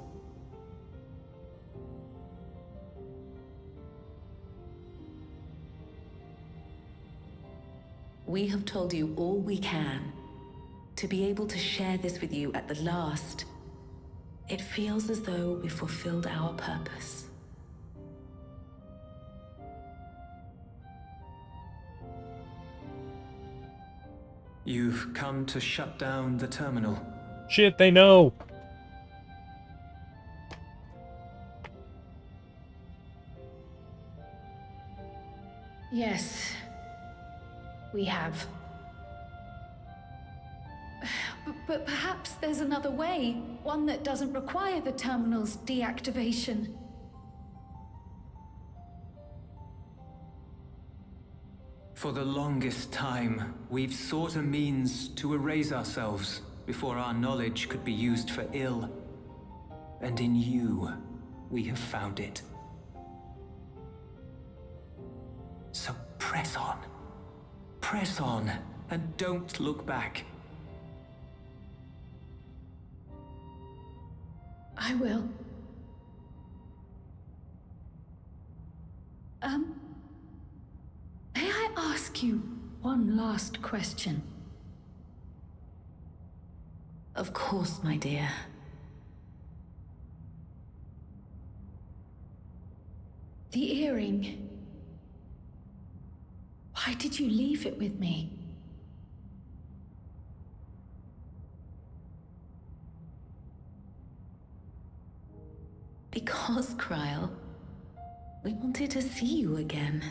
We have told you all we can. To be able to share this with you at the last, it feels as though we fulfilled our purpose. You've come to shut down the terminal. Shit, they know! Yes, we have. But perhaps there's another way, one that doesn't require the terminal's deactivation. For the longest time, we've sought a means to erase ourselves before our knowledge could be used for ill. And in you, we have found it. So press on. Press on, and don't look back. I will. May I ask you one last question? Of course, my dear. The earring. Why did you leave it with me? Because, Kryl, we wanted to see you again.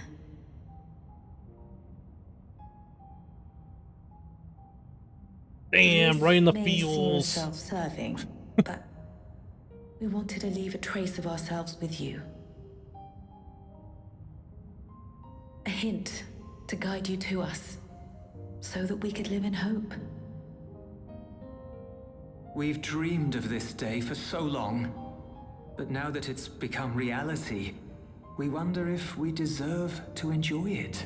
Damn, right in the This may feels. seem self-serving, but we wanted to leave a trace of ourselves with you. A hint to guide you to us, so that we could live in hope. We've dreamed of this day for so long, but now that it's become reality, we wonder if we deserve to enjoy it.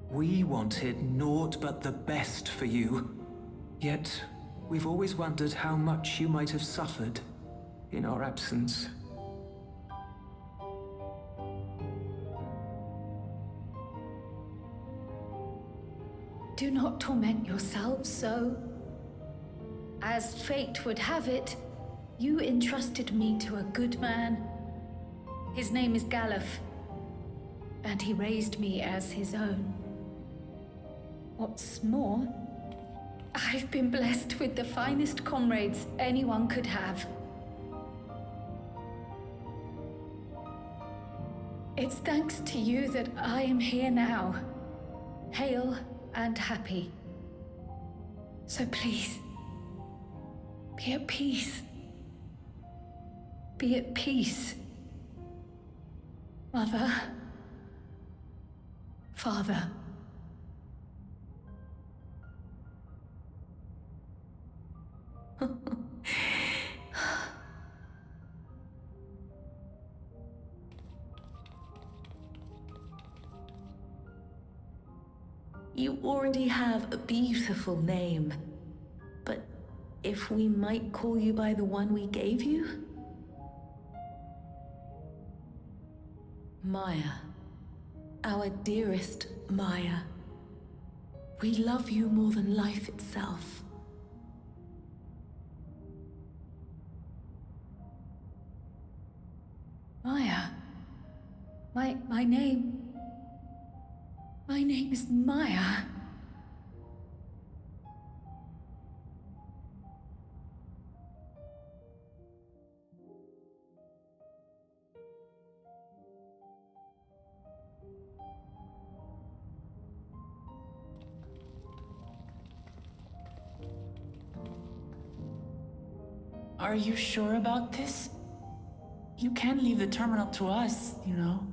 We wanted naught but the best for you, yet we've always wondered how much you might have suffered in our absence. Do not torment yourselves so. As fate would have it, you entrusted me to a good man. His name is Galuf, and he raised me as his own. What's more, I've been blessed with the finest comrades anyone could have. It's thanks to you that I am here now, hale and happy. So please, be at peace. Be at peace. Mother. Father. You already have a beautiful name, but if we might call you by the one we gave you? Maya. Our dearest Maya. We love you more than life itself. Maya. My name... My name is Maya. Are you sure about this? You can leave the terminal to us, you know.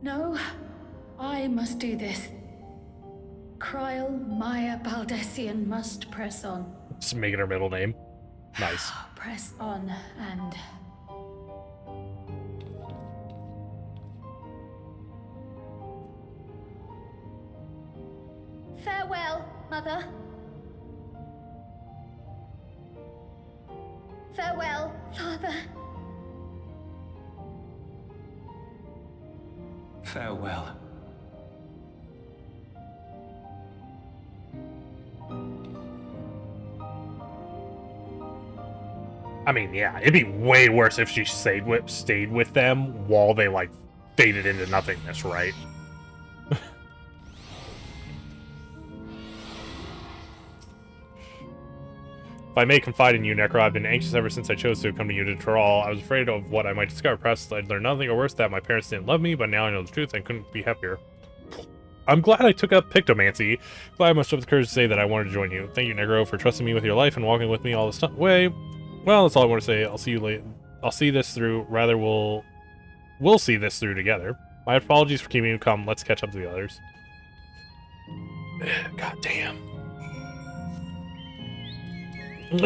No, I must do this. Kryl Maya Baldessian must press on. Just making her middle name. Nice. Press on and... Farewell, Mother. Farewell, Father. Farewell. I mean, yeah, it'd be way worse if she stayed with them while they, like, faded into nothingness, right? If I may confide in you, Necro, I've been anxious ever since I chose to come to you to Thrall. I was afraid of what I might discover. Perhaps I'd learn nothing, or worse, that my parents didn't love me, but now I know the truth and couldn't be happier. I'm glad I took up Pictomancy. Glad I must have the courage to say that I wanted to join you. Thank you, Negro, for trusting me with your life and walking with me all this way. Well, that's all I want to say. I'll see you later. I'll see this through. Rather, we'll see this through together. My apologies for keeping you. Come, let's catch up to the others. God damn.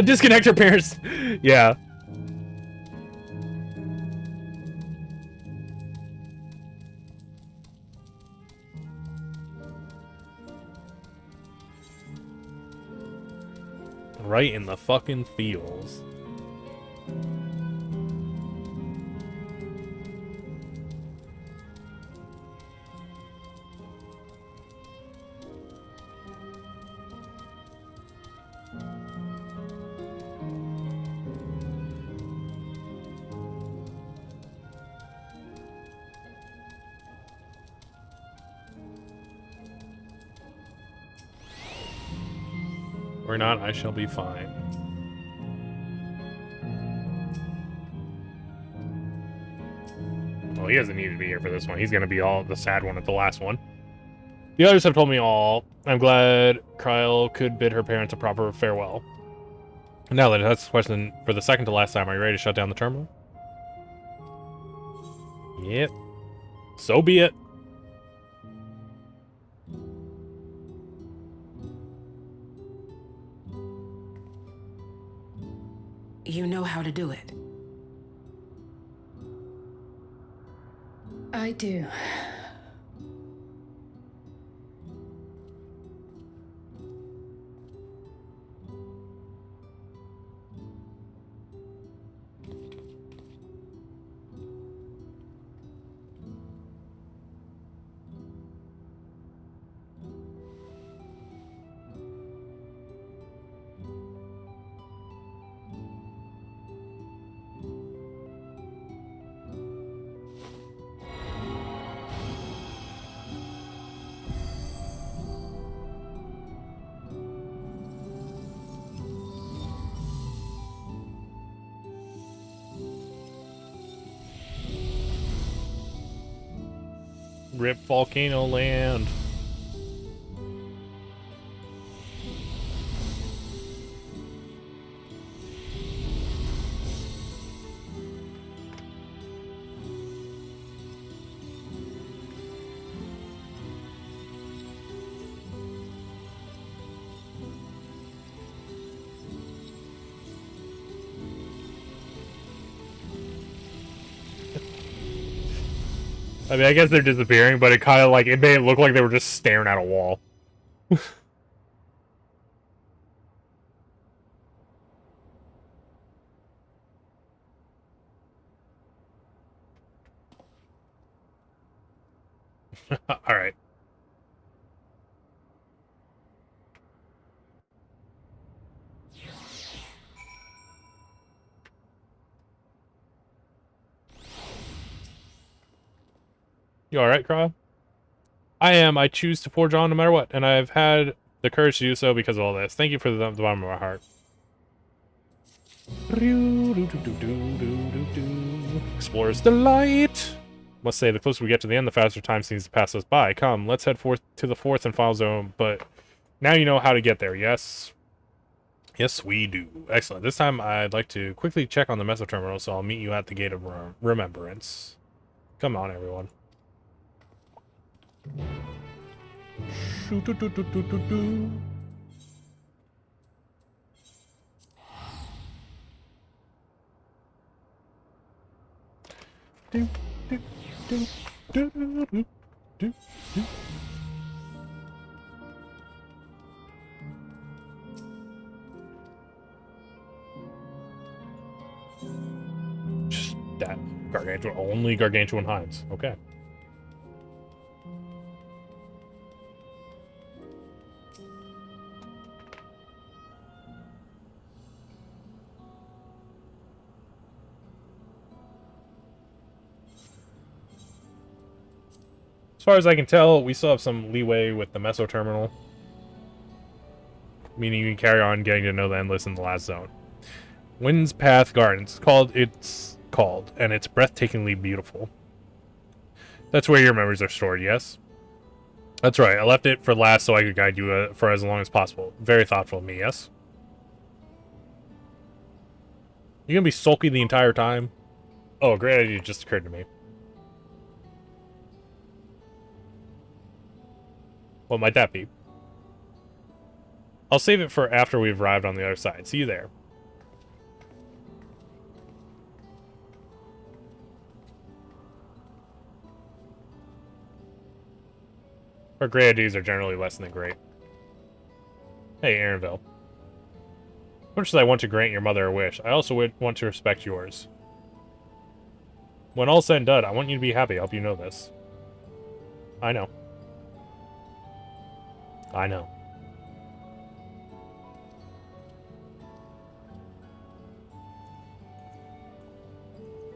Disconnect your parents. Yeah. Right in the fucking feels. Or not, I shall be fine. Well, he doesn't need to be here for this one. He's going to be all the sad one at the last one. The others have told me all. I'm glad Kryle could bid her parents a proper farewell. Now then, that's the question for the second to last time. Are you ready to shut down the terminal? Yep. So be it. You know how to do it. I do. Rip Volcano Land. I mean, I guess they're disappearing, but it kind of like, it made it look like they were just staring at a wall. All right. You alright, Kryle? I am. I choose to forge on no matter what, and I've had the courage to do so because of all this. Thank you for the bottom of my heart. Explorer's Delight! Must say, the closer we get to the end, the faster time seems to pass us by. Come, let's head forth to the fourth and final zone, but now you know how to get there, yes? Yes, we do. Excellent. This time, I'd like to quickly check on the Meso Terminal, so I'll meet you at the Gate of Remembrance. Come on, everyone. Just that gargantuan, only gargantuan hinds. Okay. As far as I can tell, we still have some leeway with the Meso Terminal. Meaning you can carry on getting to know the Endless in the last zone. Wind's Path Gardens. It's called, and it's breathtakingly beautiful. That's where your memories are stored, yes? That's right. I left it for last so I could guide you for as long as possible. Very thoughtful of me, yes? You gonna be sulky the entire time? Oh, a great idea just occurred to me. What might that be? I'll save it for after we've arrived on the other side. See you there. Our great ideas are generally less than great. Hey, Aaronville. Much as I want to grant your mother a wish, I also would want to respect yours. When all's said and done, I want you to be happy. I hope you know this. I know. I know.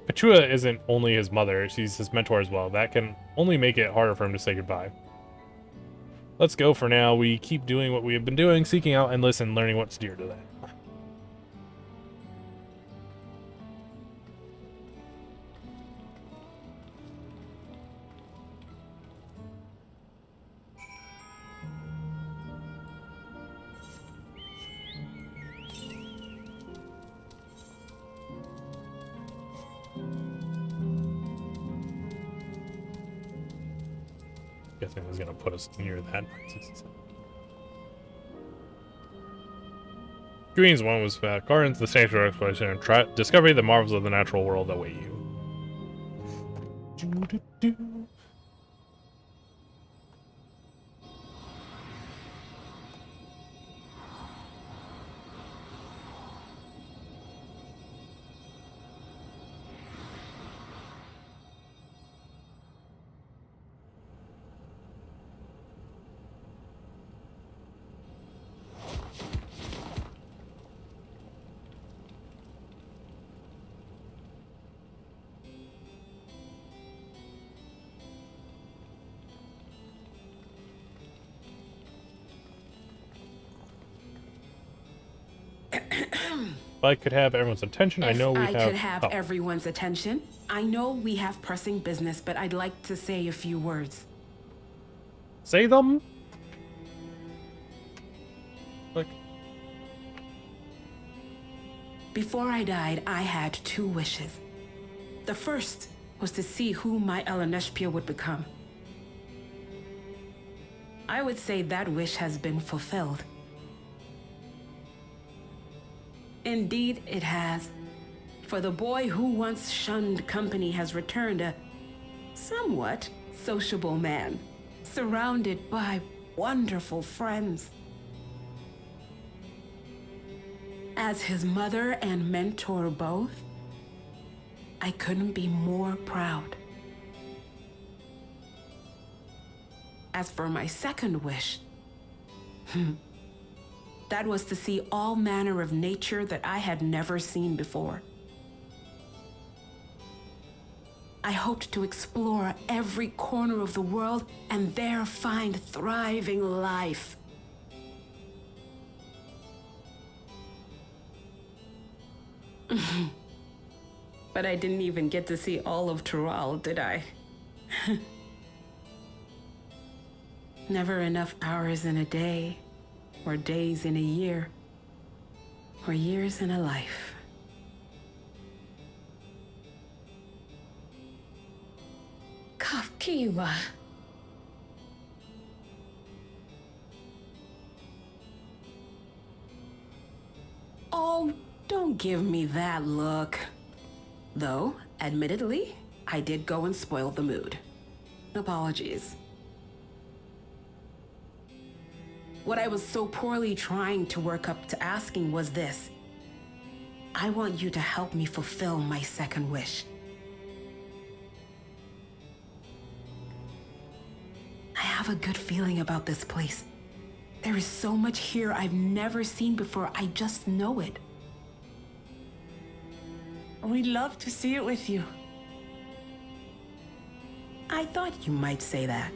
Petua isn't only his mother, she's his mentor as well. That can only make it harder for him to say goodbye. Let's go for now. We keep doing what we have been doing, seeking out endless and learning what's dear to that. Guessing is gonna put us near that. Greens 1 was Gardens, the Sanctuary Exploration, and discovery the marvels of the natural world await you. If I could have everyone's attention, I know we have... If I could have everyone's attention, I know we have pressing business, but I'd like to say a few words. Say them? Like... Before I died, I had 2 wishes. The first was to see who my Eleneshpia would become. I would say that wish has been fulfilled. Indeed, it has. For the boy who once shunned company has returned a somewhat sociable man, surrounded by wonderful friends. As his mother and mentor both, I couldn't be more proud. As for my second wish, that was to see all manner of nature that I had never seen before. I hoped to explore every corner of the world and there find thriving life. But I didn't even get to see all of Tural, did I? Never enough hours in a day, or days in a year, or years in a life. Kafkiwa. Oh, don't give me that look. Though, admittedly, I did go and spoil the mood. Apologies. What I was so poorly trying to work up to asking was this. I want you to help me fulfill my second wish. I have a good feeling about this place. There is so much here I've never seen before, I just know it. We'd love to see it with you. I thought you might say that.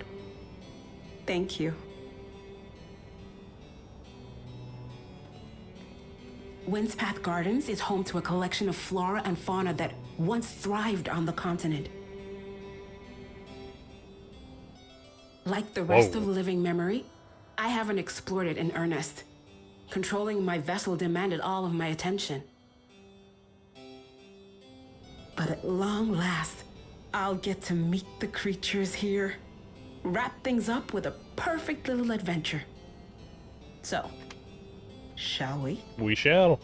Thank you. Windspath Gardens is home to a collection of flora and fauna that once thrived on the continent. Like the rest Whoa. of living memory, I haven't explored it in earnest. Controlling my vessel demanded all of my attention. But at long last, I'll get to meet the creatures here. Wrap things up with a perfect little adventure. So, shall we? We shall.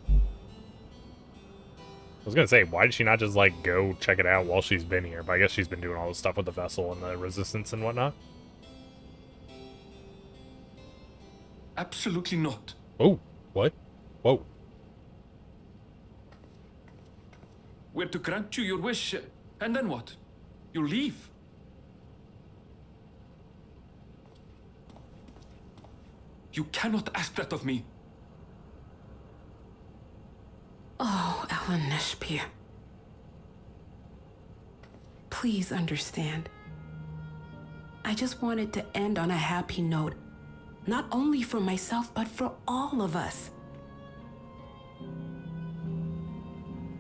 I was gonna say, why did she not just, like, go check it out while she's been here? But I guess she's been doing all this stuff with the vessel and the resistance and whatnot. Absolutely not. Oh, what? Whoa. We're to grant you your wish, and then what? You leave. You cannot ask that of me. Oh, Ellen Neshpir. Please understand. I just wanted to end on a happy note. Not only for myself, but for all of us.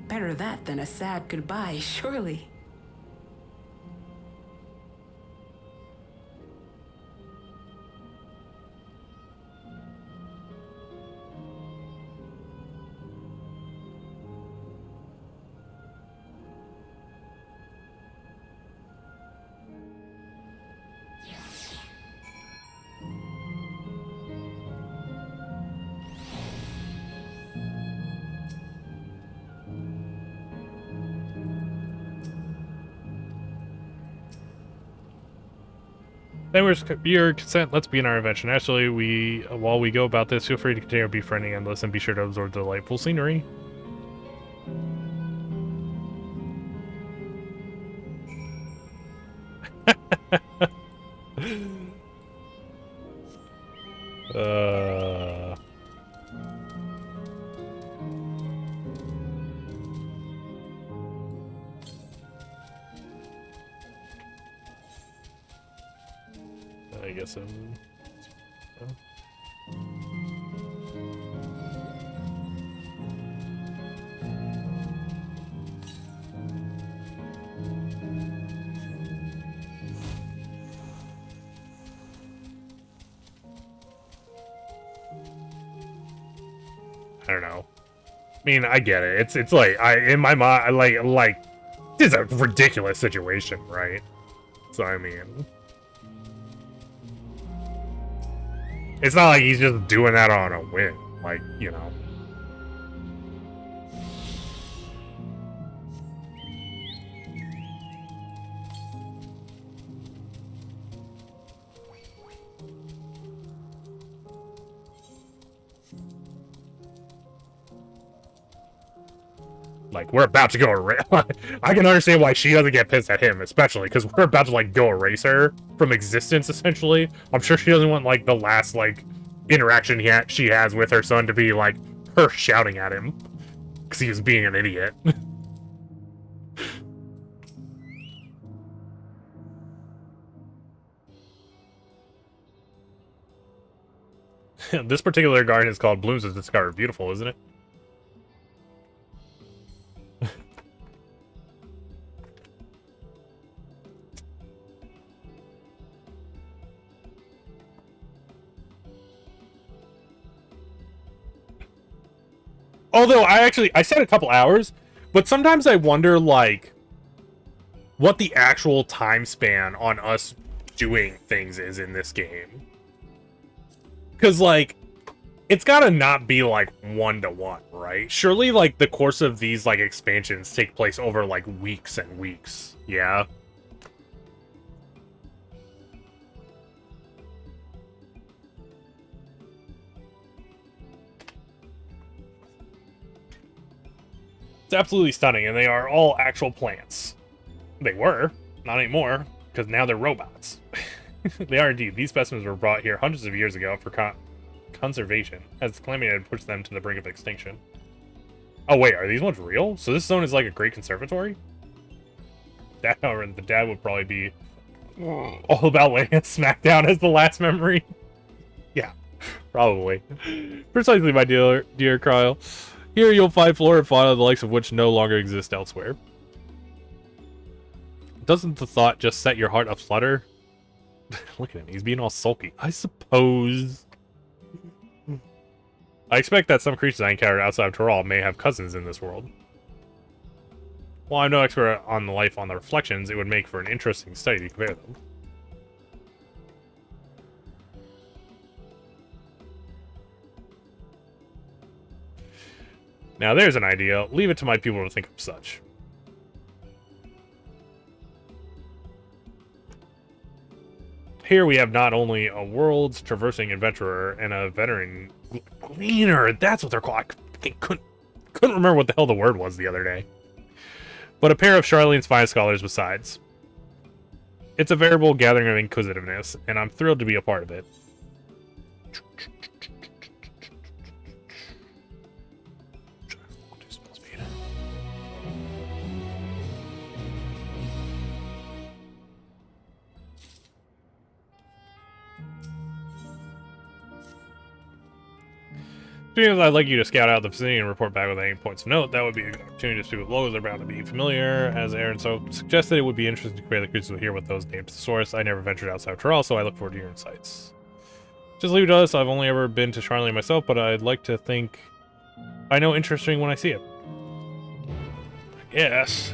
Better that than a sad goodbye, surely. Then with your consent, let's begin our adventure. Naturally, while we go about this, feel free to continue befriending Endless and be sure to absorb the delightful scenery. I guess I don't know. I mean, I get it. It's like in my mind, I like this is a ridiculous situation, right? So I mean, it's not like he's just doing that on a whim, like, you know. Like, we're about to go erase. I can understand why she doesn't get pissed at him, especially because we're about to, like, go erase her from existence, essentially. I'm sure she doesn't want, like, the last, like, interaction she has with her son to be, like, her shouting at him. Because he was being an idiot. This particular garden is called Blooms of Discovered. Beautiful, isn't it? Although I said a couple hours, but sometimes I wonder, like, what the actual time span on us doing things is in this game. Because, like, it's gotta not be, like, 1-to-1, right? Surely, like, the course of these, like, expansions take place over, like, weeks and weeks, yeah? It's absolutely stunning, and they are all actual plants. They were, not anymore, because now they're robots. They are indeed. These specimens were brought here hundreds of years ago for conservation, as the calamity had pushed them to the brink of extinction. Oh wait, are these ones real? So this zone is like a great conservatory? Or the dad would probably be all about laying a smackdown as the last memory. Yeah, probably. Precisely, my dear Kyle. Here you'll find flora and fauna, the likes of which no longer exist elsewhere. Doesn't the thought just set your heart aflutter? Look at him. He's being all sulky. I suppose. I expect that some creatures I encountered outside of Toral may have cousins in this world. While I'm no expert on the life on the reflections, it would make for an interesting study to compare them. Now there's an idea. Leave it to my people to think of such. Here we have not only a world's traversing adventurer and a veteran gleaner. That's what they're called. I couldn't remember what the hell the word was the other day. But a pair of Charlene's finest scholars besides. It's a veritable gathering of inquisitiveness, and I'm thrilled to be a part of it. I'd like you to scout out the vicinity and report back with any points of note. That would be a good opportunity to speak with locals. They're bound to be familiar. As Aaron so suggested, it would be interesting to create the creatures to hear what those names to source. I never ventured outside of Toral, so I look forward to your insights. Just leave it to us. I've only ever been to Charlene myself, but I'd like to think I know interesting when I see it. Yes.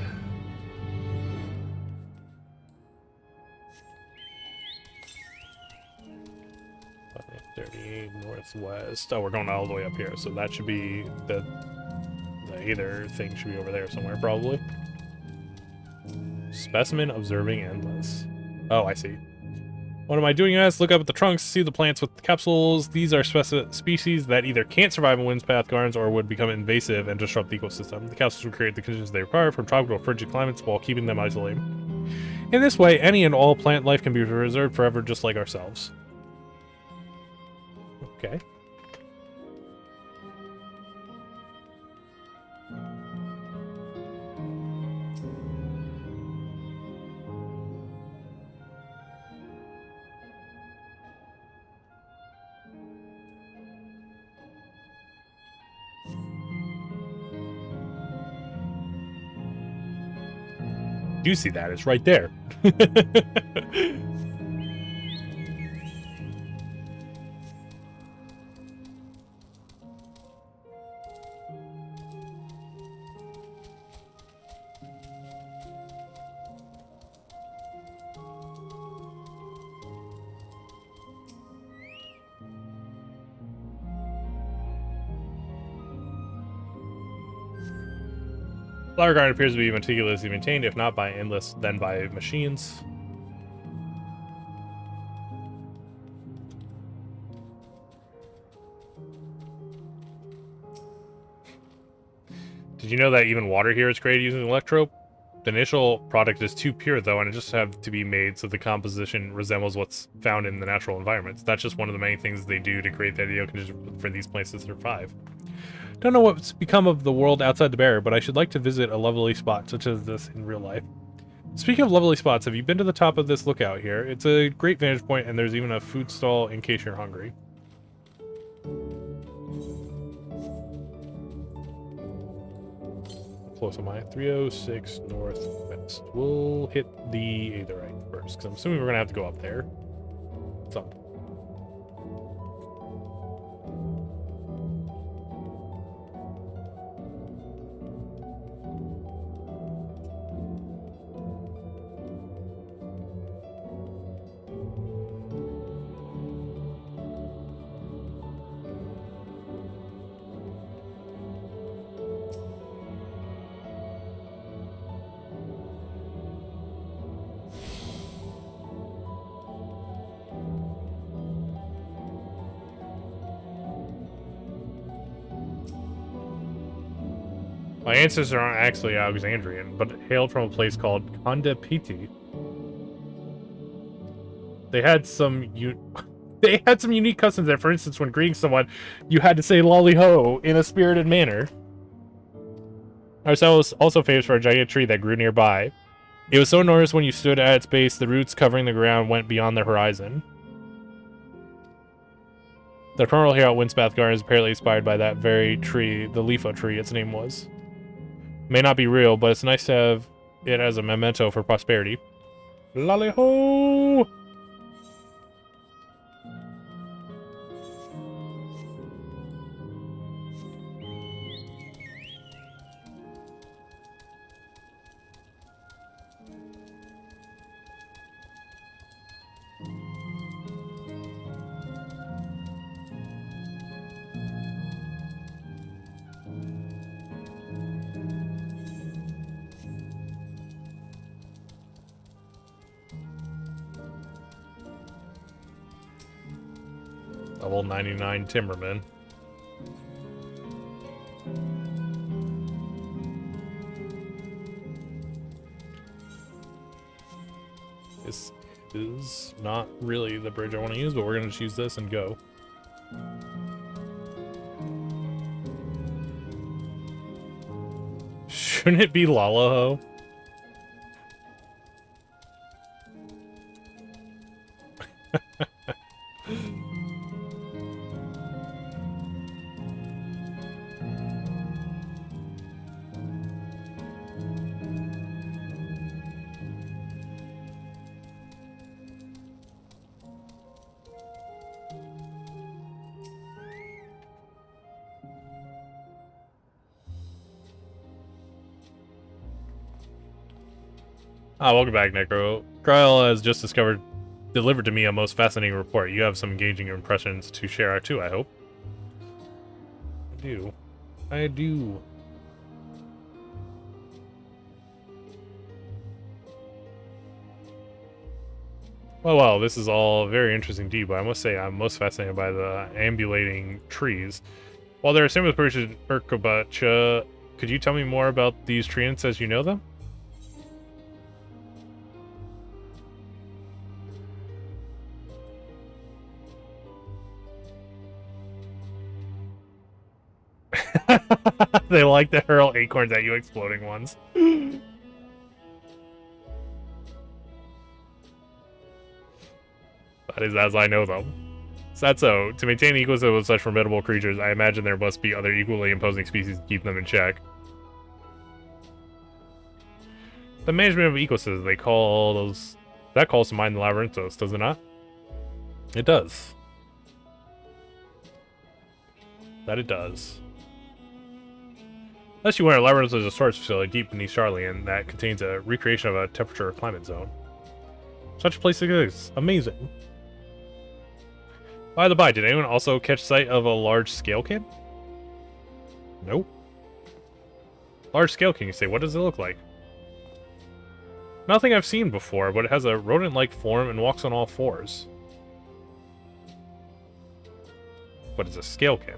Northwest. Oh, we're going all the way up here, so that should be the Aether thing should be over there somewhere, probably. Specimen observing endless. Oh, I see. What am I doing, guys? Look up at the trunks, see the plants with the capsules. These are species that either can't survive in Windspath Gardens or would become invasive and disrupt the ecosystem. The capsules would create the conditions they require from tropical frigid climates while keeping them isolated. In this way, any and all plant life can be preserved forever, just like ourselves. Okay. You see that? It's right there. Flower Garden appears to be meticulously maintained, if not by endless, then by machines. Did you know that even water here is created using electrope? The initial product is too pure, though, and it just have to be made so the composition resembles what's found in the natural environments. That's just one of the many things they do to create the ideal conditions for these plants to survive. Don't know what's become of the world outside the barrier, but I should like to visit a lovely spot such as this in real life. Speaking of lovely spots, have you been to the top of this lookout here? It's a great vantage point, and there's even a food stall in case you're hungry. How close am I? 306 northwest. We'll hit the Aetherite first, because I'm assuming we're going to have to go up there. Something. My ancestors aren't actually Alexandrian, but hailed from a place called Kondapiti. They had some unique customs there. For instance, when greeting someone, you had to say "lolly ho" in a spirited manner. Our cell was also famous for a giant tree that grew nearby. It was so enormous when you stood at its base, the roots covering the ground went beyond the horizon. The terminal here at Windspath Garden is apparently inspired by that very tree, the Leafo tree, its name was. May not be real, but it's nice to have it as a memento for prosperity. Lolly ho! Level 99 Timberman. This is not really the bridge I want to use, but we're going to choose this and go. Shouldn't it be Lalaho? Welcome back, Necro. Kryle has just delivered to me a most fascinating report. You have some engaging impressions to share too, I hope. I do. Well, this is all very interesting indeed, but I must say I'm most fascinated by the ambulating trees. While they're similar to Urkabacha, could you tell me more about these treants as you know them? They like to hurl acorns at you, exploding ones. That is as I know them. Satso, to maintain the ecosystem with such formidable creatures, I imagine there must be other equally imposing species to keep them in check. The management of ecosystems, that calls to mind the Labyrinthos, does it not? It does. That it does. Unless you aware, Labyrinthos is a storage facility deep beneath Charlian that contains a recreation of a temperature climate zone. Such a place exists. Amazing. By the by, did anyone also catch sight of a large scalekin? Nope. Large scalekin, you say? What does it look like? Nothing I've seen before, but it has a rodent-like form and walks on all fours. But it's a scalekin.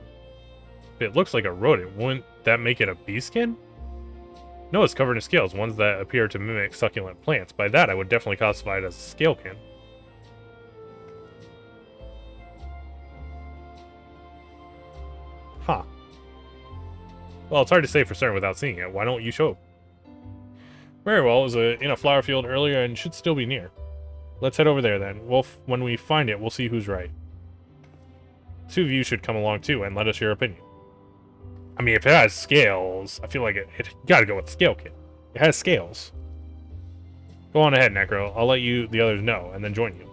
If it looks like a rodent, wouldn't that make it a beastskin? No, it's covered in scales, ones that appear to mimic succulent plants. By that, I would definitely classify it as a scalekin. Huh. Well, it's hard to say for certain without seeing it. Why don't you show? Very well, it was in a flower field earlier and should still be near. Let's head over there then. When we find it, we'll see who's right. Two of you should come along too and let us your opinion. I mean, if it has scales, I feel like it gotta go with the scale kit. It has scales. Go on ahead, Necro. I'll let the others know, and then join you.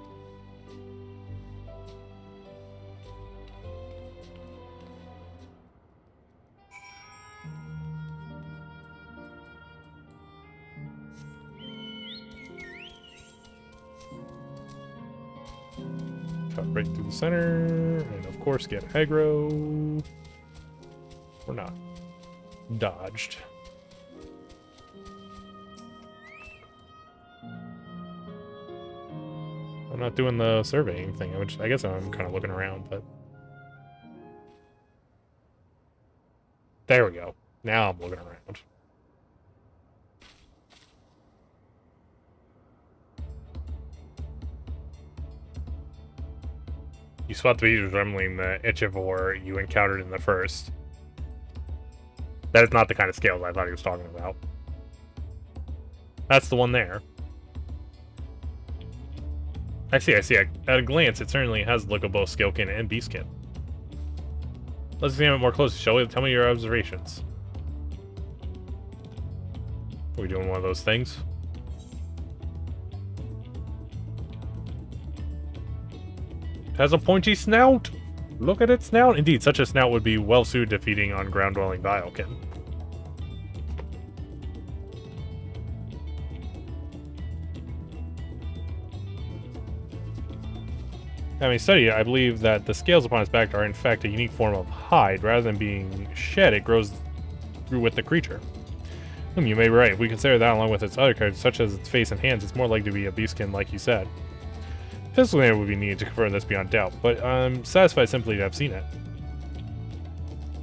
Cut right through the center, and of course get aggro. Or not. Dodged. I'm not doing the surveying thing, which I guess I'm kind of looking around, but... There we go. Now I'm looking around. You spot the beast resembling the Ichivore you encountered in the first. That is not the kind of scales I thought he was talking about. That's the one there. I see. At a glance, it certainly has the look of both scalekin and beastkin. Let's examine it more closely, shall we? Tell me your observations. Are we doing one of those things? It has a pointy snout! Look at its snout! Indeed, such a snout would be well suited to feeding on ground-dwelling Biokin. Having studied it, I believe that the scales upon its back are in fact a unique form of hide. Rather than being shed, it grows through with the creature. You may be right. If we consider that along with its other characters, such as its face and hands, it's more likely to be a beastskin like you said. Physical hand would be needed to confirm this beyond doubt, but I'm satisfied simply to have seen it.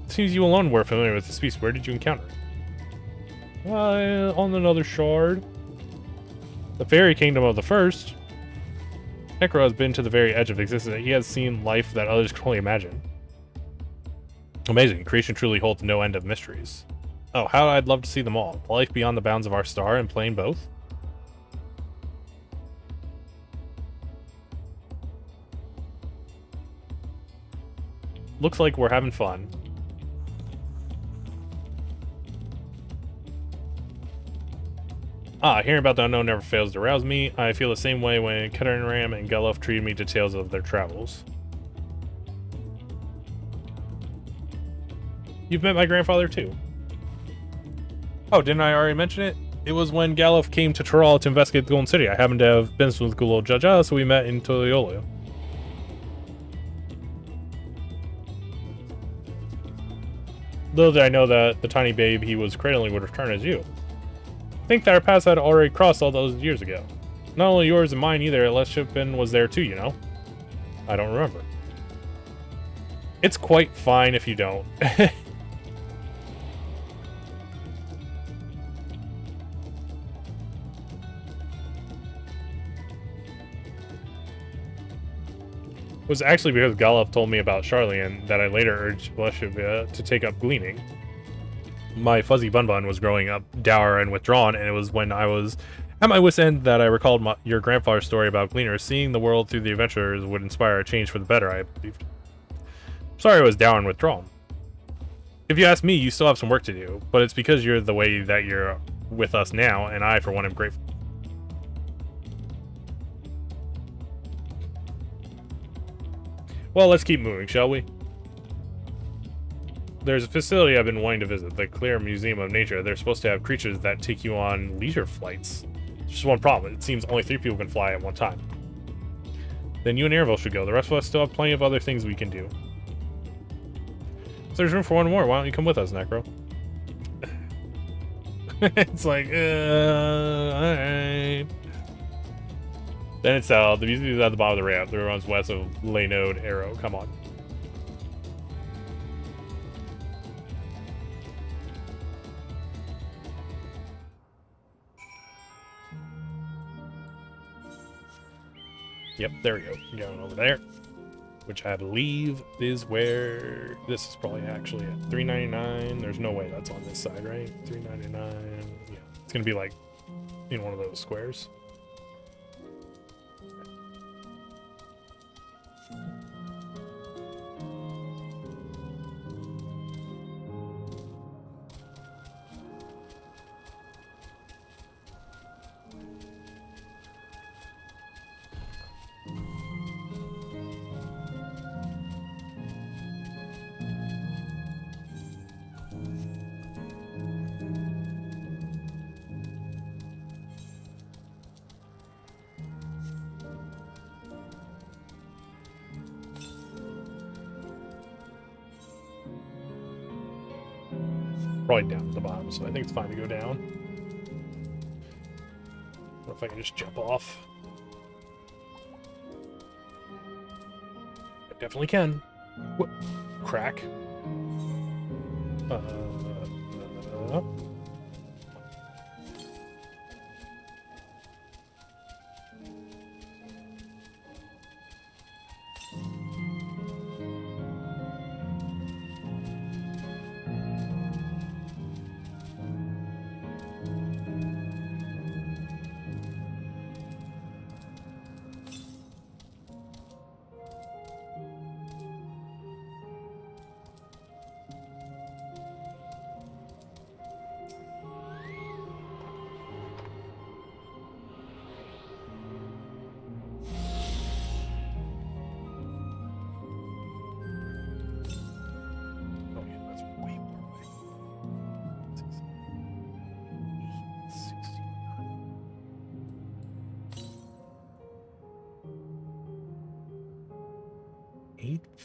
It seems you alone were familiar with this beast. Where did you encounter it? On another shard. The fairy kingdom of the first. Necro has been to the very edge of existence. He has seen life that others can only imagine. Amazing. Creation truly holds no end of mysteries. Oh, how I'd love to see them all. Life beyond the bounds of our star and playing both. Looks like we're having fun. Hearing about the unknown never fails to rouse me. I feel the same way when Ram and Gulof treated me to tales of their travels. You've met my grandfather too. Oh, didn't I already mention it? It was when Gulof came to Tural to investigate the Golden City. I happened to have business with Gulo Jaja, so we met in Toliolo. Little did I know that the tiny babe he was cradling would return as you. I think that our paths had already crossed all those years ago. Not only yours and mine either, Les Shipman was there too, you know? I don't remember. It's quite fine if you don't. It was actually because Gulof told me about Charlian that I later urged Leshivia to take up gleaning. My fuzzy bun was growing up dour and withdrawn, and it was when I was at my wit's end that I recalled your grandfather's story about gleaners. Seeing the world through the adventures would inspire a change for the better, I believed. Sorry I was dour and withdrawn. If you ask me, you still have some work to do, but it's because you're the way that you're with us now, and I, for one, am grateful. Well, let's keep moving, shall we? There's a facility I've been wanting to visit, the Clear Museum of Nature. They're supposed to have creatures that take you on leisure flights. There's just one problem. It seems only 3 people can fly at one time. Then you and Airville should go. The rest of us still have plenty of other things we can do. If there's room for one more, why don't you come with us, Necro? It's like, alright. Then it's the museum is at the bottom of the ramp. The runs west of Laynode Arrow. Come on. Yep, there we go. Going over there. Which I believe is where this is probably actually at. $3.99. There's no way that's on this side, right? $3.99. Yeah. It's gonna be like in one of those squares. Probably down at the bottom, so I think it's fine to go down. Or if I can just jump off. I definitely can. What? Crack.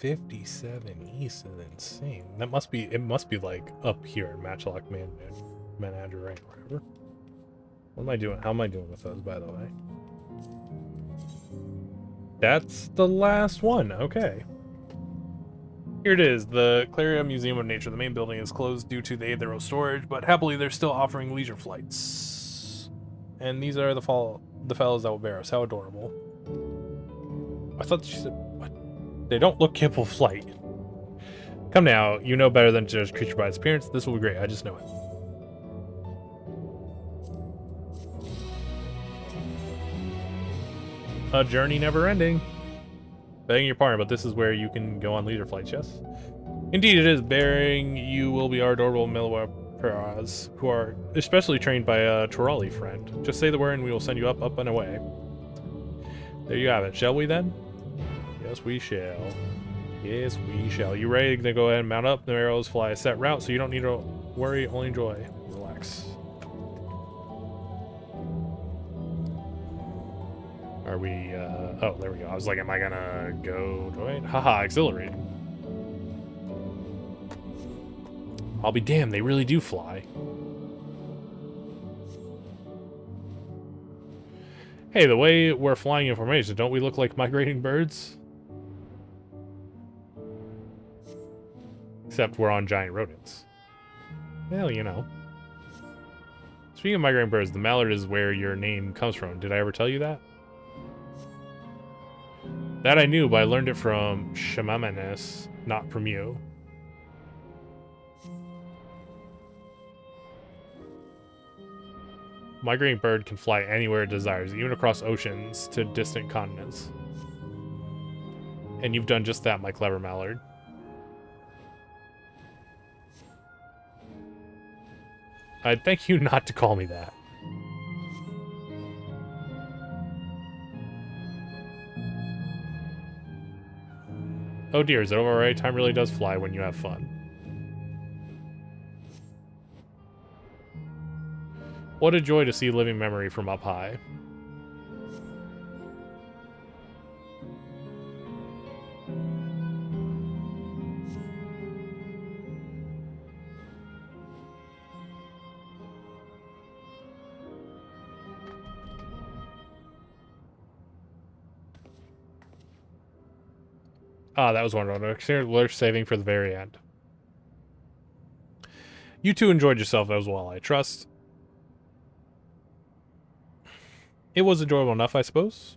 $857 East is insane. That must be, it must be like up here in Matchlock Manager, right? Wherever. What am I doing? How am I doing with those, by the way? That's the last one. Okay. Here it is, the Claria Museum of Nature. The main building is closed due to they had their own storage, but happily they're still offering leisure flights. And these are the fellows that will bear us. How adorable. I thought she said, what? They don't look capable of flight. Come now, you know better than to judge a creature by its appearance. This will be great, I just know it. A journey never ending. Begging your pardon, but this is where you can go on leader flights, yes? Indeed it is. Bearing you will be our adorable Milwaperas, who are especially trained by a Torali friend. Just say the word and we will send you up, and away. There you have it. Shall we then? Yes, we shall. Yes, we shall. You ready to go ahead and mount up? The arrows fly a set route, so you don't need to worry, only enjoy. Relax. Are we, oh, there we go. I was like, am I gonna go join? Haha, exhilarating. I'll be damned, they really do fly. Hey, the way we're flying in formation, don't we look like migrating birds? Except we're on giant rodents. Well, you know. Speaking of migrating birds, the mallard is where your name comes from. Did I ever tell you that? That I knew, but I learned it from Shamamaness, not from you. Migrating bird can fly anywhere it desires, even across oceans to distant continents. And you've done just that, my clever mallard. I'd thank you not to call me that. Oh dear, is it alright? Time really does fly when you have fun. What a joy to see living memory from up high. Ah, that was wonderful. Consider alert saving for the very end. You two enjoyed yourself as well, I trust. It was enjoyable enough, I suppose.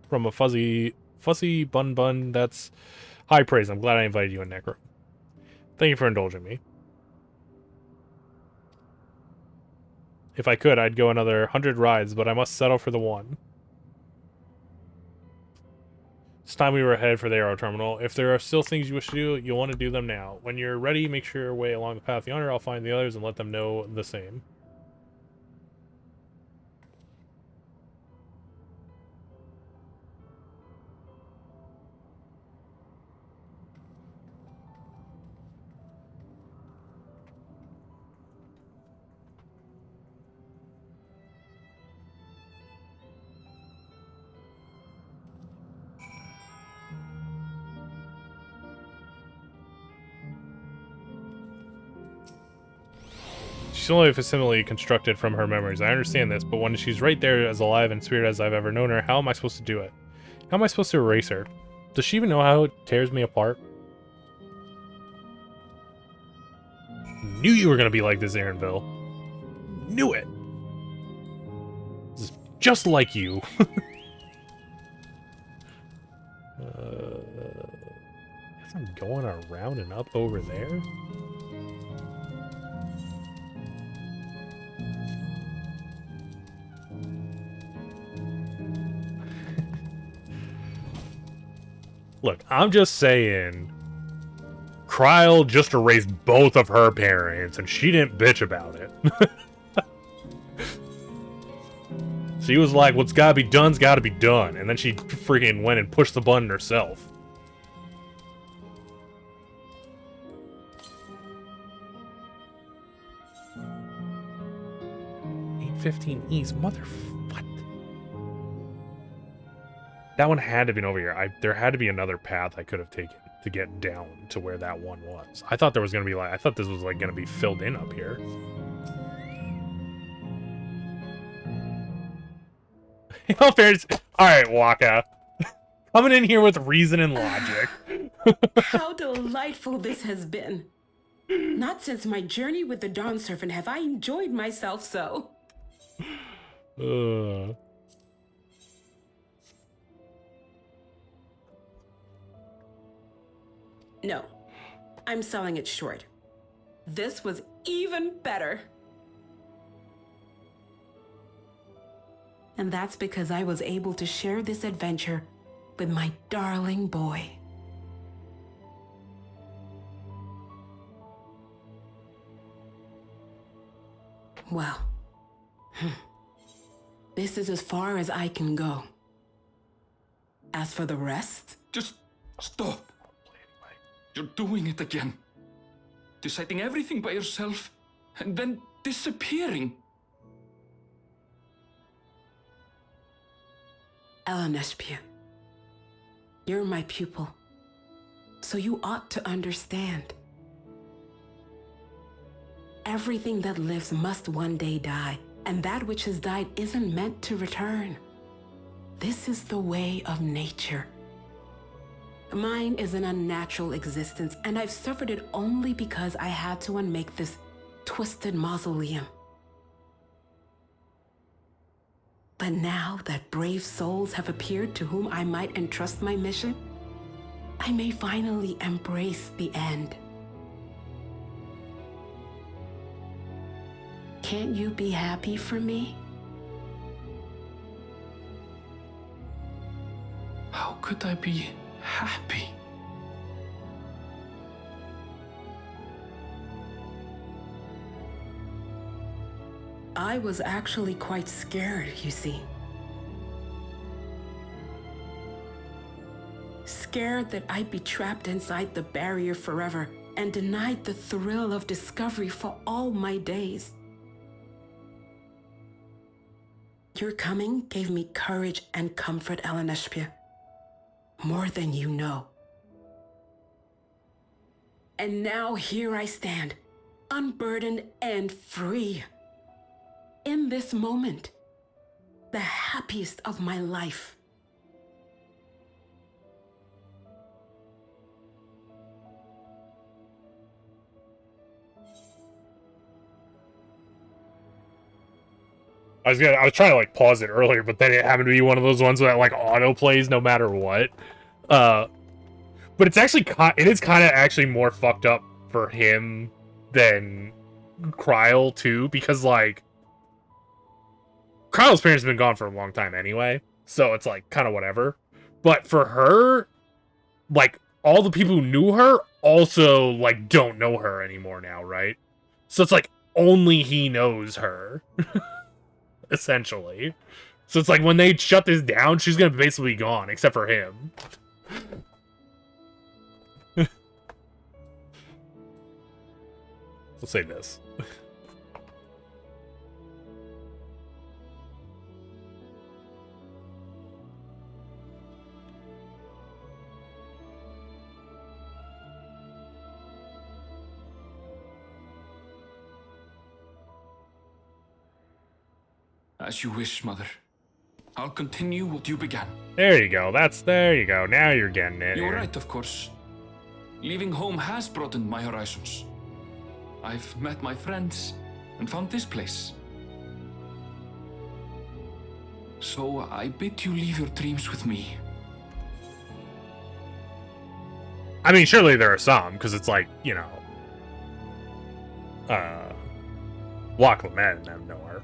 From a fussy bun, that's high praise. I'm glad I invited you in, Necro. Thank you for indulging me. If I could, I'd go another 100 rides, but I must settle for the one. It's time we were headed for the Aero Terminal. If there are still things you wish to do, you'll want to do them now. When you're ready, make sure your way along the path yonder. I'll find the others and let them know the same. She's only facsimile constructed from her memories. I understand this, but when she's right there as alive and spirit as I've ever known her, how am I supposed to do it? How am I supposed to erase her? Does she even know how it tears me apart? Knew you were gonna be like this, Aaronville. Knew it! This is just like you. Guess I'm going around and up over there? Look, I'm just saying, Kryl just erased both of her parents, and she didn't bitch about it. She was like, what's gotta be done's gotta be done, and then she freaking went and pushed the button herself. $815 mother... what? That one had to be over here. There had to be another path I could have taken to get down to where that one was. I thought there was gonna be like, I thought this was like gonna be filled in up here. In all fairness, alright, Waka. Coming in here with reason and logic. How delightful this has been. Not since my journey with the Dawn Servant have I enjoyed myself so. No, I'm selling it short. This was even better. And that's because I was able to share this adventure with my darling boy. Well, this is as far as I can go. As for the rest... Just stop. You're doing it again. Deciding everything by yourself, and then disappearing. Elenespia, you're my pupil, so you ought to understand. Everything that lives must one day die, and that which has died isn't meant to return. This is the way of nature. Mine is an unnatural existence, and I've suffered it only because I had to unmake this twisted mausoleum. But now that brave souls have appeared to whom I might entrust my mission, I may finally embrace the end. Can't you be happy for me? How could I be happy? I was actually quite scared, you see. Scared that I'd be trapped inside the barrier forever and denied the thrill of discovery for all my days. Your coming gave me courage and comfort, Elenespia. More than you know. And now here I stand, unburdened and free. In this moment, the happiest of my life. I was trying to like pause it earlier, but then it happened to be one of those ones that like auto plays no matter what. But it's actually it is kind of actually more fucked up for him than Kryl too, because like Kryl's parents have been gone for a long time anyway, so it's like kind of whatever. But for her, like all the people who knew her also like don't know her anymore now, right? So it's like only he knows her. Essentially. So it's like when they shut this down, she's gonna basically be gone, except for him. Let's say this. As you wish, Mother. I'll continue what you began. There you go. There you go. Now you're getting it. You're right, of course. Leaving home has broadened my horizons. I've met my friends and found this place. So I bid you leave your dreams with me. I mean, surely there are some, because it's like, you know, Loch Lomond and them know her.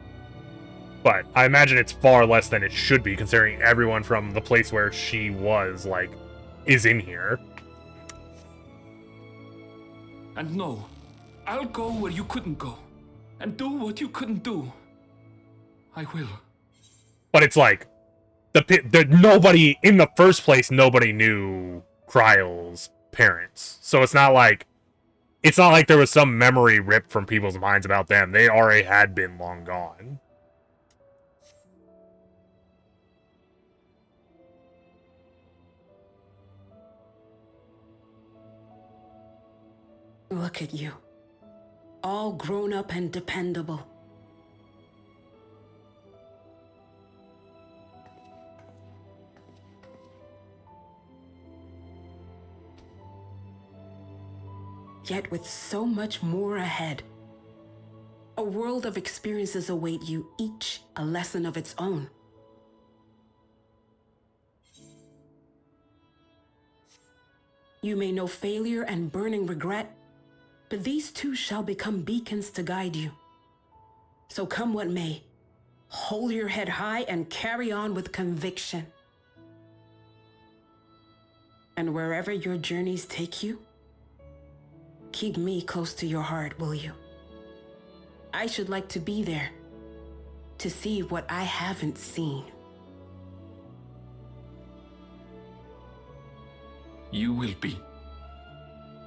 But I imagine it's far less than it should be, considering everyone from the place where she was, like, is in here. And no, I'll go where you couldn't go, and do what you couldn't do. I will. But it's like, nobody, in the first place, nobody knew Kryl's parents. So it's not like there was some memory ripped from people's minds about them. They already had been long gone. Look at you. All grown up and dependable. yet with so much more ahead. A world of experiences await you, each a lesson of its own. You may know failure and burning regret, but these too shall become beacons to guide you. So come what may, hold your head high and carry on with conviction. And wherever your journeys take you, keep me close to your heart, will you? I should like to be there, to see what I haven't seen. You will be,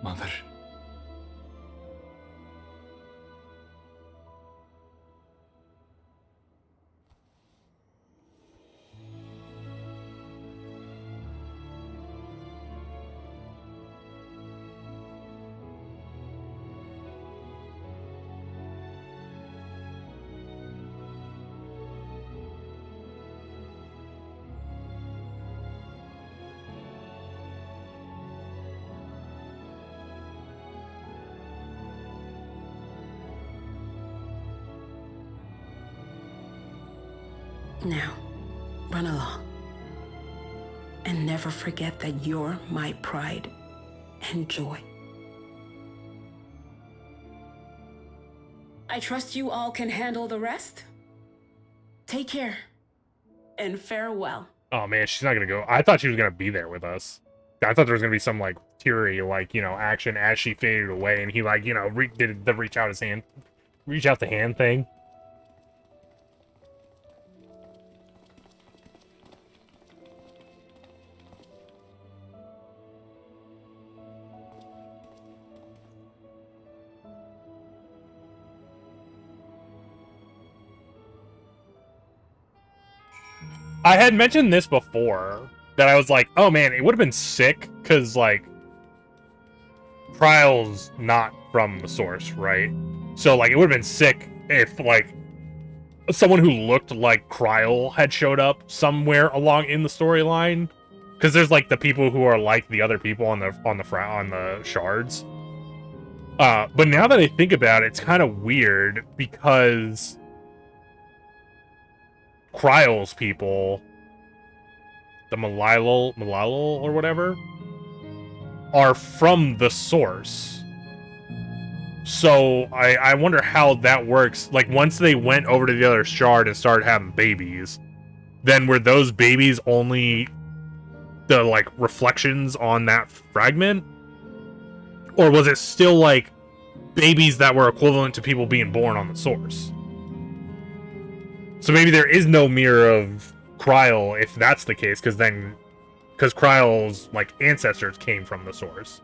Mother. Now, run along. And never forget that you're my pride and joy. I trust you all can handle the rest. Take care, and farewell. Oh man, she's not gonna go. I thought she was gonna be there with us. I thought there was gonna be some like teary, like, you know, action as she faded away, and he, like, you know, did the reach out the hand thing. I had mentioned this before, that I was like, oh man, it would have been sick, because, like, Trial's not from the source, right? So, like, it would have been sick if, like, someone who looked like Kryl had showed up somewhere along in the storyline. Because there's, like, the people who are like the other people on the shards. But now that I think about it, it's kind of weird, because Kryl's people, the Malilo or whatever, are from the source. So I wonder how that works. Like, once they went over to the other shard and started having babies, then were those babies only the, like, reflections on that fragment? Or was it still, like, babies that were equivalent to people being born on the source? So maybe there is no mirror of Kryl if that's the case, because Kryl's, like, ancestors came from the source.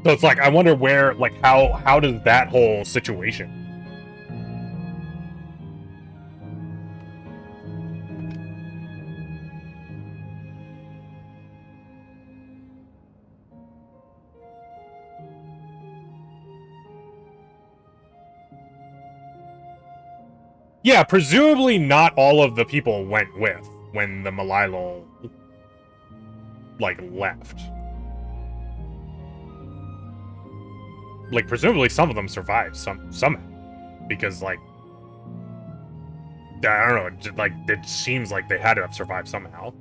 So it's like, I wonder where, like, how does that whole situation? Yeah, presumably not all of the people went with when the Malilo, like, left. Like, presumably some of them survived somehow. Because, like, I don't know, like, it seems like they had to have survived somehow.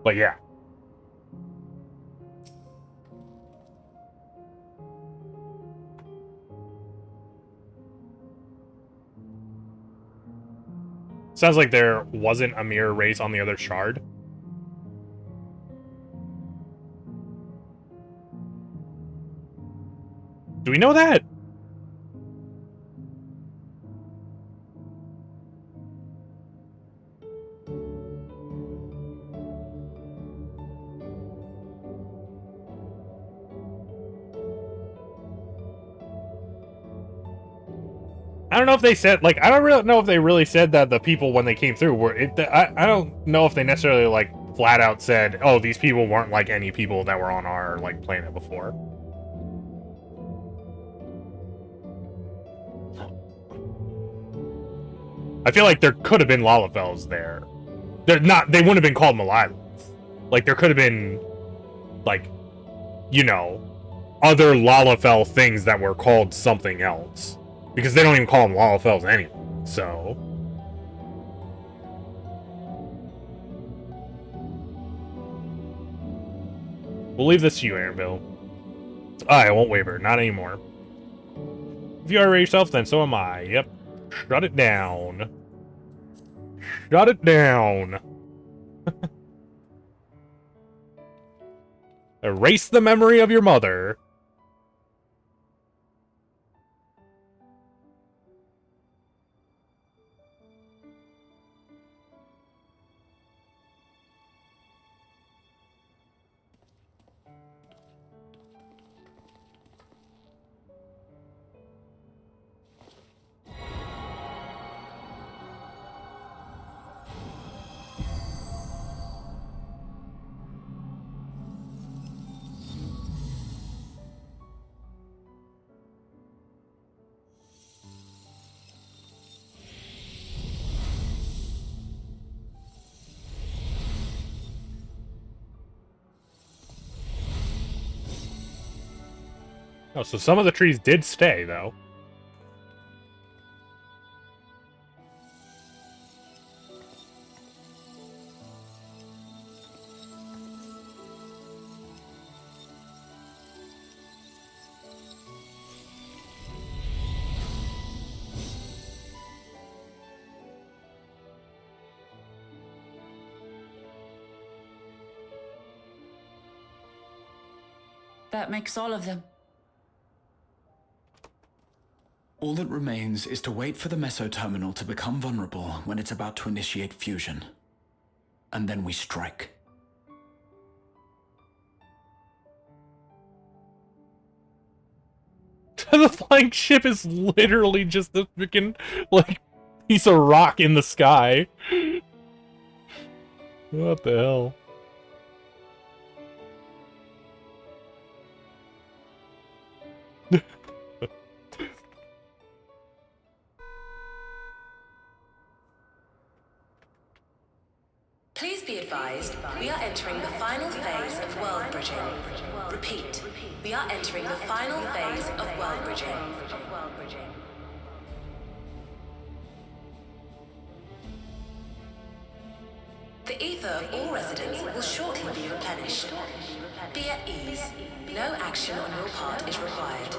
But yeah. Sounds like there wasn't a mirror race on the other shard. Do we know that? I don't know if they said, like, I don't really know if they really said that the people when they came through were, I don't know if they necessarily, like, flat out said, oh, these people weren't like any people that were on our, like, planet before. I feel like there could have been Lalafels there. They wouldn't have been called Malilans. Like, there could have been, like, you know, other Lalafell things that were called something else. Because they don't even call them Lalafels anyway, so... We'll leave this to you, Aaronville. I won't waver. Not anymore. If you are ready yourself, then so am I. Yep. Shut it down. Shut it down. Erase the memory of your mother. Oh, so some of the trees did stay, though. That makes all of them. All that remains is to wait for the meso-terminal to become vulnerable when it's about to initiate fusion. And then we strike. The flying ship is literally just the freaking, like, piece of rock in the sky. What the hell? Please be advised, we are entering the final phase of world bridging. Repeat, we are entering the final phase of world bridging. The ether of all residents will shortly be replenished. Be at ease. No action on your part is required.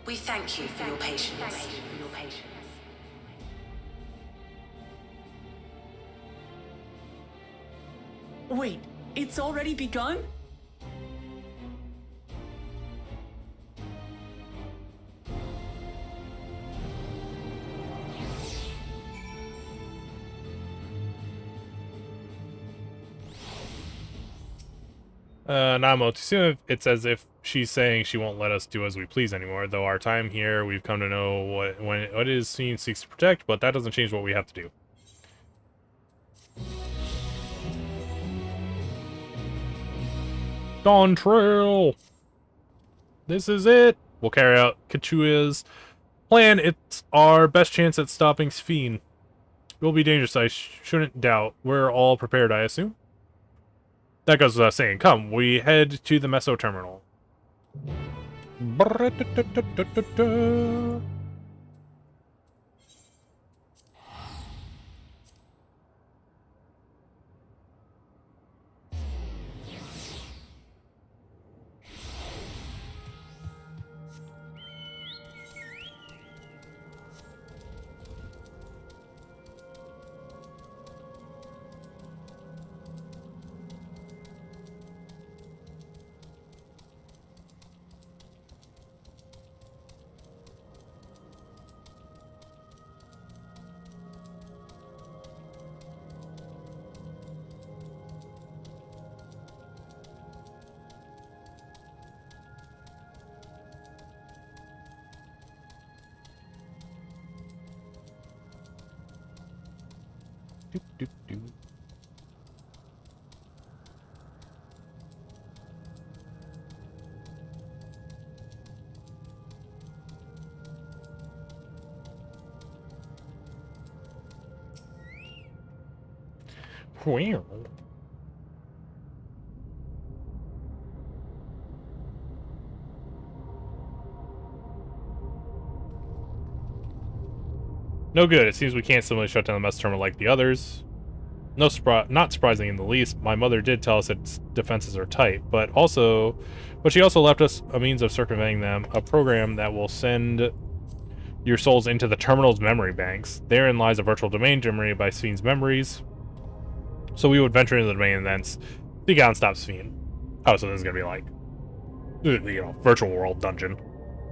We thank you for your patience. Wait, it's already begun? Namo, too soon it's as if she's saying she won't let us do as we please anymore, though our time here, we've come to know what it is Scene seeks to protect, but that doesn't change what we have to do. Dawntrail! This is it! We'll carry out Kachuya's plan. It's our best chance at stopping Sphene. It will be dangerous, I shouldn't doubt. We're all prepared, I assume? That goes without saying. Come, we head to the Meso Terminal. Well. No good. It seems we can't similarly shut down the mess terminal like the others. Not surprising in the least. My mother did tell us its defenses are tight, but she also left us a means of circumventing them, a program that will send your souls into the terminal's memory banks. Therein lies a virtual domain generated by Sven's memories. So we would venture into the domain and then seek out and stop Sven. Oh, so this is gonna be like, virtual world dungeon.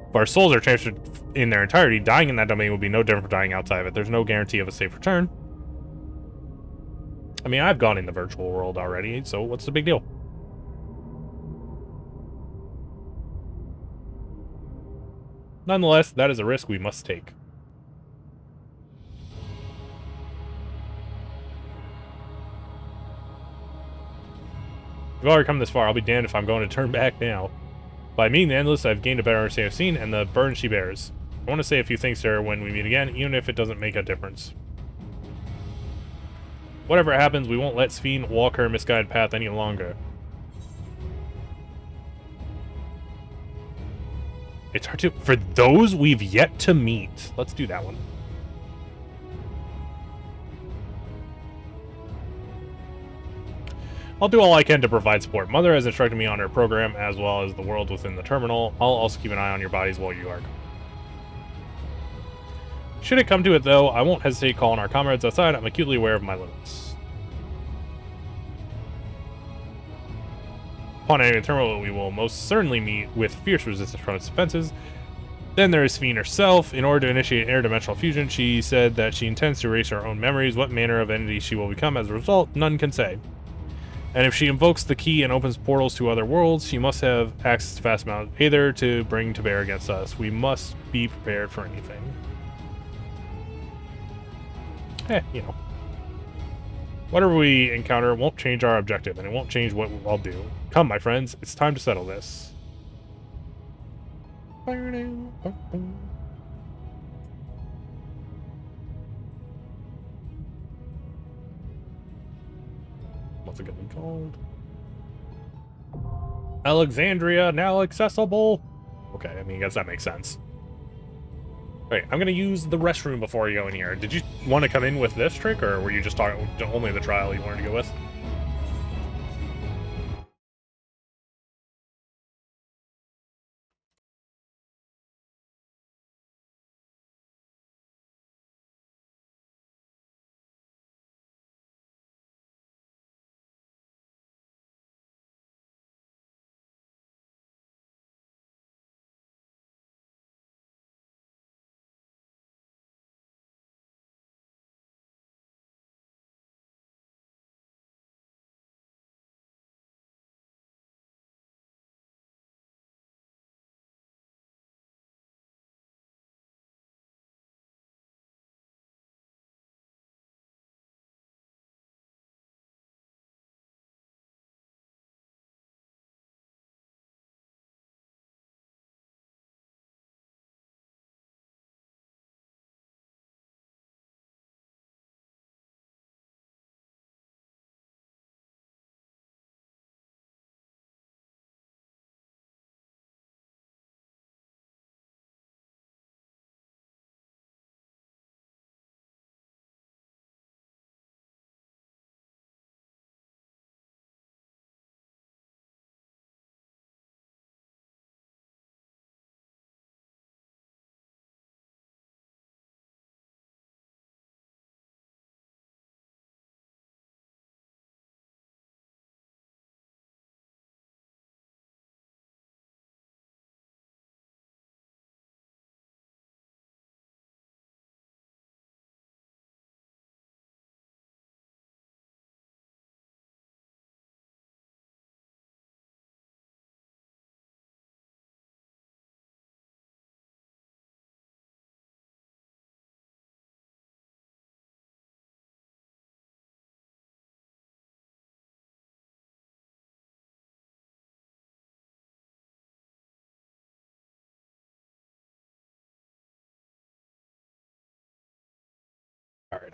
If our souls are transferred in their entirety, dying in that domain would be no different from dying outside of it. There's no guarantee of a safe return. I mean, I've gone in the virtual world already, so what's the big deal? Nonetheless, that is a risk we must take. We've already come this far. I'll be damned if I'm going to turn back now. By meeting the Endless, I've gained a better understanding of Sven and the burden she bears. I want to say a few things to her when we meet again, even if it doesn't make a difference. Whatever happens, we won't let Sven walk her misguided path any longer. It's hard to... For those we've yet to meet. Let's do that one. I'll do all I can to provide support. Mother has instructed me on her program, as well as the world within the terminal. I'll also keep an eye on your bodies while you are gone. Should it come to it, though, I won't hesitate calling our comrades outside. I'm acutely aware of my limits. Upon entering the terminal, we will most certainly meet with fierce resistance from its defenses. Then there is Sven herself. In order to initiate interdimensional fusion, she said that she intends to erase her own memories. What manner of entity she will become as a result, none can say. And if she invokes the key and opens portals to other worlds, she must have access to vast amount of Aether to bring to bear against us. We must be prepared for anything. Whatever we encounter won't change our objective, and it won't change what I'll do. Come, my friends, it's time to settle this. What's it gonna be called? Alexandria, now accessible. Okay, I mean, I guess that makes sense. Wait, I'm gonna use the restroom before you go in here. Did you want to come in with this trick, or were you just talking only the trial you wanted to go with?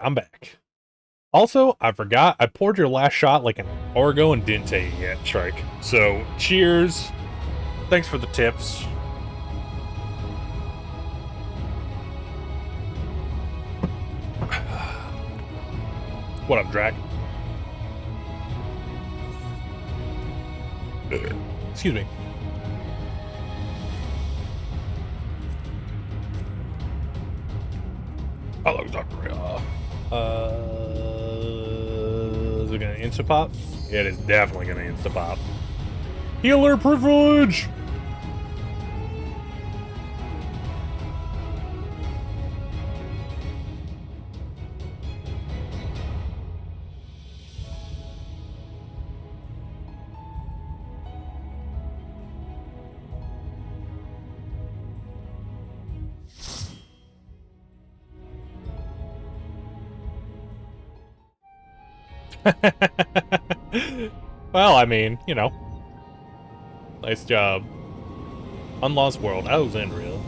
I'm back. Also, I forgot, I poured your last shot like an hour ago and didn't take it yet, Shrike. So, cheers. Thanks for the tips. What up, Drac? Excuse me. Alexandria. Is it gonna insta-pop? It is definitely gonna insta-pop. Healer privilege! Well, I mean, you know. Nice job. Unlost World, Alexandria.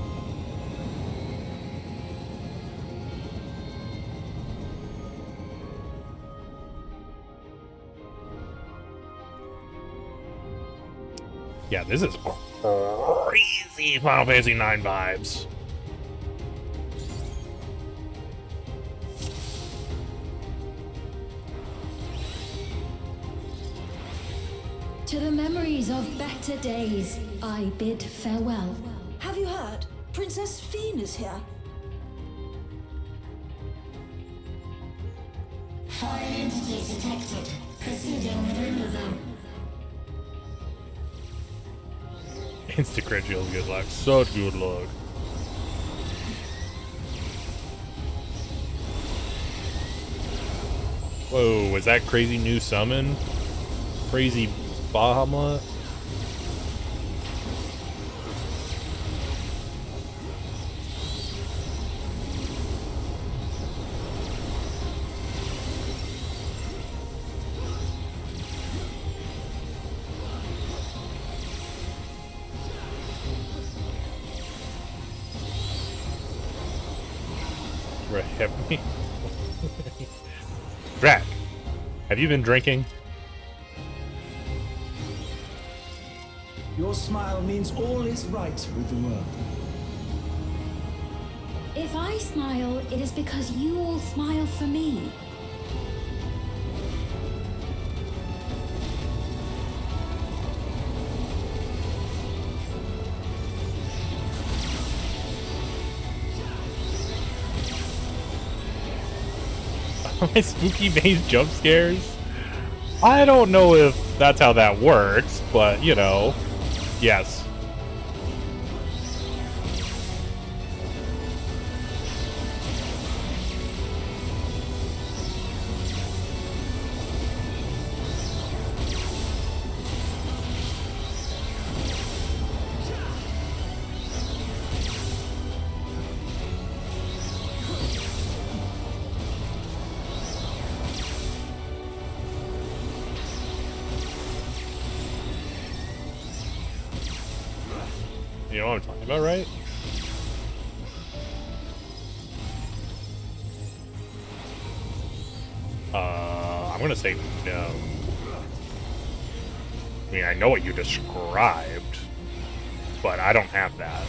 Yeah, this is crazy Final Fantasy IX vibes. To the memories of better days, I bid farewell. Have you heard? Princess Fiend is here. Foreign entities detected. Proceeding with removal. Insta-crit shield good luck. Such good luck. Whoa, is that crazy new summon? Crazy Bahamut? Right. Drac, have you been drinking? Your smile means all is right with the world. If I smile, it is because you all smile for me. My spooky maze jump scares? I don't know if that's how that works, but, you know, yes. You know what I'm talking about, right? I'm gonna say no. I mean, I know what you described, but I don't have that.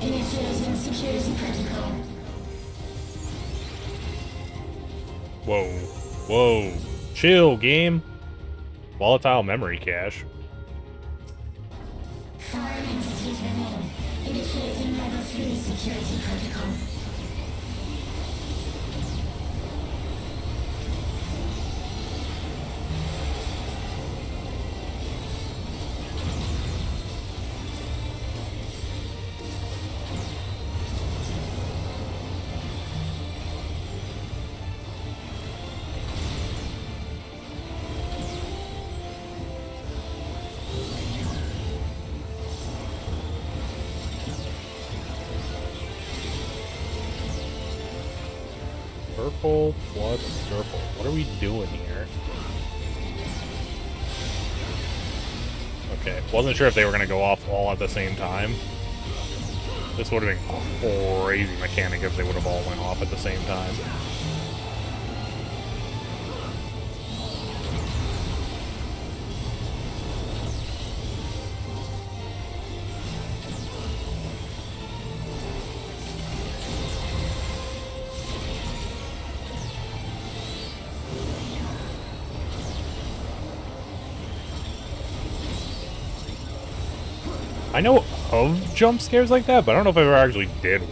Initiating security protocol. Whoa. Whoa. Chill, game. Volatile memory cache. Foreign entities remain. Initiating level 3 security protocol. Circle plus circle. What are we doing here? Okay, wasn't sure if they were going to go off all at the same time. This would have been crazy mechanic if they would have all went off at the same time. I know of jump scares like that, but I don't know if I ever actually did one.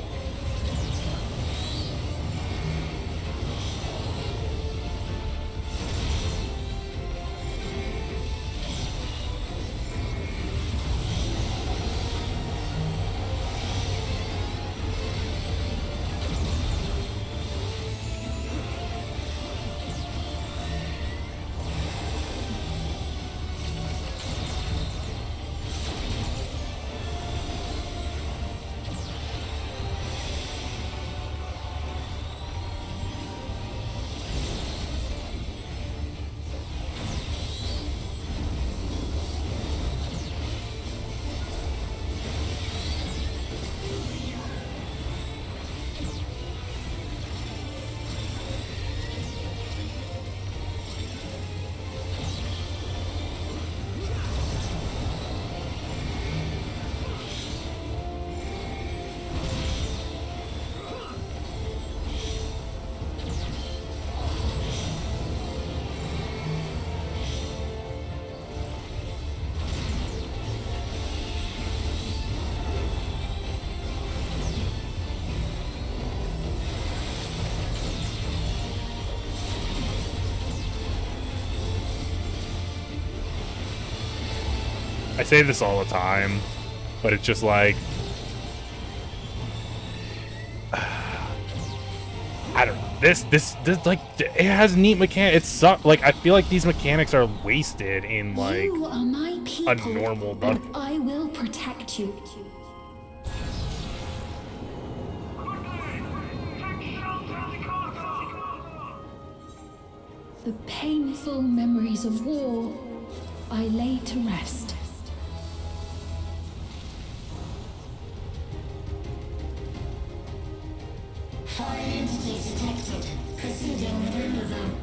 I say this all the time, but it's just like, I don't know. This like, it has neat mechanics. It sucks. Like, I feel like these mechanics are wasted in like You are my people, a normal dungeon. and I will protect you. The painful memories of war I lay to rest. Foreign entities detected. Proceeding with removal.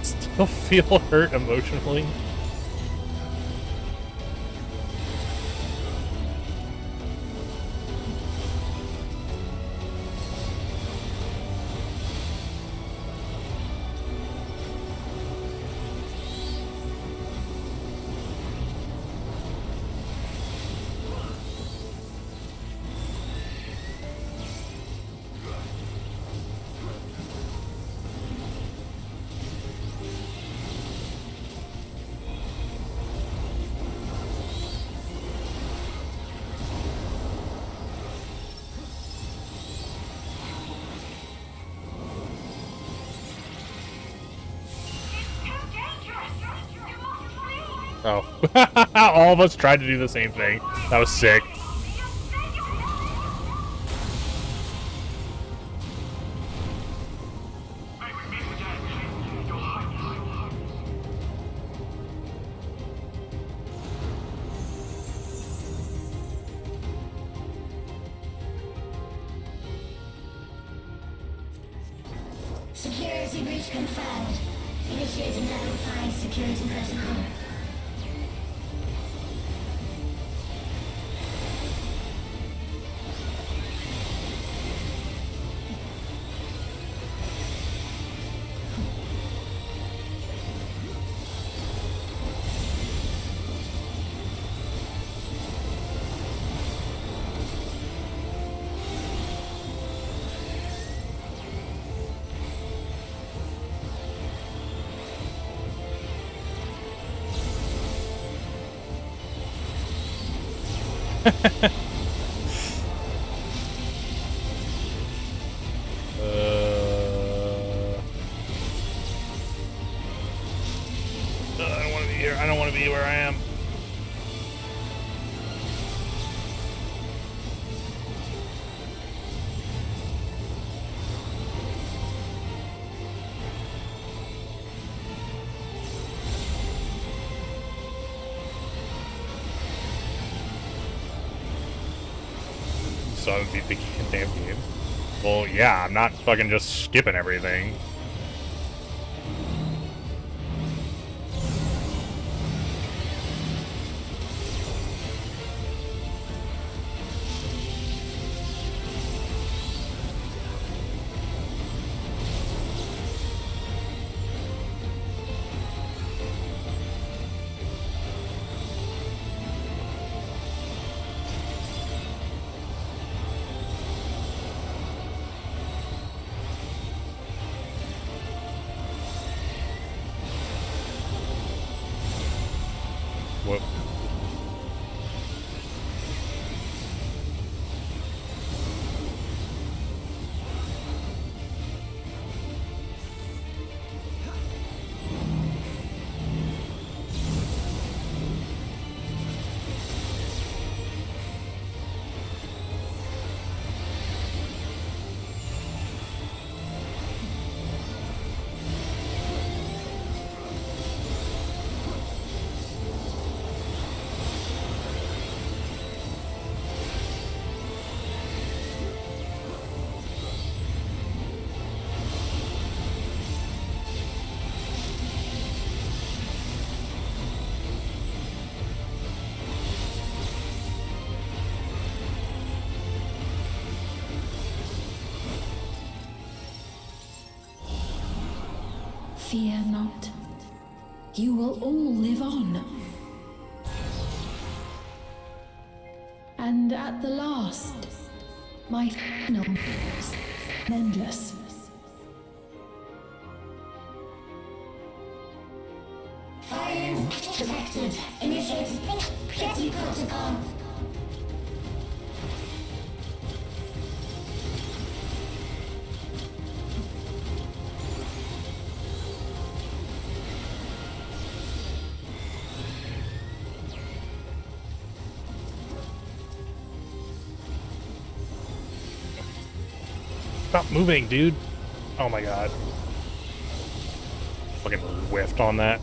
Still feel hurt emotionally. Oh. All of us tried to do the same thing. That was sick. Security breach confirmed. Initiating level 5 security protocol. I don't want to be here. I don't want to be where I am. So I would beat the damn game. Well, yeah, I'm not fucking just skipping everything. Whoop. Fear not. You will all live on. And at the last, my final is endless. Fire detected. Initiating jetty protocol. Stop moving, dude. Oh my god. Fucking whiffed on that.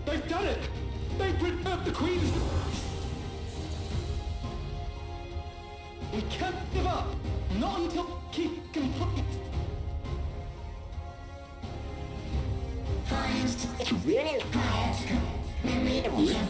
They've done it! They've preserved the Queen! We can't give up! Not until keep complete! Find really quiet. Memory illusion.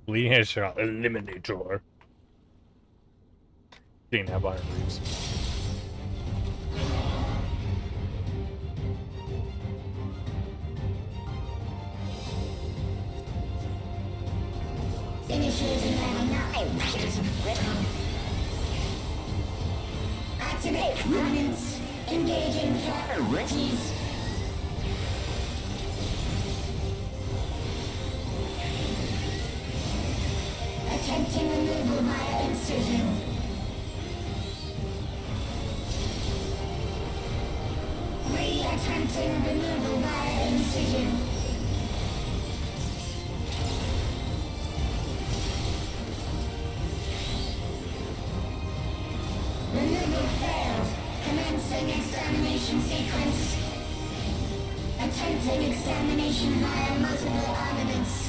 Bleeding headshot eliminator. Didn't have iron roots. Initiating level 9. Activate components. Engaging priorities. Attempting removal via incision. Attempting removal via incision. Removal failed. Commencing extermination sequence. Attempting extermination via multiple armaments.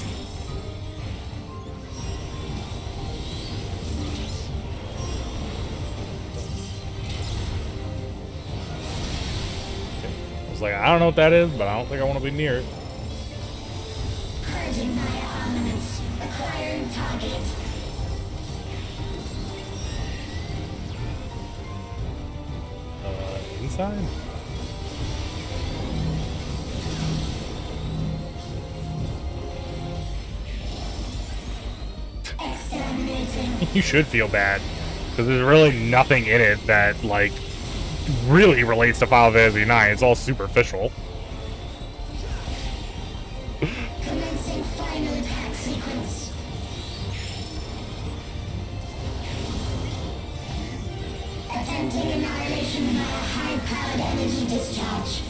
I was like, I don't know what that is, but I don't think I want to be near it. Purging via armaments. Acquiring target. Inside? You should feel bad, because there's really nothing in it that, like, really relates to Final Fantasy IX. It's all superficial. Commencing final attack sequence. Attempting annihilation via high-powered energy discharge.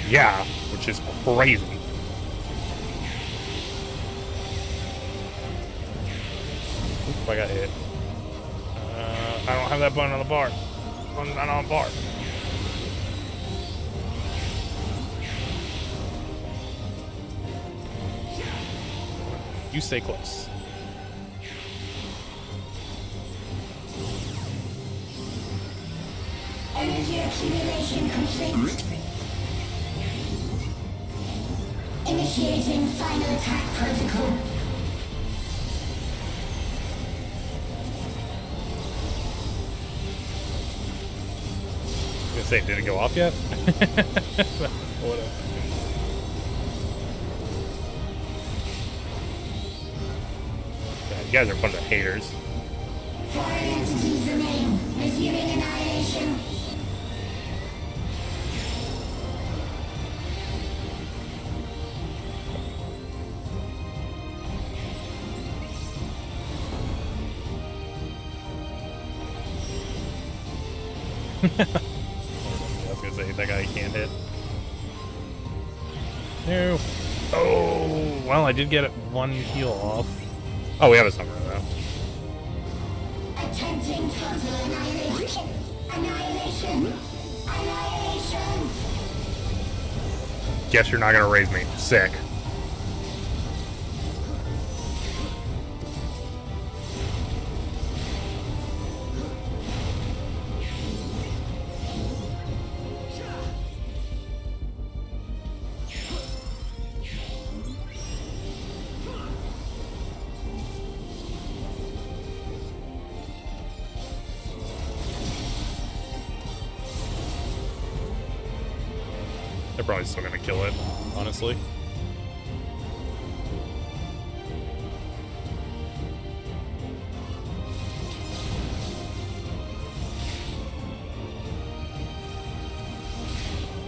Yeah, which is crazy. Oops, I got hit. I don't have that button on the bar. Not on the bar. You stay close. Energy accumulation complete. Initiating final attack protocol. I was gonna say, did it go off yet? Whatever. God, you guys are a bunch of haters. Foreign entities remain. Resuming annihilation. I was gonna say, that guy can't hit. No. Oh, well, I did get one heal off. Oh, we have a summoner though. Attempting total annihilation. Annihilation. Annihilation. Guess you're not gonna raise me. Sick. They're probably still gonna kill it, honestly.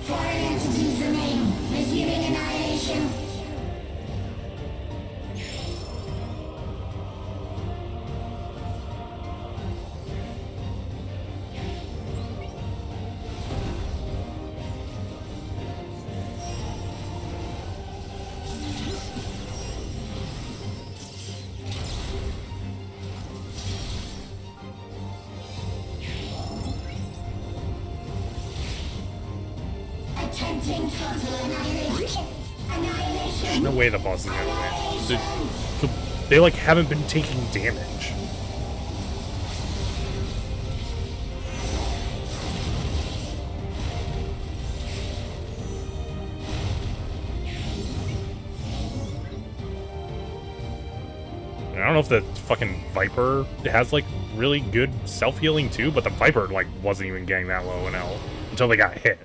Foreign entities remain. Resuming annihilation. Attempting total annihilation. Annihilation. There's no way the boss is gonna win. They like haven't been taking damage. know if the fucking Viper has, like, really good self-healing too, but the Viper, like, wasn't even getting that low in health until they got hit.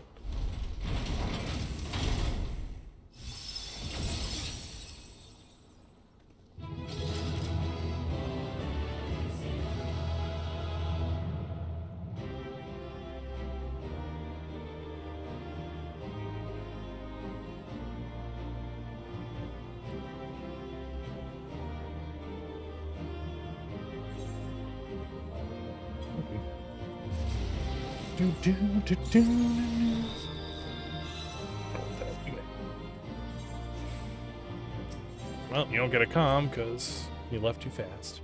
Well, you don't get a comm because you left too fast.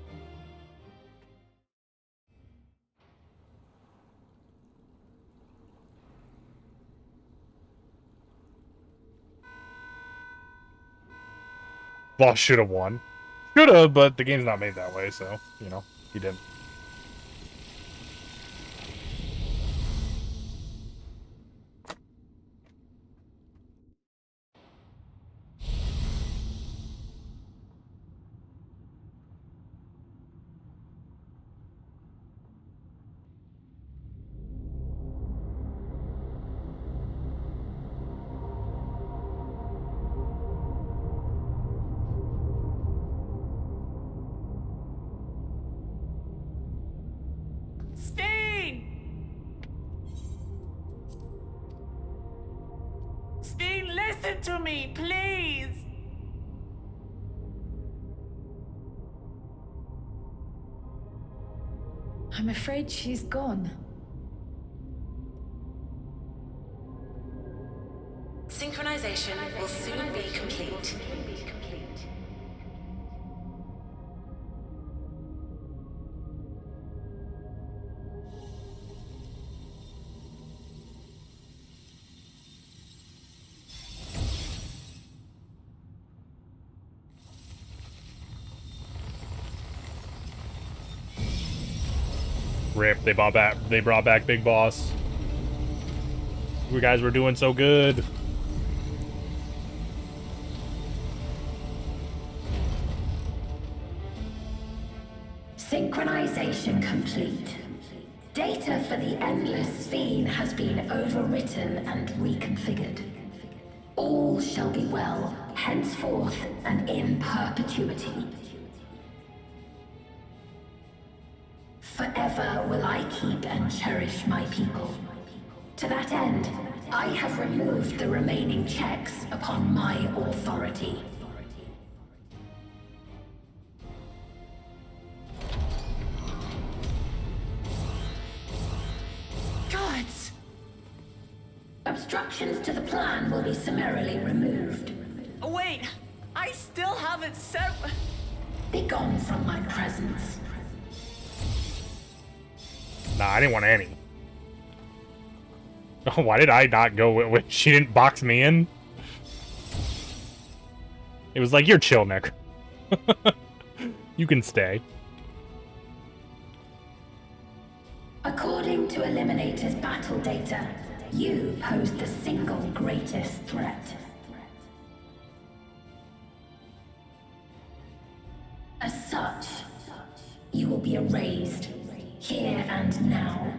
Boss should have won. Should have, but the game's not made that way, so, you know, he didn't. Steen, listen to me, please! I'm afraid she's gone. Synchronization will soon be complete. Rip, they brought back Big Boss. You guys were doing so good. Synchronization complete. Data for the Endless Fiend has been overwritten and reconfigured. All shall be well, henceforth and in perpetuity. Forever will I keep and cherish my people. To that end, I have removed the remaining checks upon my authority. Gods! Obstructions to the plan will be summarily removed. Wait, I still haven't said... Begone from my presence. Nah, I didn't want any. Oh, why did I not go when she didn't box me in? It was like, you're chill, Nick. You can stay. According to Eliminator's battle data, you pose the single greatest threat. As such, you will be erased, here and now.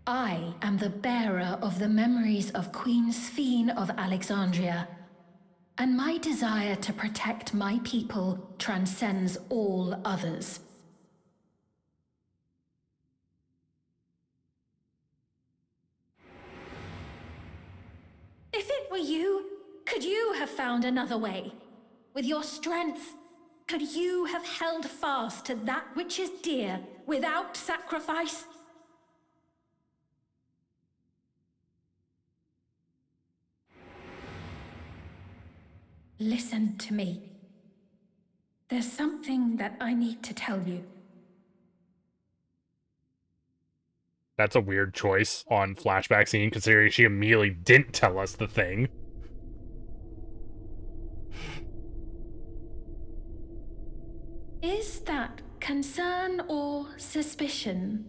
I am the bearer of the memories of Queen Sphene of Alexandria, and my desire to protect my people transcends all others. If it were you, could you have found another way? With your strength, could you have held fast to that which is dear without sacrifice? Listen to me. There's something that I need to tell you. That's a weird choice on flashback scene, considering she immediately didn't tell us the thing. Is that concern or suspicion?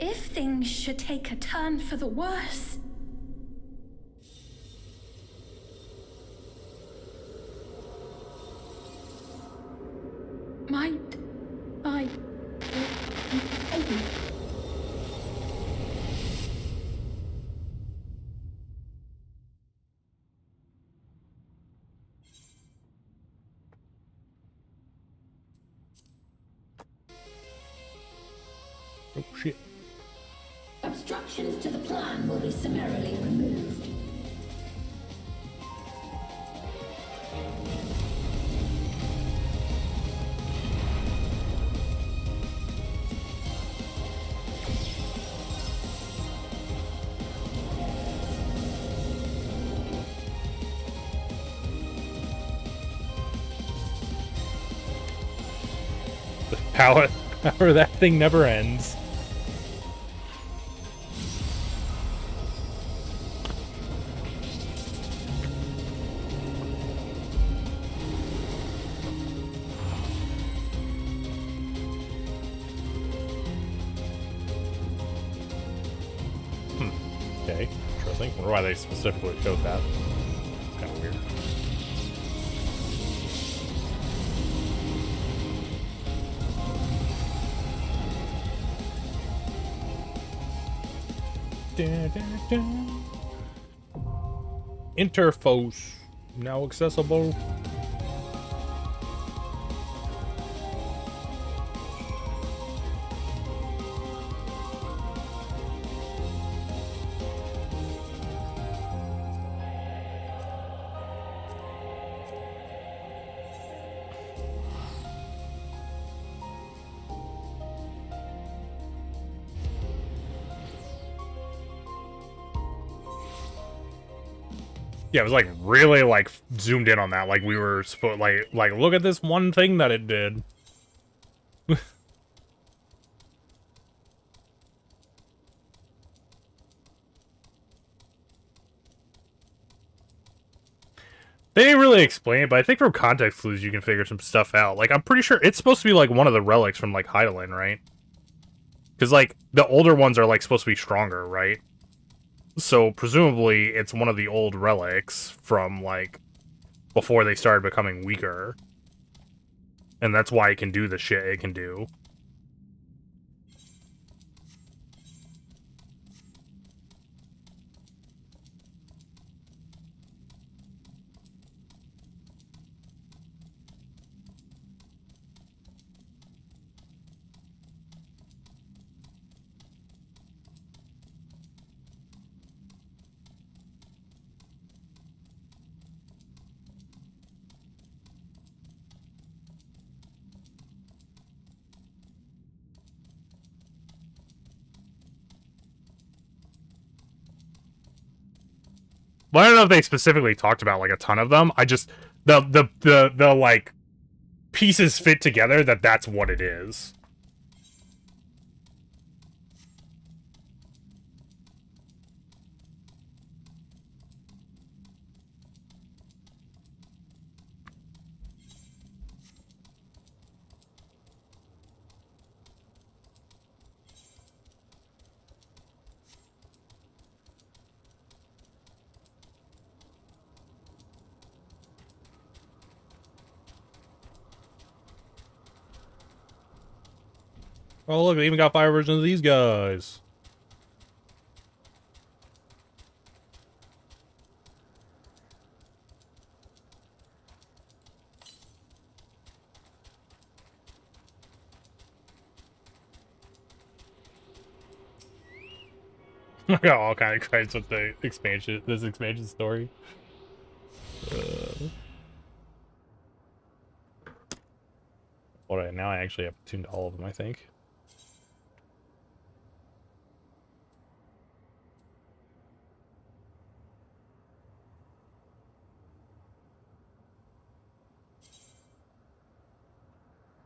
If things should take a turn for the worse... Might I... Oh, shit. Obstructions to the plan will be summarily removed. The power of that thing never ends. Okay, interesting. Wonder why they specifically showed that. It's kind of weird. Interfos now accessible. Yeah, it was like really like zoomed in on that. Like we were supposed like look at this one thing that it did. They didn't really explain it, but I think from context clues you can figure some stuff out. Like I'm pretty sure it's supposed to be like one of the relics from like Hydaelyn, right? Because like the older ones are like supposed to be stronger, right? So presumably it's one of the old relics from like before they started becoming weaker. And that's why it can do the shit it can do. Well, I don't know if they specifically talked about like a ton of them. I just the like pieces fit together that's what it is. Oh, look, they even got fire versions of these guys. I got all kind of credits with the expansion, this expansion story. Alright, now I actually have tuned all of them, I think.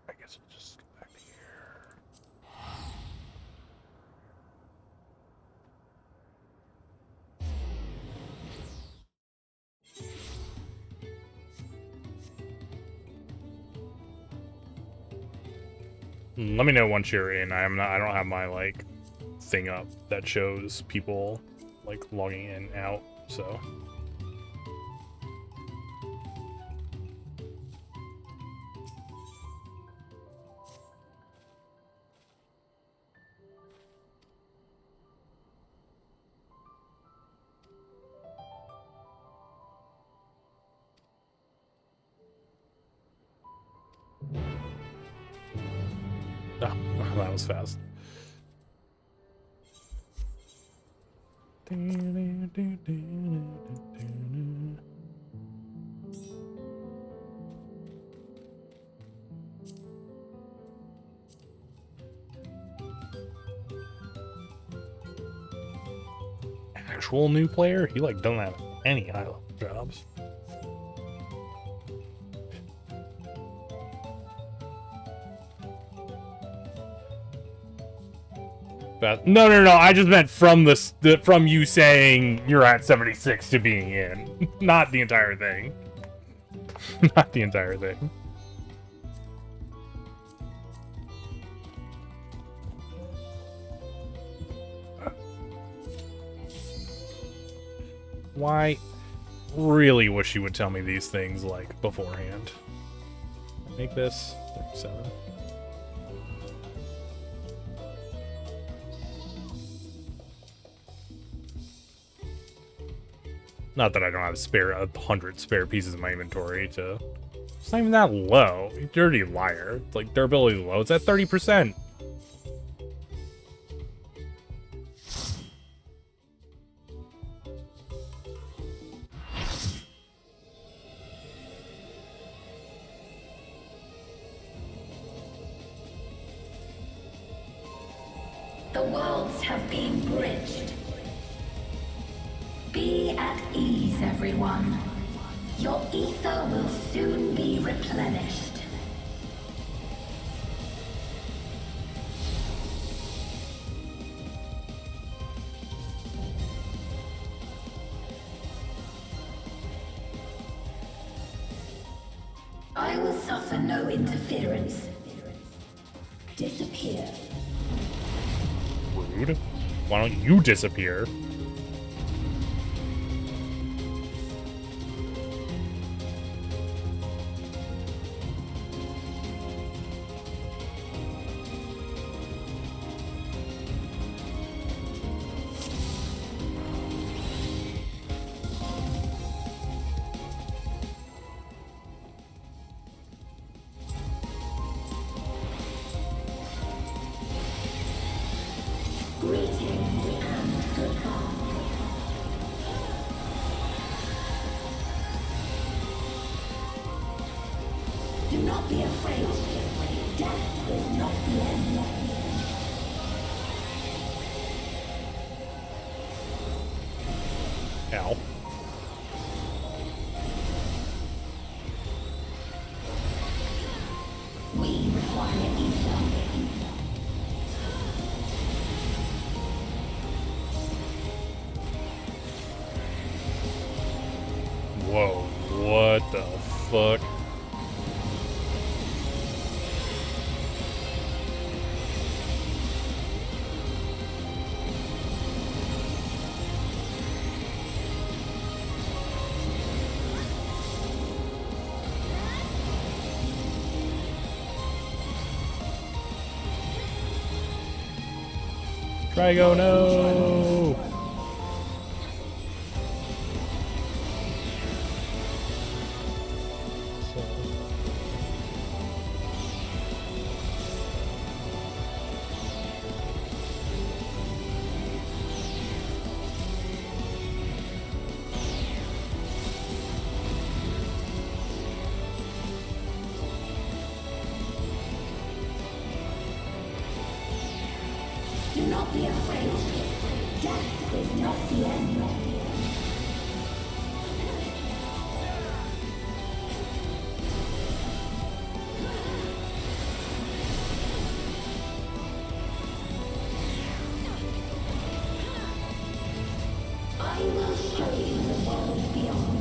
I guess we'll just go back to here. Let me know once you're in. I don't have my like thing up that shows people like logging in and out, so. Oh, that was fast. Actual new player? He like doesn't have any high level jobs. No. I just meant from from you saying you're at 76 to being in, not the entire thing. Not the entire thing. Why? Really wish you would tell me these things like beforehand. Make this 37. Not that I don't have 100 spare pieces in my inventory to... It's not even that low. You dirty liar. It's like durability is low. It's at 30%. The worlds have been bridged. Be at ease, everyone. Your ether will soon be replenished. I will suffer no interference. Disappear. Rude. Why don't you disappear? Do not be afraid. Death is not the end. Ow. We require ether. Whoa, what the fuck? Trigo, no! Do not be afraid. Death is not the end. I will show you the world beyond.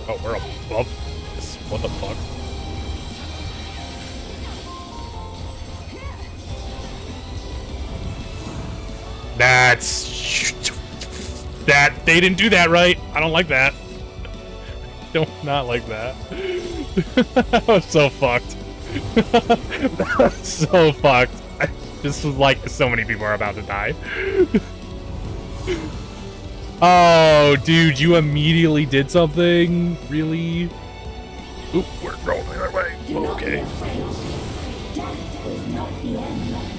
Oh, we're above this. What the fuck? That they didn't do that right. I don't like that. Don't not like that. That was so fucked. That was so fucked. This was like so many people are about to die. Oh, dude, you immediately did something? Really? Oop, we're going the other way. Oh, okay. Death is not the end.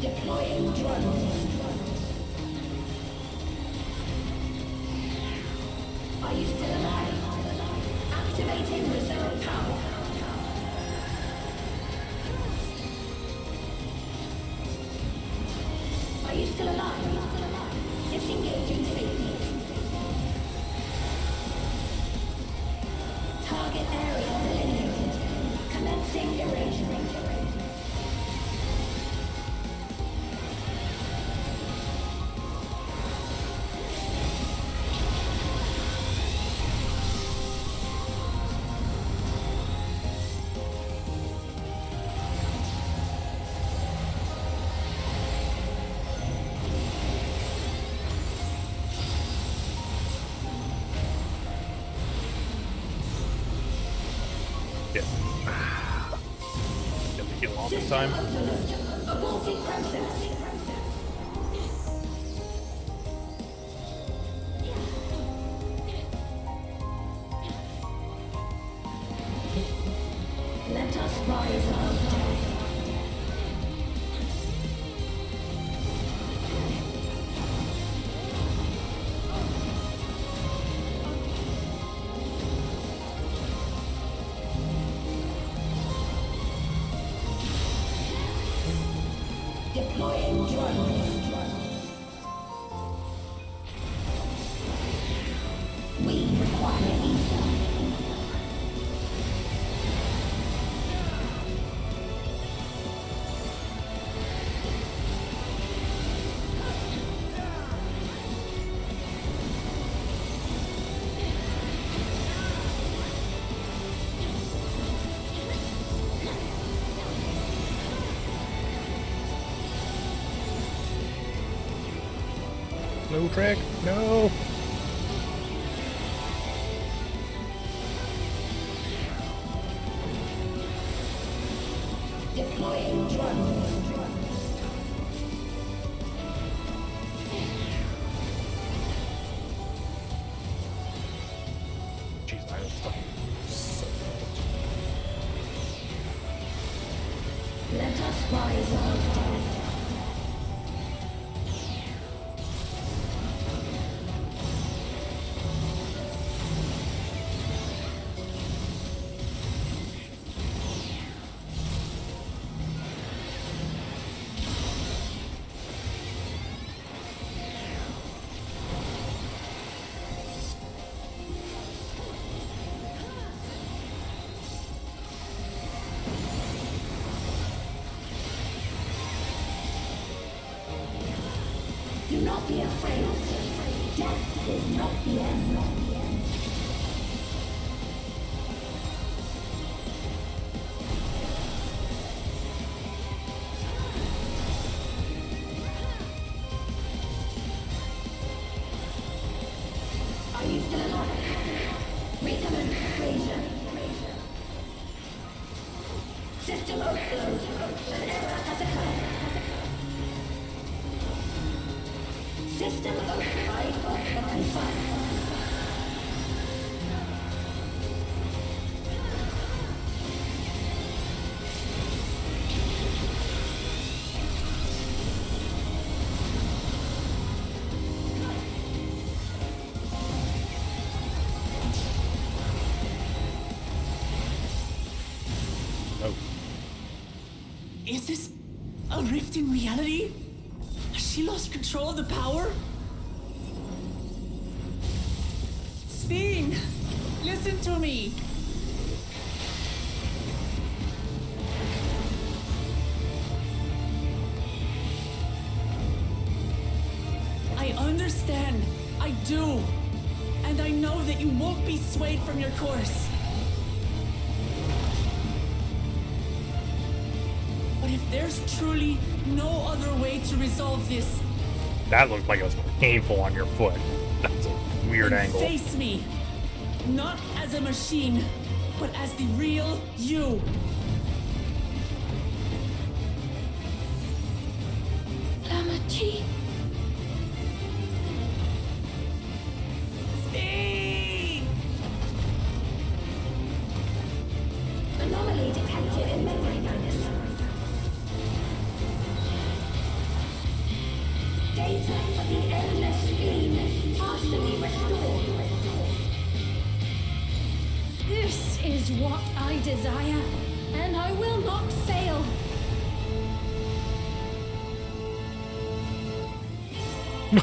Deploying drone. Are you still alive? Activating reserve power. Are you still alive? Disengaging safely. Target area delineated. Commencing erasure. Yeah. Get the heal off this time. Let us rise above death. Deploying drone. We require ether. No trick, no. Deploying drone. Jeez, I was fucking so Let us rise above death. Do not be afraid. Death is not the end. Are you still alive? Recommend Fraser. System overload. An error has occurred. System override confirmed. Is this a rift in reality? Has she lost control of the power? Sphene, listen to me. I understand. I do. And I know that you won't be swayed from your course. But if there's truly no other way to resolve this, That looked like it was painful on your foot. That's a weird then angle. face me. Not as a machine, but as the real you. Lamachi. Anomaly detected in memory banks. Data for the endless stream partially restored. This is what I desire, and I will not fail.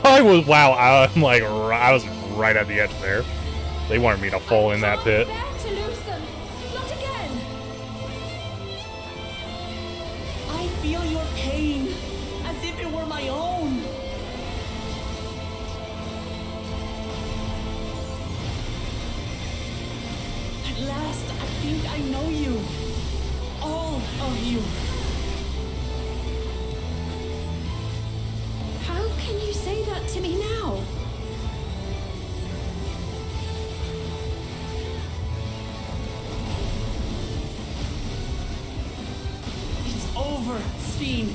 I'm like, I was right at the edge there. They wanted me to fall in that pit. Bear to lose them. Not again. I feel your pain as if it were my own. At last, I think I know you. All of you. How can you say that to me now? over, Sphene.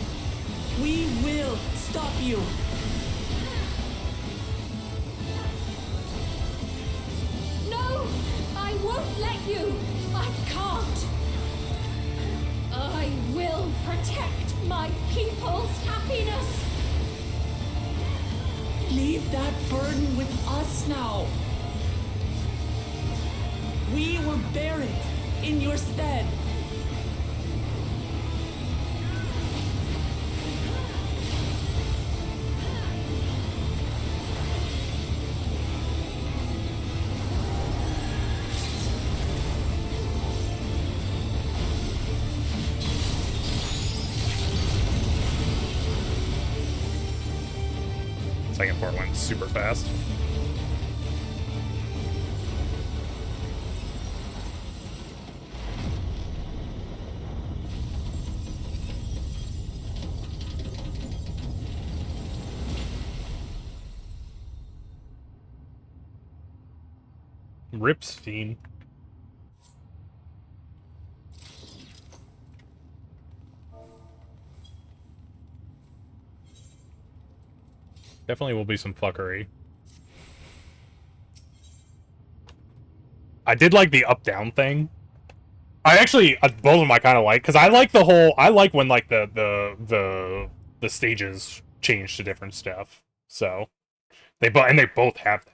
We will stop you. No! I won't let you! I can't! I will protect my people's happiness! Leave that burden with us now. We will bear it in your stead. Second part went super fast. Rip Sphene. Definitely will be some fuckery. I did like the up-down thing. I actually, both of them I kind of like, because I like the whole, I like when like the stages change to different stuff. So, they both have that.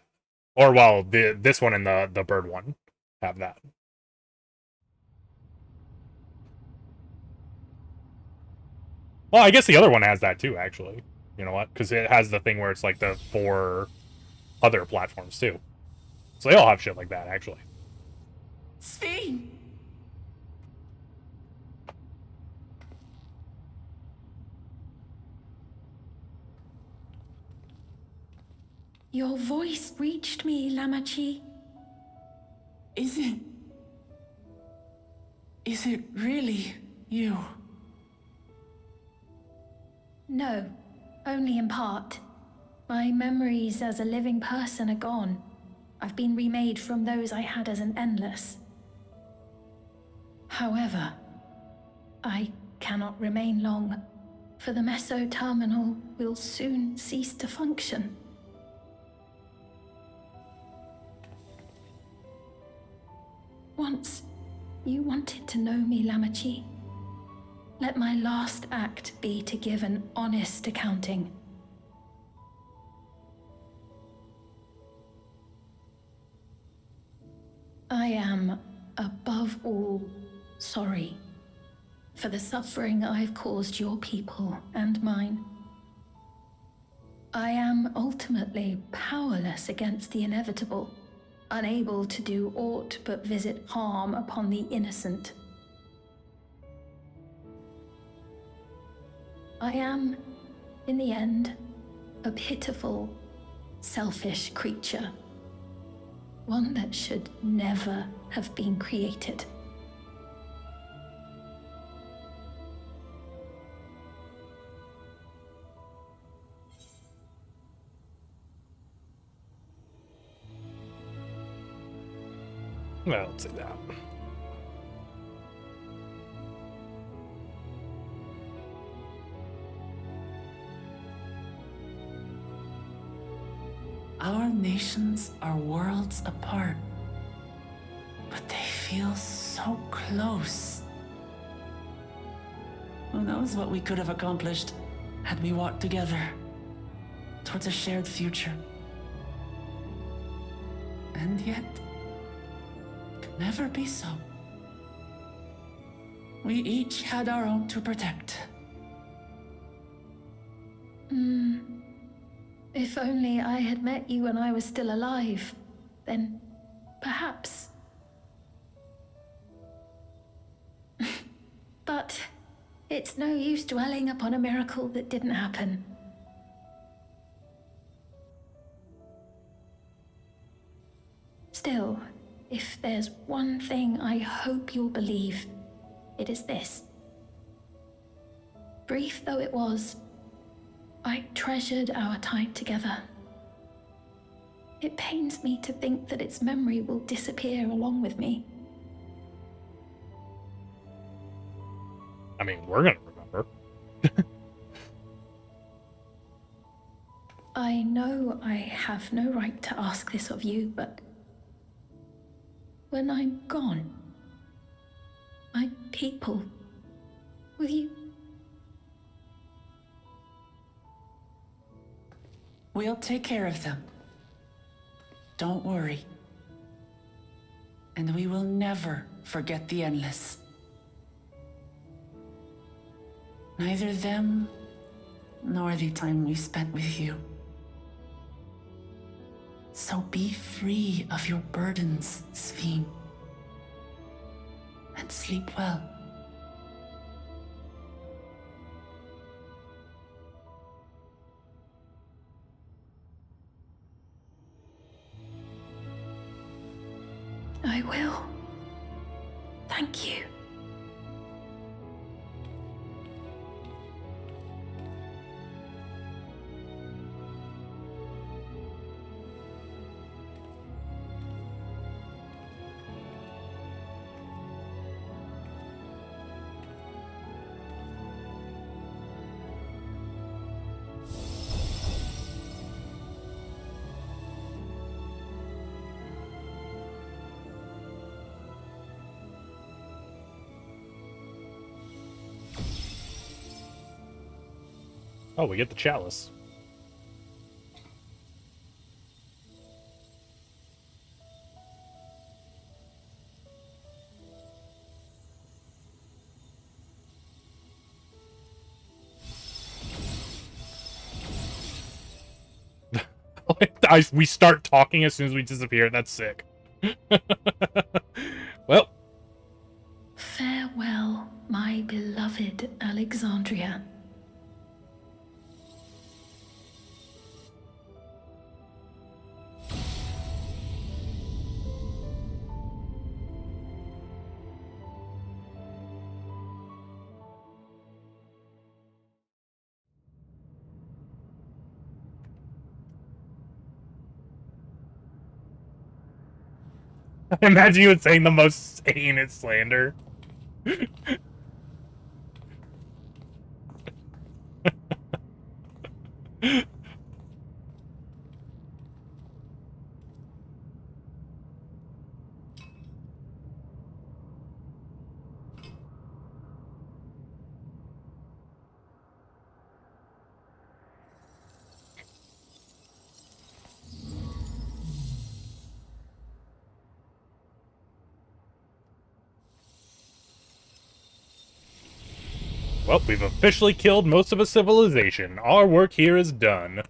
Or well, this one and the bird one have that. Well, I guess the other one has that too, actually. You know what? Because it has the thing where it's like the 4 other platforms too. So they all have shit like that, actually. Sphene! Your voice reached me, Lamachi. Is it really you? No, only in part. My memories as a living person are gone. I've been remade from those I had as an endless. However, I cannot remain long, for the Meso Terminal will soon cease to function. Once, you wanted to know me, Lamachi. Let my last act be to give an honest accounting. I am, above all, sorry for the suffering I've caused your people and mine. I am ultimately powerless against the inevitable, unable to do aught but visit harm upon the innocent. I am, in the end, a pitiful, selfish creature. One that should never have been created. Well, let's say that. Our nations are worlds apart, but they feel so close. Who knows what we could have accomplished had we walked together towards a shared future. And yet, it could never be so. We each had our own to protect. If only I had met you when I was still alive, then perhaps. But it's no use dwelling upon a miracle that didn't happen. Still, if there's one thing I hope you'll believe, it is this. Brief though it was, I treasured our time together. It pains me to think that its memory will disappear along with me. I mean, we're gonna remember Her. I know I have no right to ask this of you, but when I'm gone, my people, will you? We'll take care of them. Don't worry. And we will never forget the Endless. Neither them, nor the time we spent with you. So be free of your burdens, Sphene. And sleep well. I will. Thank you. Oh, we get the chalice. We start talking as soon as we disappear. That's sick. Well. Farewell, my beloved Alexandria. I imagine you saying the most heinous slander. Well, we've officially killed most of a civilization. Our work here is done.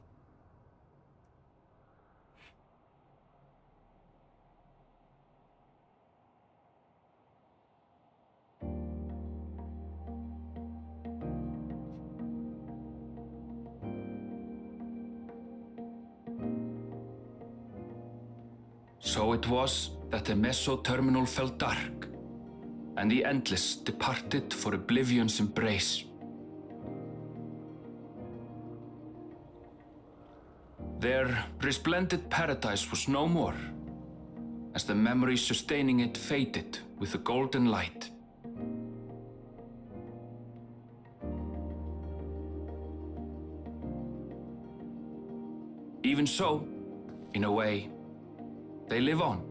So it was that the Meso-terminal fell dark, and the Endless departed for Oblivion's embrace. Their resplendent paradise was no more, as the memory sustaining it faded with the golden light. Even so, in a way, they live on.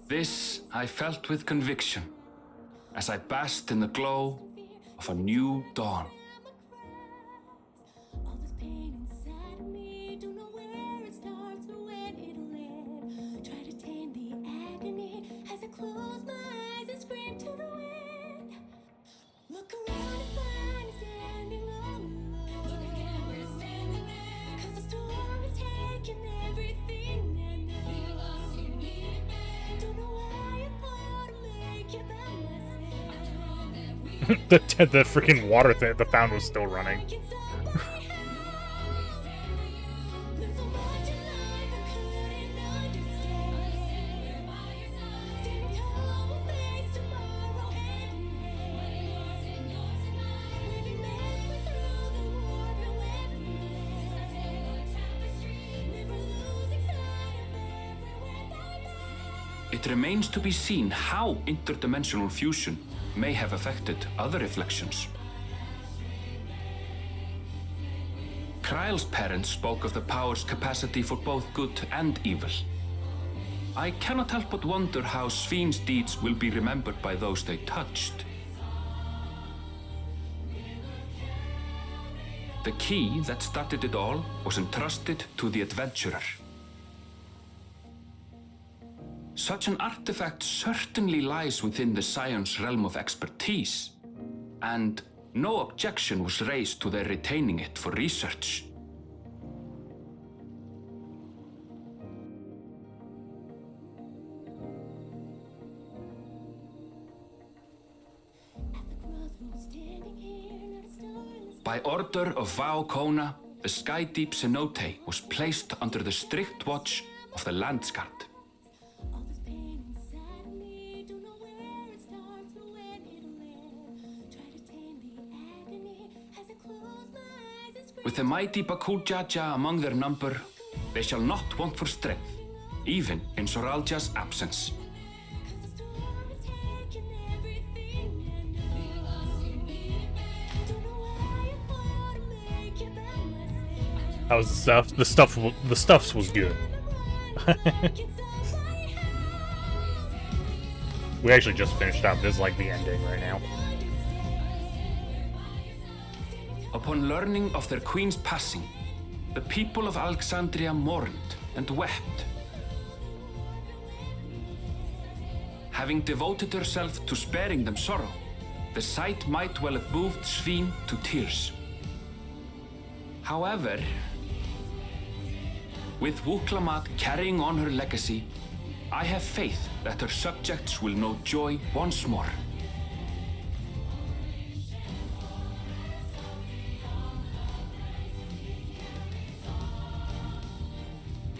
This I felt with conviction, as I basked in the glow of a new dawn. The freaking water thing, the fountain was still running. it remains to be seen how interdimensional fusion may have affected other reflections. Kryle's parents spoke of the power's capacity for both good and evil. I cannot help but wonder how Svíne's deeds will be remembered by those they touched. The key that started it all was entrusted to the adventurer. Such an artifact certainly lies within the Scion's realm of expertise, and no objection was raised to their retaining it for research. By order of Vao Kona, the Sky Deep cenote was placed under the strict watch of the Landsguard. With the mighty Bakuljaja among their number, they shall not want for strength, even in Soralja's absence. How was the stuff? The stuffs was good. We actually just finished up. This is like the ending right now. Upon learning of their queen's passing, the people of Alexandria mourned and wept. Having devoted herself to sparing them sorrow, the sight might well have moved Svíne to tears. However, with Wuklamat carrying on her legacy, I have faith that her subjects will know joy once more.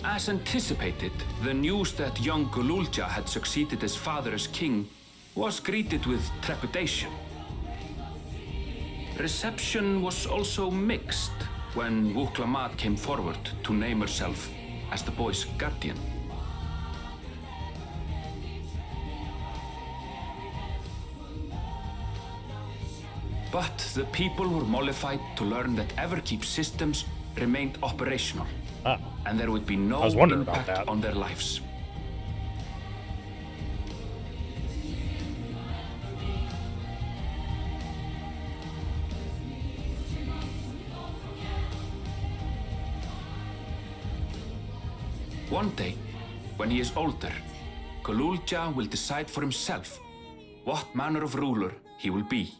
As anticipated, the news that young Gululja had succeeded his father as king was greeted with trepidation. Reception was also mixed when Wuklamat came forward to name herself as the boy's guardian. But the people were mollified to learn that Everkeep's systems remained operational, and there would be no impact on their lives. One day, when he is older, Gululja will decide for himself what manner of ruler he will be.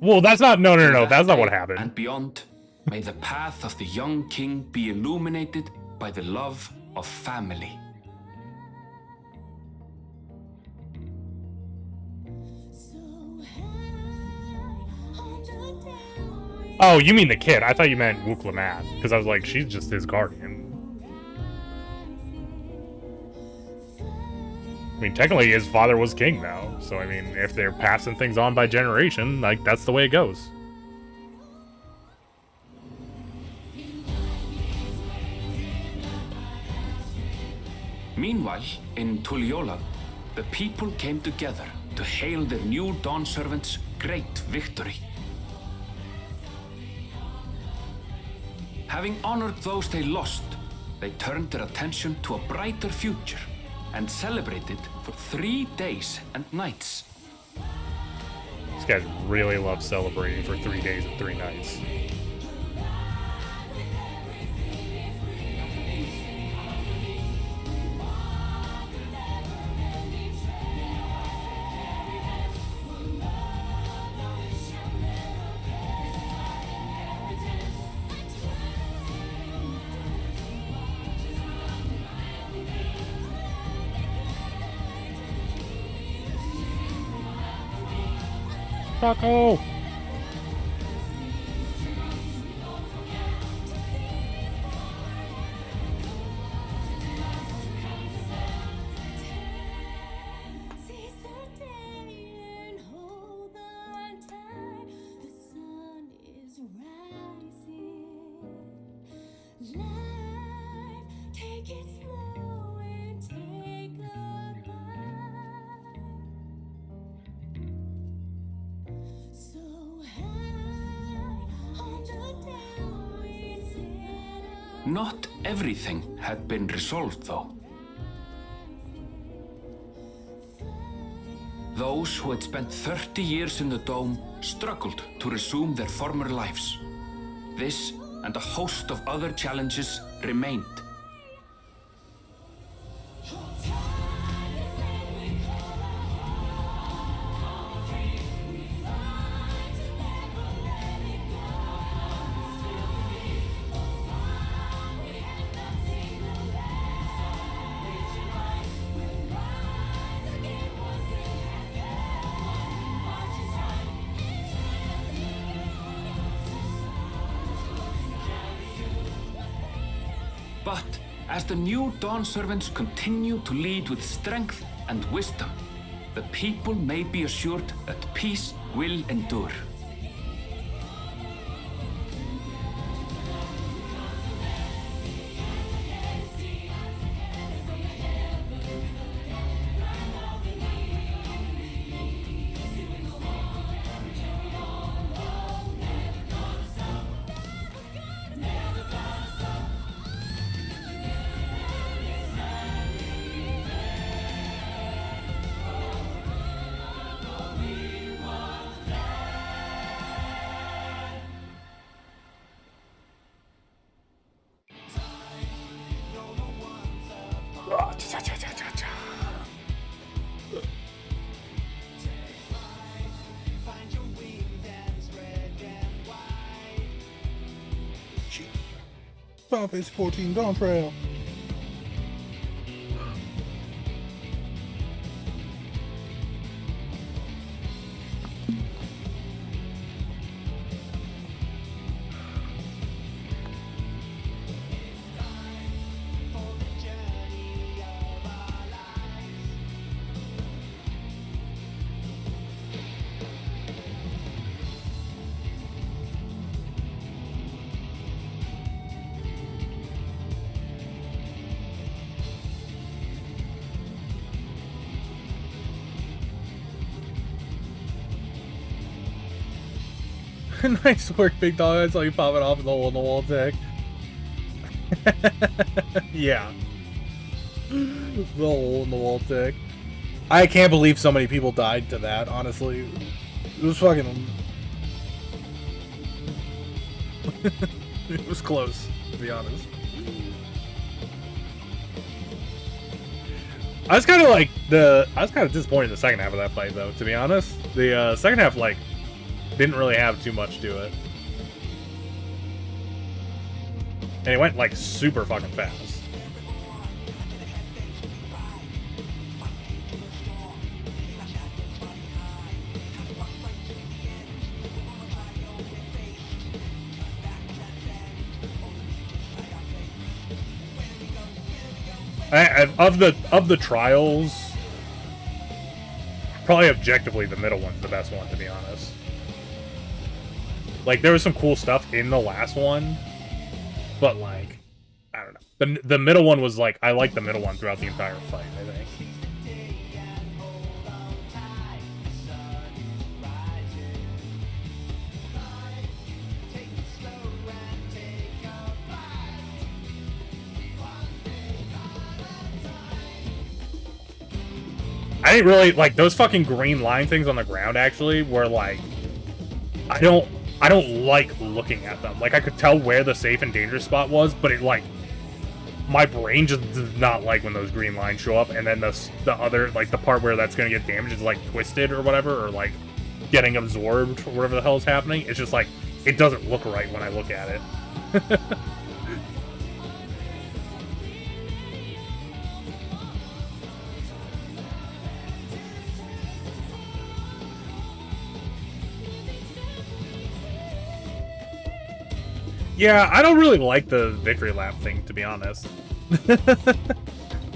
Well, that's not. No. That's not what happened. And beyond, may the path of the young king be illuminated by the love of family. Oh, you mean the kid? I thought you meant Wuklamat, because I was like, she's just his guardian. I mean, technically his father was king now, so I mean, if they're passing things on by generation, like, that's the way it goes. Meanwhile, in Tuliyola, the people came together to hail their new Dawn servants' great victory. Having honored those they lost, they turned their attention to a brighter future and celebrated for 3 days and nights. These guys really love celebrating for 3 days and 3 nights. Taco! Not everything had been resolved, though. Those who had spent 30 years in the Dome struggled to resume their former lives. This and a host of other challenges remained. But as the new Dawn servants continue to lead with strength and wisdom, the people may be assured that peace will endure. Final Fantasy 14 Dawntrail. Nice work, Big Dog. I saw you popping off in the hole in the wall tech. Yeah. The hole in the wall tech. I can't believe so many people died to that, honestly. It was fucking... It was close, to be honest. I was kind of disappointed in the second half of that fight, though, to be honest. The second half, like, didn't really have too much to it. And it went, like, super fucking fast. Of the trials, probably objectively the middle one's the best one, to be honest. Like, there was some cool stuff in the last one, but, like, I don't know. The middle one was, like, I liked the middle one throughout the entire fight, I think. I didn't really, like, those fucking green line things on the ground, actually, were, like, I don't like looking at them. Like, I could tell where the safe and dangerous spot was, but it, like, my brain just does not like when those green lines show up, and then the other, like, the part where that's gonna get damaged is, like, twisted or whatever, or, like, getting absorbed or whatever the hell is happening. It's just, like, it doesn't look right when I look at it. Yeah, I don't really like the victory lap thing, to be honest.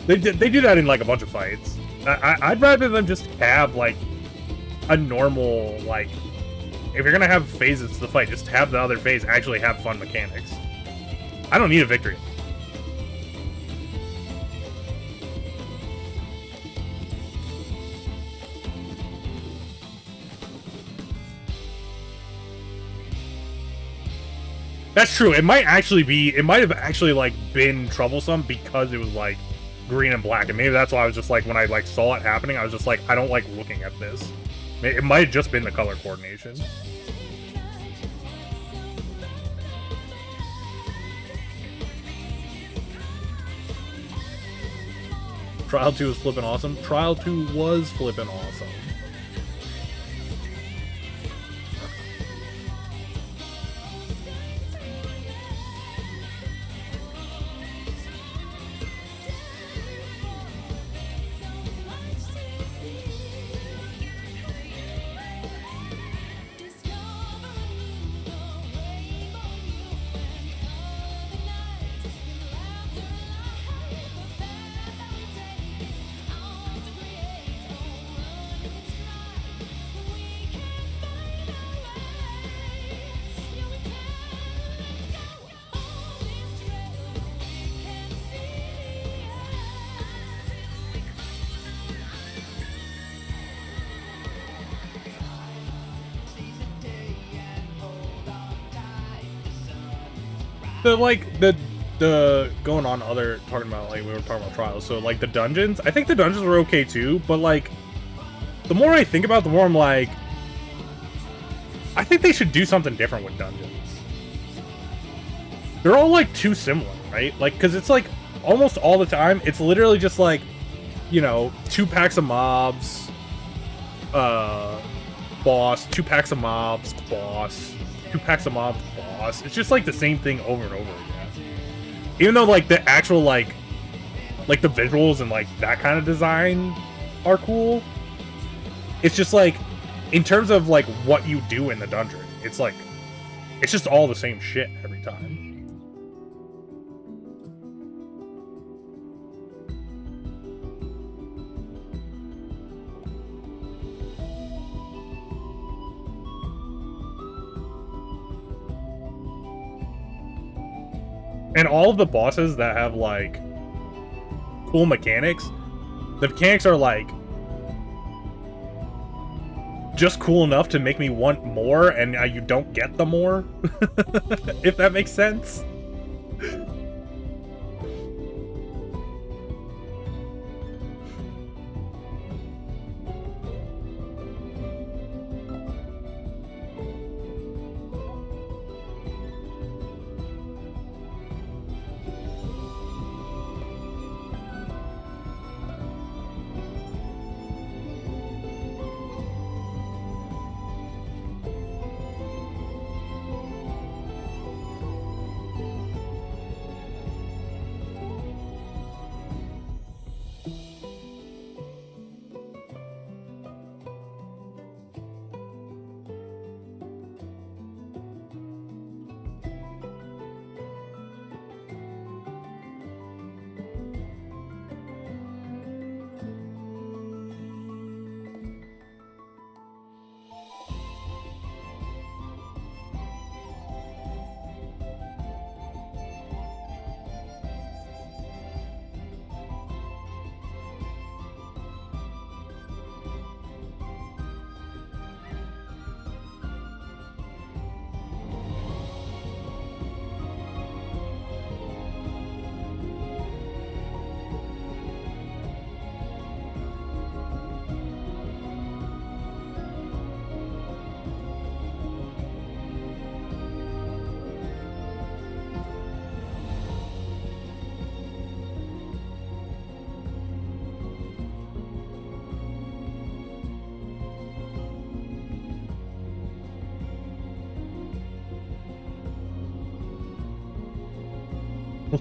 They do that in, like, a bunch of fights. I'd rather them just have, like, a normal, like... If you're gonna have phases to the fight, just have the other phase actually have fun mechanics. I don't need a victory. That's true. It might actually be. It might have actually like been troublesome because it was like green and black, and maybe that's why I was just like when I like saw it happening, I was just like, I don't like looking at this. It might have just been the color coordination. Trial 2 was flipping awesome. Trial 2 was flipping awesome. The going on other talking about like we were talking about trials, so like the dungeons, I think the dungeons were okay too, but like the more I think about it, the more I'm like, I think they should do something different with dungeons. They're all like too similar, right? Like, because it's like almost all the time it's literally just like, you know, 2 packs of mobs, boss, 2 packs of mobs, boss, 2 packs of mobs, boss. It's just like the same thing over and over again. Even though like the actual like the visuals and like that kind of design are cool, it's just like in terms of like what you do in the dungeon, it's like it's just all the same shit every time. And all of the bosses that have, like, cool mechanics, the mechanics are, like, just cool enough to make me want more, and you don't get the more, if that makes sense.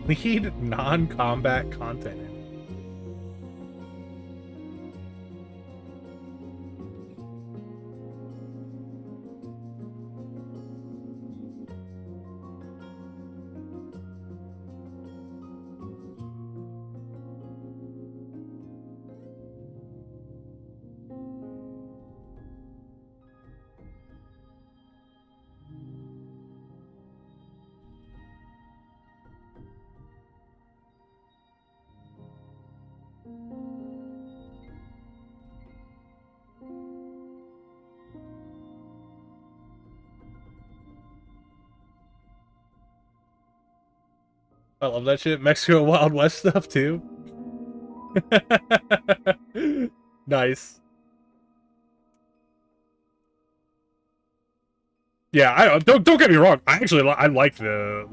Lead non-combat content. I love that shit. Mexico Wild West stuff too. Nice. Yeah, I don't get me wrong. I actually I like the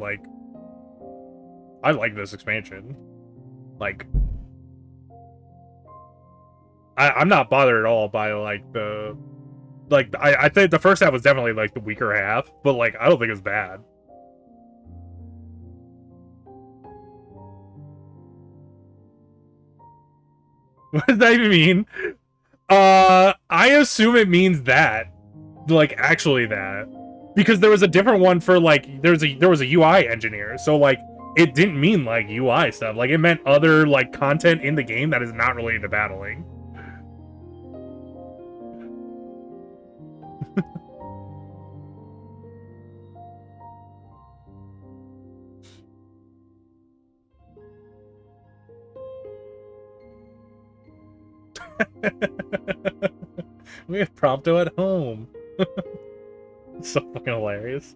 I like this expansion. Like, I'm not bothered at all by like the I think the first half was definitely like the weaker half, but like I don't think it's bad. What does that even mean? I assume it means that, like actually that, because there was a different one for like there was a UI engineer, so like it didn't mean like UI stuff, like it meant other like content in the game that is not related to battling. We have Prompto at home. It's so fucking hilarious.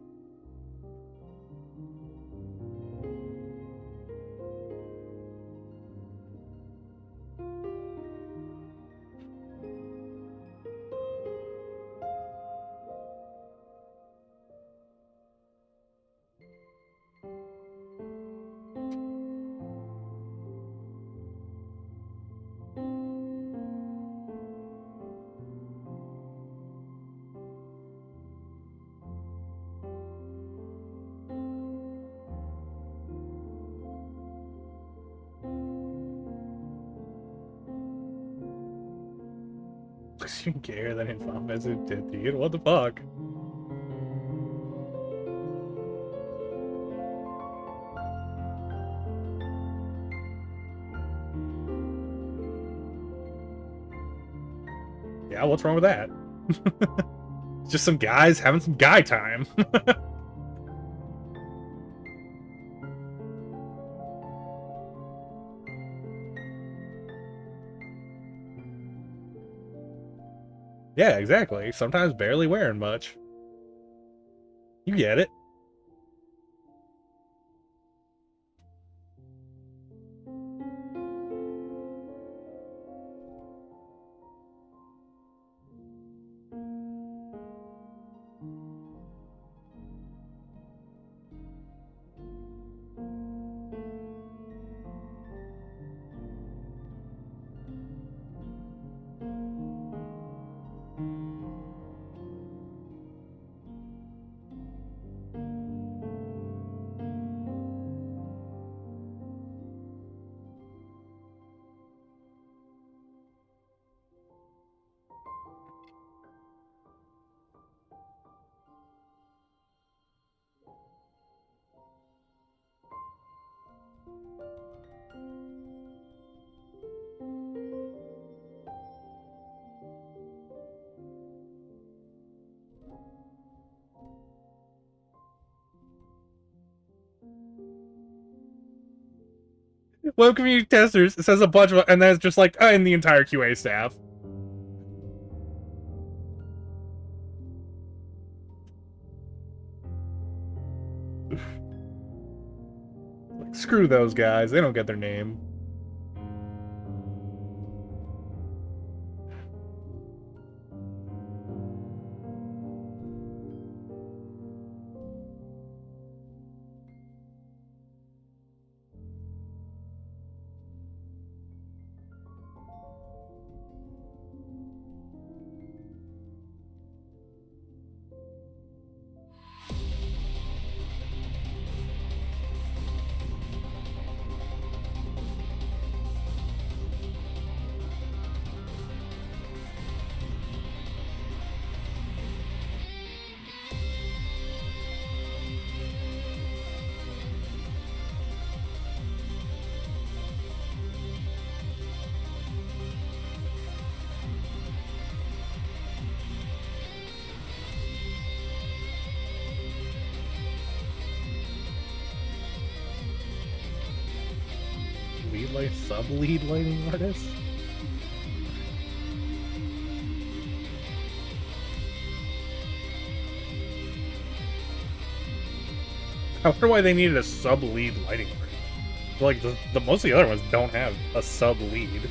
You care than inform as it did, dude. What the fuck? Yeah, what's wrong with that? It's just some guys having some guy time. Yeah, exactly. Sometimes barely wearing much. You get it. Web community testers, it says a bunch of, and then it's just like, and the entire QA staff. Like, screw those guys, they don't get their name. Lead light, sub-lead lighting artist? I wonder why they needed a sub-lead lighting artist. Like, the most of the other ones don't have a sub-lead.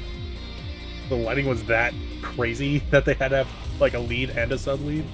The lighting was that crazy that they had to have, like, a lead and a sub-lead.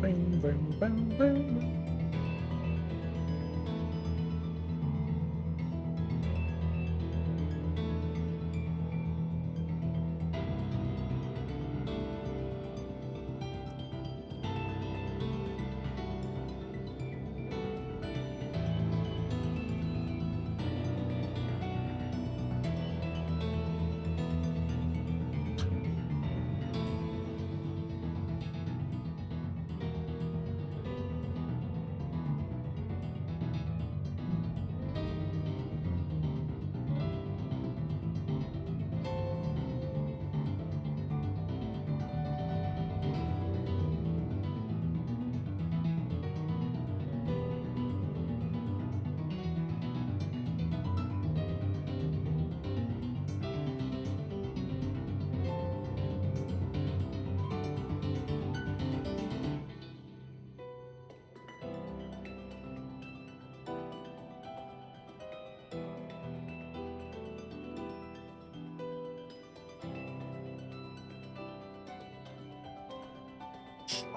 Bang, bang, bang, bang.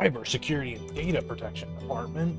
Cybersecurity and Data Protection Department.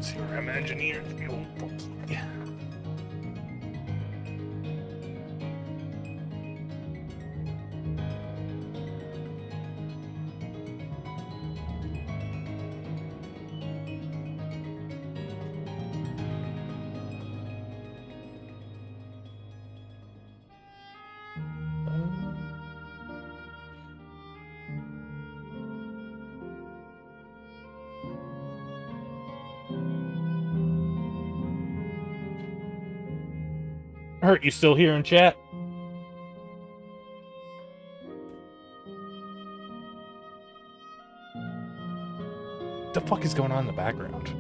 CRM engineer. Yeah. Hurt, you still here in chat? What the fuck is going on in the background?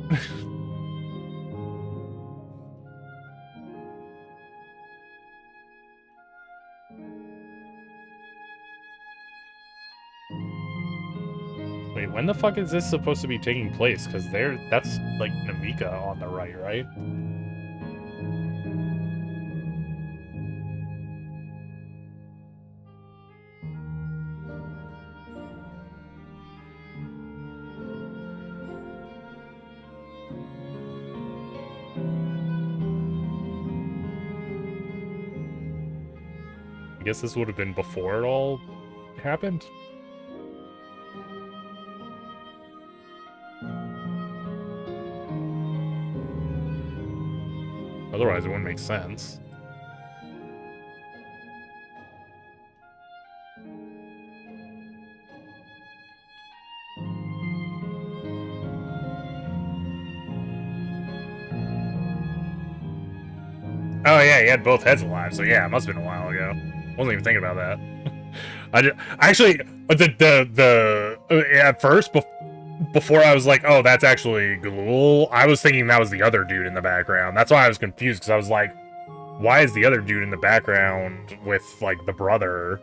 Wait, when the fuck is this supposed to be taking place? Because that's like Namika on the right, right? I guess this would have been before it all happened. Otherwise, it wouldn't make sense. Oh yeah, he had both heads alive, so yeah, it must have been a while ago. Wasn't even thinking about that. At first, before I was like, oh, that's actually Galul, I was thinking that was the other dude in the background. That's why I was confused, because I was like, why is the other dude in the background with, like, the brother?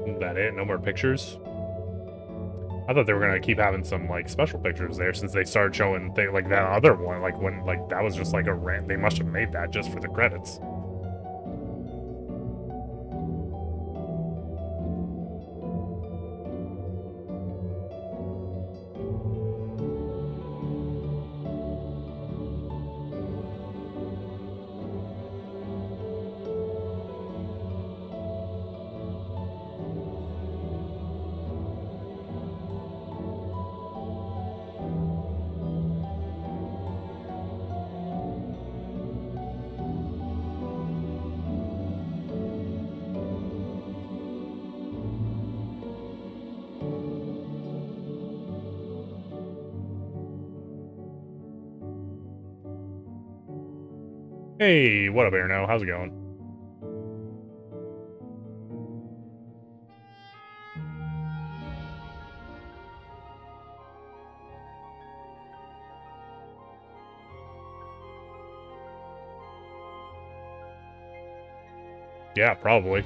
Is that it? No more pictures? I thought they were gonna keep having some, like, special pictures there since they started showing like that other one, like when, like, that was just like a rant. They must have made that just for the credits. Hey, what up, Arno? How's it going? Yeah, probably.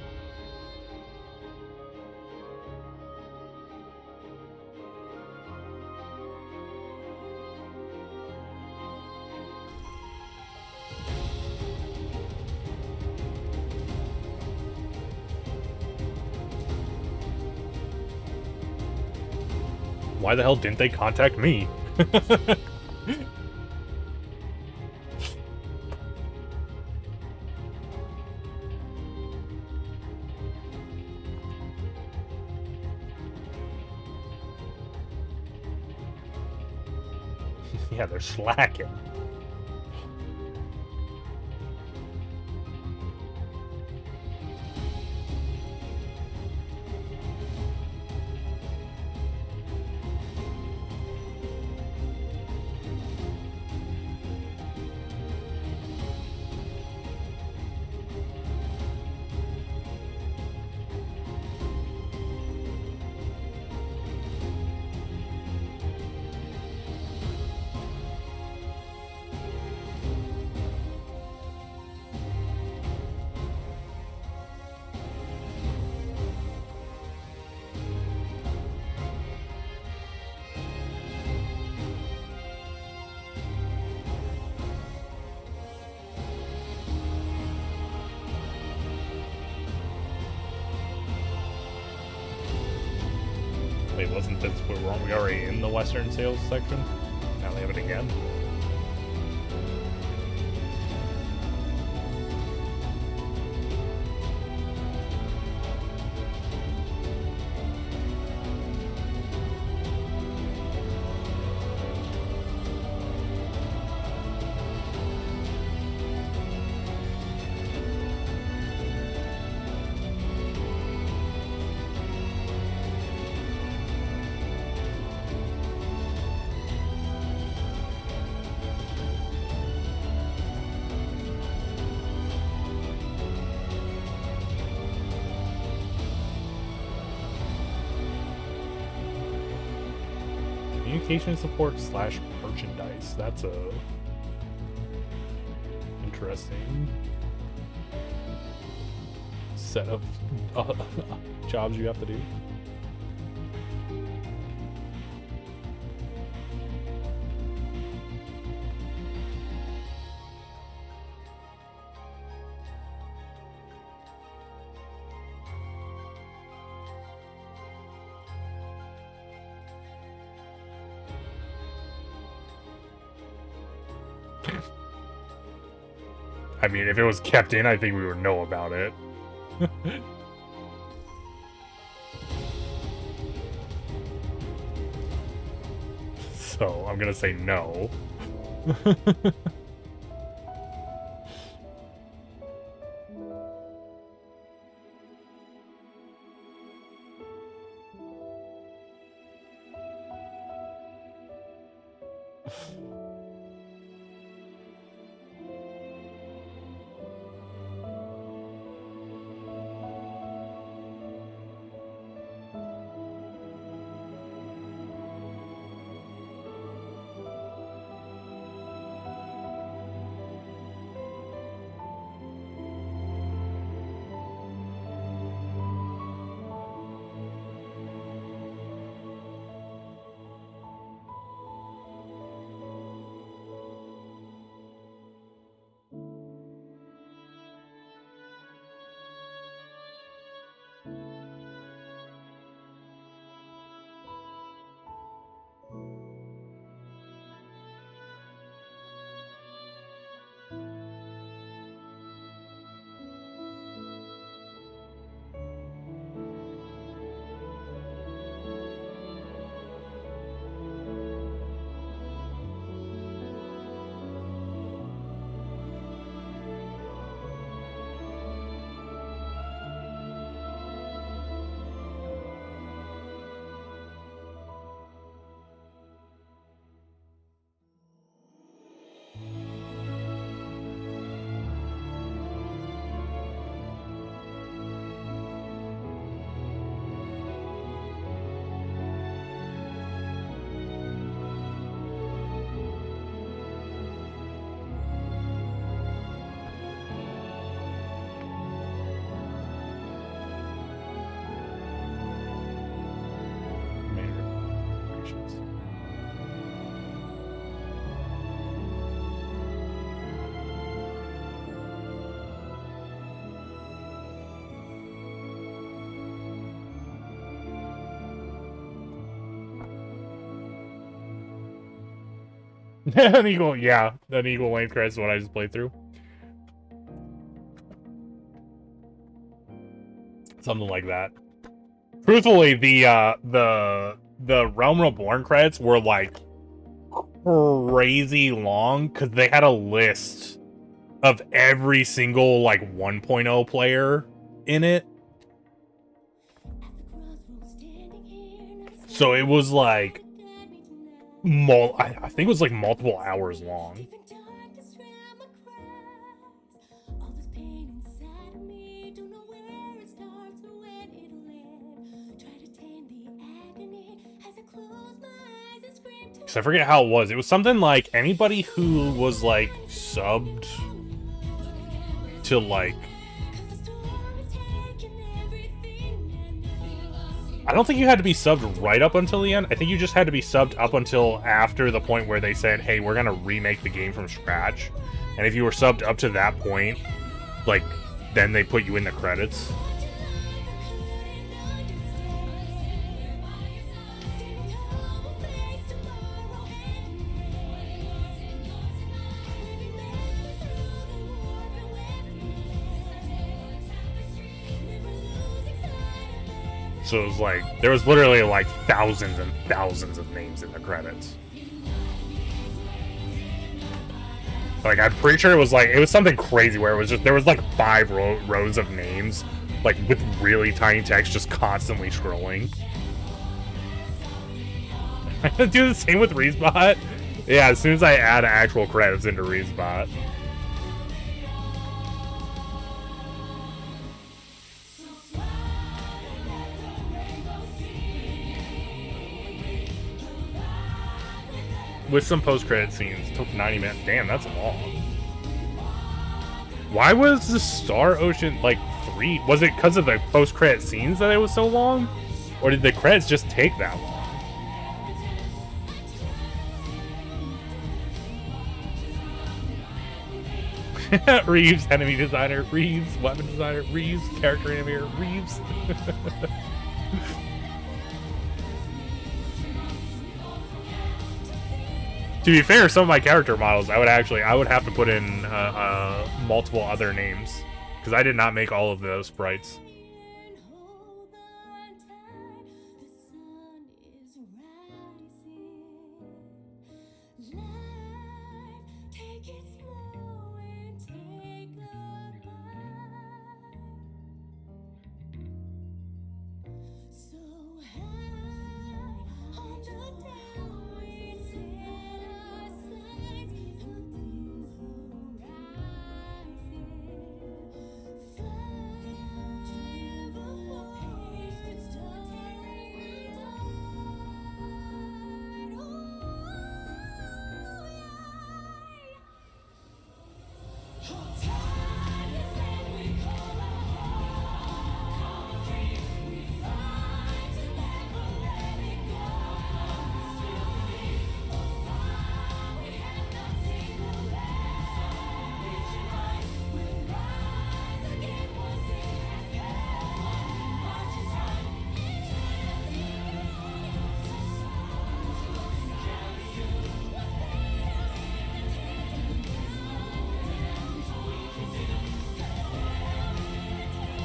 Why the hell didn't they contact me? Yeah, they're slacking. Weren't we already in the Western sales section? Now they have it again. Communication support / merchandise. That's a interesting set of jobs you have to do. I mean, if it was kept in, I think we would know about it. So, I'm gonna say no. An equal, yeah, an equal length credit is what I just played through. Something like that. Truthfully, the Realm Reborn credits were like crazy long because they had a list of every single like 1.0 player in it. So it was like I think it was like multiple hours long. Because I forget how it was. It was something like anybody who was like subbed to like, I don't think you had to be subbed right up until the end. I think you just had to be subbed up until after the point where they said, hey, we're going to remake the game from scratch. And if you were subbed up to that point, like, then they put you in the credits. So it was like, there was literally like thousands and thousands of names in the credits. Like, I'm pretty sure it was something crazy where it was just, there was like 5 rows of names, like with really tiny text just constantly scrolling. I'm gonna do the same with Resbot. Yeah, as soon as I add actual credits into Resbot. With some post-credit scenes. It took 90 minutes. Damn, that's long. Why was the Star Ocean, like, 3? Was it because of the post-credit scenes that it was so long? Or did the credits just take that long? Reeves, enemy designer. Reeves, weapon designer. Reeves, character animator. Reeves. To be fair, some of my character models, I would have to put in multiple other names, because I did not make all of those sprites.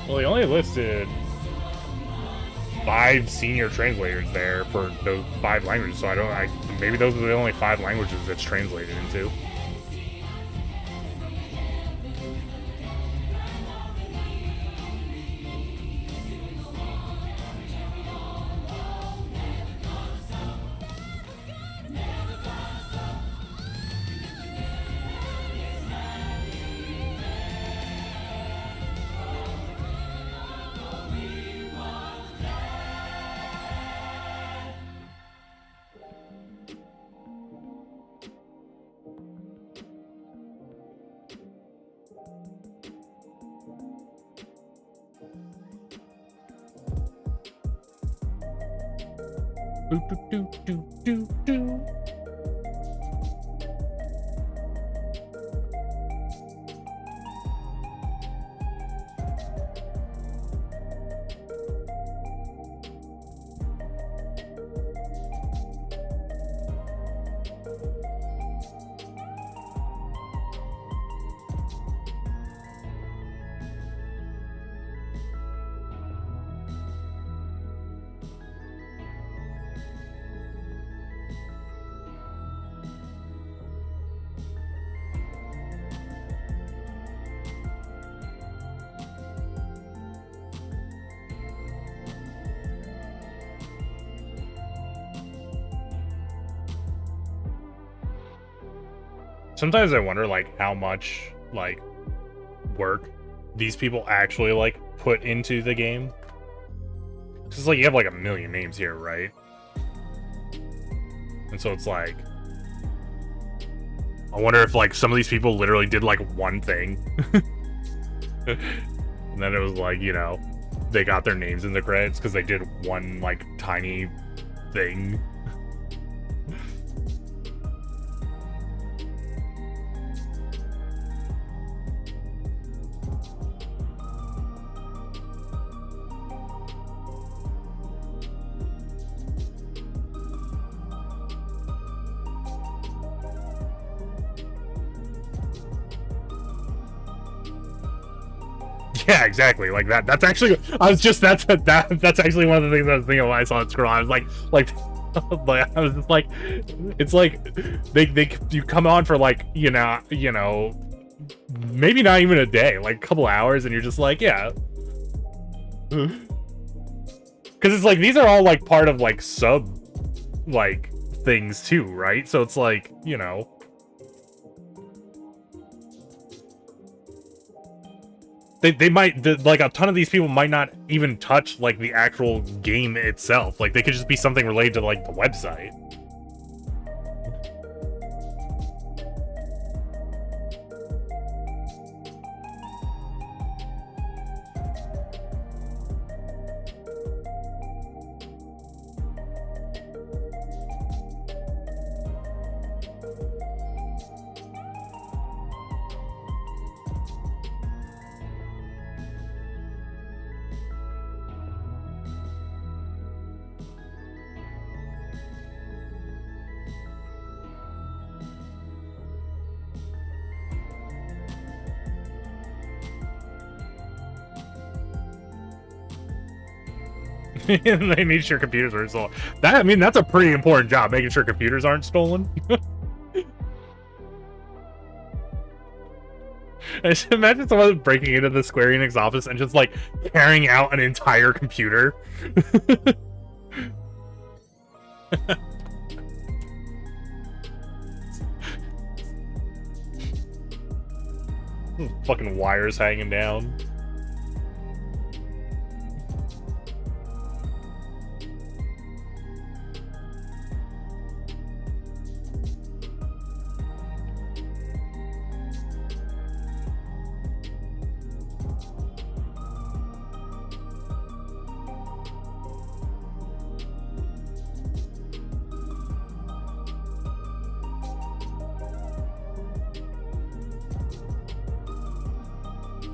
Well, they only listed 5 senior translators there for those 5 languages, so maybe those are the only 5 languages it's translated into. Sometimes I wonder, like, how much, like, work these people actually, like, put into the game. Because, like, you have, like, a million names here, right? And so it's like, I wonder if, like, some of these people literally did, like, one thing. And then it was like, you know, they got their names in the credits because they did one, like, tiny thing. Yeah, exactly. Like that. That's actually. I was just. That's actually one of the things I was thinking when I saw it scroll. I was like, I was just like, it's like you come on for like you know, maybe not even a day, like a couple hours, and you're just like, yeah. Because it's like these are all like part of like sub like things too, right? So it's like, you know. They might, like, a ton of these people might not even touch, like, the actual game itself. Like, they could just be something related to, like, the website. They made sure computers were stolen. That, I mean, that's a pretty important job, making sure computers aren't stolen. I just imagine someone breaking into the Square Enix office and just, like, carrying out an entire computer. Fucking wires hanging down.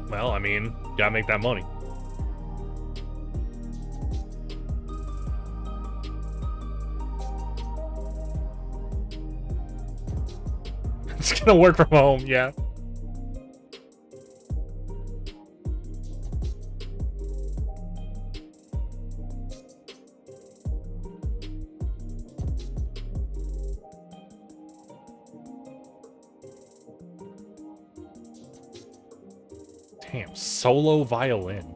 Well, I mean, gotta make that money. It's gonna work from home, yeah. Damn, solo violin.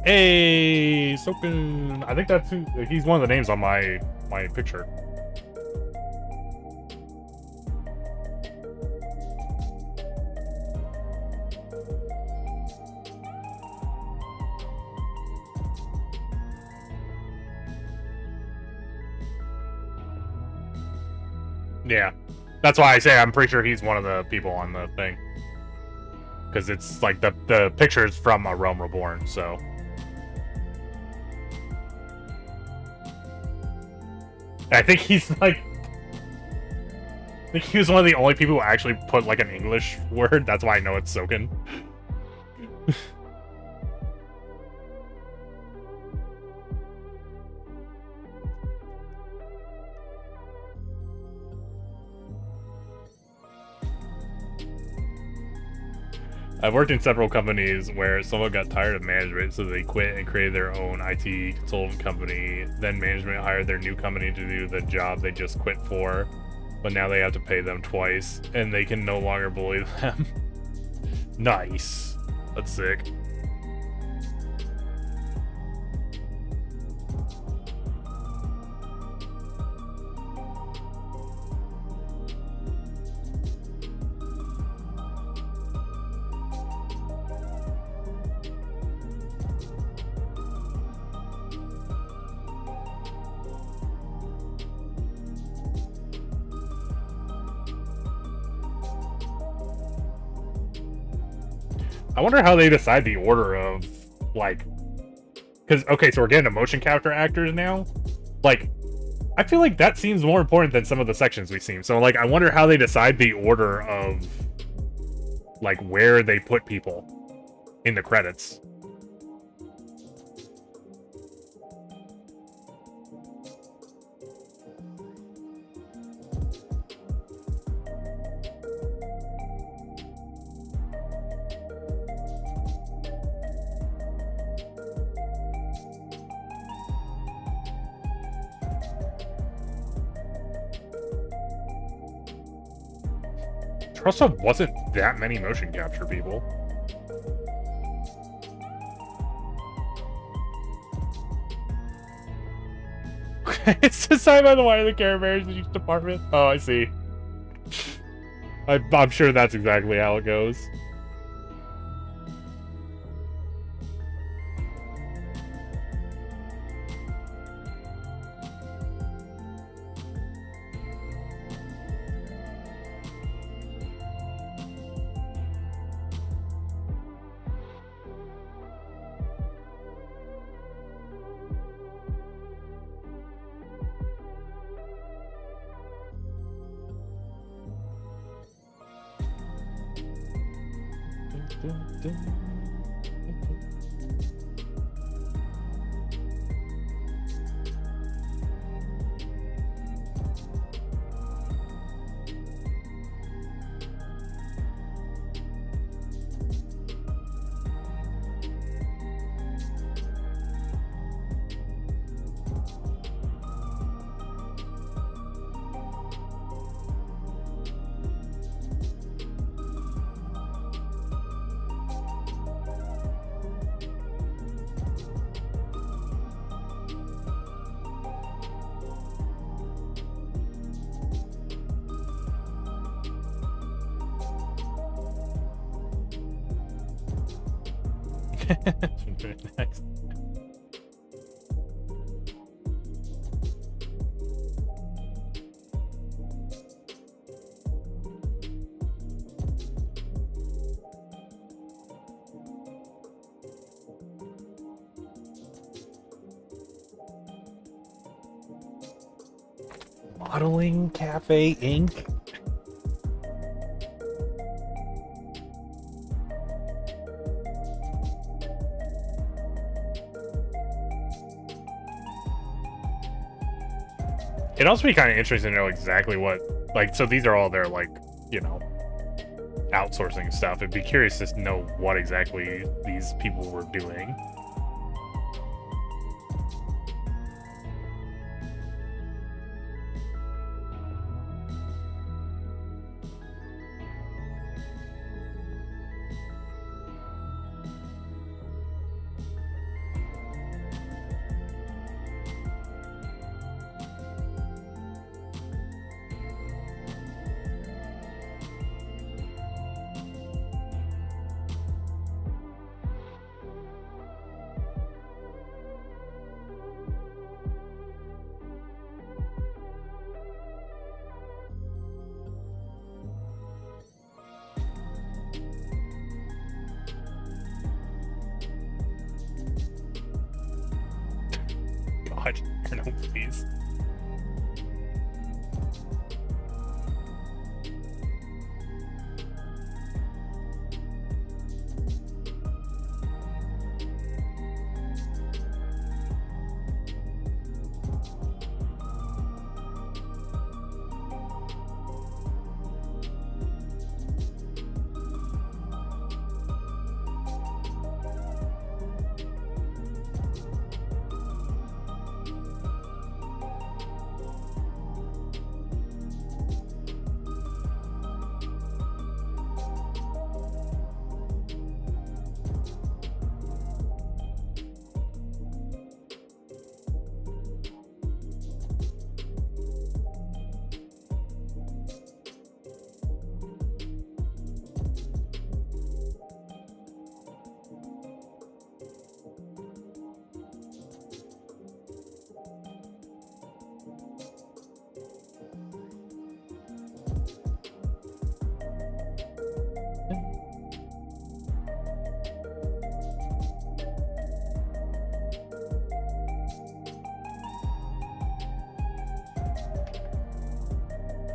Hey, Sokun. I think that's who, he's one of the names on my picture. Yeah, that's why I say I'm pretty sure he's one of the people on the thing. Because it's like the picture is from A Realm Reborn, so. I think he's like, I think he was one of the only people who actually put like an English word. That's why I know it's Soken. I've worked in several companies where someone got tired of management, so they quit and created their own IT consultant company. Then management hired their new company to do the job they just quit for, but now they have to pay them twice, and they can no longer bully them. Nice. That's sick. I wonder how they decide the order of, like, because, okay, so we're getting to motion capture actors now. Like, I feel like that seems more important than some of the sections we've seen. So, like, I wonder how they decide the order of, like, where they put people in the credits. Trust Hub wasn't that many motion capture people. It's decided by the wire the Care Bears in each department. Oh, I see. I'm sure that's exactly how it goes. Next. Modeling Cafe Inc. It'd also be kind of interesting to know exactly what, like, so these are all their, like, you know, outsourcing stuff. I'd be curious to know what exactly these people were doing. God, no, please.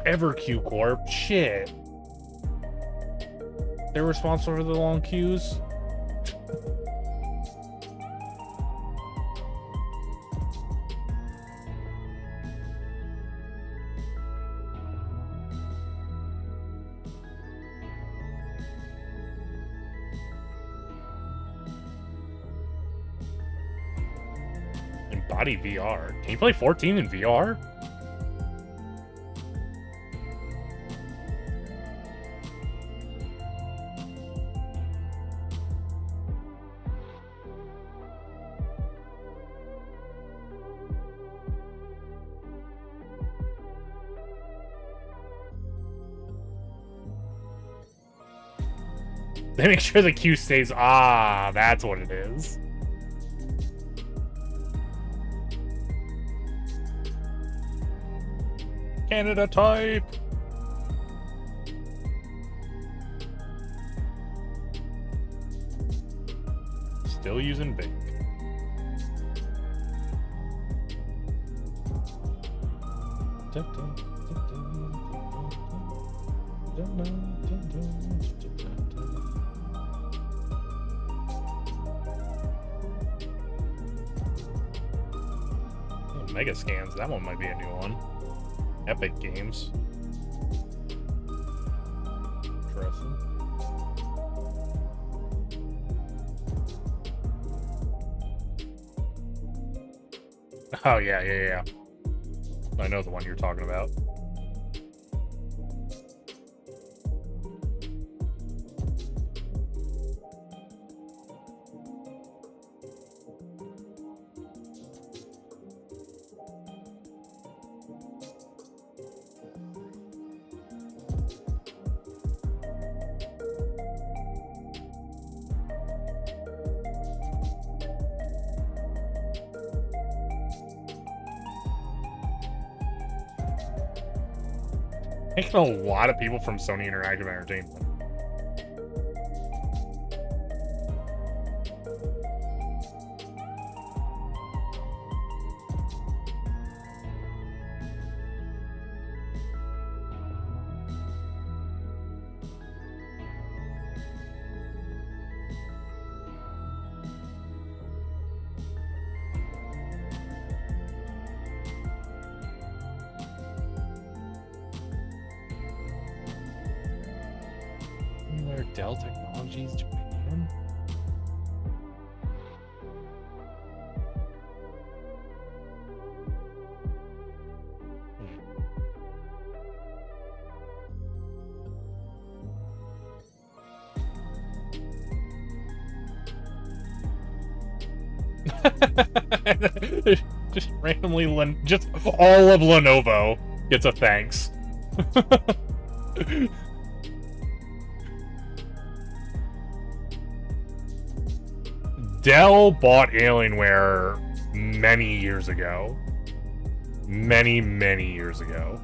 EverQ Corp. Shit. They're responsible for the long queues. Embody VR. Can you play 14 in VR? They make sure the queue stays. Ah, that's what it is. Canada type. Still using bake. Mega scans, that one might be a new one. Epic Games. Interesting. Oh, yeah. I know the one you're talking about. Taking a lot of people from Sony Interactive Entertainment. Dell Technologies, Japan. Just randomly, just all of Lenovo gets a thanks. Dell bought Alienware many years ago. Many years ago.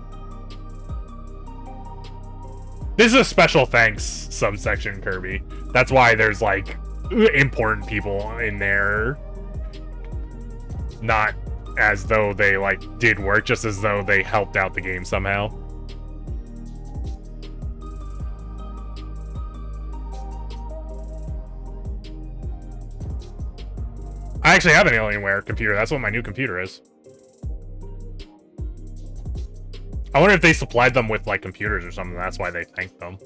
This is a special thanks subsection, Kirby. That's why there's, like, important people in there. Not as though they, like, did work, just as though they helped out the game somehow. I actually have an Alienware computer. That's what my new computer is. I wonder if they supplied them with, like, computers or something. That's why they thanked them.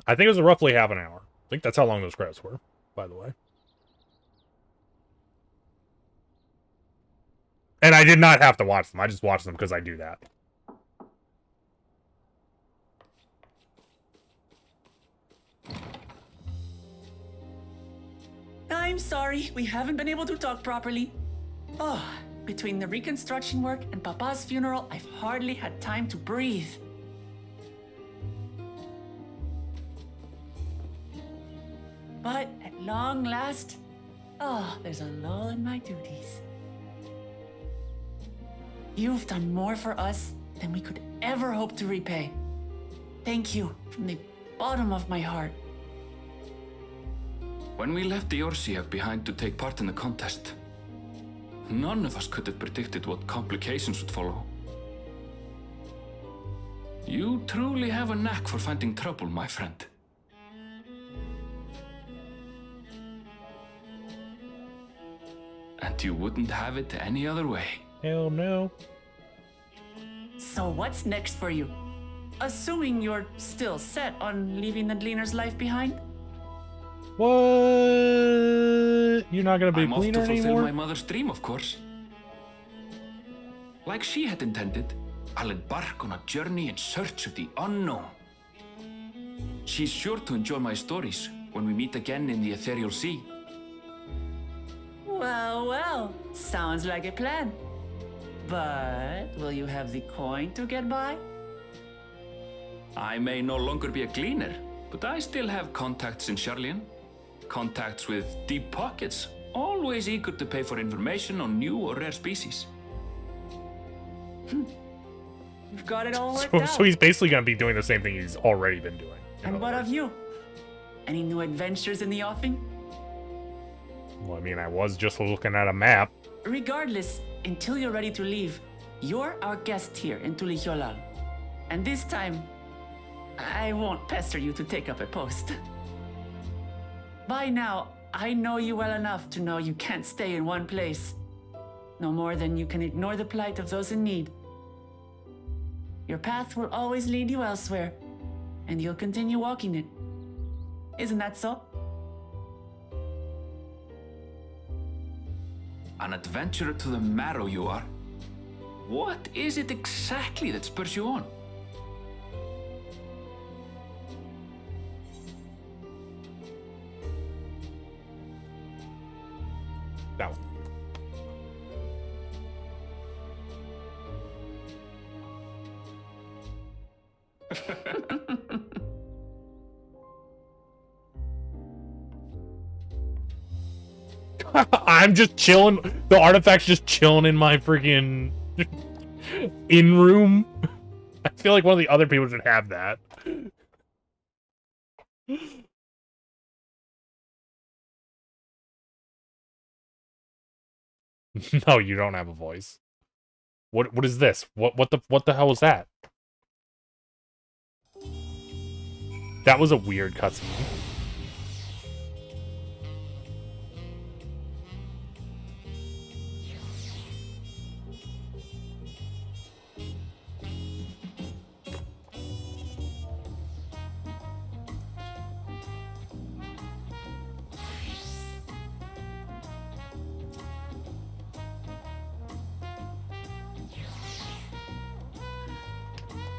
I think it was roughly half an hour. I think that's how long those credits were, by the way. And I did not have to watch them. I just watched them because I do that. I'm sorry, we haven't been able to talk properly. Oh, between the reconstruction work and Papa's funeral, I've hardly had time to breathe. But at long last, there's a lull in my duties. You've done more for us than we could ever hope to repay. Thank you from the bottom of my heart. When we left Eorzea behind to take part in the contest, none of us could have predicted what complications would follow. You truly have a knack for finding trouble, my friend. And you wouldn't have it any other way. Hell no. So what's next for you? Assuming you're still set on leaving the Gleaner's life behind? What? You're not gonna be a I'm off to cleaner fulfill anymore? my mother's dream, of course. Like she had intended, I'll embark on a journey in search of the unknown. She's sure to enjoy my stories when we meet again in the ethereal sea. Well, well, sounds like a plan. But will you have the coin to get by? I may no longer be a cleaner, but I still have contacts in Charlian. Contacts with deep pockets, always eager to pay for information on new or rare species. You've got it all worked out. So he's basically gonna be doing the same thing he's already been doing. And what of you? Any new adventures in the offing? Well, I mean, I was just looking at a map. Regardless, until you're ready to leave, you're our guest here in Tulihyolal. And this time, I won't pester you to take up a post. By now, I know you well enough to know you can't stay in one place. No more than you can ignore the plight of those in need. Your path will always lead you elsewhere, and you'll continue walking it. Isn't that so? An adventurer to the marrow you are. What is it exactly that spurs you on? No. I'm just chilling. The artifact's just chilling in my freaking in room. I feel like one of the other people should have that. No, you don't have a voice. What is this? What the hell was that? That was a weird cutscene.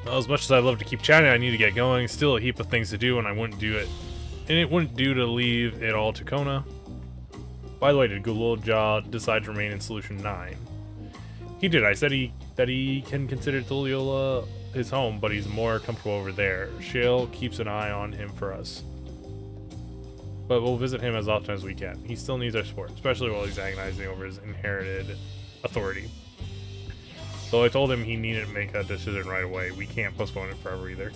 Well, as much as I'd love to keep chatting, I need to get going. Still a heap of things to do, and I wouldn't do it. And it wouldn't do to leave it all to Kona. By the way, did Gululja decide to remain in Solution 9? He did. I said that he can consider Tuliola his home, but he's more comfortable over there. Shale keeps an eye on him for us. But we'll visit him as often as we can. He still needs our support, especially while he's agonizing over his inherited authority. Though I told him he needed to make a decision right away. We can't postpone it forever either.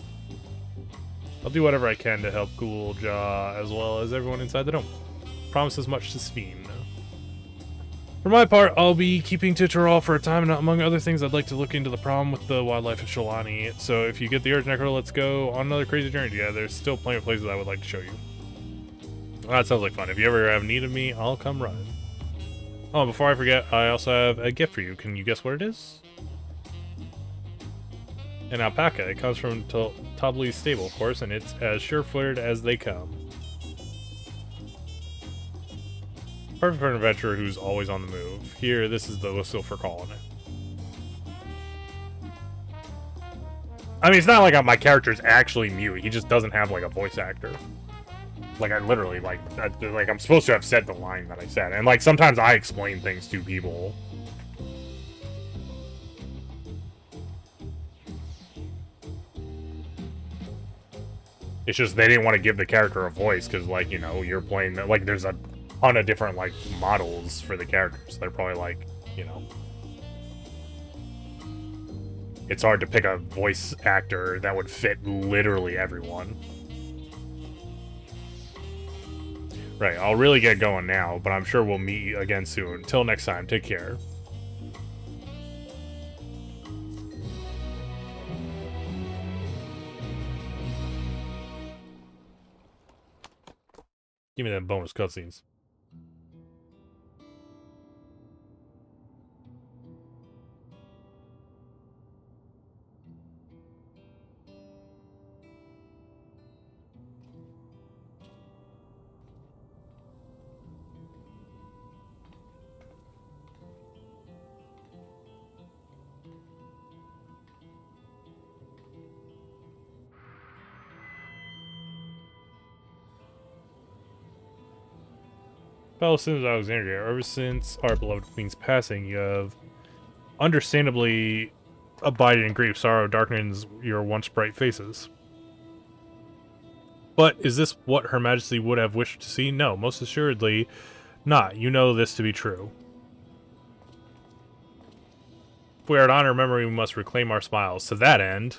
I'll do whatever I can to help Gululja as well as everyone inside the dome. Promise as much to Sphene. For my part, I'll be keeping to Tural for a time, and among other things, I'd like to look into the problem with the wildlife of Sholani. So if you get the urge, Necro, let's go on another crazy journey together. There's still plenty of places I would like to show you. Well, that sounds like fun. If you ever have need of me, I'll come running. Oh, before I forget, I also have a gift for you. Can you guess what it is? An alpaca. It comes from Tobli's stable, of course, and it's as sure-footed as they come. Perfect for an adventurer who's always on the move. Here, this is the whistle for calling it. I mean, it's not like my character's actually mute. He just doesn't have, like, a voice actor. Like, I literally, like, I'm supposed to have said the line that I said. And, like, sometimes I explain things to people. It's just they didn't want to give the character a voice because, like, you know, you're playing... Like, there's a ton of different, like, models for the characters. They're probably, like, you know... It's hard to pick a voice actor that would fit literally everyone. Right, I'll really get going now, but I'm sure we'll meet again soon. Until next time, take care. Give me them bonus cutscenes. Fellow citizens of Alexandria, ever since our beloved queen's passing, you have understandably abided in grief. Sorrow darkens your once bright faces. But is this what Her Majesty would have wished to see? No, most assuredly not. You know this to be true. If we are to honor her memory, we must reclaim our smiles. To that end,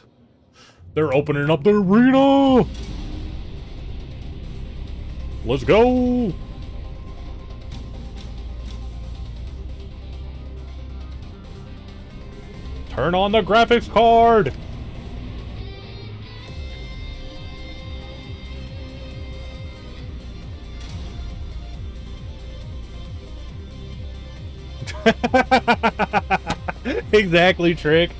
they're opening up the arena! Let's go! Turn on the graphics card! Exactly, Trick.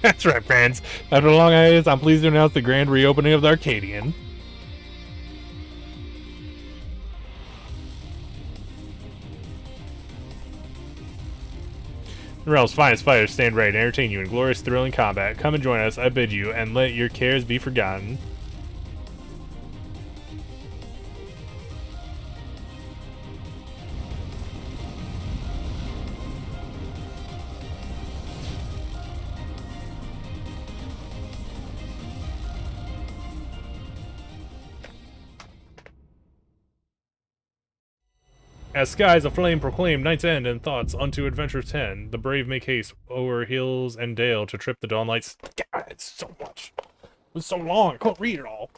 That's right, friends. After a long hiatus, I'm pleased to announce the grand reopening of the Arcadian. The realm's finest fighters stand ready to entertain you in glorious, thrilling combat. Come and join us, I bid you, and let your cares be forgotten. As skies aflame proclaim night's end and thoughts unto adventure 10, the brave make haste o'er hills and dale to trip the dawnlights. God, it's so much. It was so long, I couldn't read it all.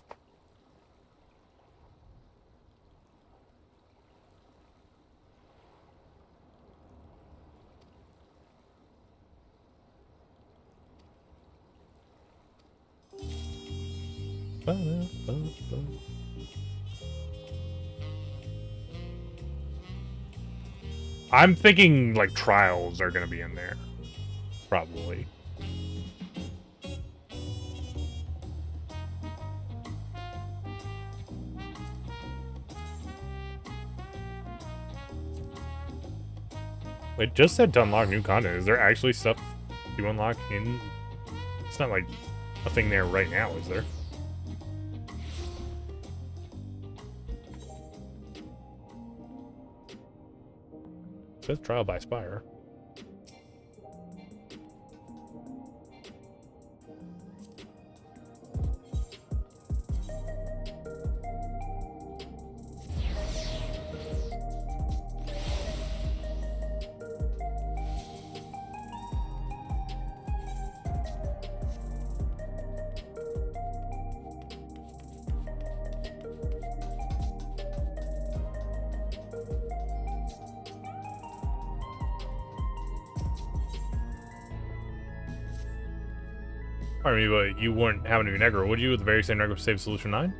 I'm thinking, like, trials are gonna be in there. Probably. It just said to unlock new content. Is there actually stuff to unlock in... It's not, like, a thing there right now, is there? It says trial by Spire. Pardon me, but you wouldn't happen to be Negro, would you? With the very same Negro saved Solution 9?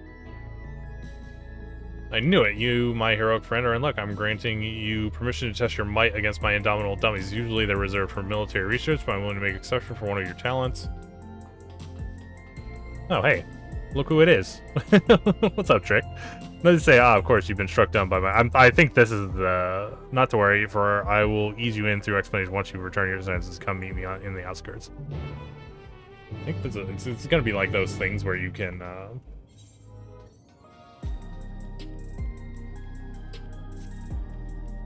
I knew it. You, my heroic friend, are in luck. I'm granting you permission to test your might against my indomitable dummies. Usually they're reserved for military research, but I'm willing to make exception for one of your talents. Oh, hey. Look who it is. What's up, Trick? Let's say, of course, you've been struck down by my... I think this is the... Not to worry, for I will ease you in through explanation once you return your senses. Come meet me in the outskirts. I think it's gonna be like those things where you can,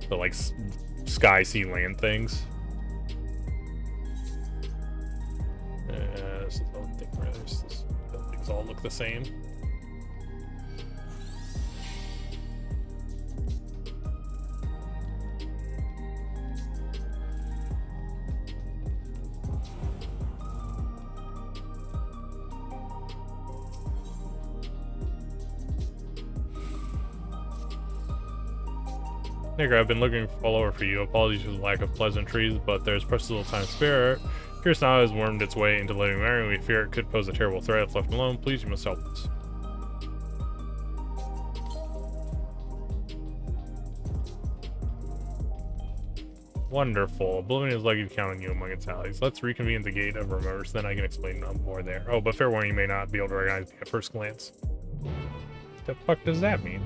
the, like, sky, sea, land things. This is the thing where the things all look the same. Nigger, I've been looking all over for you. Apologies for the lack of pleasantries, but there's precious little time to spare. Fierce now has wormed its way into living Mary, and we fear it could pose a terrible threat if left alone. Please, you must help us. Wonderful. Oblivion is likely to count on you among its allies. Let's reconvene at the Gate of Remembrance, then I can explain more there. Oh, but fair warning, you may not be able to recognize me at first glance. What the fuck does that mean?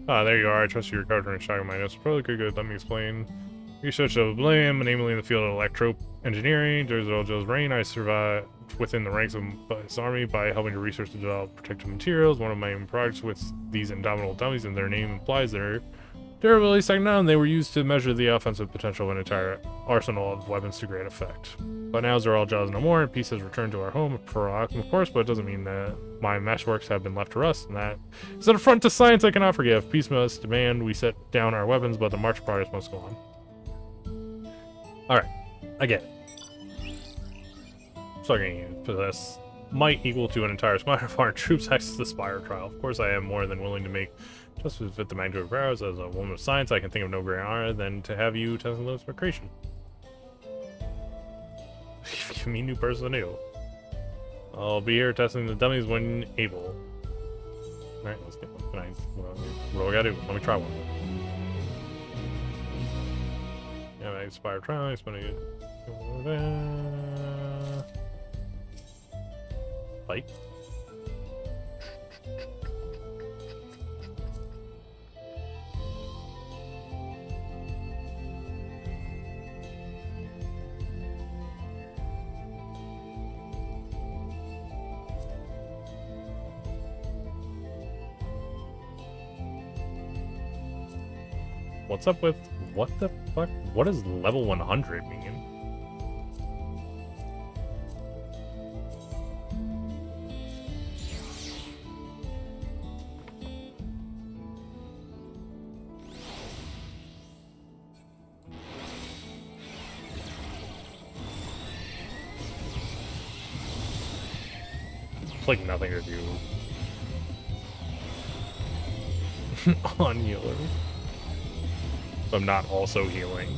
Ah, there you are. I trust you recovered from your shock of my notes. Probably good. Let me explain. Research of Oblivion, namely in the field of electro engineering. During Joe's reign, I survived within the ranks of his army by helping to research and develop protective materials. One of my main projects with these indomitable dummies, and their name implies their durability second down, they were used to measure the offensive potential of an entire arsenal of weapons to great effect. But now they're all jaws no more, and peace has returned to our home for Rock, of course, but it doesn't mean that my meshworks have been left to rust, and that is an affront to science I cannot forgive. Peace must demand we set down our weapons, but the march of progress must go on. Alright, I get it. Slugging you possess might equal to an entire squadron of foreign troops access the Spire trial. Of course, I am more than willing to make just to fit the magnitude of powers. As a woman of science, I can think of no greater honor than to have you test the limits of creation. Give me new person new. I'll be here testing the dummies when able. Alright, let's get one. What do I gotta do? Let me try one. Yeah, I Spire trial, I'm spending it. Fight. What's up with what the fuck? What does level 100 mean? It's like nothing to do on healer. I'm not also healing.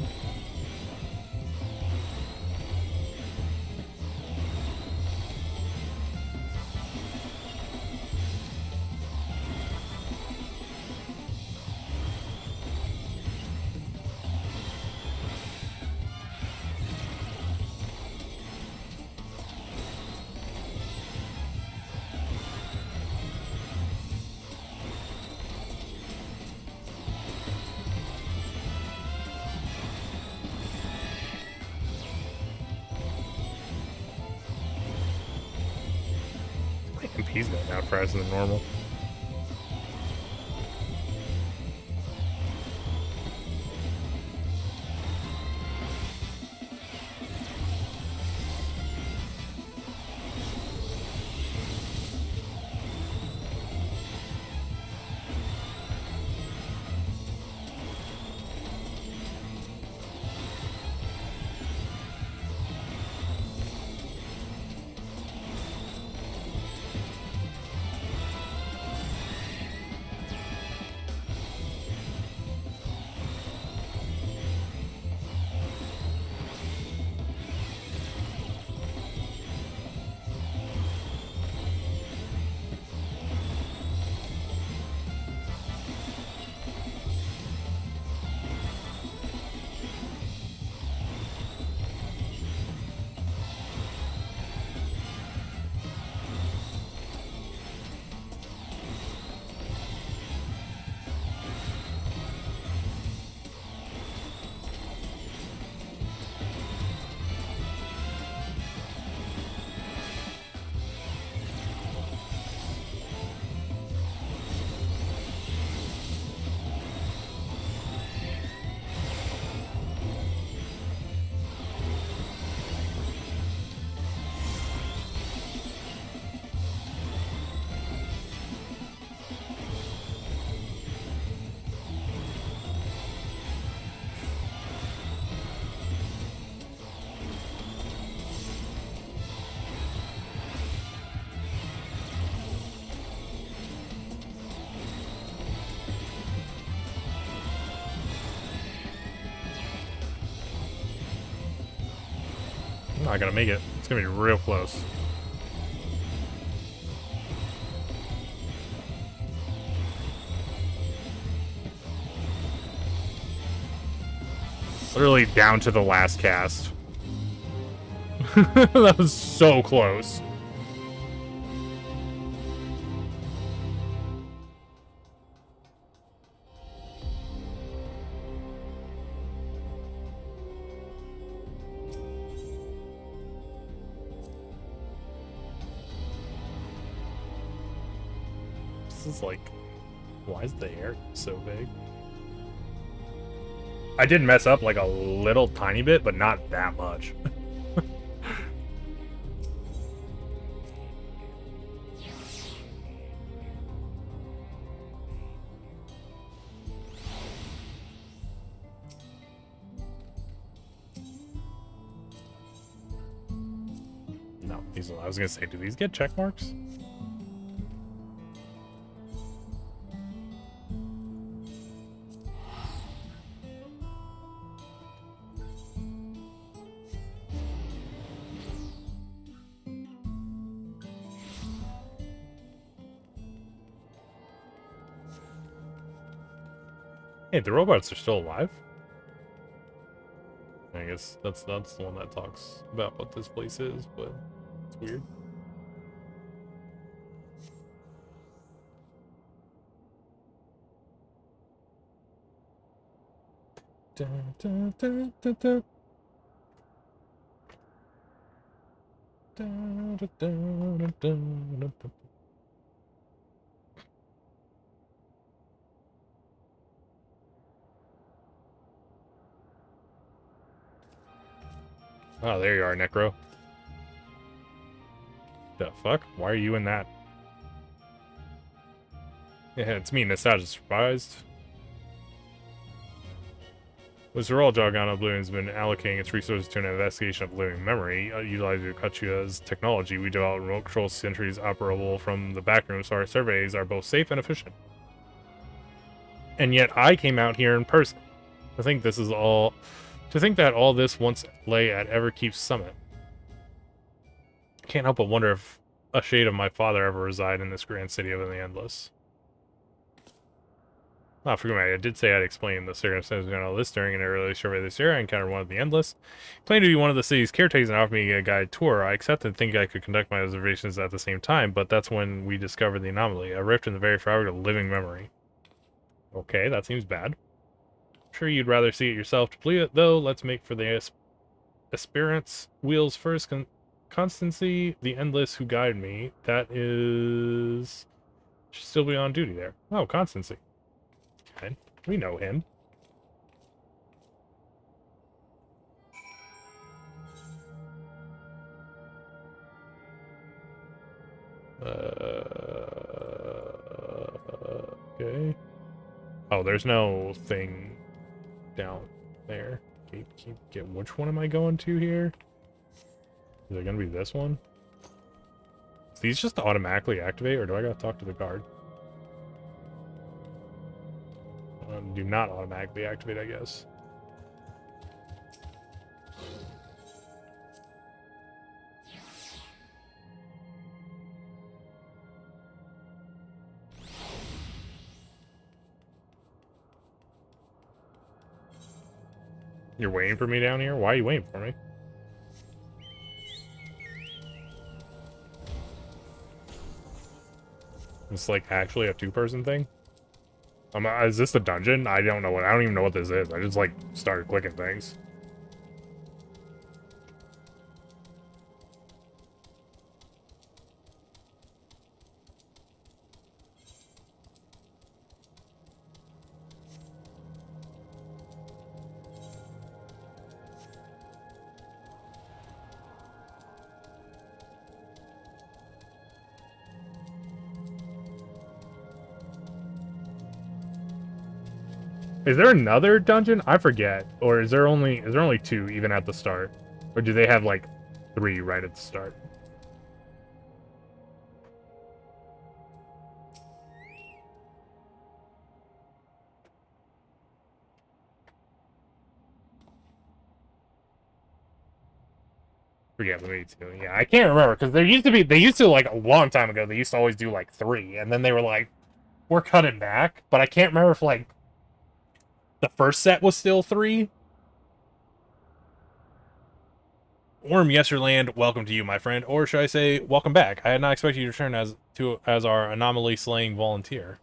MP's going down faster than normal. Not gonna make it. It's gonna be real close. Literally down to the last cast. That was so close. This is like, why is the air so big? I did mess up like a little tiny bit, but not that much. No, these. I was gonna say, do these get check marks? Hey, the robots are still alive? I guess that's the one that talks about what this place is, but it's weird. Da, da, da, da, da. Da, da, da, da, da, da, da. Oh, there you are, Necro. The fuck? Why are you in that? Yeah, it's me, Nostalgia Surprised. Wizard Jargon Oblivion has been allocating its resources to an investigation of living memory, utilizing Kachuya's technology. We develop remote control sentries operable from the back room, so our surveys are both safe and efficient. And yet I came out here in person. I think this is all... To think that all this once lay at Everkeep's summit. Can't help but wonder if a shade of my father ever reside in this grand city of the Endless. Forgive me, I did say I'd explain the circumstances behind all this during an early survey this year. I encountered one of the Endless. Claimed to be one of the city's caretakers and offered me a guided tour. I accepted, thinking I could conduct my observations at the same time, but that's when we discovered the anomaly. A rift in the very fabric of living memory. Okay, that seems bad. Sure you'd rather see it yourself. To believe it, though, let's make for the aspirants. Wheels first. Constancy, the Endless who guided me. That is... Should still be on duty there. Oh, Constancy. Okay, we know him. Okay. Oh, there's no thing down there. Get which one am I going to here? Is it gonna be this one? Do these just automatically activate, or do I gotta talk to the guard? Do not automatically activate, I guess. You're waiting for me down here? Why are you waiting for me? It's like actually a two-person thing? Is this the dungeon? I don't know I don't even know what this is. I just like started clicking things. Is there another dungeon? I forget. Or is there only two even at the start? Or do they have like 3 right at the start? Forget me too. Yeah, I can't remember because they used to like a long time ago. They used to always do like 3, and then they were like, we're cutting back. But I can't remember if like the first set was still 3. Worm Yesterland, welcome to you, my friend, or should I say, welcome back? I had not expected you to return as our anomaly slaying volunteer.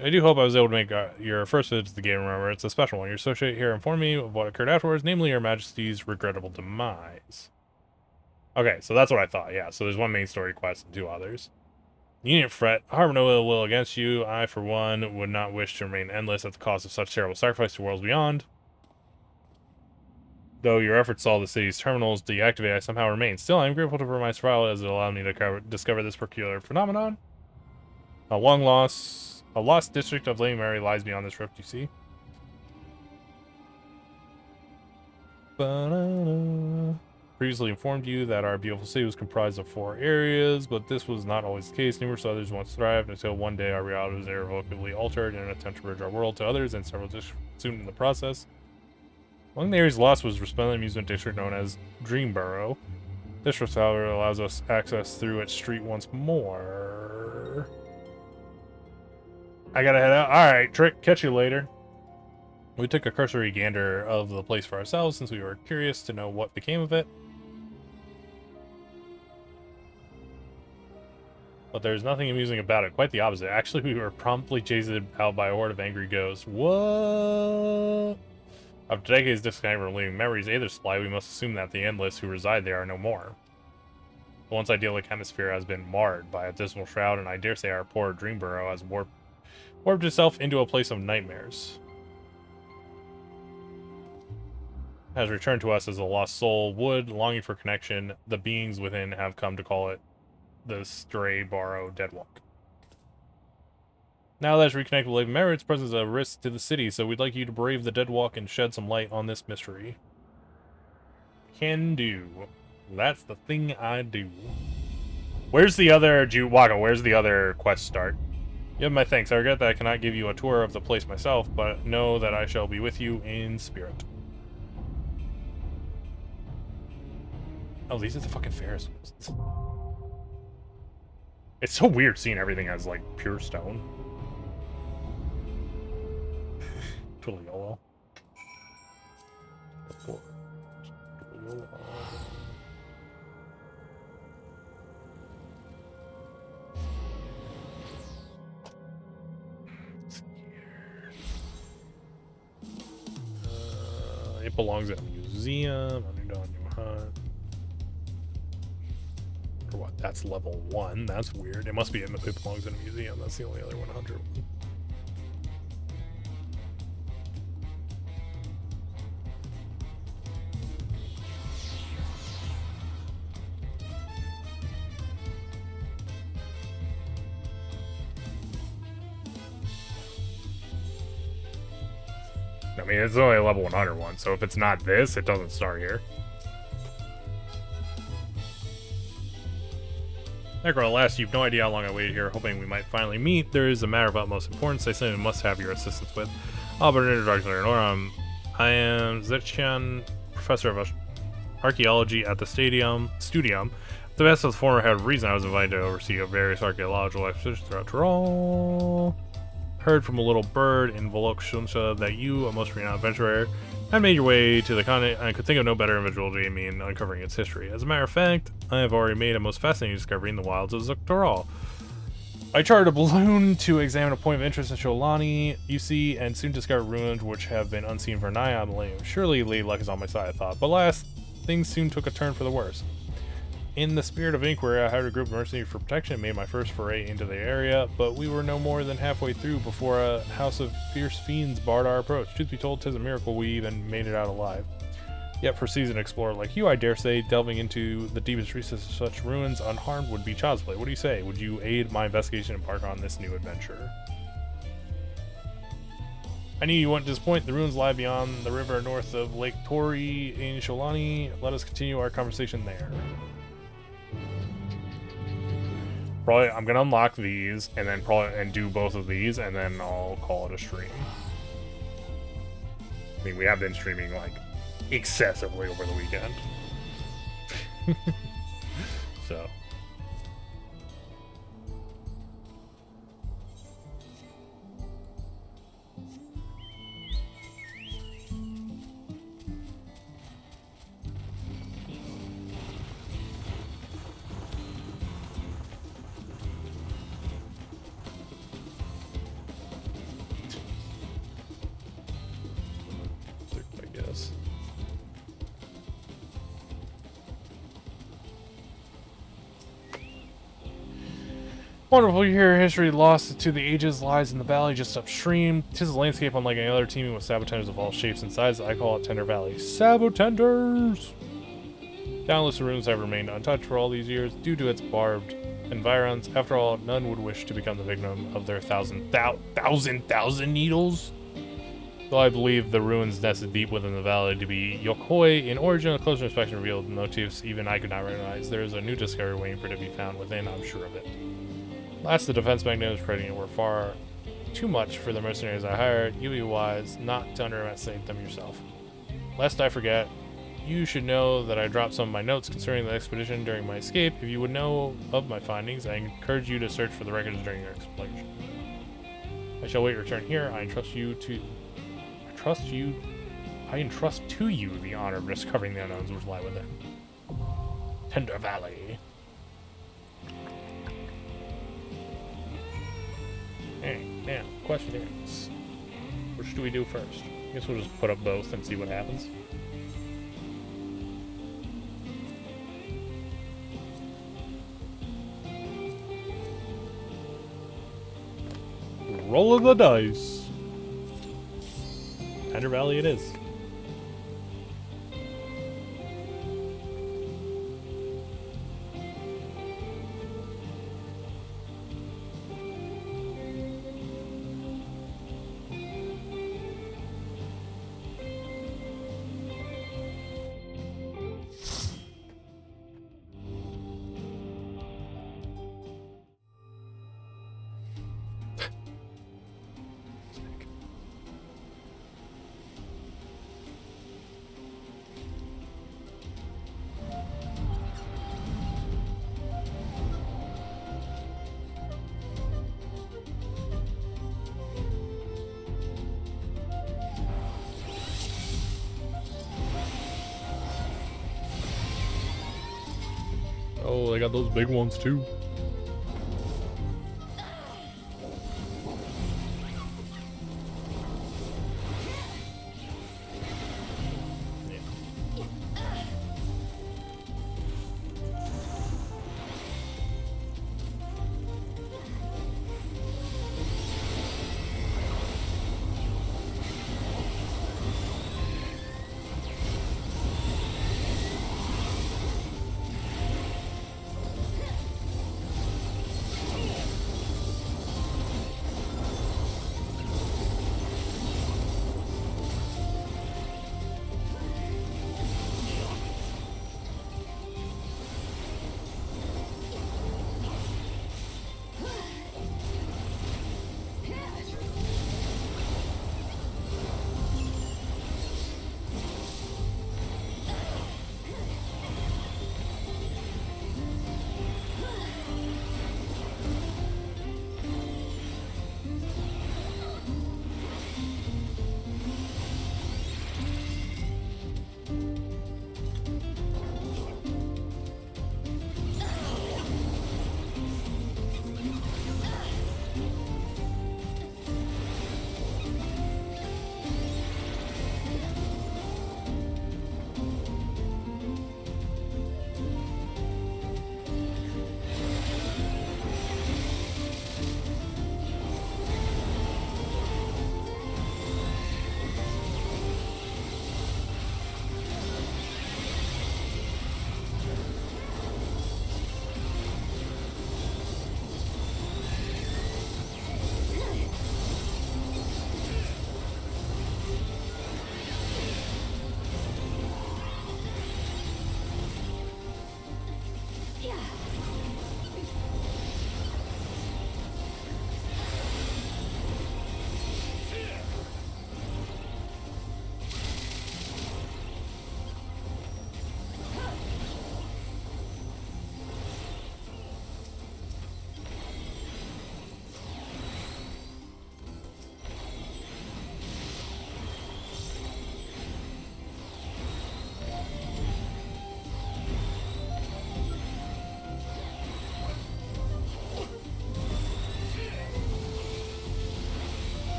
I do hope I was able to make your first visit to the game. Remember, it's a special one. Your associate here informed me of what occurred afterwards, namely your Majesty's regrettable demise. Okay, so that's what I thought. Yeah, so there's one main story quest and 2 others. You needn't fret. Harbor no ill will against you. I, for one, would not wish to remain endless at the cost of such terrible sacrifice to worlds beyond. Though your efforts to all the city's terminals deactivate, I somehow remain. Still, I am grateful for my survival as it allowed me to discover this peculiar phenomenon. A lost district of Lady Mary lies beyond this rift, you see. Previously informed you that our beautiful city was comprised of 4 areas, but this was not always the case. Numerous others once thrived until one day our reality was irrevocably altered in an attempt to bridge our world to others, and several districts consumed in the process. Among the areas lost was a resplendent amusement district known as Dreamborough. This, however, allows us access through its street once more. I gotta head out. Alright, Trick, catch you later. We took a cursory gander of the place for ourselves since we were curious to know what became of it. But there's nothing amusing about it. Quite the opposite. Actually, we were promptly chased out by a horde of angry ghosts. What? After decades disconnected from living memories either supply, we must assume that the endless who reside there are no more. The once idyllic hemisphere has been marred by a dismal shroud, and I dare say our poor Dreamborough has warped itself into a place of nightmares. Has returned to us as a lost soul would, longing for connection. The beings within have come to call it the Stray Borrow Deadwalk. Now that it's reconnected with Lady Mary, its presence is a risk to the city, so we'd like you to brave the Deadwalk and shed some light on this mystery. Can do. That's the thing I do. Where's the other Waka? Where's the other quest start? You have my thanks. I regret that I cannot give you a tour of the place myself, but know that I shall be with you in spirit. Oh, these are the fucking Ferris wheels. It's so weird seeing everything as, like, pure stone. Totally YOLO. It belongs in a museum. Or what? That's level 1. That's weird. It must be it belongs in a museum. That's the only other 100 one. I mean, it's only a level 100 one, so if it's not this, it doesn't start here. Alas, you've no idea how long I waited here, hoping we might finally meet. There is a matter of utmost importance I simply must have your assistance with. But an introduction, I am Zetchian, professor of archaeology at the Studium. The best of the former head of reason I was invited to oversee various archaeological expeditions throughout Tyrol. Heard from a little bird in Volokshuncha that you, a most renowned adventurer, had made your way to the continent, and I could think of no better individual to aid me in uncovering its history. As a matter of fact, I have already made a most fascinating discovery in the wilds of Tyrol. I chartered a balloon to examine a point of interest in Sholani, you see, and soon discovered ruins which have been unseen for nigh on millennium. Surely lady luck is on my side, I thought, but alas, things soon took a turn for the worse. In the spirit of inquiry, I hired a group of mercenaries for protection and made my first foray into the area, but we were no more than halfway through before a house of fierce fiends barred our approach. Truth be told, 'tis a miracle we even made it out alive. Yet for a seasoned explorer like you, I dare say, delving into the deepest recesses of such ruins unharmed would be child's play. What do you say? Would you aid my investigation and embark on this new adventure? I knew you wouldn't disappoint. The ruins lie beyond the river north of Lake Tori in Sholani. Let us continue our conversation there. Probably, I'm gonna unlock these and then do both of these, and then I'll call it a stream. I mean, we have been streaming like excessively over the weekend. So. I guess. Wonderful here. History lost to the ages lies in the valley just upstream. 'Tis a landscape unlike any other, teeming with sabotenders of all shapes and sizes. I call it Tender Valley. Sabotenders! Doubtless the ruins have remained untouched for all these years due to its barbed environs. After all, none would wish to become the victim of their thousand needles. Though I believe the ruins nested deep within the valley to be Yokoi in origin, a closer inspection revealed motifs even I could not recognize. There is a new discovery waiting for it to be found within, I'm sure of it. Last, the defense mechanisms creating it were far too much for the mercenaries I hired. You be wise not to underestimate them yourself. Lest I forget, you should know that I dropped some of my notes concerning the expedition during my escape. If you would know of my findings, I encourage you to search for the records during your exploration. I shall wait your return here. I entrust to you the honor of discovering the unknowns which lie within. Tender Valley. Hey, now, question is, which do we do first? I guess we'll just put up both and see what happens. Roll of the dice. Tender Valley it is. Oh, they got those big ones too.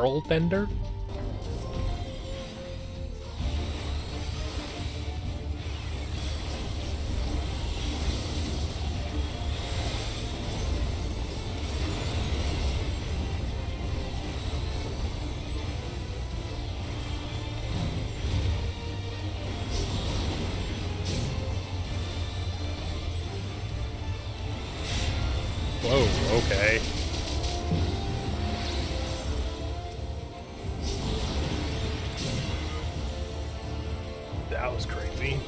World Ender? Whoa, okay. That was crazy.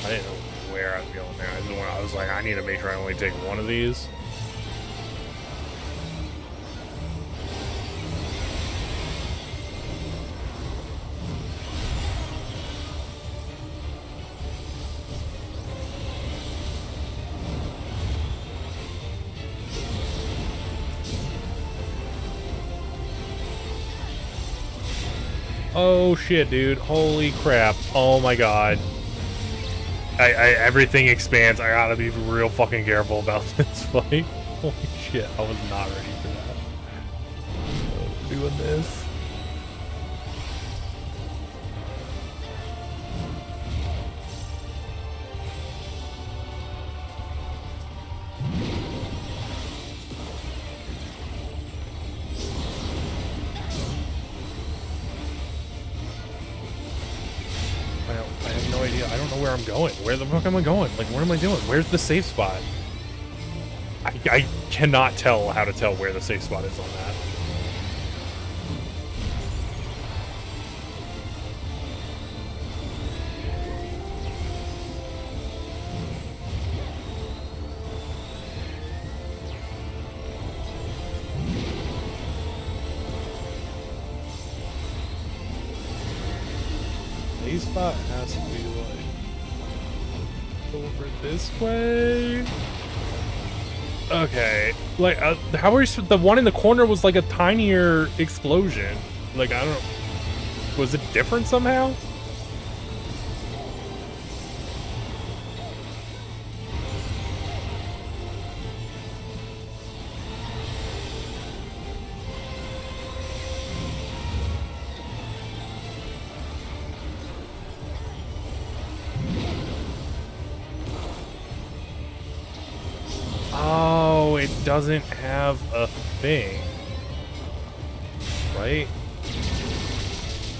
I didn't know where I was going there. I was like, I need to make sure I only take one of these. Oh shit, dude. Holy crap. Oh my god. Everything expands. I gotta be real fucking careful about this fight. Holy shit, I was not ready for that. Doing this. I have no idea. I don't know where I'm going. Where the fuck am I going? Like, what am I doing? Where's the safe spot? I cannot tell how to tell where the safe spot is on that. Safe spot has to be like over this way. Okay, like how are you? The one in the corner was like a tinier explosion. Like I don't. Was it different somehow? Oh, it doesn't have a thing, right?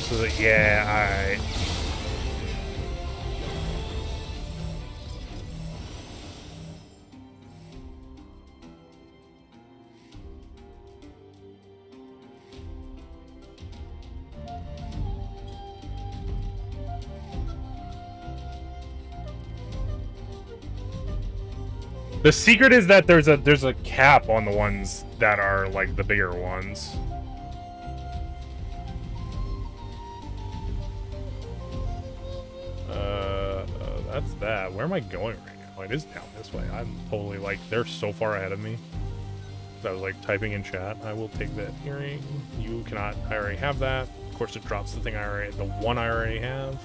So that, yeah, alright. The secret is that there's a cap on the ones that are like the bigger ones. That's that. Where am I going right now? It is down this way. I'm totally like, they're so far ahead of me. I was like typing in chat. I will take that earring. You cannot. I already have that. Of course, it drops the thing the one I already have.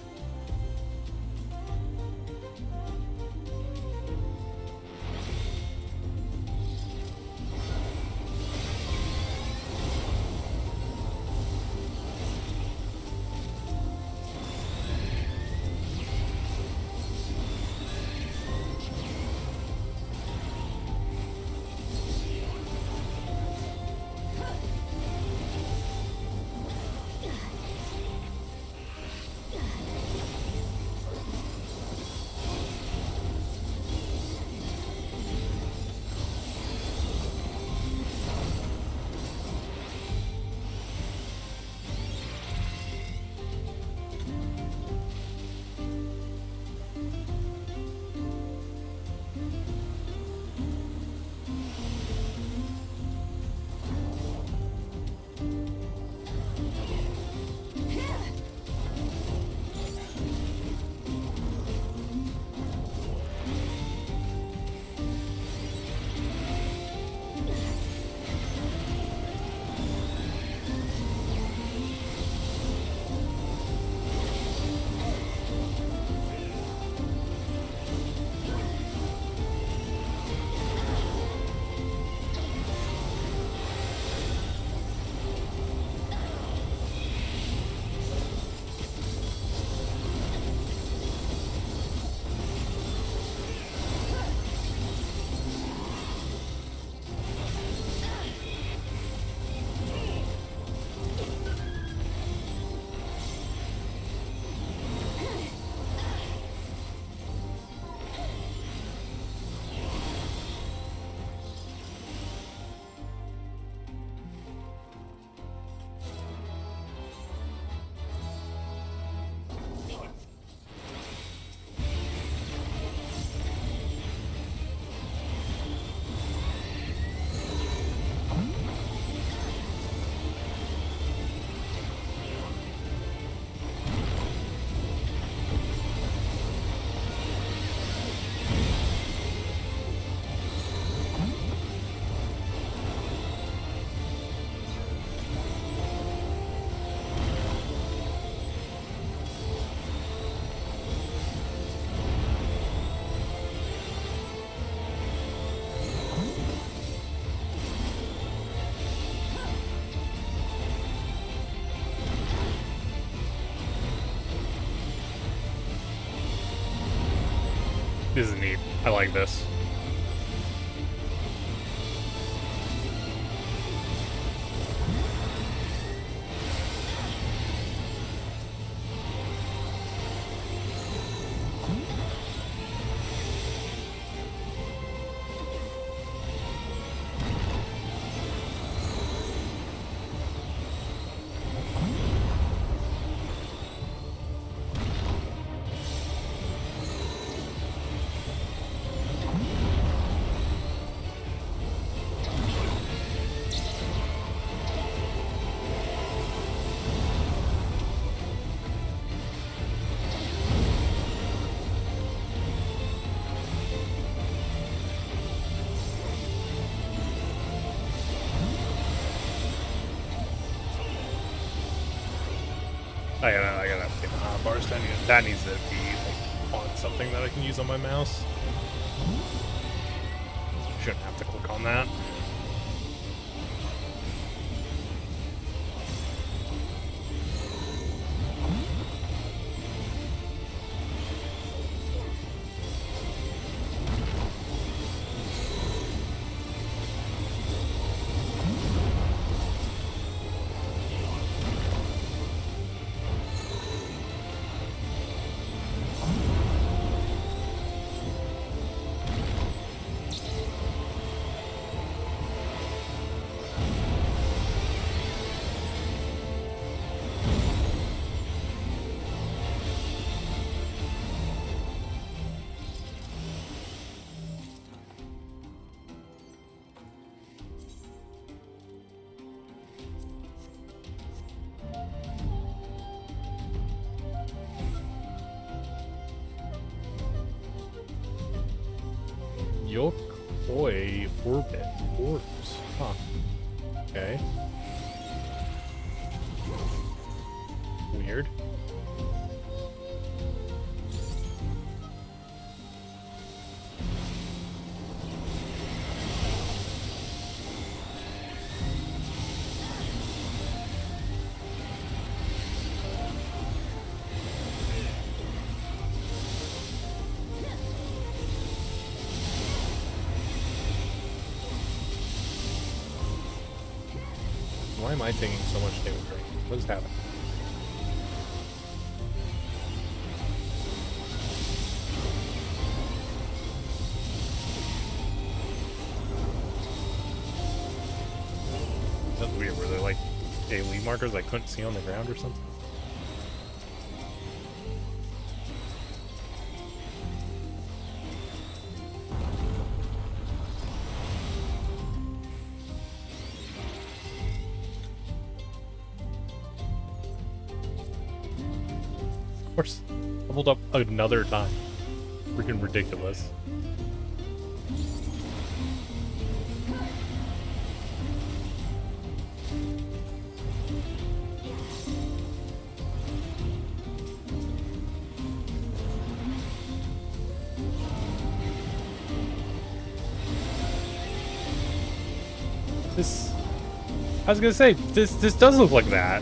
This is neat. I like this. I gotta get the bars. That needs to be like, on something that I can use on my mouse. Shouldn't have to click on that. Yokoi orbit orbs. Huh. Okay. Weird. Why am I taking so much damage? What is happening? That's weird. Were there like AoE markers I couldn't see on the ground or something? Of course, leveled up another time. Freaking ridiculous. I was gonna say, this does look like that.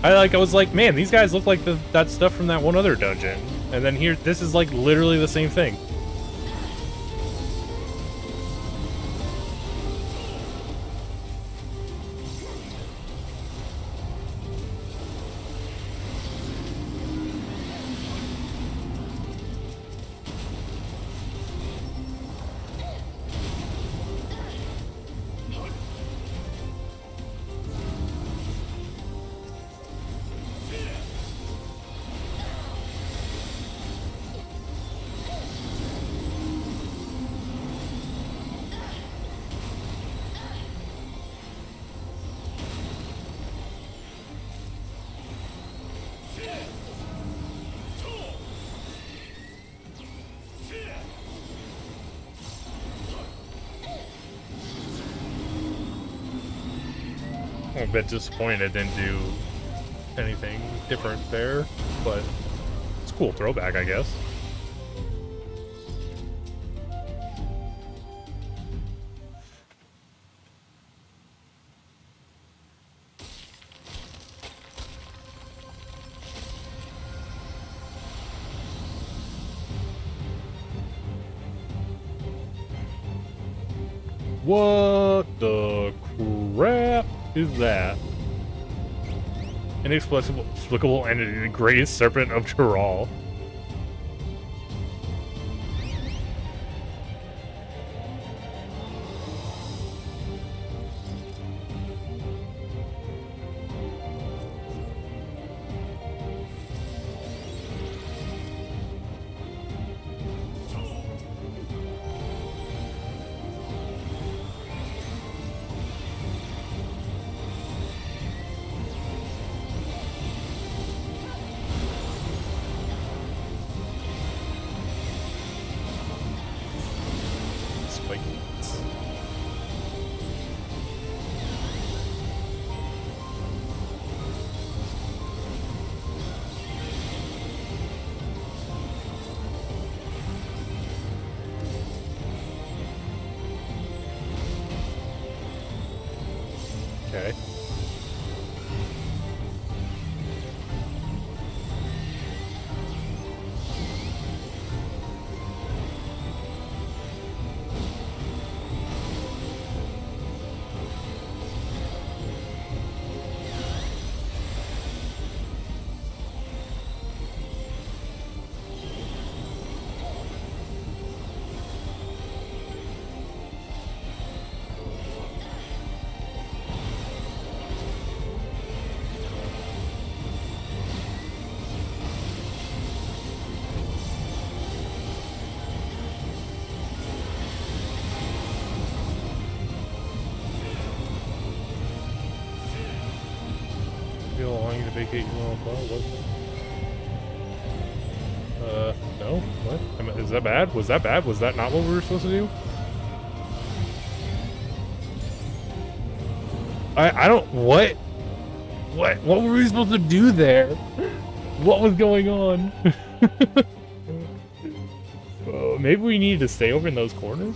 I was like, man, these guys look like that stuff from that one other dungeon. And then here, this is like literally the same thing. I'm a bit disappointed it didn't do anything different there, but it's a cool throwback, I guess. What the crap is that? Inexplicable entity, the greatest serpent of Tural. Okay. Feel allowing you to vacate your own car? What? No? What? Is that bad? Was that bad? Was that not what we were supposed to do? I don't... What? What were we supposed to do there? What was going on? Maybe we needed to stay over in those corners?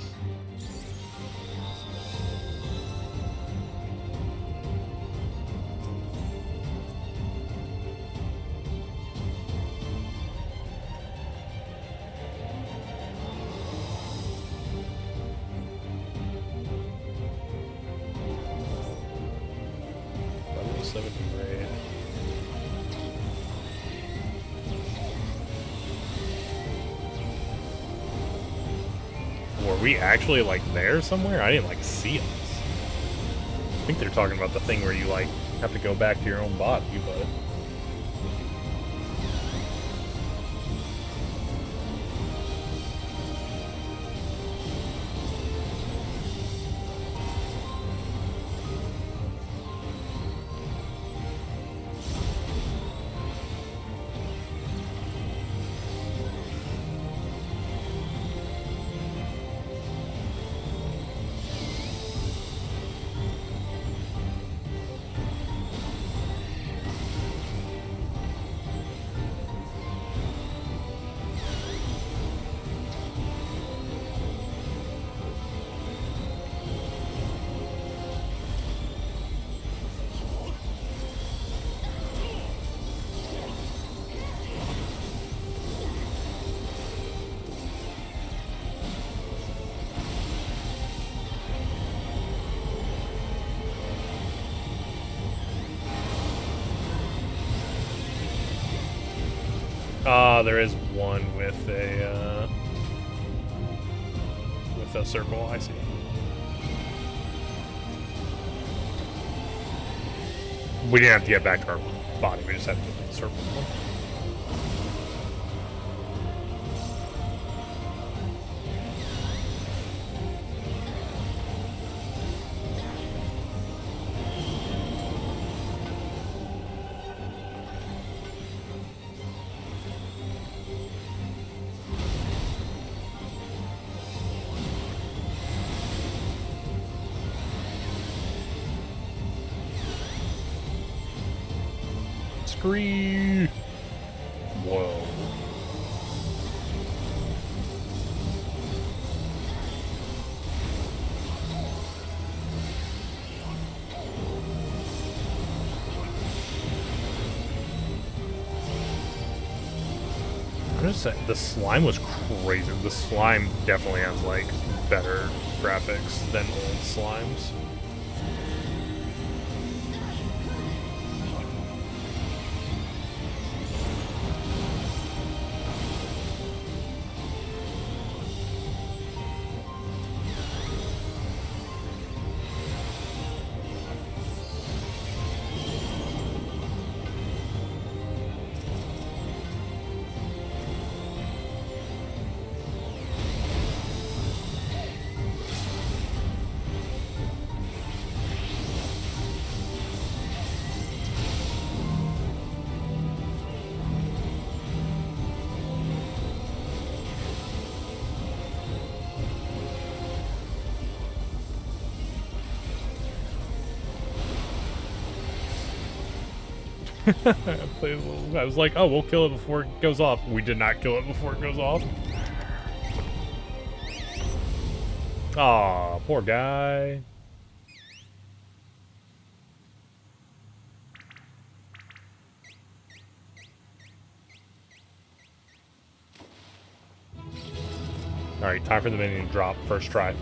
Were we actually, like, there somewhere? I didn't, like, see us. I think they're talking about the thing where you, like, have to go back to your own body, but... there is one with a circle, I see. We didn't have to get back to our body, we just had to get to the circle. Scree! Whoa. I'm just saying, the slime was crazy. The slime definitely has, like, better graphics than old slimes. I was like, oh, we'll kill it before it goes off. We did not kill it before it goes off. Aw, poor guy. Alright, time for the minion to drop. First try.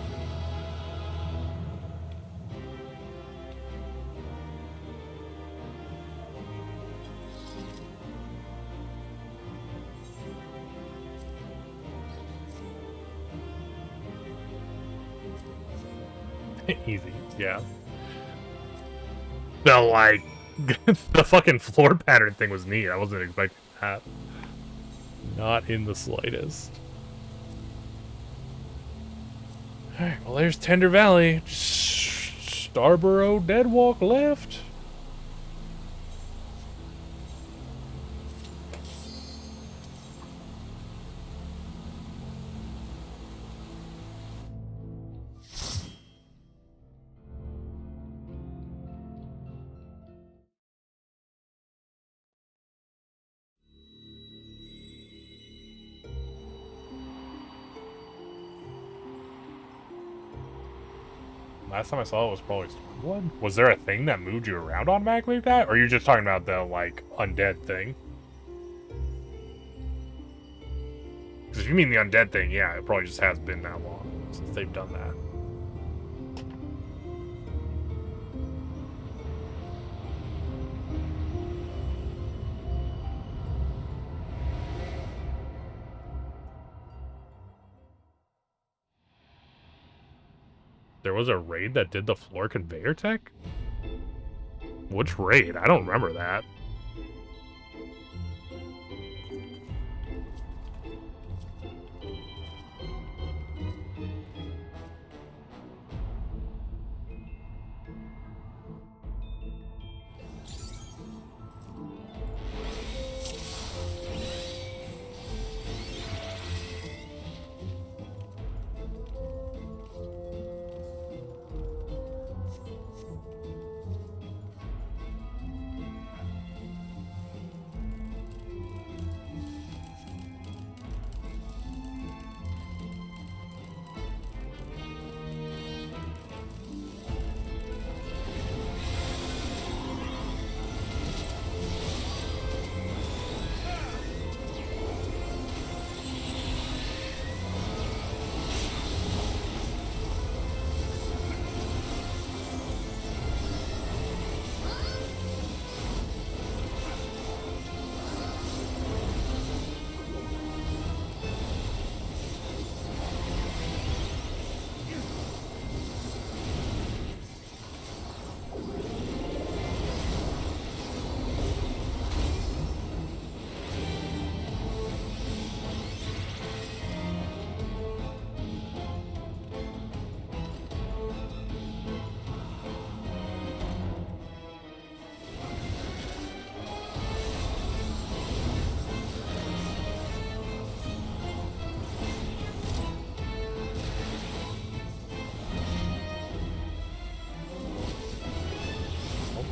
Easy, yeah. The, like, the fucking floor pattern thing was neat. I wasn't expecting that. Not in the slightest. Alright, well, there's Tender Valley. Starborough Deadwalk left. Last time I saw it was probably one. Was there a thing that moved you around automatically like that? Or are you just talking about the, like, undead thing? Because if you mean the undead thing, yeah, it probably just has been that long since they've done that. There was a raid that did the floor conveyor tech? Which raid? I don't remember that.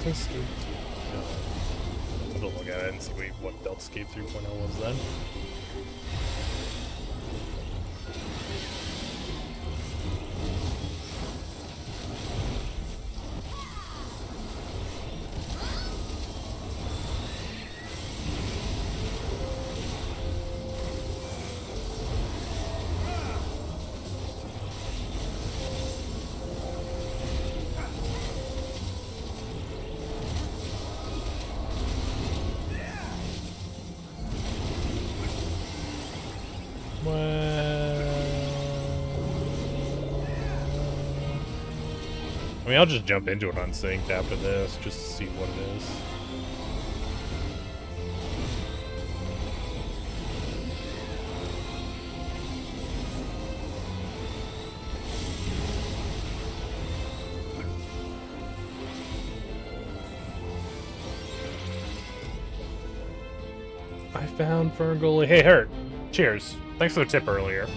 Escape. I'll have to look at it and see what Delta Escape 3.0 was then. I mean, I'll just jump into it unsynced after this, just to see what it is. I found Ferngully. Hey, Hurt. Cheers. Thanks for the tip earlier.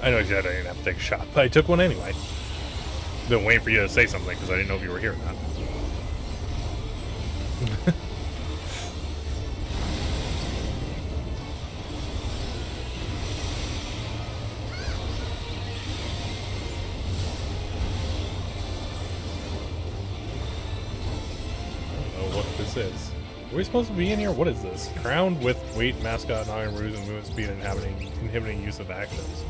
I know you said I didn't have to take a shot, but I took one anyway. Been waiting for you to say something because I didn't know if you were here or not. I don't know what this is. Are we supposed to be in here? What is this? Crowned with weight, mascot, iron ruse, and movement speed, and inhibiting use of actions.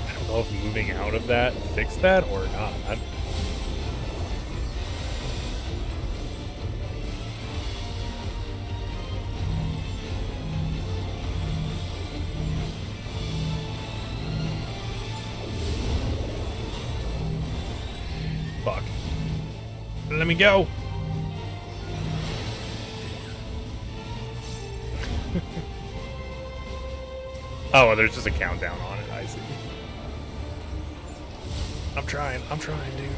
I don't know if moving out of that fixed that or not. Fuck. Let me go. Oh, there's just a countdown on it. I see. I'm trying, dude.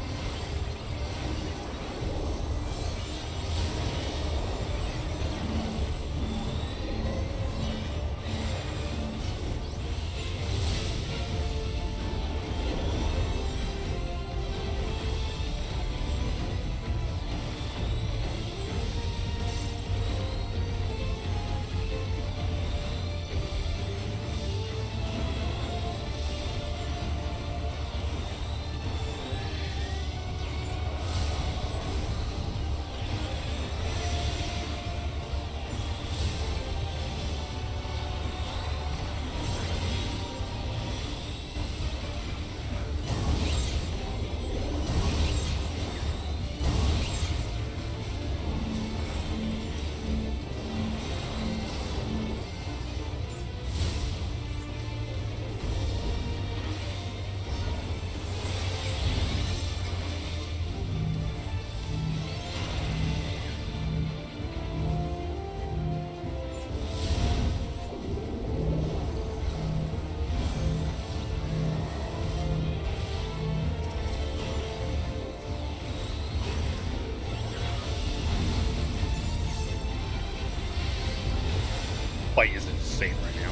Fight is insane right now.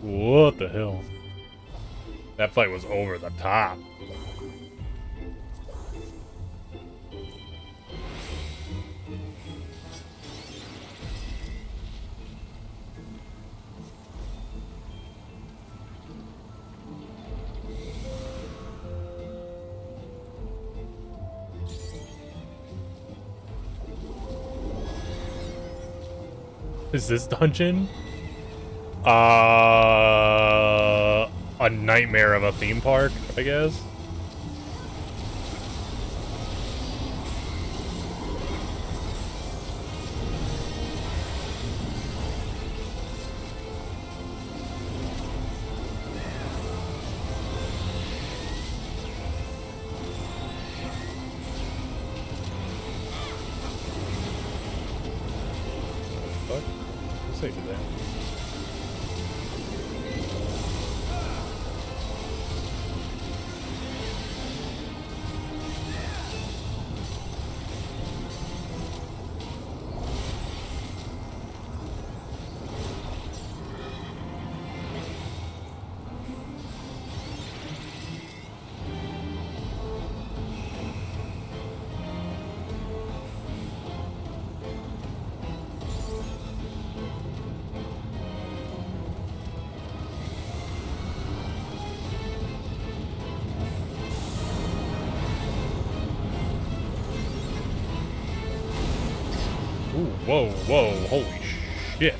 What the hell? That fight was over the top. Is this dungeon? A nightmare of a theme park, I guess. What? Let's say to that. Ooh, whoa, whoa, holy shit.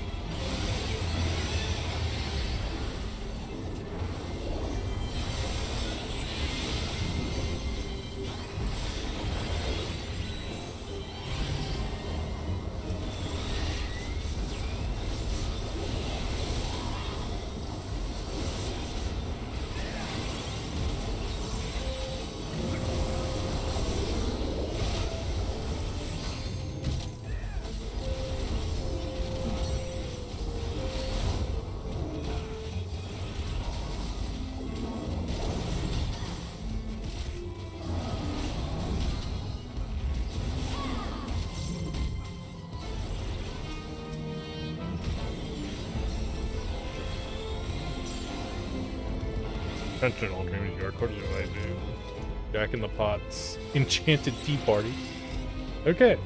Attention, all dreamers, you are according to what I do. Jack in the Pot's Enchanted Tea Party. Okay. Of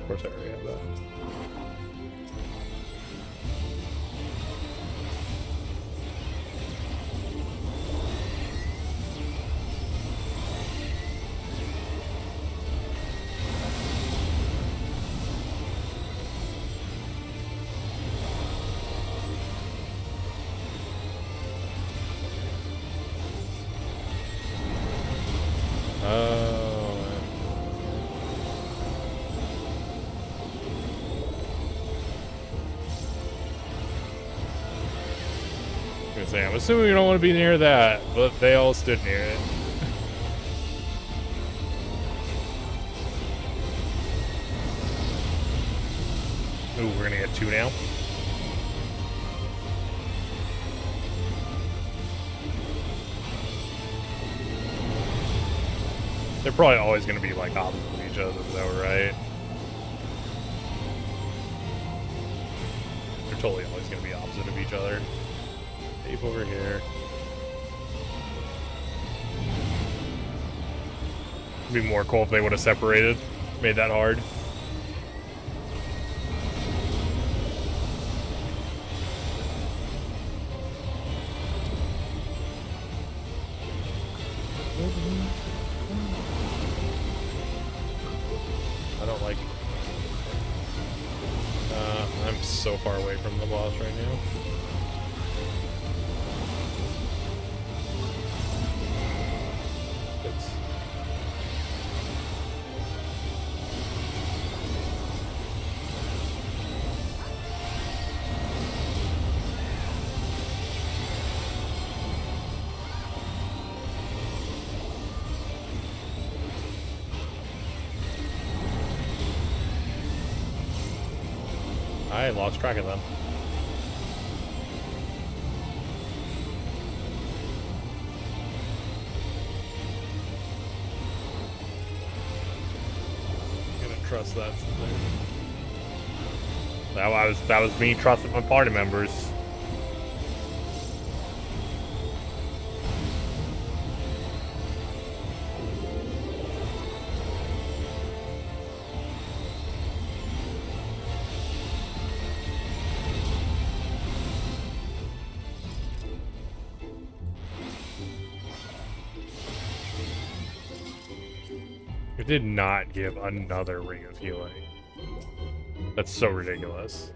course I already have that. I'm assuming you don't want to be near that, but they all stood near it. Ooh, we're gonna get 2 now. They're probably always gonna be like opposite of each other, though, right? They're totally always gonna be opposite of each other. Tape over here. It'd be more cool if they would have separated. Made that hard. I don't like... I'm so far away from the boss right now. I lost track of them. I'm gonna trust that. That was me trusting my party members. Did not give another ring of healing. That's so ridiculous.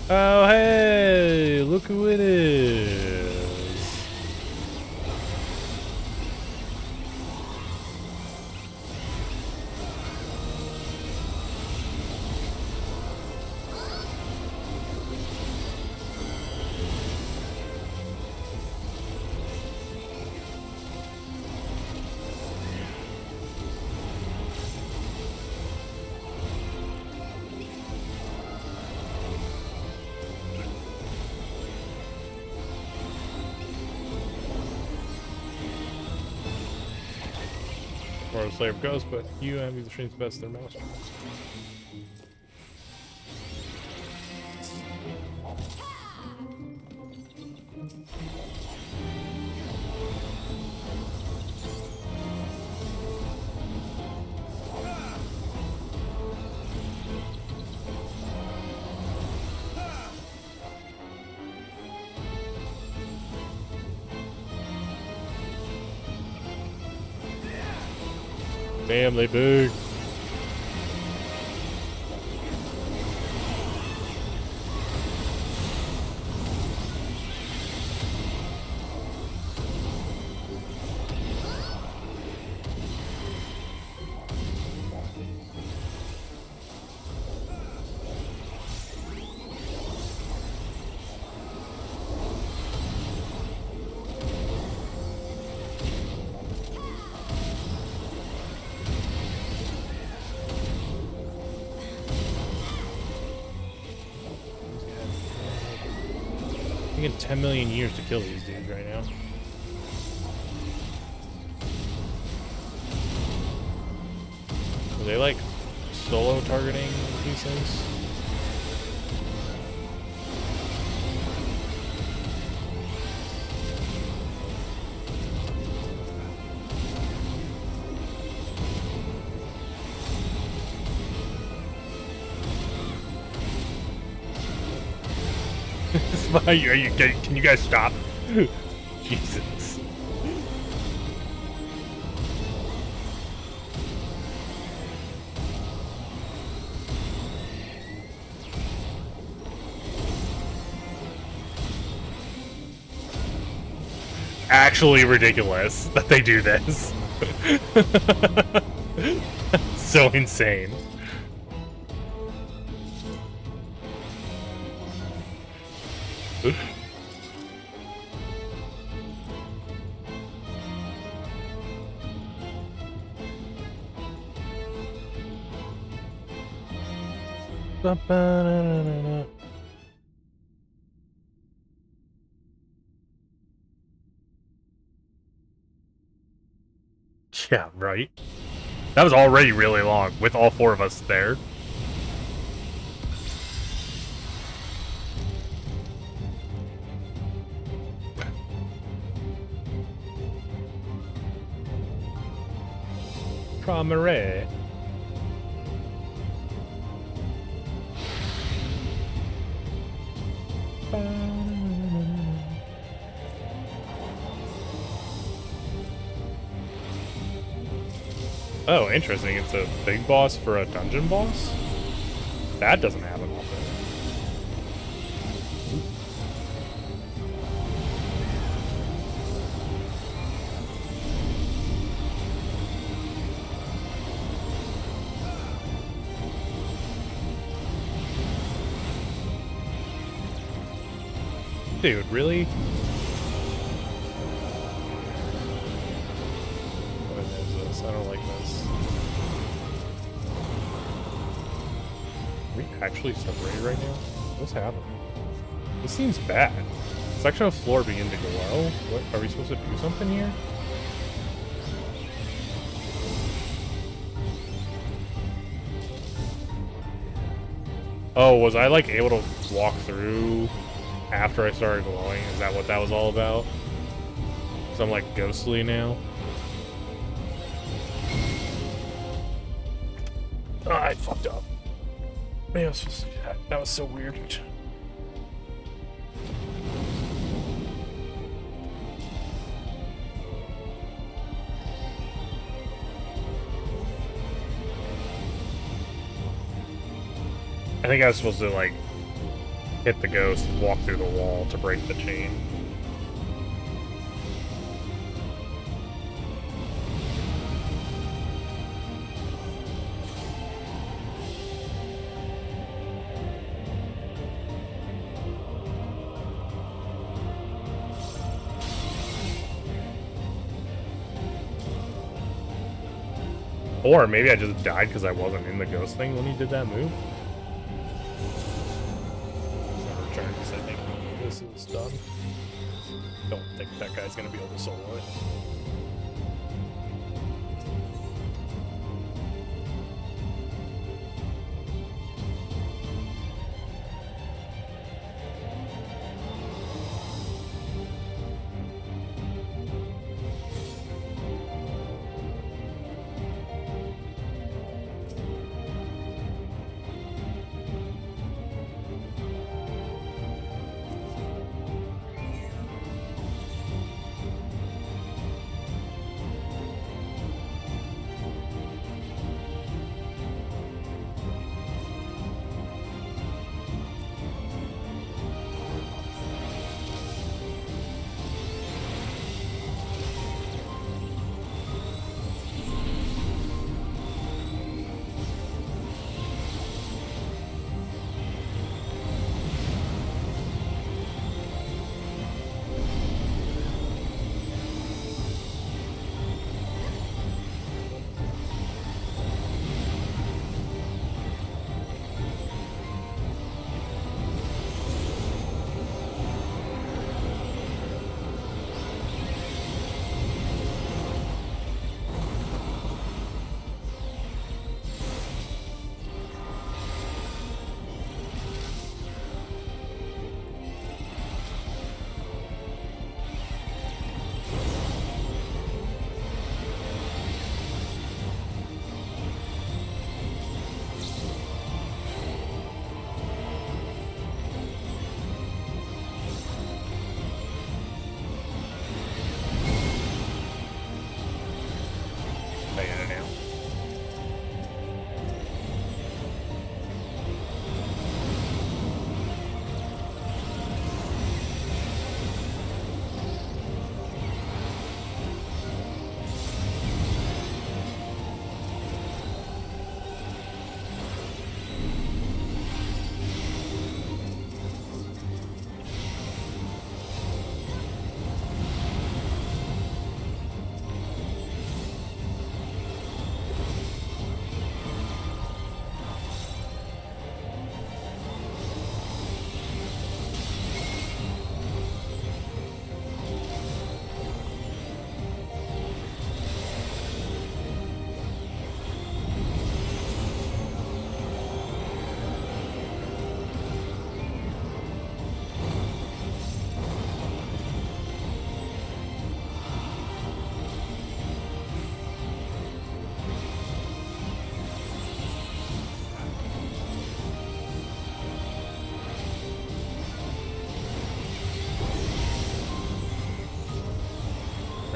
Oh hey, look who it is. Or a slave ghost, but you have the stream's best than most. Family big. Taking 10 million years to kill these dudes right now. Are they like solo targeting these things? Can you guys stop? Jesus. Actually ridiculous that they do this. So insane. Yeah, right. That was already really long with all four of us there. Traumere. Oh, interesting. It's a big boss for a dungeon boss? That doesn't happen often. Dude, really? What is this? I don't like this. Are we actually separated right now? What's happening? This seems bad. Section of floor begin to glow? What? Are we supposed to do something here? Oh, was I like able to walk through after I started glowing? Is that what that was all about? So I'm like ghostly now? Oh, I fucked up. Maybe I was supposed to do that. That was so weird. I think I was supposed to like hit the ghost, walk through the wall to break the chain. Or maybe I just died because I wasn't in the ghost thing when he did that move. Return because I think this is done. Don't think that guy's gonna be able to solo it.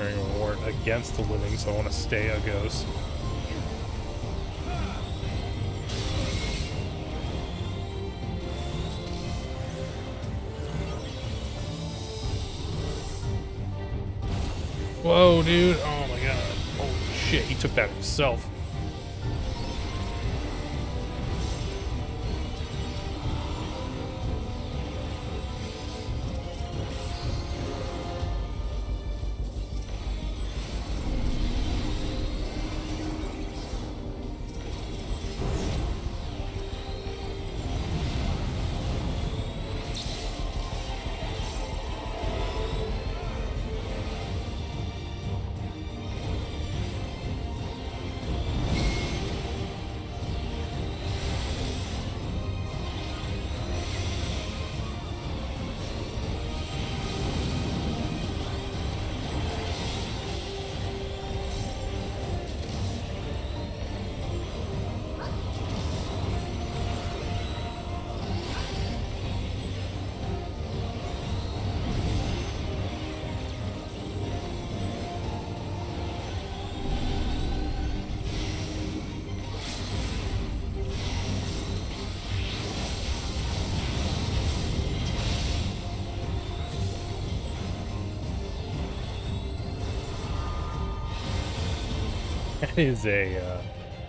declaring a war against the living, so I want to stay a ghost. Whoa, dude. Oh my god. Holy shit, he took that himself.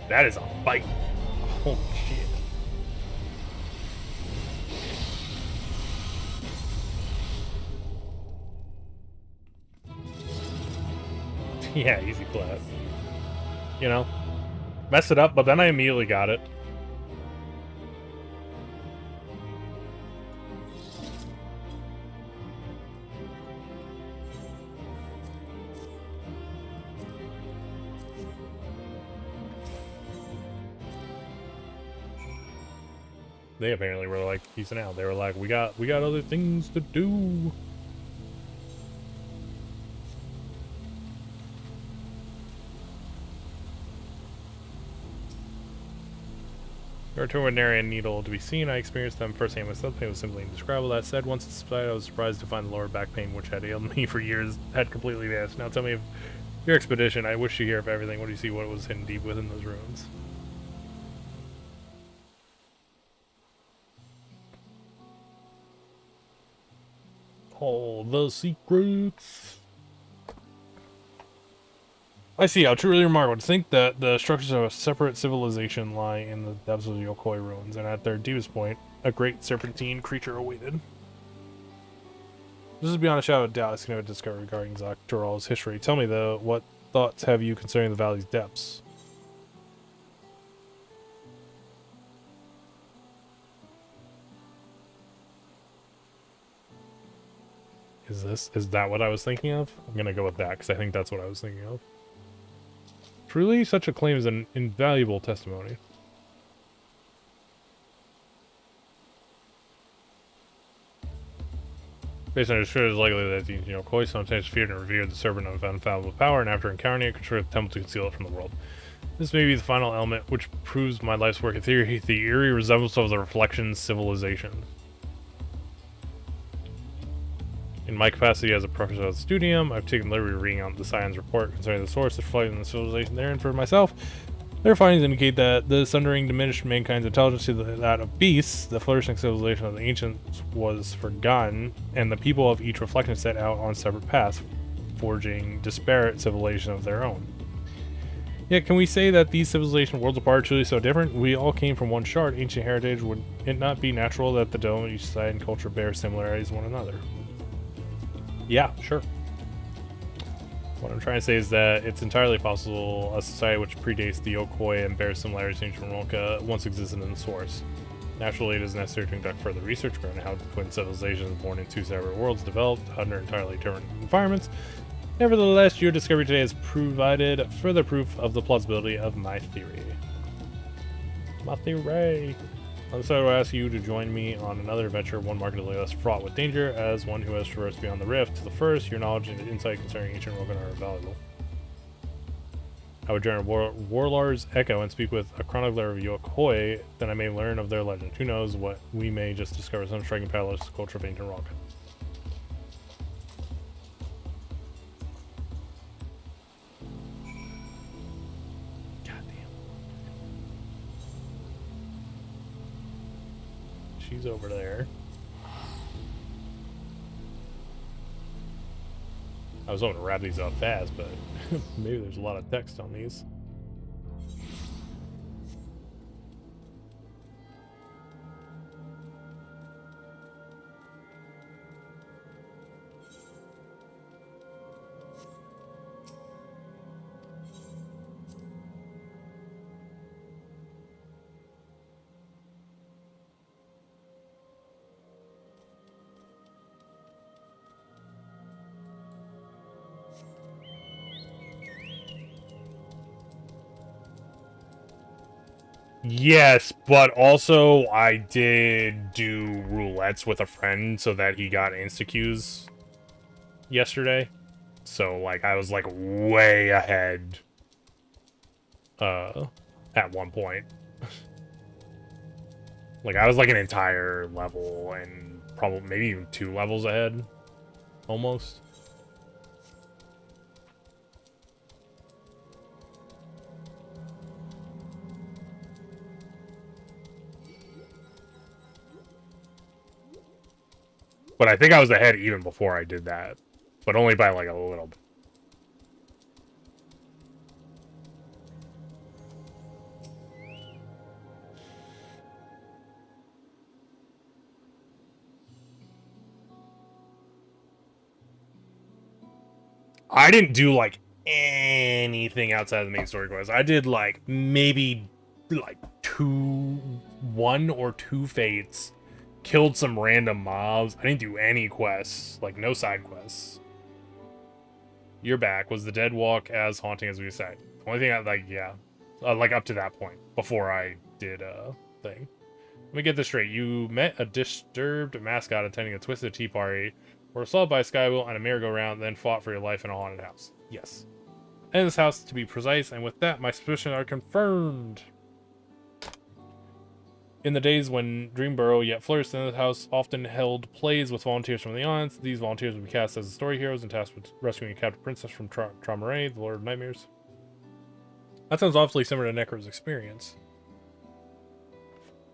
That is a fight. Holy shit. Yeah, easy clap. You know, mess it up, but then I immediately got it. They apparently were like peacing out. They were like, we got other things to do. There were ordinary and needle to be seen. I experienced them firsthand myself. Pain was simply indescribable. That said, once it subsided, I was surprised to find the lower back pain, which had ailed me for years, had completely vanished. Now tell me of your expedition. I wish to hear of everything. What do you see? What was hidden deep within those ruins? All the secrets. I see how truly remarkable to think that the structures of a separate civilization lie in the depths of the Yokoi ruins, and at their deepest point, a great serpentine creature awaited. This is beyond a shadow of doubt a significant discovery regarding Dawntrail's history. Tell me, though, what thoughts have you concerning the valley's depths? Is that what I was thinking of? I'm gonna go with that, because I think that's what I was thinking of. Truly, such a claim is an invaluable testimony. Based on history, it is likely that the Yokoi sometimes feared and revered the serpent of infallible power, and after encountering it, constructed a temple to conceal it from the world. This may be the final element which proves my life's work in theory, the eerie resemblance of the reflection civilization. In my capacity as a professor at the studium, I've taken the liberty of reading out the science report concerning the source reflected in the civilization therein for myself. Their findings indicate that the sundering diminished mankind's intelligence to that of beasts. The flourishing civilization of the ancients was forgotten, and the people of each reflection set out on separate paths, forging disparate civilization of their own. Yet, can we say that these civilizations, worlds apart, are truly so different? We all came from one shard, ancient heritage. Would it not be natural that the dome of each society and culture bear similarities to one another? Yeah, sure. What I'm trying to say is that it's entirely possible a society which predates the Yokoi and bears similarities to ancient Ronka once existed in the source. Naturally, it is necessary to conduct further research regarding how the twin civilizations born in two separate worlds developed under entirely different environments. Nevertheless, your discovery today has provided further proof of the plausibility of my theory. My theory! So I ask you to join me on another adventure, one markedly less fraught with danger. As one who has traversed beyond the rift to the first, your knowledge and insight concerning ancient Rogan are valuable. I would join Warlord's Echo and speak with a chronicler of Yokoi, then I may learn of their legend. Who knows what we may just discover some striking parallels to the culture of ancient Rogan. she's over there. I was hoping to wrap these up fast, but maybe there's a lot of text on these. Yes, but also I did do roulettes with a friend so that he got insta-queues yesterday. So, like, I was, like, way ahead at one point. Like, I was, like, an entire level and probably maybe even 2 levels ahead. Almost. But I think I was ahead even before I did that. But only by, like, a little bit. I didn't do, like, anything outside of the main story quest. I did, like, maybe, like, 1 or 2 fates. Killed some random mobs. I didn't do any quests. Like, no side quests. You're back. Was the dead walk as haunting as we said? The only thing I, like, yeah. Like, up to that point. Before I did a thing. Let me get this straight. You met a disturbed mascot attending a Twisted Tea Party, were assaulted by a skywheel and a merry-go-round, then fought for your life in a haunted house. Yes. In this house, to be precise, and with that, my suspicions are confirmed. In the days when Dreamborough yet flourished in the house, often held plays with volunteers from the audience. These volunteers would be cast as the story heroes and tasked with rescuing a captive princess from Traumaray, the Lord of Nightmares. That sounds awfully similar to Necro's experience.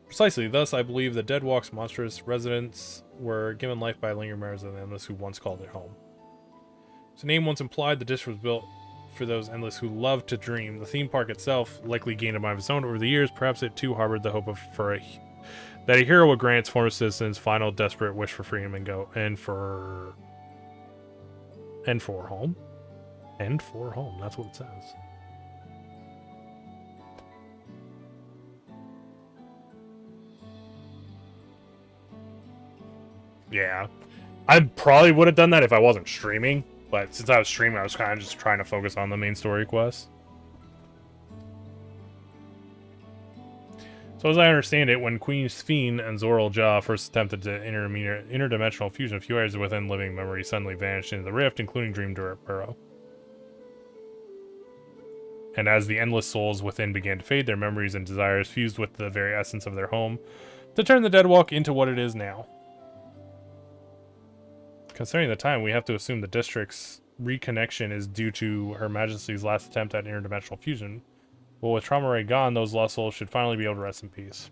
Precisely, thus I believe the Deadwalk's monstrous residents were given life by lingering memories of the Endless who once called it home. As the name once implied, the district was built for those Endless who loved to dream. The theme park itself likely gained a mind of its own over the years. Perhaps it too harbored the hope of that a hero would grant its former citizens final desperate wish for freedom and for home. And for home, that's what it says. Yeah. I probably would have done that if I wasn't streaming, but since I was streaming, I was kind of just trying to focus on the main story quest. So as I understand it, when Queen Sphene and Zoral Ja first attempted to interdimensional fusion, a few areas within living memory suddenly vanished into the rift, including Dreamborough. And as the endless souls within began to fade, their memories and desires fused with the very essence of their home to turn the Deadwalk into what it is now. Concerning the time, we have to assume the district's reconnection is due to Her Majesty's last attempt at interdimensional fusion. Well, with Traumaray gone, those lost souls should finally be able to rest in peace.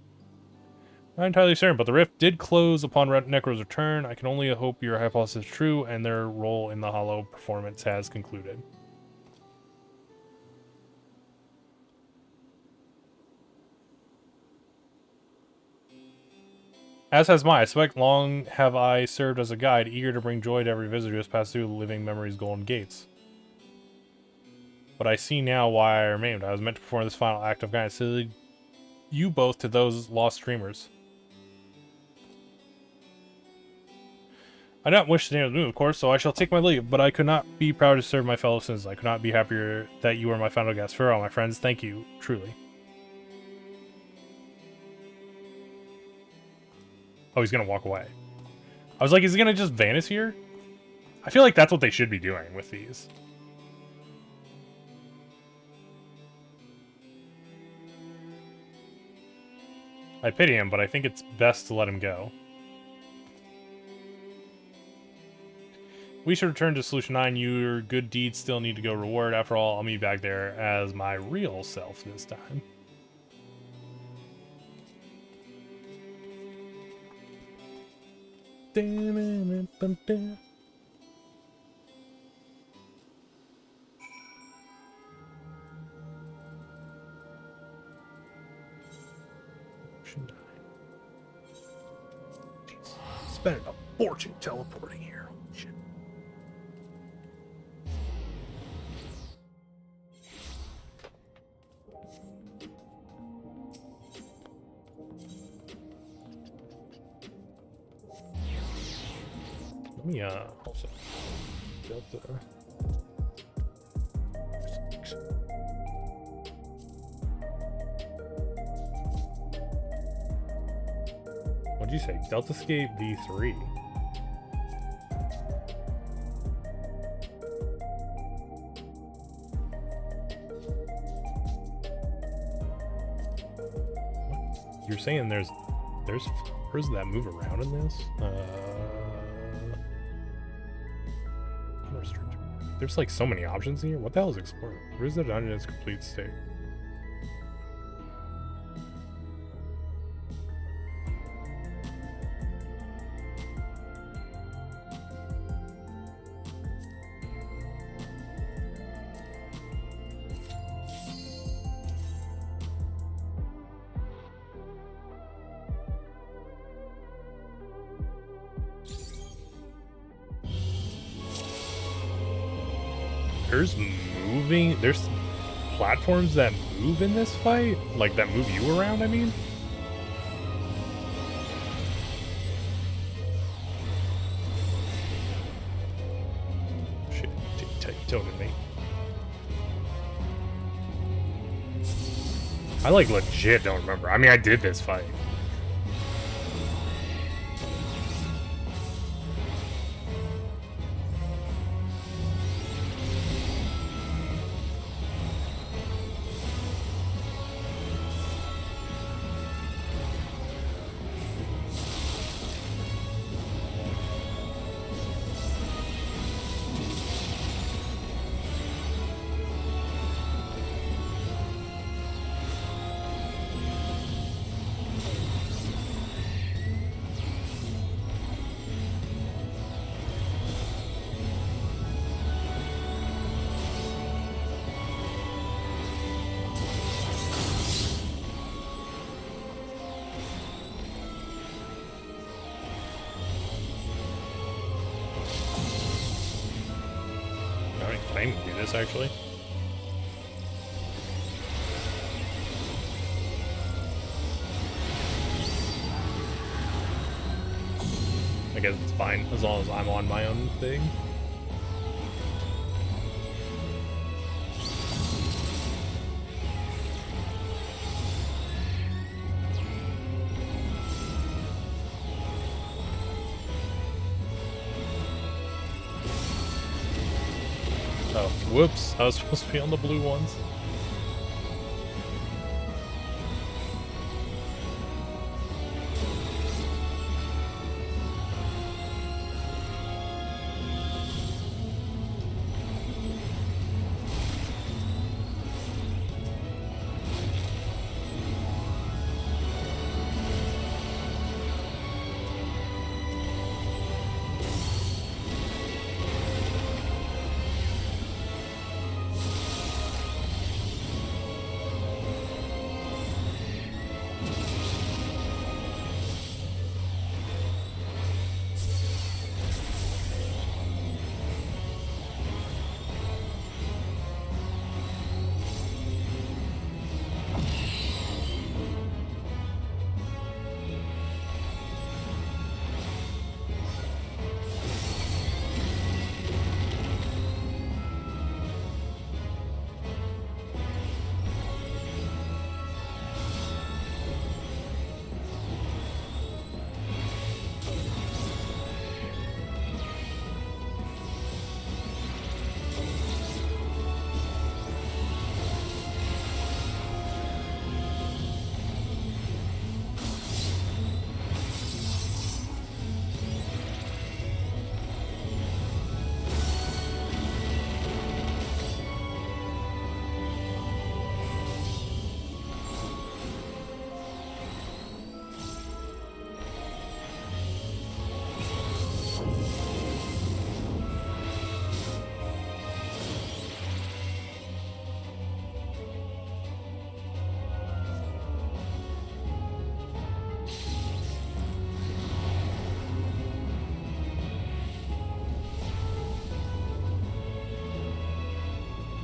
Not entirely certain, but the rift did close upon Necro's return. I can only hope your hypothesis is true and their role in the Hollow performance has concluded. As has mine. I suspect long have I served as a guide, eager to bring joy to every visitor who has passed through the living memory's golden gates. But I see now why I remained. I was meant to perform this final act of guidance to lead you both to those lost dreamers. I do not wish to name the move, of course, so I shall take my leave, but I could not be proud to serve my fellow citizens. I could not be happier that you are my final guest. Farewell, my friends. Thank you, truly. Oh, he's gonna walk away. I was like, is he gonna just vanish here? I feel like that's what they should be doing with these. I pity him, but I think it's best to let him go. We should return to Solution 9. Your good deeds still need to go reward. After all, I'll meet back there as my real self this time. Spending a fortune teleporting here. Holy shit. Let me also Delta. What'd you say? Delta Skate V3. You're saying there's where's that move around in this? Unrestricted. There's like so many options here. What the hell is explore? Where's the dungeon in its complete state? There's platforms that move in this fight? Like, that move you around, I mean? Shit, toted me. I, like, legit don't remember. I mean, I did this fight. Can I do this actually? I guess it's fine as long as I'm on my own thing. Oh, whoops. I was supposed to be on the blue ones.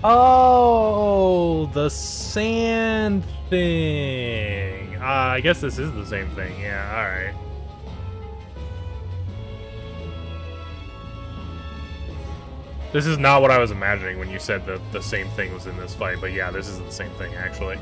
Oh, the sand thing. I guess this is the same thing. Yeah, alright. This is not what I was imagining when you said that the same thing was in this fight, but yeah, this is the same thing, actually.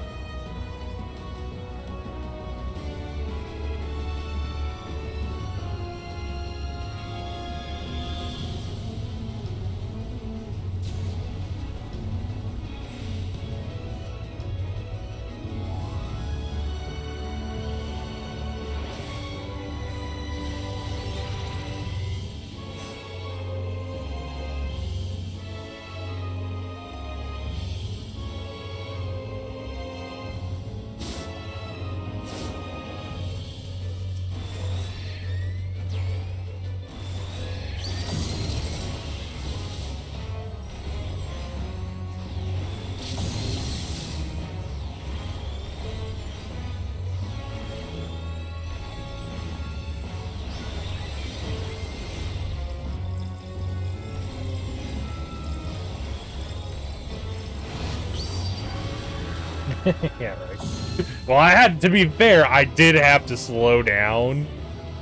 Yeah, right. Well, I had to be fair. I did have to slow down.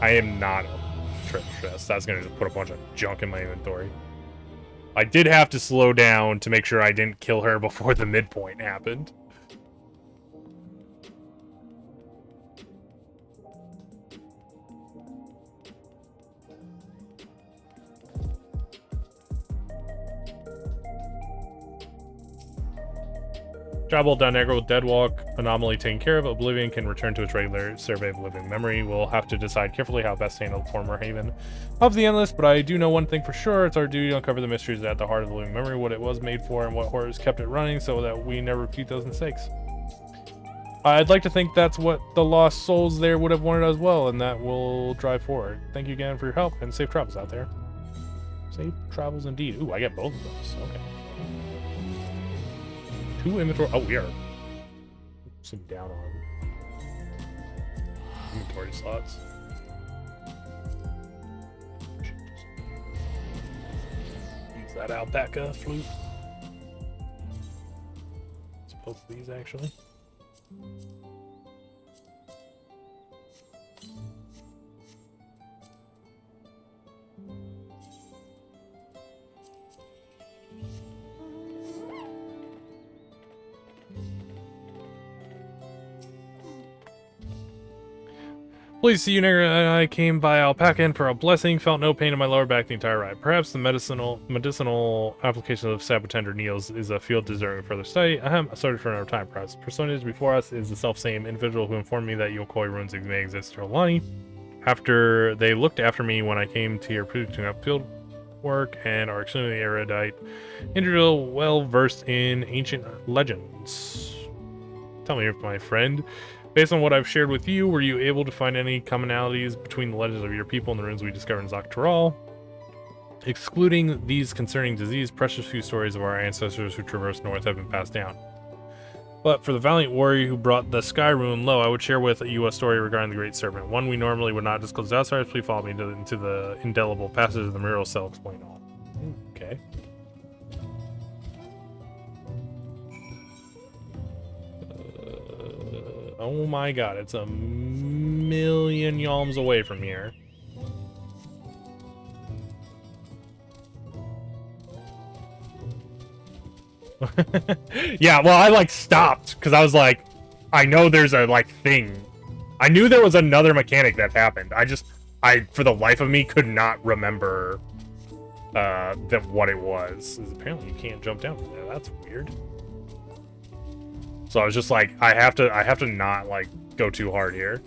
I am not a trip stress. That's gonna just put a bunch of junk in my inventory. I did have to slow down to make sure I didn't kill her before the midpoint happened. Travel down Negro with Deadwalk, anomaly taken care of, Oblivion can return to its regular survey of living memory. We'll have to decide carefully how best to handle the former haven of the Endless, but I do know one thing for sure. It's our duty to uncover the mysteries at the heart of the living memory, what it was made for, and what horrors kept it running so that we never repeat those mistakes. I'd like to think that's what the lost souls there would have wanted as well, and that will drive forward. Thank you again for your help, and safe travels out there. Safe travels indeed. Ooh, I get both of those. Okay. 2 inventory. Oh, we are sitting down on inventory slots. Use that alpaca flute. It's both of these actually. Please see you, nigger. I came by Alpaca Inn for a blessing, felt no pain in my lower back the entire ride. Perhaps the medicinal application of Sabotender Neals is a field deserving further study. Ahem, sorry for another time, perhaps. Personage before us is the self-same individual who informed me that Yokoi ruins may exist in Olani. After they looked after me when I came to your predicting up field work and are extremely erudite, individual well versed in ancient legends. Tell me, my friend. Based on what I've shared with you, were you able to find any commonalities between the legends of your people and the ruins we discovered in Dawntrail? Excluding these concerning disease, precious few stories of our ancestors who traversed north have been passed down. But for the valiant warrior who brought the sky rune low, I would share with you a story regarding the Great Serpent. One we normally would not disclose to outsiders. Please follow me into the indelible passage of the mural cell explain all. Okay. Oh my god, it's a million yalms away from here. Yeah, well, I like stopped because I was like, I know there's a like thing. I knew there was another mechanic that happened. I for the life of me could not remember what it was. Apparently you can't jump down from there. That's weird. So I was just like, I have to not like go too hard here.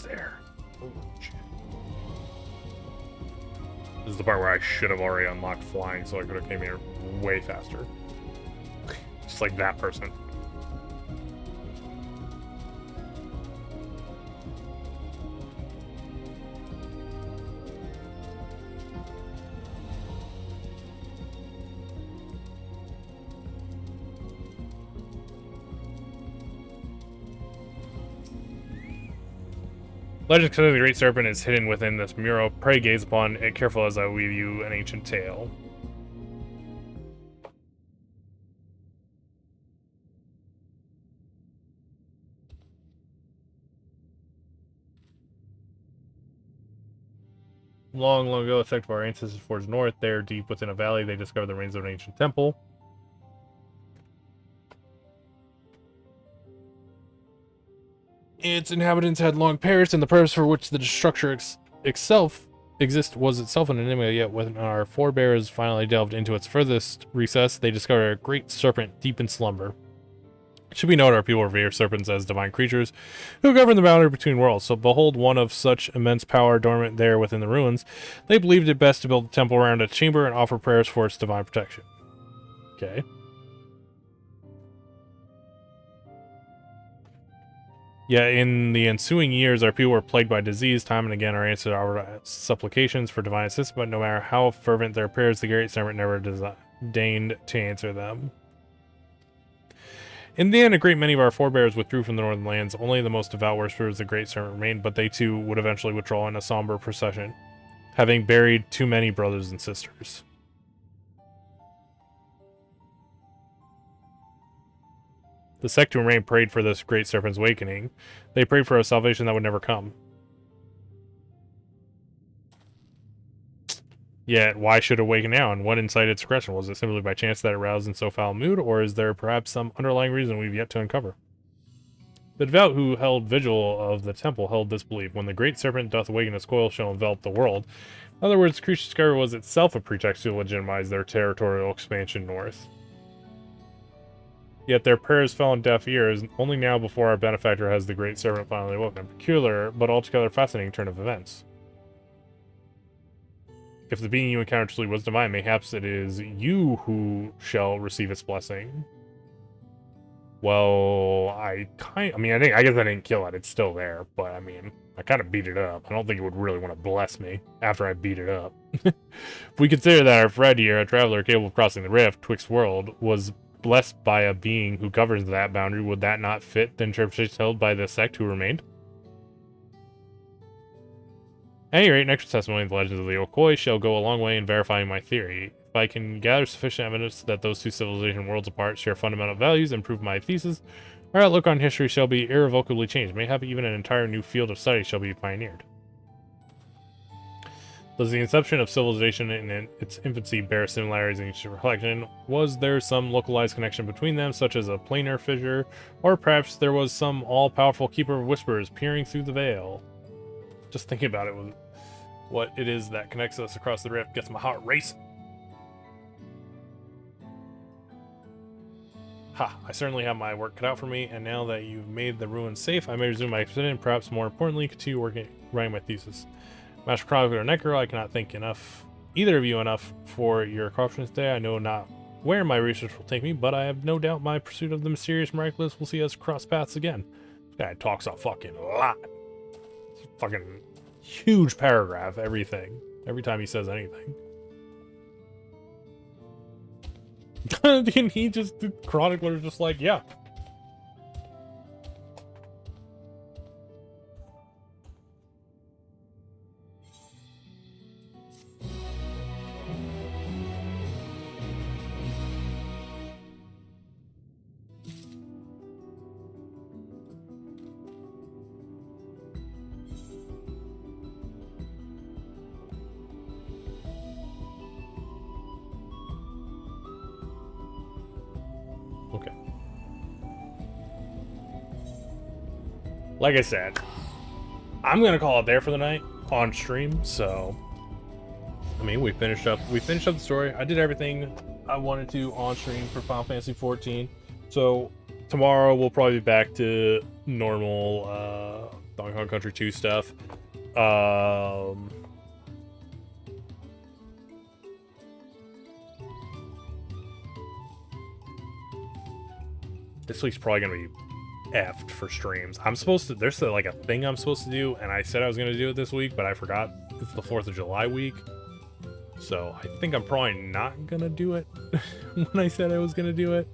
There. Oh, shit. This is the part where I should have already unlocked flying, so I could have came here way faster. Just like that person. Legend concerning the Great Serpent is hidden within this mural. Pray gaze upon it careful as I weave you an ancient tale. Long, long ago, a sect of our ancestors forged north. There, deep within a valley, they discovered the remains of an ancient temple. Its inhabitants had long perished, and the purpose for which the structure itself was itself an enigma. Yet when our forebears finally delved into its furthest recess, they discovered a great serpent deep in slumber. It should be noted our people revere serpents as divine creatures who govern the boundary between worlds. So behold one of such immense power dormant there within the ruins. They believed it best to build a temple around its chamber and offer prayers for its divine protection. Okay. Yet in the ensuing years, our people were plagued by disease. Time and again, our answered our supplications for divine assistance, but no matter how fervent their prayers, the great serpent never deigned to answer them. In the end, a great many of our forebears withdrew from the northern lands. Only the most devout worshippers of the great serpent remained, but they too would eventually withdraw in a somber procession, having buried too many brothers and sisters. The sect who remained prayed for this great serpent's awakening. They prayed for a salvation that would never come. Yet, why should it awaken now, and what incited its aggression? Was it simply by chance that it roused in so foul a mood, or is there perhaps some underlying reason we've yet to uncover? The devout who held vigil of the temple held this belief: when the great serpent doth awaken, its coil shall envelop the world. In other words, creature discovery was itself a pretext to legitimize their territorial expansion north. Yet their prayers fell on deaf ears. Only now, before our benefactor, has the great serpent finally awoken. A peculiar, but altogether fascinating turn of events. If the being you encounter truly was divine, mayhaps it is you who shall receive its blessing. Well, I guess I didn't kill it. It's still there, but I mean, I kind of beat it up. I don't think it would really want to bless me after I beat it up. If we consider that our friend here, a traveler capable of crossing the rift twixt world, was blessed by a being who governs that boundary, would that not fit the interpretation held by the sect who remained? At any rate, an extra testimony of the legends of the Okoye shall go a long way in verifying my theory. If I can gather sufficient evidence that those two civilization worlds apart share fundamental values and prove my thesis, our outlook on history shall be irrevocably changed. Mayhap even an entire new field of study shall be pioneered. Does the inception of civilization in its infancy bear similarities in each reflection? Was there some localized connection between them, such as a planar fissure, or perhaps there was some all-powerful keeper of whispers peering through the veil? Just thinking about it, what it is that connects us across the rift gets my heart racing. Ha, I certainly have my work cut out for me, and now that you've made the ruins safe, I may resume my expedition and perhaps more importantly, continue writing my thesis. Master Chronicler Necro, I cannot thank either of you enough for your accomplishments today. I know not where my research will take me, but I have no doubt my pursuit of the mysterious miraculous will see us cross paths again. This guy talks a fucking lot. It's a fucking huge paragraph, every time he says anything. And the Chronicler's just like, yeah. like I said, I'm gonna call it there for the night on stream. So, I mean, we finished up the story. I did everything I wanted to on stream for Final Fantasy 14. So tomorrow we'll probably be back to normal Donkey Kong Country 2 stuff. This week's probably gonna be effed for streams. I'm supposed to, there's like a thing I'm supposed to do, and I said I was gonna do it this week, but I forgot. It's the 4th of July week. So I think I'm probably not gonna do it when I said I was gonna do it.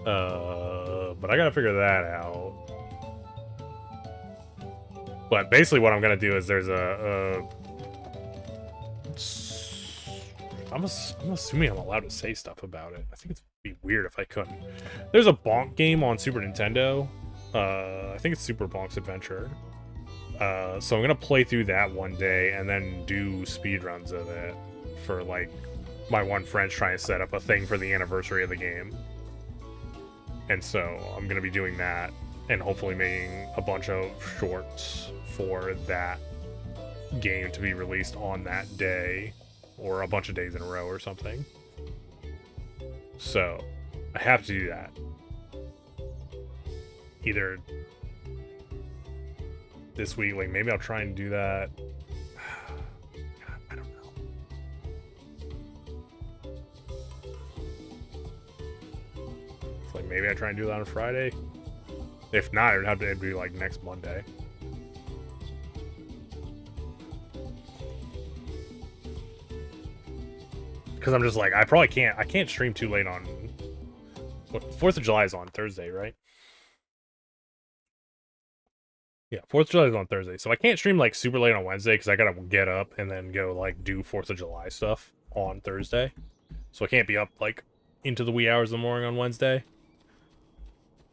But I gotta figure that out. But basically what I'm gonna do is there's I'm assuming I'm allowed to say stuff about it. I think it'd be weird if I couldn't. There's a Bonk game on Super Nintendo. I think it's Super Bonk's Adventure. So I'm gonna play through that one day and then do speedruns of it for like my one friend's trying to set up a thing for the anniversary of the game. And so I'm gonna be doing that and hopefully making a bunch of shorts for that game to be released on that day or a bunch of days in a row or something. So I have to do that. Either this week, like maybe I'll try and do that. God, I don't know. It's like maybe I try and do that on Friday. If not, it would have to be like next Monday. Because I'm just like, I can't stream too late on, what, 4th of July is on Thursday, right? Yeah, 4th of July is on Thursday. So I can't stream like super late on Wednesday because I gotta get up and then go like do 4th of July stuff on Thursday. So I can't be up like into the wee hours of the morning on Wednesday.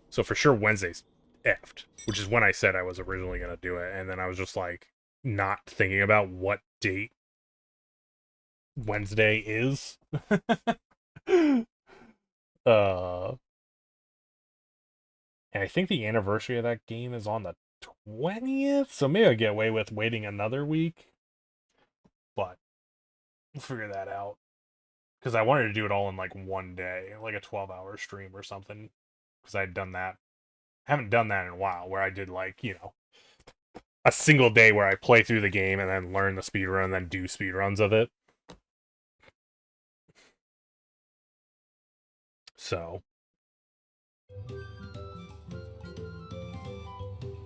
So for sure Wednesday's effed, which is when I said I was originally gonna do it. And then I was just like not thinking about what date Wednesday is. And I think the anniversary of that game is on the 20th, so maybe I'll get away with waiting another week, but we'll figure that out. Because I wanted to do it all in like one day, like a 12-hour stream or something, because I had done that. I haven't done that in a while, where I did like, you know, a single day where I play through the game and then learn the speedrun and then do speedruns of it. So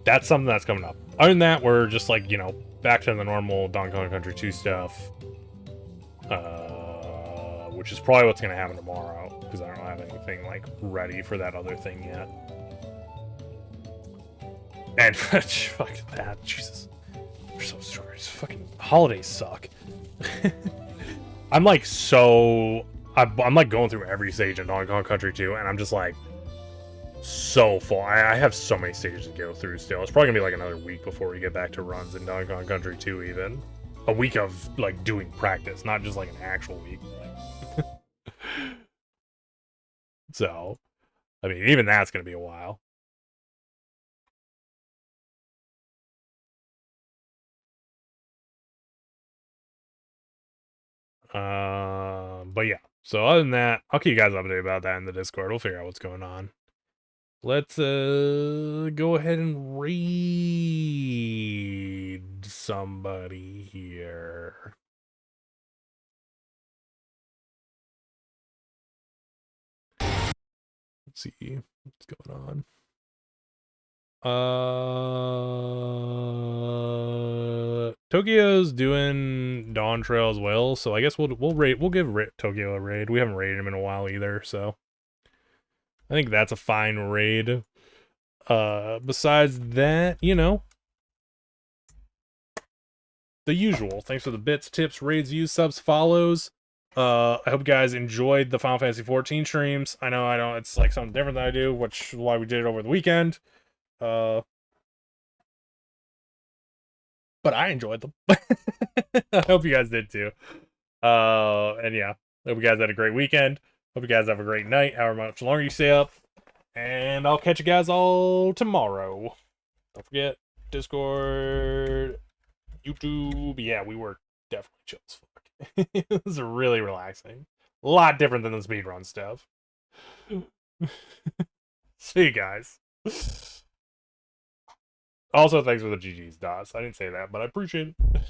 that's something that's coming up. Other than that, we're just like, you know, back to the normal Donkey Kong Country 2 stuff. Which is probably what's going to happen tomorrow, because I don't have anything, like, ready for that other thing yet. And, fuck that, Jesus. We're so sorry. Fucking holidays suck. I'm like I'm like going through every stage in Donkey Kong Country 2, and I'm just like so full. I have so many stages to go through still. It's probably gonna be like another week before we get back to runs in Donkey Kong Country 2 even. A week of like doing practice, not just like an actual week. So, I mean, even that's gonna be a while. But yeah. So other than that, I'll keep you guys updated about that in the Discord. We'll figure out what's going on. Let's go ahead and raid somebody here. Let's see what's going on. Tokyo's doing Dawntrail as well, so I guess we'll give Tokyo a raid. We haven't raided him in a while either, so I think that's a fine raid. Besides that, you know, the usual. Thanks for the bits, tips, raids, views, subs, follows. I hope you guys enjoyed the Final Fantasy 14 streams. I know it's like something different than I do, which is why we did it over the weekend. But I enjoyed them. I hope you guys did too. And yeah, hope you guys had a great weekend. Hope you guys have a great night, however much longer you stay up. And I'll catch you guys all tomorrow. Don't forget, Discord, YouTube. Yeah, we were definitely chill as fuck. It was really relaxing. A lot different than the speedrun stuff. See you guys. Also, thanks for the GG's, DOS. I didn't say that, but I appreciate it.